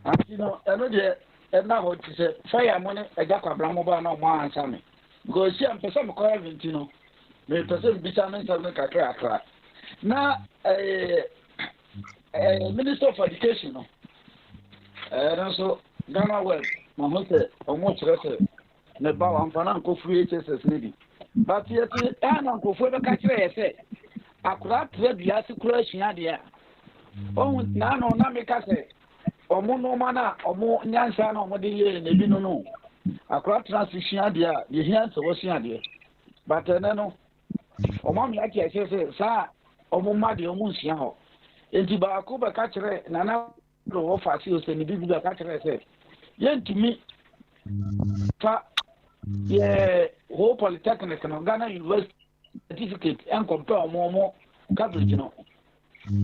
anti no ɛno deɛ ɛna hɔ te sɛ fire mo ne agya kwabra moba na ɔmo ansa me because si ampɛ sɛ mekɔyɛ venti no mepɛ sɛ mbisa me nsɛm no kakra na Minister of Education no nso Ghana West ma ho sɛ ɔmo kyerɛ sɛ ne ba wamfa na nkɔfiri HSS ne bi but yɛte ɛna nkɔfoɔ bɛka kyerɛ yɛ sɛ akora atra dua se kora asua deɛ a ɔhu na meka sɛ ɔmo noma no a ɔmo nyansa na ɔmo de yɛ ne bi no akora tra se sua deɛ a yɛhia sɛ wɔsua deɛ but ɛnɛ no ɔmo ame ate akyerɛ sɛ saa ɔmo ma deɛ ɔmo nsua hɔ enti baako bɛka kyerɛ nana do wɔ fa se sɛ ne bibi bɛka kyerɛ sɛ yɛntumi fa yɛ whole polytechnic no Ghana University certificate and compare ɔmo coverage no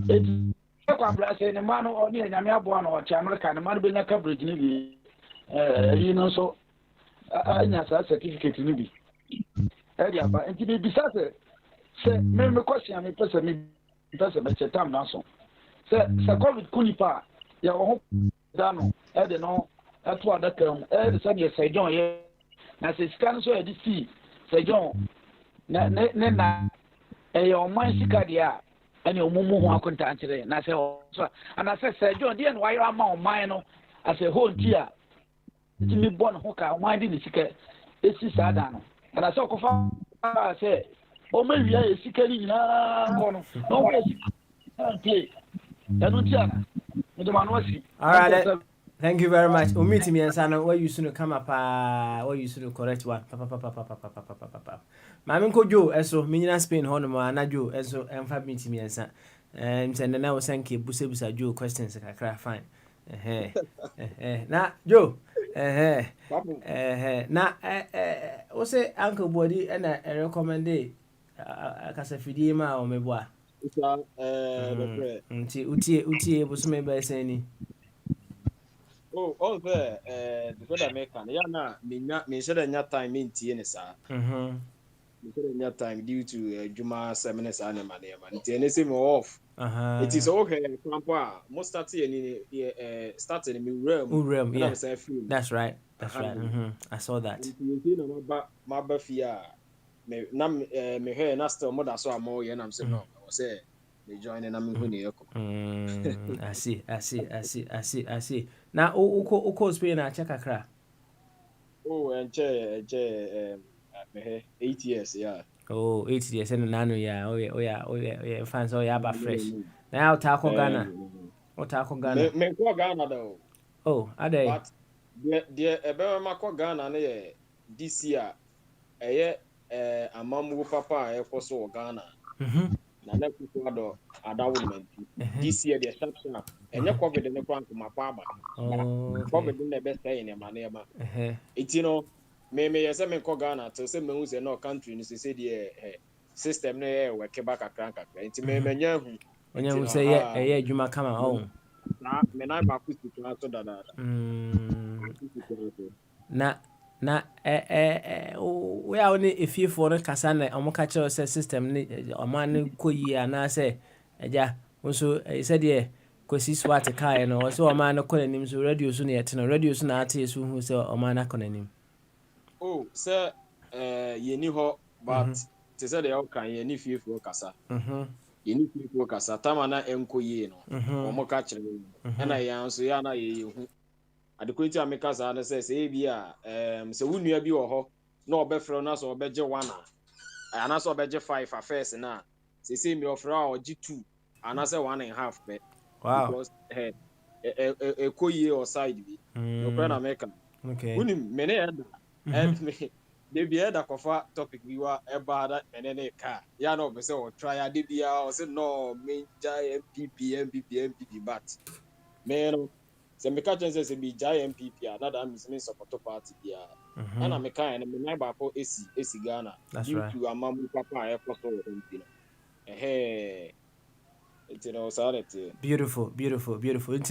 eti kwabra sɛ ne ma no ɔne anyame aboa no ɔkyɛ America ne ma no bɛnya coverage no bi ɛyi no nso anya saa certificate no bi ɛde aba nti bebisa sɛ mekɔsia mepɛ sɛ mɛkyɛ tam no aso sɛ COVID ku nipa a yɛwɔ ho da no ɛde no ɛto adaka mu ɛde sɛdeɛ sɛdwɔn yɛ na sɛ sika no so yɛde sii sɛdwɔn ne na ɛyɛ ɔman sika deɛ a ɛne ɔmumu ho akontankyerɛ na sɛ anasɛ sɛdwɔn deɛ na wayɛ ama ɔman no asɛ hɔ nti a tumi bɔ ne ho ka ɔman de ne sika ɛsi saa da no ɛna sɛ ɔkɔfa sɛ ɔma wia yɛ sika no nyinaa kɔ no na ɔwɔ sika play ɛno nti a mede ma no asi Thank you very much. Umiti miyansana wa yusu no kama pa wa yusu no correct one. Pa. Mami ko jo eso minyina Spain hono ma na jo eso emfa miti miyansa. Msende na wosanke busebusa jo questions kakra fine. Na jo na o say Uncle Body na recommend akasafidie ma o meboa. Nti utie busume ba sani. Oh, the brother American. Yeah, na me said that time in TN sa. Me said that time due to Juma seminars and money. TN say more off. It is okay. Grandpa, most started in started in room. Yeah, that's right. I saw that. My bafia. Me hear na still more so more. And I'm saying no. I was say. They join and I'm going I see. Now, uko Spain na check akra. Oh, and 8 years, yeah. Oh, 8 years and nano, yeah. Oh yeah. Fans, ba fresh. Now, Taco Ghana. Me go Ghana though. Oh, are they? But the Mako Ghana this year, Amamu Papa, so Ghana. Na next quarter adawment this year the exception and COVID in the crank my farmer COVID in the best day in my neighbor it me yes me ko Ghana to say me who say no country ni say the system na work back a crank it me nya hu onya hu say eh adwuma kama on na me na ba ku to dada na we are only if you for kasa na omoka kire system ni oman ko yi ana say eja nso said Kwesi Swat kai no so o man no konanim so radio so na yete no radio so na ate so hu so o man na konanim. Oh, sir, yeni ho, but te say the all kan yeni fiefu kasa. Yeni fiefu kasa tama na enko ye no. Omo ka kire no. Na yan so ya na ye hu. Adekwenti ameka sa na say bia se wunua bi wo ho na obefro na so obeje 1 ana so obeje 5 affairs na. Se mi ofro a oji 2 ana say 1.5 be. Wow. Because koye or side bi. No plan American. Okay. Uni mene eda. And me they be eda kofa topic we were about and then car. Ya no be say o try dey bia o say no me jai MPP but me no se me ka chance say be jai MPP another me support party bia. And me kan and me nai ba po AC Ghana. That's due right. to amamu papa e koso MP no. You know, sanity. Beautiful. You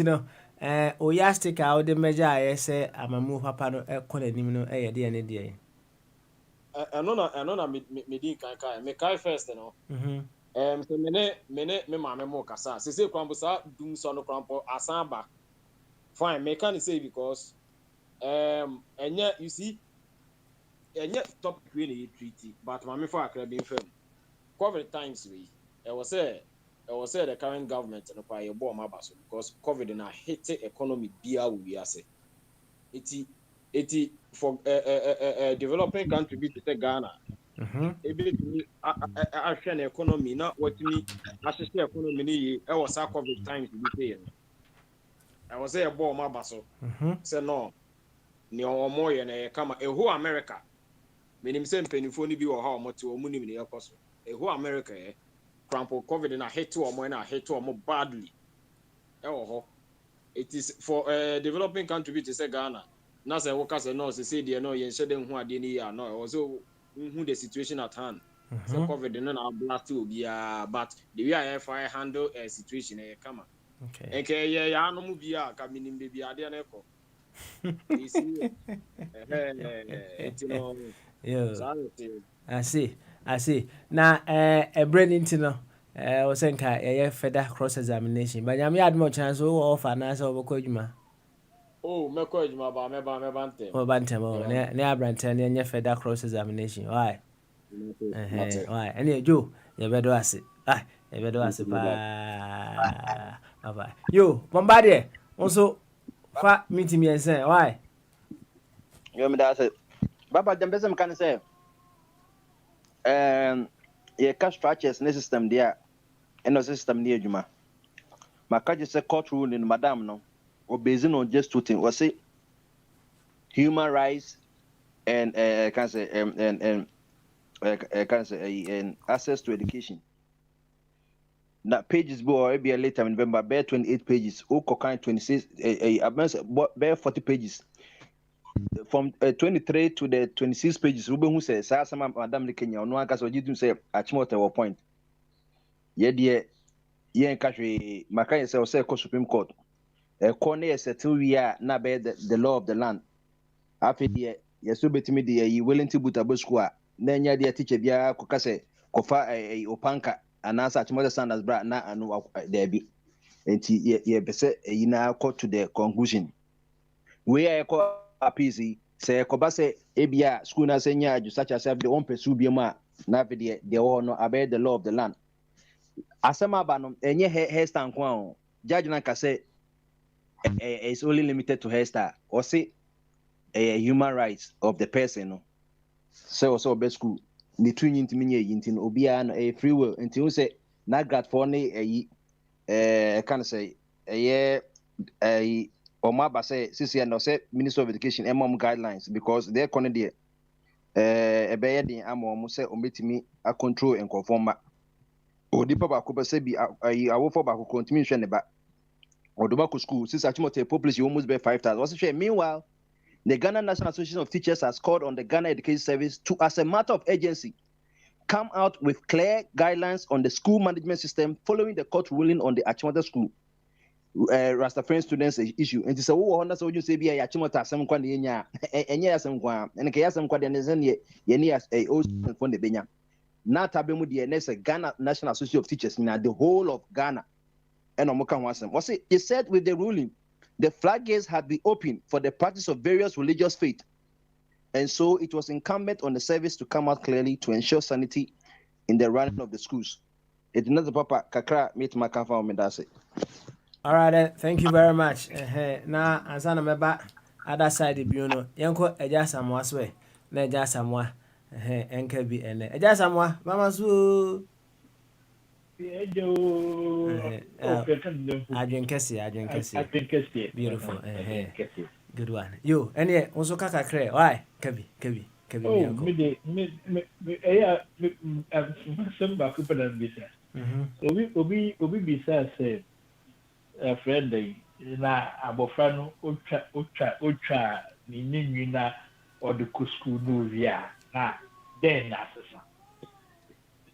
know, oyastic out the measure I say amamu papa no konanim no e de ene de. Ano na me din kan me kai first no. So me mama mo kasa. Se kwambo sa dum so no kwampo asamba. Fine, me can say because enya you see enya topic we need treaty but mama for akra bin fam. COVID times we I was say the current government no pa yebo mabaso because COVID na hit economy bia we ase. Iti for developing country be to say Ghana. Ability a economy not what me assist economy ni e was COVID times be say. I was say yebo mabaso. Say no. Ni omo ye na kama who America. Menim say mpenifo ni bi wo ha omo te omo ni ne yakoso. Who America Crampo COVID na hit to or na hit to badly. It is for developing country to say Ghana. Na say workers no say dey no yen shede hu ade ni ya no also who the situation at hand. So COVID no na blast obia but the way I handle a situation e come. Okay. Enke ya no mu bia ka minim be bia de na eko. You see. I see. Now, a brain into no, was a further cross examination. But I'm had more chance over and answer over Kojima. Oh, me Kojima, but me bante. Oh, Bantam, near Branton, and your further cross examination. Why? Why? And you, Joe, you better ask it. You better ask it. Bye. You, Bombardier, also, fat meeting me and say, why? You me that's it. Baba, them person can say. Yeah, cash structures in the system there, and the system near Juma. My catch say court ruling, madam, no, or based on just two things. Was it human rights and can say and access to education. Now pages boy be later November bear 28 pages, Okokan 26, bear 40 pages. From 23 to the 26 pages, Ruben who says, Sama Madame Kenya, no one can say, Achimota point. Yet, yen country, Makai say, Supreme Court. A corner said, 2 years, not bear the law of the land. After the yes, so betty me, you willing to put a busqua. Then ya dear teacher, Bia Kokase, Kofa a Opanka, and answer Achimota Sanders brat, na and there be. And ye beset ye now got to the conclusion. We are called. Apisi say kobase ebia school na senya aju such as the one pursue bioma na be the one no abide the law of the land asema ba no enye hairstyle kwa judge na ka say it's only limited to hairstyle or say human rights of the person no say also be school ni twin intimi nye yintin obia no free will until you say na grad for ne can say Omaba say CC and say Minister of Education MOM guidelines because they're going to a bed amom say omitimi a control and conform. Odipa Bakuba say be a wolf back continuation about Odobaku school since Achimote population almost by 5,000. Meanwhile, the Ghana National Association of Teachers has called on the Ghana Education Service to, as a matter of urgency, come out with clear guidelines on the school management system following the court ruling on the Achimota school. Rastafarian students issue and so what you say be a Achimota some quania and yes some quan and Kayasam Quadian Yeni as a old from the Benya. Not Tabemu the Ghana National Association of Teachers in the whole of Ghana. and Omoka Wasem. Was it? He said with the ruling, the floodgates had been opened for the practice of various religious faith, and so it was incumbent on the service to come out clearly to ensure sanity in the running of the schools. It not the papa kakra meet Makafa Omedase. All right, then. Thank you very much. Now, as I'm about other side of you know, Yanko Eja Samoa swe, Neja Samoa, NKB and Eja Samoa, Mama Su. I drink Cassie. Beautiful. Good one. You, and yet, also Kaka Cray. Why? Kebi. Oh, some back up and business. Obi besides say a friend na abofano ultra ni na or the school no via na then assassin.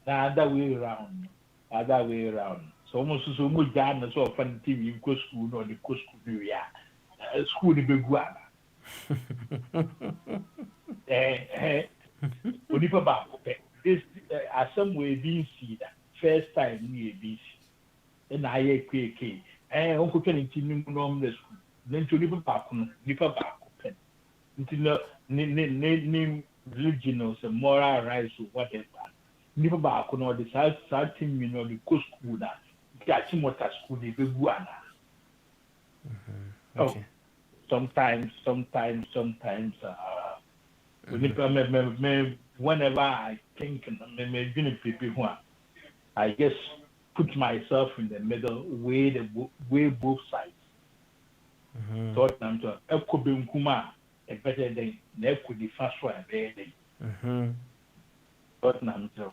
Na other way around. So almost so much done so fun TV go school no the school via school the big one. Onipa ba this some way being see that first time we be and I quick uncle penny no the school then to nipa ba pen until name religion or moral rights or whatever nipa ba no the certain you know the school that catching what school the big one. Oh, sometimes whenever I think I just put myself in the middle, weigh both sides. Thought I'm to Ekobim Kuma a better day, Neko the first one a better day. Thought I'm to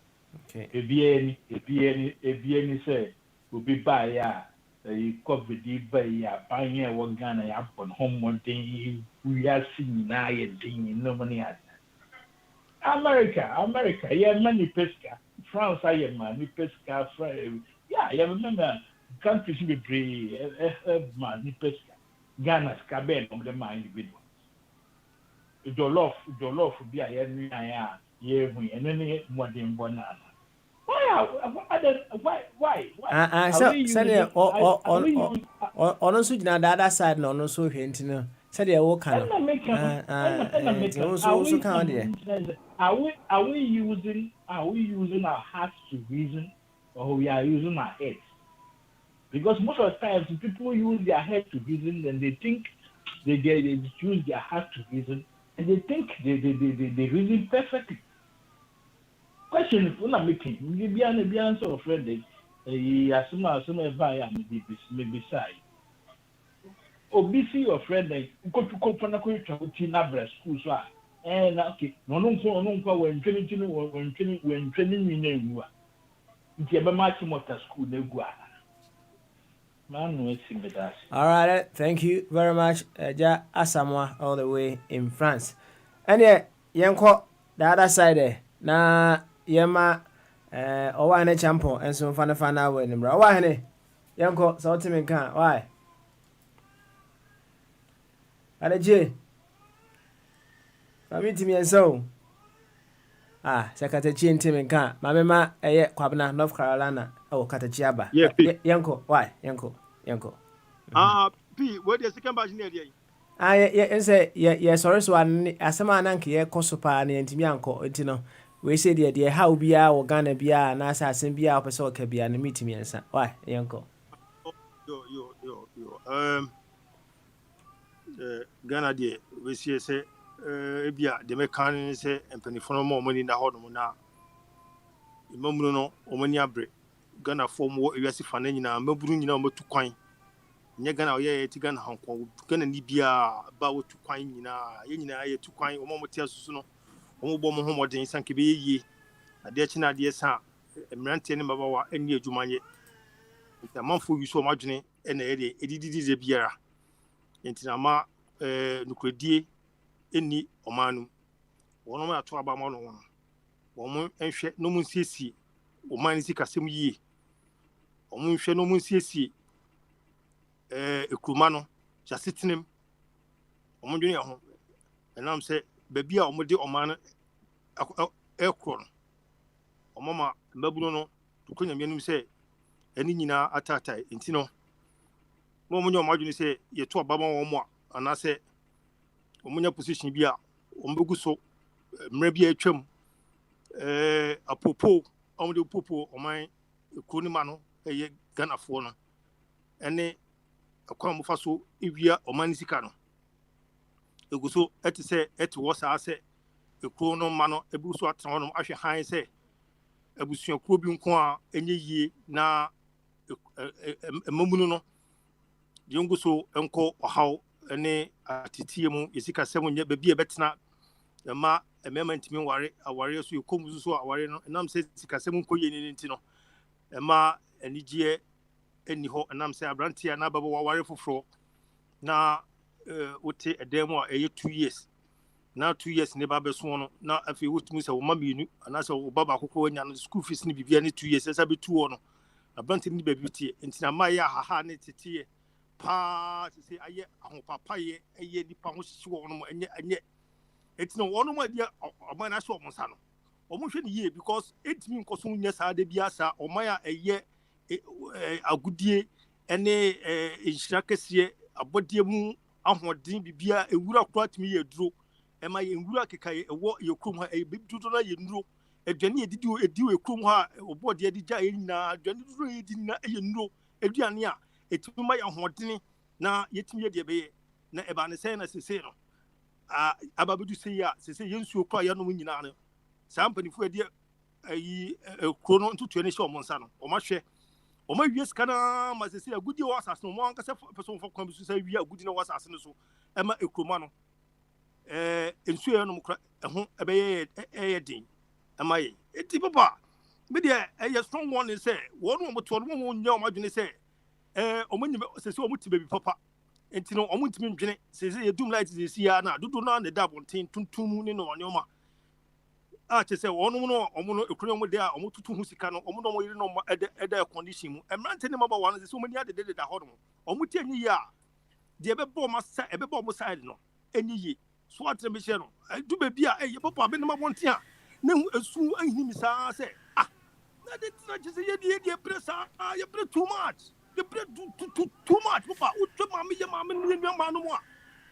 if any say will be by ya. You could be buying one gun up on home one thing we are seeing now in no money. America, yeah, many pesca. France, I am many pesca. Yeah, I remember countries be free, many pesca. Ghana, Cabin on the mind individuals. Jollof be a year, and any more than one. Why? Also, the other side, no, so hinting. Said you walk on. Also, count here. Are we using our hearts to reason, or we are using our heads? Because most of the times, people use their head to reason, and they think they use their heart to reason, and they think they reason perfectly. Question is, when I'm making, maybe answer of friend, some maybe side. Obisi your friend, go to Copanako to Nabra school, so and okay, no, when training in Nagua. If you have a match motor school, Nagua. Man, all right, thank you very much, Ja Asamoah, all the way in France. And yet, Yanko, the other side there. Na yema owa ne champion enso fana we nimra owa hene yanko so timi kan why aleje fami timi enso sekatachi ntimi kan mamema eye kwabna North Carolina katachi aba yanko why yanko p what the second batch near there ye sorry so asema na nke ye kosopa na ntimi anko ntino we say the how bia or Ghana bia na assassin bia opese ka bia na mitimi ensa why yanko yo Ghana de we say bia de mekan say empanifo mo money na hodo na imamuru no omani abre Ghana form wo ewiase fa na nyina maburu nyina o matu kwan nye Ghana o ye ti Ghana hanko Ghana ni bia ba wo tu kwan nyina ye nyina ye tu kwan o mo motia susu no omo mo homodin sanke be yie ade chi na ade sa emrante ne mabawa ani adwumanye ntamanfo wi so madwene na ye edididi biara entina ma nukredie eni omanu wono ma ato aba ma no wono womo enhwe no mu nsiesie omani sikasem yie omo nhwe no mu nsiesie ekruma no jasetenem omo dwene ho enam se babia omode omano ekro omama maburo no to konya mianum se ani nyina atata entino mo mo nyo adwene say ye to ababa wo mo ana say omunya position bi a ombegu so mra bi atwam apopo omde popo oman ekro ni ma no eye Ghana fo no ene akwa mo fa so ewia oman sika no egu so eti say eti wo sa say ekro no ma no ebu so atan no ahwe han say abusua kro bi nko a enye yie na emamunu no yongu so enko ohaw ene atitie mu yesika semu nya babi ebetena ma emema ntimi ware aware so yekomu so aware no enam se sika semu nko ye ni nti no ema enigye eni ho enam se abrantia na babo ware foforo na wote edemu a eye 2 years na 2 years ne ba beso no na afi wotumu se wo mamienu ana se wo baba akoko wanya no school fees ni bibia ni 2 years esa be 2 no abrantia ni babi tie nti na ma ya haha ne tetie pa se aye ahopapa ye eye nipa ho hye wo no enye eti no wono ma dia oman na so omonsa no omonhwe ni ye because etimi nkoso nya saa de bia saa oman a eye agudie ene enhira kese abodie mu ahoden bibia ewura kwatimi ye duro ema ye nwura keka ye ewo ye krom ha ebidudo na ye nduro adwane edi we krom ha obodie de gya ye nyina adwane duro ye di na ye nduro aduane a etimi ma ye ahoden na yetimi ye de be na eba ne sei na sese no ababedu sei ya sese yensuo kwa ya no nyina no saa mpanifo edi ayi kro no ntutu ne hye omonsa no omahwe wie skana ma sese agudi wa asase no mo ankasa person fo kwambi so sa wie agudi na wa asase no so ema ekroma no ensuo ya no mkra ho ebeye din ema ye eti papa me de eye strong one say wonu mo to no mo nya o madwene say omanyime sese o muti baby papa enti no omuntimi ndwene sese ye dum light sese ya na dodo na ne da bonten tuntum ne no onyoma a chese wonu no omuno ekuro mu de a omututu hu sika no omuno mo yiri no eda condition mu emrante ne maba wan sese omani ade de da hodom omuti anyi ya de ebebo ma sa ebebo mo side no enyi yi so atre me hye no du ba bia ye papa be ne ma bonten a ne hu esu ahini mi sa se na de tina chese ye de pressa ye pre too much the bread too much papa utwe mama ni nwa no mo a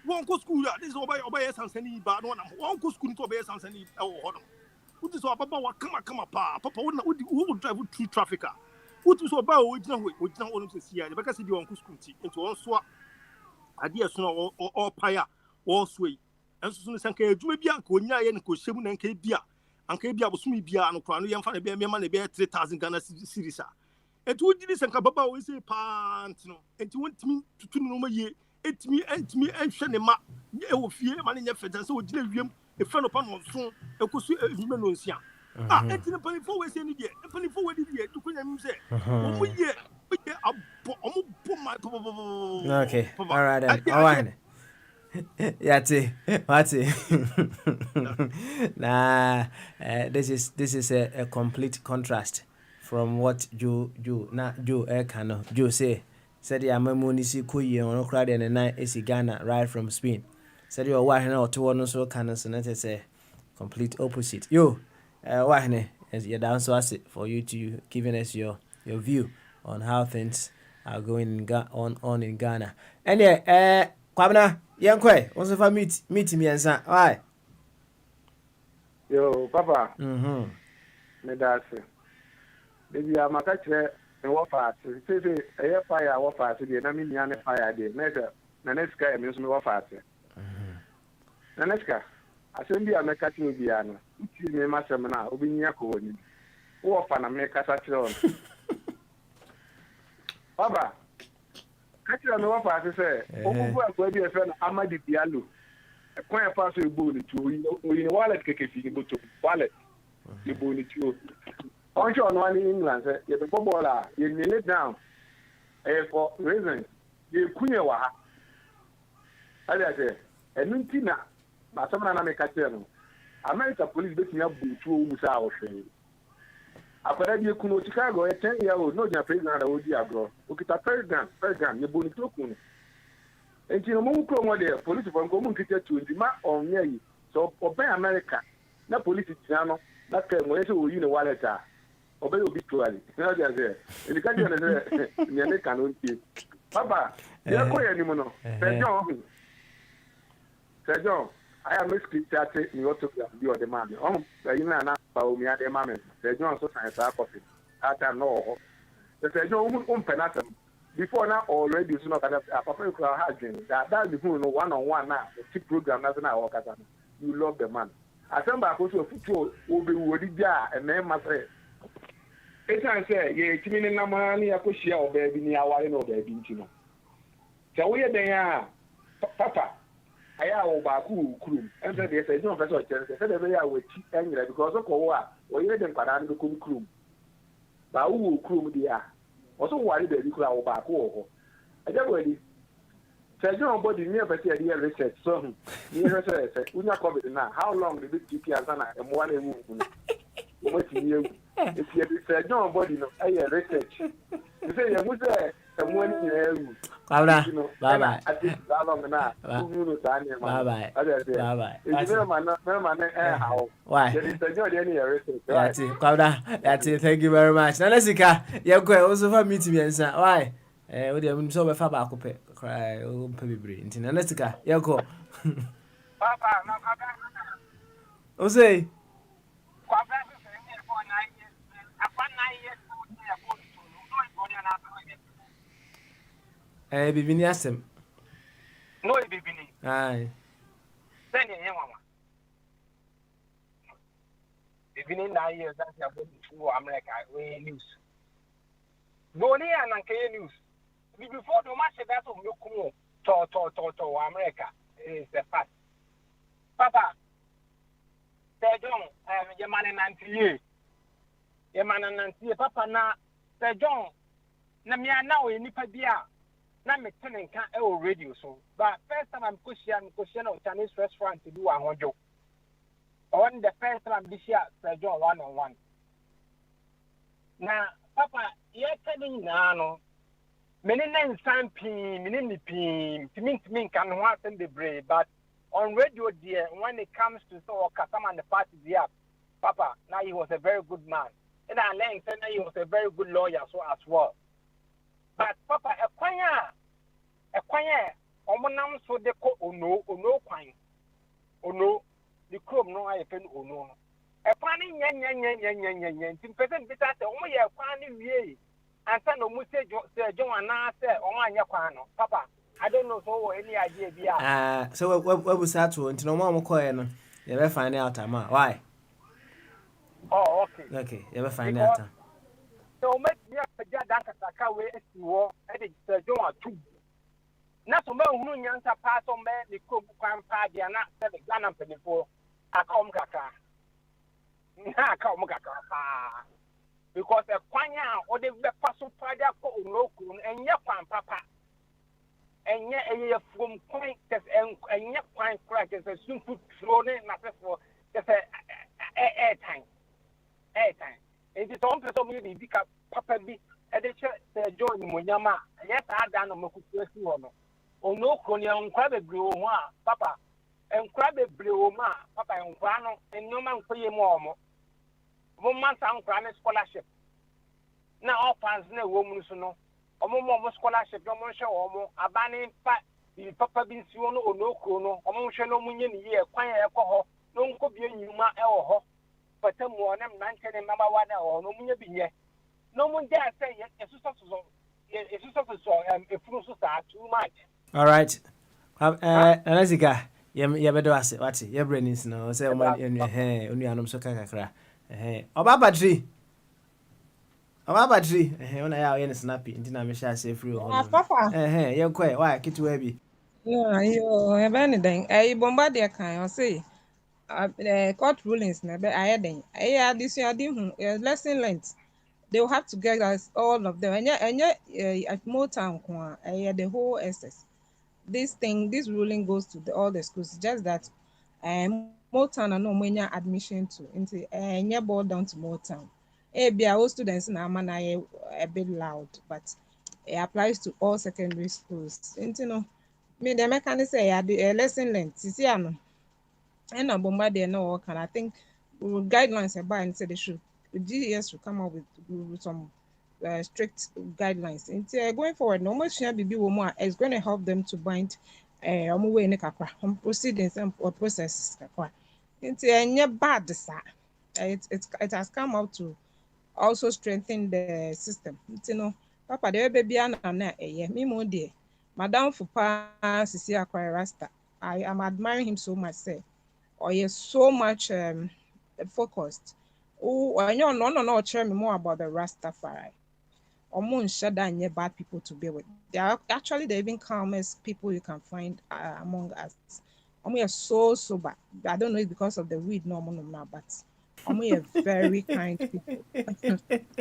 won ko school ya this obey sansani ba no na won ko school to obey sansani e wo ho no uti so papa wa kama pa papa wo drive through traffic a uti so ba o gina ho no se ya be ka se di won ko school ti into won so ade eso no o paya wo so yi enso so no sanka adwuma bia nka onya ye nka ohyemu na nka bia bosumi bia no kra no ye mfa na be me ma na be 3000 Ghana series a etu ujiri sanka baba we say pant no enti wontimi tutu no ma ye etimi enhwe ne ma e wo fie ma ne nya feta so ojina wiem e fa no pa no so ekosu ehime no nsia enti ne pani fo we say ni de pani fo we di de tu kunya mi say o mu ye o mu bo ma okay all right Yati, nah, this is a complete contrast from what Joe Ekano Joe say. Said the Amamuni si kuyi on crowd and night is Ghana right from Spain. Said you are wahine or two on so can say complete opposite. You wahine as you're down so as for you to giving us your view on how things are going on in Ghana. And yeah, Kwabna Yankwe, also for meet me and son. Why? Yo, Papa. Me that's it. Baby, I'm a catcher and what fast. Say, a fire, what fast, and I mean, Yana fire, dear. Never, Naneska, and Miss me what fast. Naneska, I send you a catching piano. You may master now, Obinyako. What fun I make a catch on. Papa. Catcher no what fast say. Oh, be a friend, Amadi Pialo. A quiet pass with bully to in a wallet, Kiki, go to wallet. You bully too. On one in England, you the footballer, you kneel it down. For reason, you couldn't wa. I say, and Mintina, but someone I make a tell. America police beating up to Musa. After that, you could Chicago, a 10-year-old, no president of Odiagro. Look at a president, you bully token. And you know, there, police from communicated to the map on me. So, obey America, not police channel, not when you know what obey obituary. Now they are there. And the country is Papa, Yeah, go ahead, no. Sir John, I am a scripture in your autograph, you are the man. Oh, you know, now, me at the moment. Sir John, so science, I coffee. I know. Sir John, penatum. Before now, already, you know, a papa has been that the one on one now, the cheap program, that's now. You love the man. I send back also a football will be woody jar and then my friend. It's I say, yeah, it's meaning no money, I could share baby near I know baby, you know. So we are there, Papa. I have about cool crew, and then they say, no, that's what I said, every hour with anger because of Kowa, or you didn't put on the crew. But who crew dear? Also, why did you call back over? I don't really. Sir John body never said here research, so near research, we not covered now. How long did it keep Yazana and one a woman? What you if you said John body, no, I research. You say, you was there, and one in a room. Bye bye. I think that long enough. Bye bye. Bye bye. Why? That's it. That's it. Thank you very much. Now, let's go. You're going also for meeting me, sir. Why? What do you so far back? Cry, oh, baby, brain. Let's go. You're go. Oh, say. Bibini asem. No, bibini. Aye. Send your mama. Bibini 9 years that you are going to America, we news. Boni and Anke news. Before the match that of Yokumo to America is the fact. Papa, Sir John, your man in 90 years. Your man in 90 years, Papa, now, Sir John, Namia now in Nipadia. Now, me telling can't radio so. But first time I'm question of Chinese restaurant to do a home job. On the first time this year, Sir John 1-on-1. Now, Papa, you're telling now, many names and pin, many pin, to me can want them the brave, but on radio, dear, when it comes to so Kasama and the party, yeah, Papa, now he was a very good man. And I learned that he was a very good lawyer so as well. But Papa, a choir, Omonam so de ko ono kwine. Ono, the club no I pen ono. A planning yan, person bit at the only a planning ye. And son of Musa John said, oh my yaquano. Papa, I don't know so any idea. So what was that to no more coin? You ever find out, why? Oh, okay. Okay, you ever find out. So make me a Jadaka way as you were at Sir John 2. Not to know who youngster pass on me, the cook crime party and not 7 Ghana before I come Kaka. Because a quanya or the person father no and your papa. And yet a from point and yet quite crack as a soon put thrown in matter for just airtime. It is on person maybe pick up papa be at the church join Munyama. Yes, I done a Mokusi. Oh no, Konya on crab blue, papa, and crab blue, papa, and Grano, and no man for your mom. 1 month on climate scholarship. Now, all fans no woman so no. Or more scholarship, no more show or more. A banning fat, the papa been seen or no chrono, or more show no million year, quiet alcohol, no could be a new ma or but some more than 19 and number 1 or no million be here. No one dare say it's a fruit start too much. All right. Anazika, you better ask it. What's it? Your brain is no. Say, on your hair, on your arm, so kakra. Oba battery. When I am snappy, until I'm sure say free. Papa. You're quite why? Get to heavy. Yeah, you have anything. I bombardier can I say. Court rulings, never I had this year, lesson length. They will have to get us all of them. And yet, at Motown, the whole SS. This ruling goes to all the schools. Just that Motown and no money admission to into and boiled down to Motown. All students in Amana a bit loud, but it applies to all secondary schools. And you know, me the mechanic say I do a lesson length. You see, and a bombardier no work, and I think guidelines about and say they should GDS should come up with some strict guidelines. And going forward, no more share BB woman is going to help them to bind way ne kakra proceedings or processes kakra. And bad it has come out to also strengthen the system. Papa the baby na me mo dear. Madam Fupa Sisi Akwai Rasta. I am admiring him so much, say. Or he is so much focused. Oh, I know no share me more about the Rastafari. And bad people to be with. They are actually the even calmest people you can find among us. We are so bad. I don't know it's because of the weed no but we are very kind people.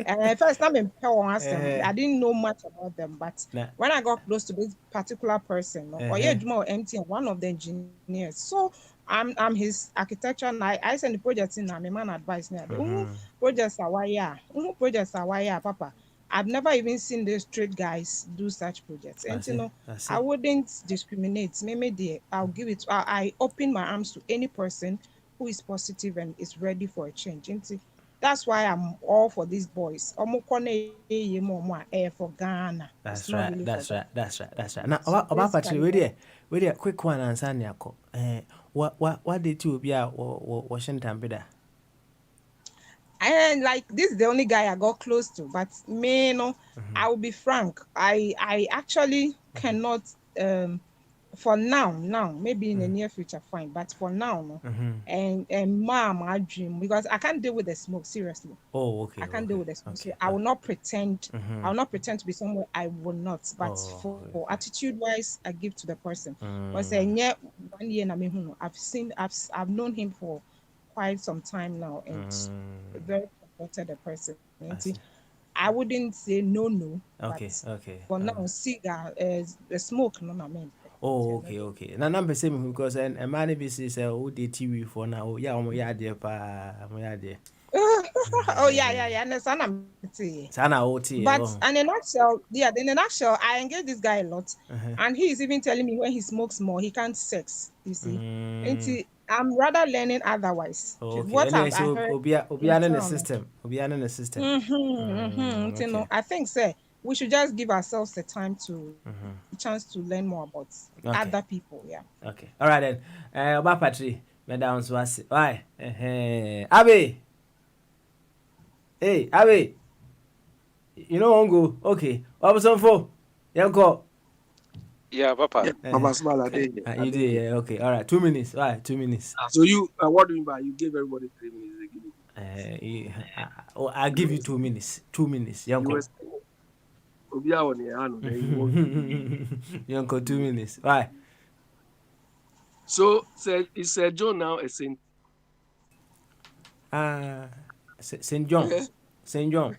And first time in I didn't know much about them, but when I got close to this particular person, or empty one of the engineers, so I'm his architecture and I send the projects in. I'm a man advice now. Projects are why Papa. I've never even seen the straight guys do such projects. And I wouldn't discriminate. Maybe I'll give it. I open my arms to any person who is positive and is ready for a change. And that's why I'm all for these boys. For Ghana. That's right. Now, about Patrick, wait a quick one and Sanyako. What did you be at Washington Bida? And like this is the only guy I got close to, but me, I will be frank. I actually cannot for now, maybe in the near future, fine. But for now, and my dream, because I can't deal with the smoke, seriously. Oh, okay. I can't deal with the smoke. Okay. I will not pretend. I will not pretend to be somewhere I will not. But for attitude wise, I give to the person. Because 1 year, I've known him for quite some time now, and very supported the person. I wouldn't say no. Okay. For now, cigar, the smoke, no, I mean. Oh, okay. Now, number same because a man be says, "Oh, the TV for now." Yeah, Oh yeah. Sana OT. But in a nutshell, I engage this guy a lot, and he is even telling me when he smokes more, he can't sex. You see, and I'm rather learning otherwise. Okay. What I've heard, in the system. Okay. I think, say, we should just give ourselves a chance to learn more about other people. Yeah. Okay. All right then. About Patrick, Madam Swasi. Why? Abe. Hey, Abe. You know Ongo. Okay. What was on for? Yanko. Yeah, Papa. Papa Smala. You did, yeah. Okay. All right. 2 minutes. Why? 2 minutes. So you, what do you mean by you gave everybody 3 minutes? I'll give you 2 minutes. 2 minutes. Yanko. Yanko, 2 minutes. Why? So, is John now a saint? St. John. Yeah. St. John.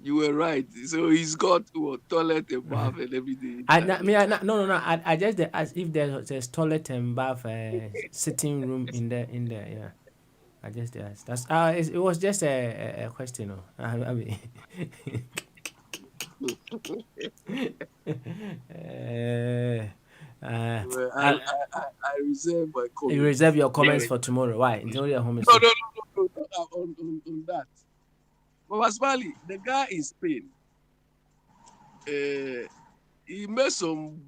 You were right. So he's got toilet and bath and everything. No. I just asked if there's toilet and bath, sitting room in there. Yeah. I just asked. That's it was just a question. I mean. I reserve my comments. You reserve your comments for tomorrow. Why? Until you're home. No. On that. But Wasmali, the guy in Spain, he made some,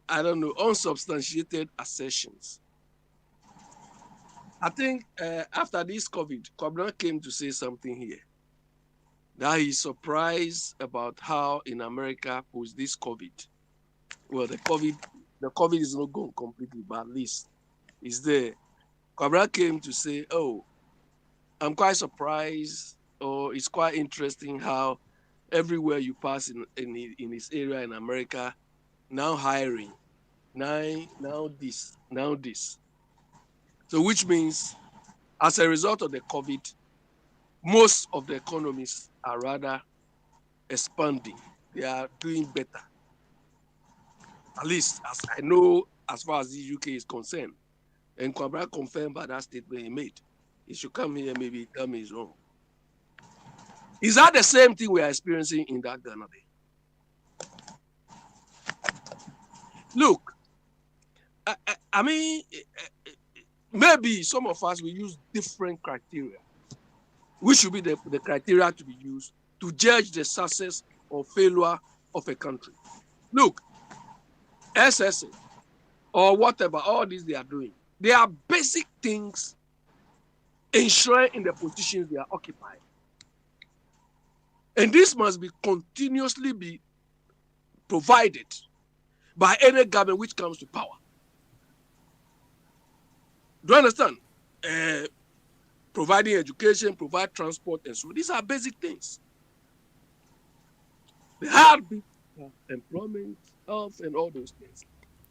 unsubstantiated assertions. I think after this COVID, Kwabena came to say something here. That he's surprised about how in America post this COVID, well, the COVID is not gone completely, but at least it's there. Kwabena came to say, oh, I'm quite surprised, or it's quite interesting how everywhere you pass in this area in America, now hiring, now this. So which means, as a result of the COVID, most of the economies are rather expanding. They are doing better. At least, as I know, as far as the UK is concerned. And Kwabena confirmed by that statement he made. He should come here, maybe tell me he's wrong. Is that the same thing we are experiencing in that Ghana Day? Look, I mean, maybe some of us will use different criteria. Which should be the criteria to be used to judge the success or failure of a country. Look, SSA or whatever, all these they are doing, they are basic things enshrined in the positions they are occupying. And this must be continuously be provided by any government which comes to power. Do you understand? Providing education, provide transport, and so these are basic things. The heartbeat of employment, health, and all those things.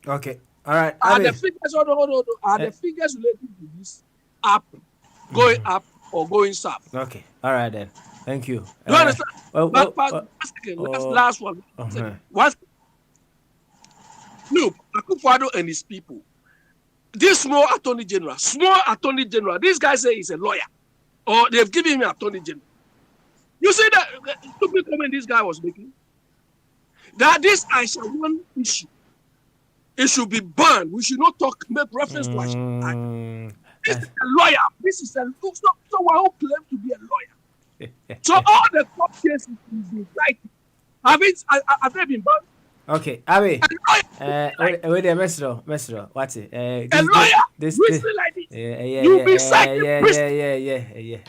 Okay, all right. Are the figures the figures related to this up, going up or going south? Okay, all right then. Thank you. Do you understand? Last one. What? Look, Akufo-Addo and his people. This small attorney general, this guy say he's a lawyer, or they've given him an attorney general. You see that stupid comment this guy was making? That this Aisha one issue, it should be banned. We should not make reference to Aisha. This is a lawyer. This is someone who claims to be a lawyer. So all the court cases will be right. Have they been banned? Okay, Abi. Wait there, Mesro. What's it? A lawyer. This like this. You be cited.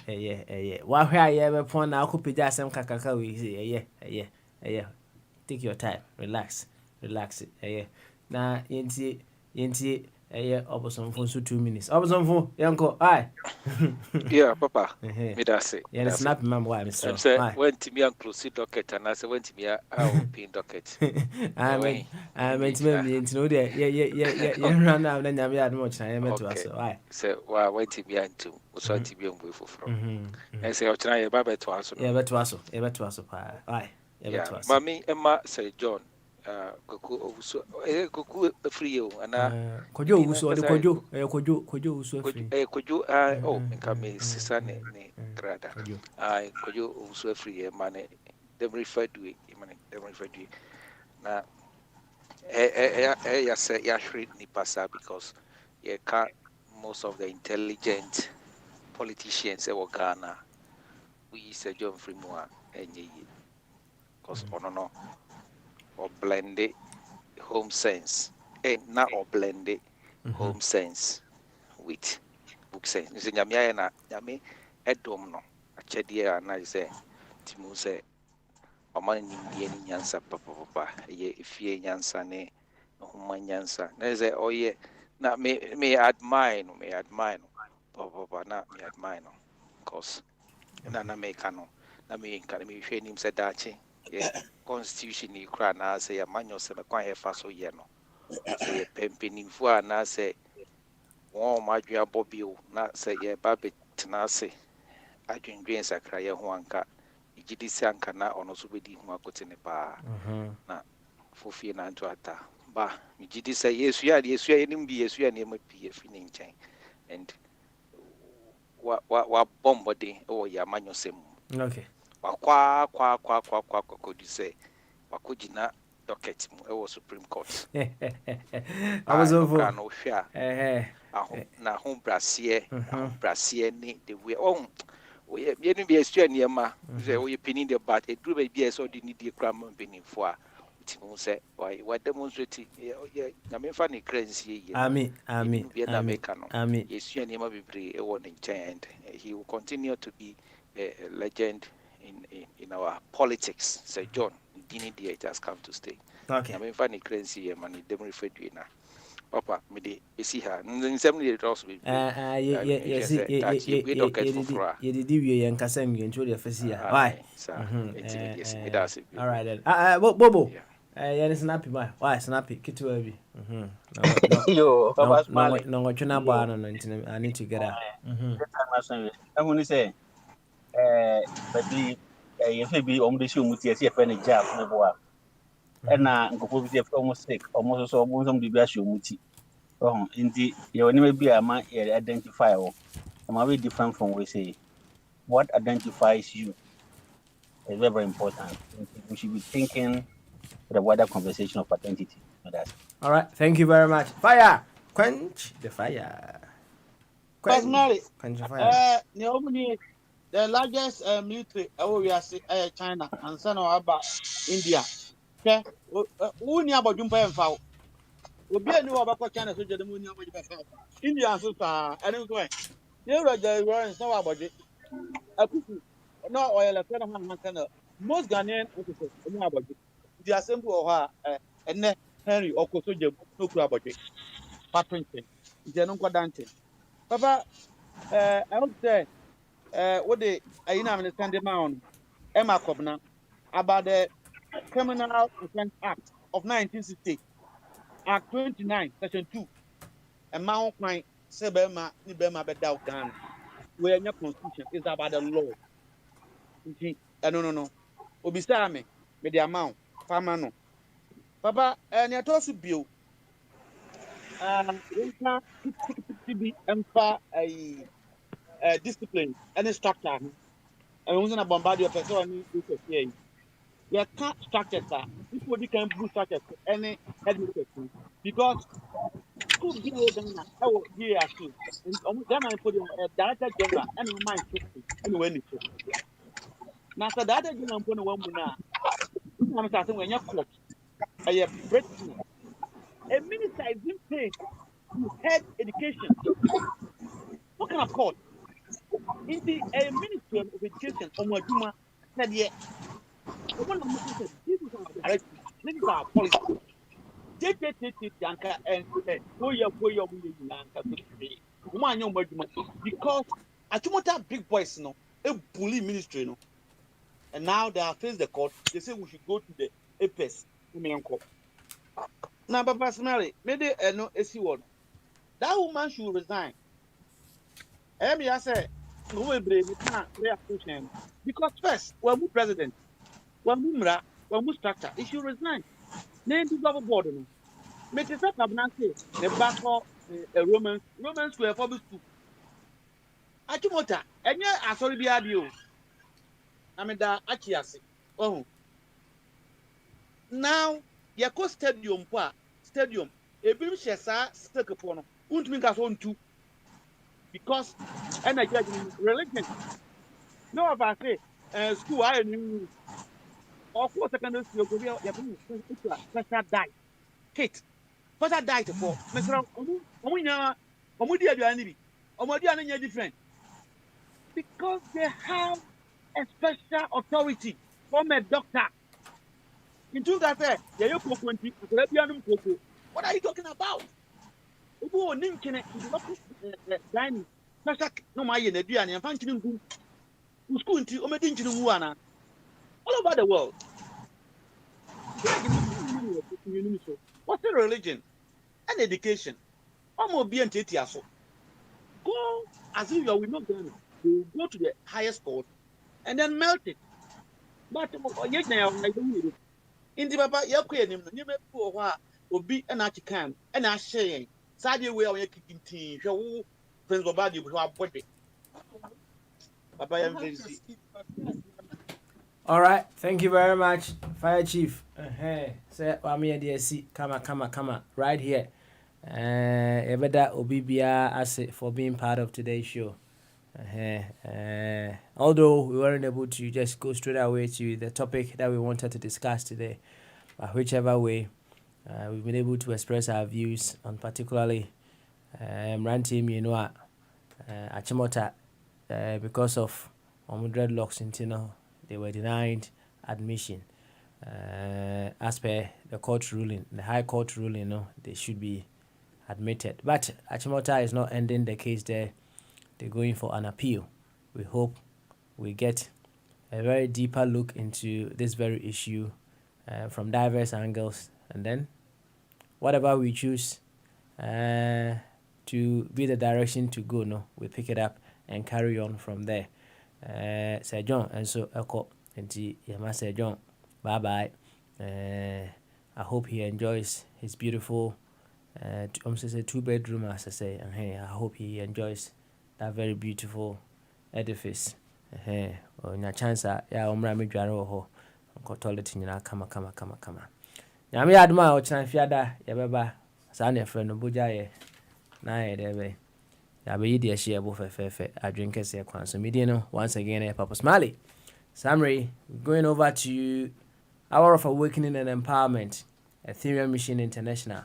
Yeah. Why are you ever point now? Could be just some kakaka. We say, yeah. Take your time. Relax. Yeah. Now, yenti. Obosom for 2 minutes. Obosom for Yanko. Aye. Yeah, Papa. Me that say. Yeah, snap remember why Mr. Say went to me and close docket and I said went to me open docket. I meant to me into know there. Yeah. Run out then you had much I met to us. Why? Say why went to me and to so to be on way for from. I say try baba to us. Yeah, but to us. Why? Yeah, Mommy Emma say John. Goku free and Kojo uso de Kojo uso free. Kojo oh nka me sisa ne grada. Kojo uso free man dem refer to it na ya say ya shred ni pasa because you can't most of the intelligent politicians e Ghana we say John Fremua enye because no or blended home sense and not or blended home sense with book sense. You say nyame na nyame edom no achedia na say timu say oman ni nyansa papa ye efie nyansa ne homa nyansa na say oye na me admire no papa na me admire no cause na me kano na me kan me hwe nim say dachi constitution ni kra na say ya manyo se me kwan hefa so ye no say pempeni fu na say won madua bobio na say ye babet na say adwendwen sakra ye ho anka igidi se anka na ono so bedi hu akote ne pa na fofie na nto ata ba igidi se yesu ya enim bi yesu ya ne ma pie fi ne nchen and wa bombode o ya manyo se mu okay kwa could say wakujina docket mu Supreme Court I was over no share na home brasier ni the way we ye ni be estua niema say we pinning the bat e dru be so di ni die kra man benin fo a timu say why demonstrate na me fa ni crazy ye ami estua niema bebre e won in and he will continue to be a legend in our politics. Say John, Dini dia it has come to stay. Okay. I mean, funny currency man, dem refer to na. Papa, me dey see her. Nsem dey also be. Ye did we yan kasem yen tro dey fesi ya. Why? All right then. Bobo. Yeah, snappy boy. Why snappy? Kitu abi. Yo, Papa smile. No tuna ba no I need to get out. I want to say but you say be on the show mutia see a job no boa and na nkoko bi almost sick almost so almost be be show muti oh indeed you only be a man identify or am very different from we say what identifies you is very, very important. We should be thinking the wider conversation of identity. All right, thank you very much. Fire, quench the fire. Personally, the largest military we are China and son of India. Okay, who near about Jumpa and Fowl? Will be a new about China, so the moon India, so far, I don't go. You read the Royal Snow about it. No oil, a friend of mine, most Ghanaian officers, about it. The assembly of her and Henry or Kosoja, no club about it. Patronton, Janonka Dante. Papa, I would say, what they I understand the amount, Emma Cobna, about the Criminal Offence Act of 1960, Act 29, Section 2, and Mount Crime, Sebema, Nibema Bedau Ghana, where your constitution is about the law. No. Obisame, with the amount, Famano. Papa, and yet also bill, to be a discipline, and structure. And we want to bombard your person. You can't structure that. People can boost structure any headmistress because school be Ghana. Oh, yeah, too. And Ghana put a director general and mind anyway. Now, the director general put a woman now. I'm starting when you're caught. I breakthrough. A minister is being paid to head education. What kind of court? In the Ministry of Education, Omwaduma said, yeah. One of them said, this is our direction. This is our policy. Because Achimota big boys no a bully ministry no, and now they have faced the court. They say we should go to the APES. Now, but personally, maybe no AC one. That woman should resign. I say no way brave. Because first, we're president, we're structure. It should resign. Name the government board. Make it up the back of Romans were for school. Achimota, and yeah, I saw the audio. I mean, that Achiasi. Oh, now, Yako Stadium, a brim shesa stuck upon, won't make us on two because and I judge religion. No, if I say, school, I knew, or 4 secondary school, special diet. Kate. But I died for Mr. Omudia different because they have a special authority from a doctor. In 2000, what are you talking about? All over the world. What's the religion? And education. Go as if you are not going to go to the highest court and then melt it. But yet now I don't need it. In the Papa, you're quitting you may will be an artican and I say, Sadia way of kicking tea, show Prince Bobadi with our body. Papa, I'm very sick. All right, thank you very much, Fire Chief. Say, Wami DSC, come, right here. Ebeda Obibia Ase for being part of today's show. Although we weren't able to just go straight away to the topic that we wanted to discuss today, but whichever way, we've been able to express our views on particularly Rantim Yenua Achimota because of dreadlocks in Tino. They were denied admission. As per the court ruling, the High Court ruling, no, they should be admitted. But Achimota is not ending the case there. They're going for an appeal. We hope we get a very deeper look into this very issue from diverse angles, and then whatever we choose to be the direction to go, no, we pick it up and carry on from there. Sir John and so Echo and Yama Sir John, bye bye. I hope he enjoys his beautiful 2-bedroom, as I say, and hey, I hope he enjoys that very beautiful edifice. Or in a chance, yeah, Omrami Jaro ho, toilet in kama. Yami Adma or Chan Fiada, Yababa, Sanya friend of Bujaye, Nae, Yabe di share bo fe I drink kese kwan. So mediano once again Papa Smiley. Samri, going over to Hour of Awakening and Empowerment, Ethereum Mission International.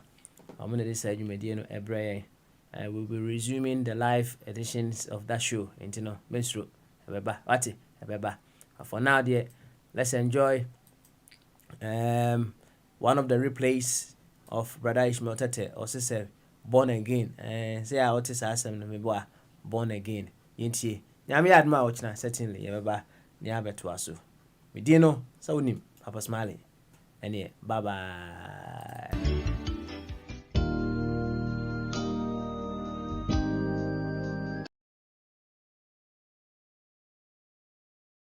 I'm going to decide you mediano ebre. We'll be resuming the live editions of that show. Intino Menstru. Ebeba. Wati. Ebeba. For now, dear, let's enjoy one of the replays of Brother Ishmael Tete, or sister Born Again. Say I notice asem no me boa Born Again. Yintie. Nyame adma ochna certainly yebeba ni abeto aso. Me di no sa wonim Papa Smiley. Ene bye bye.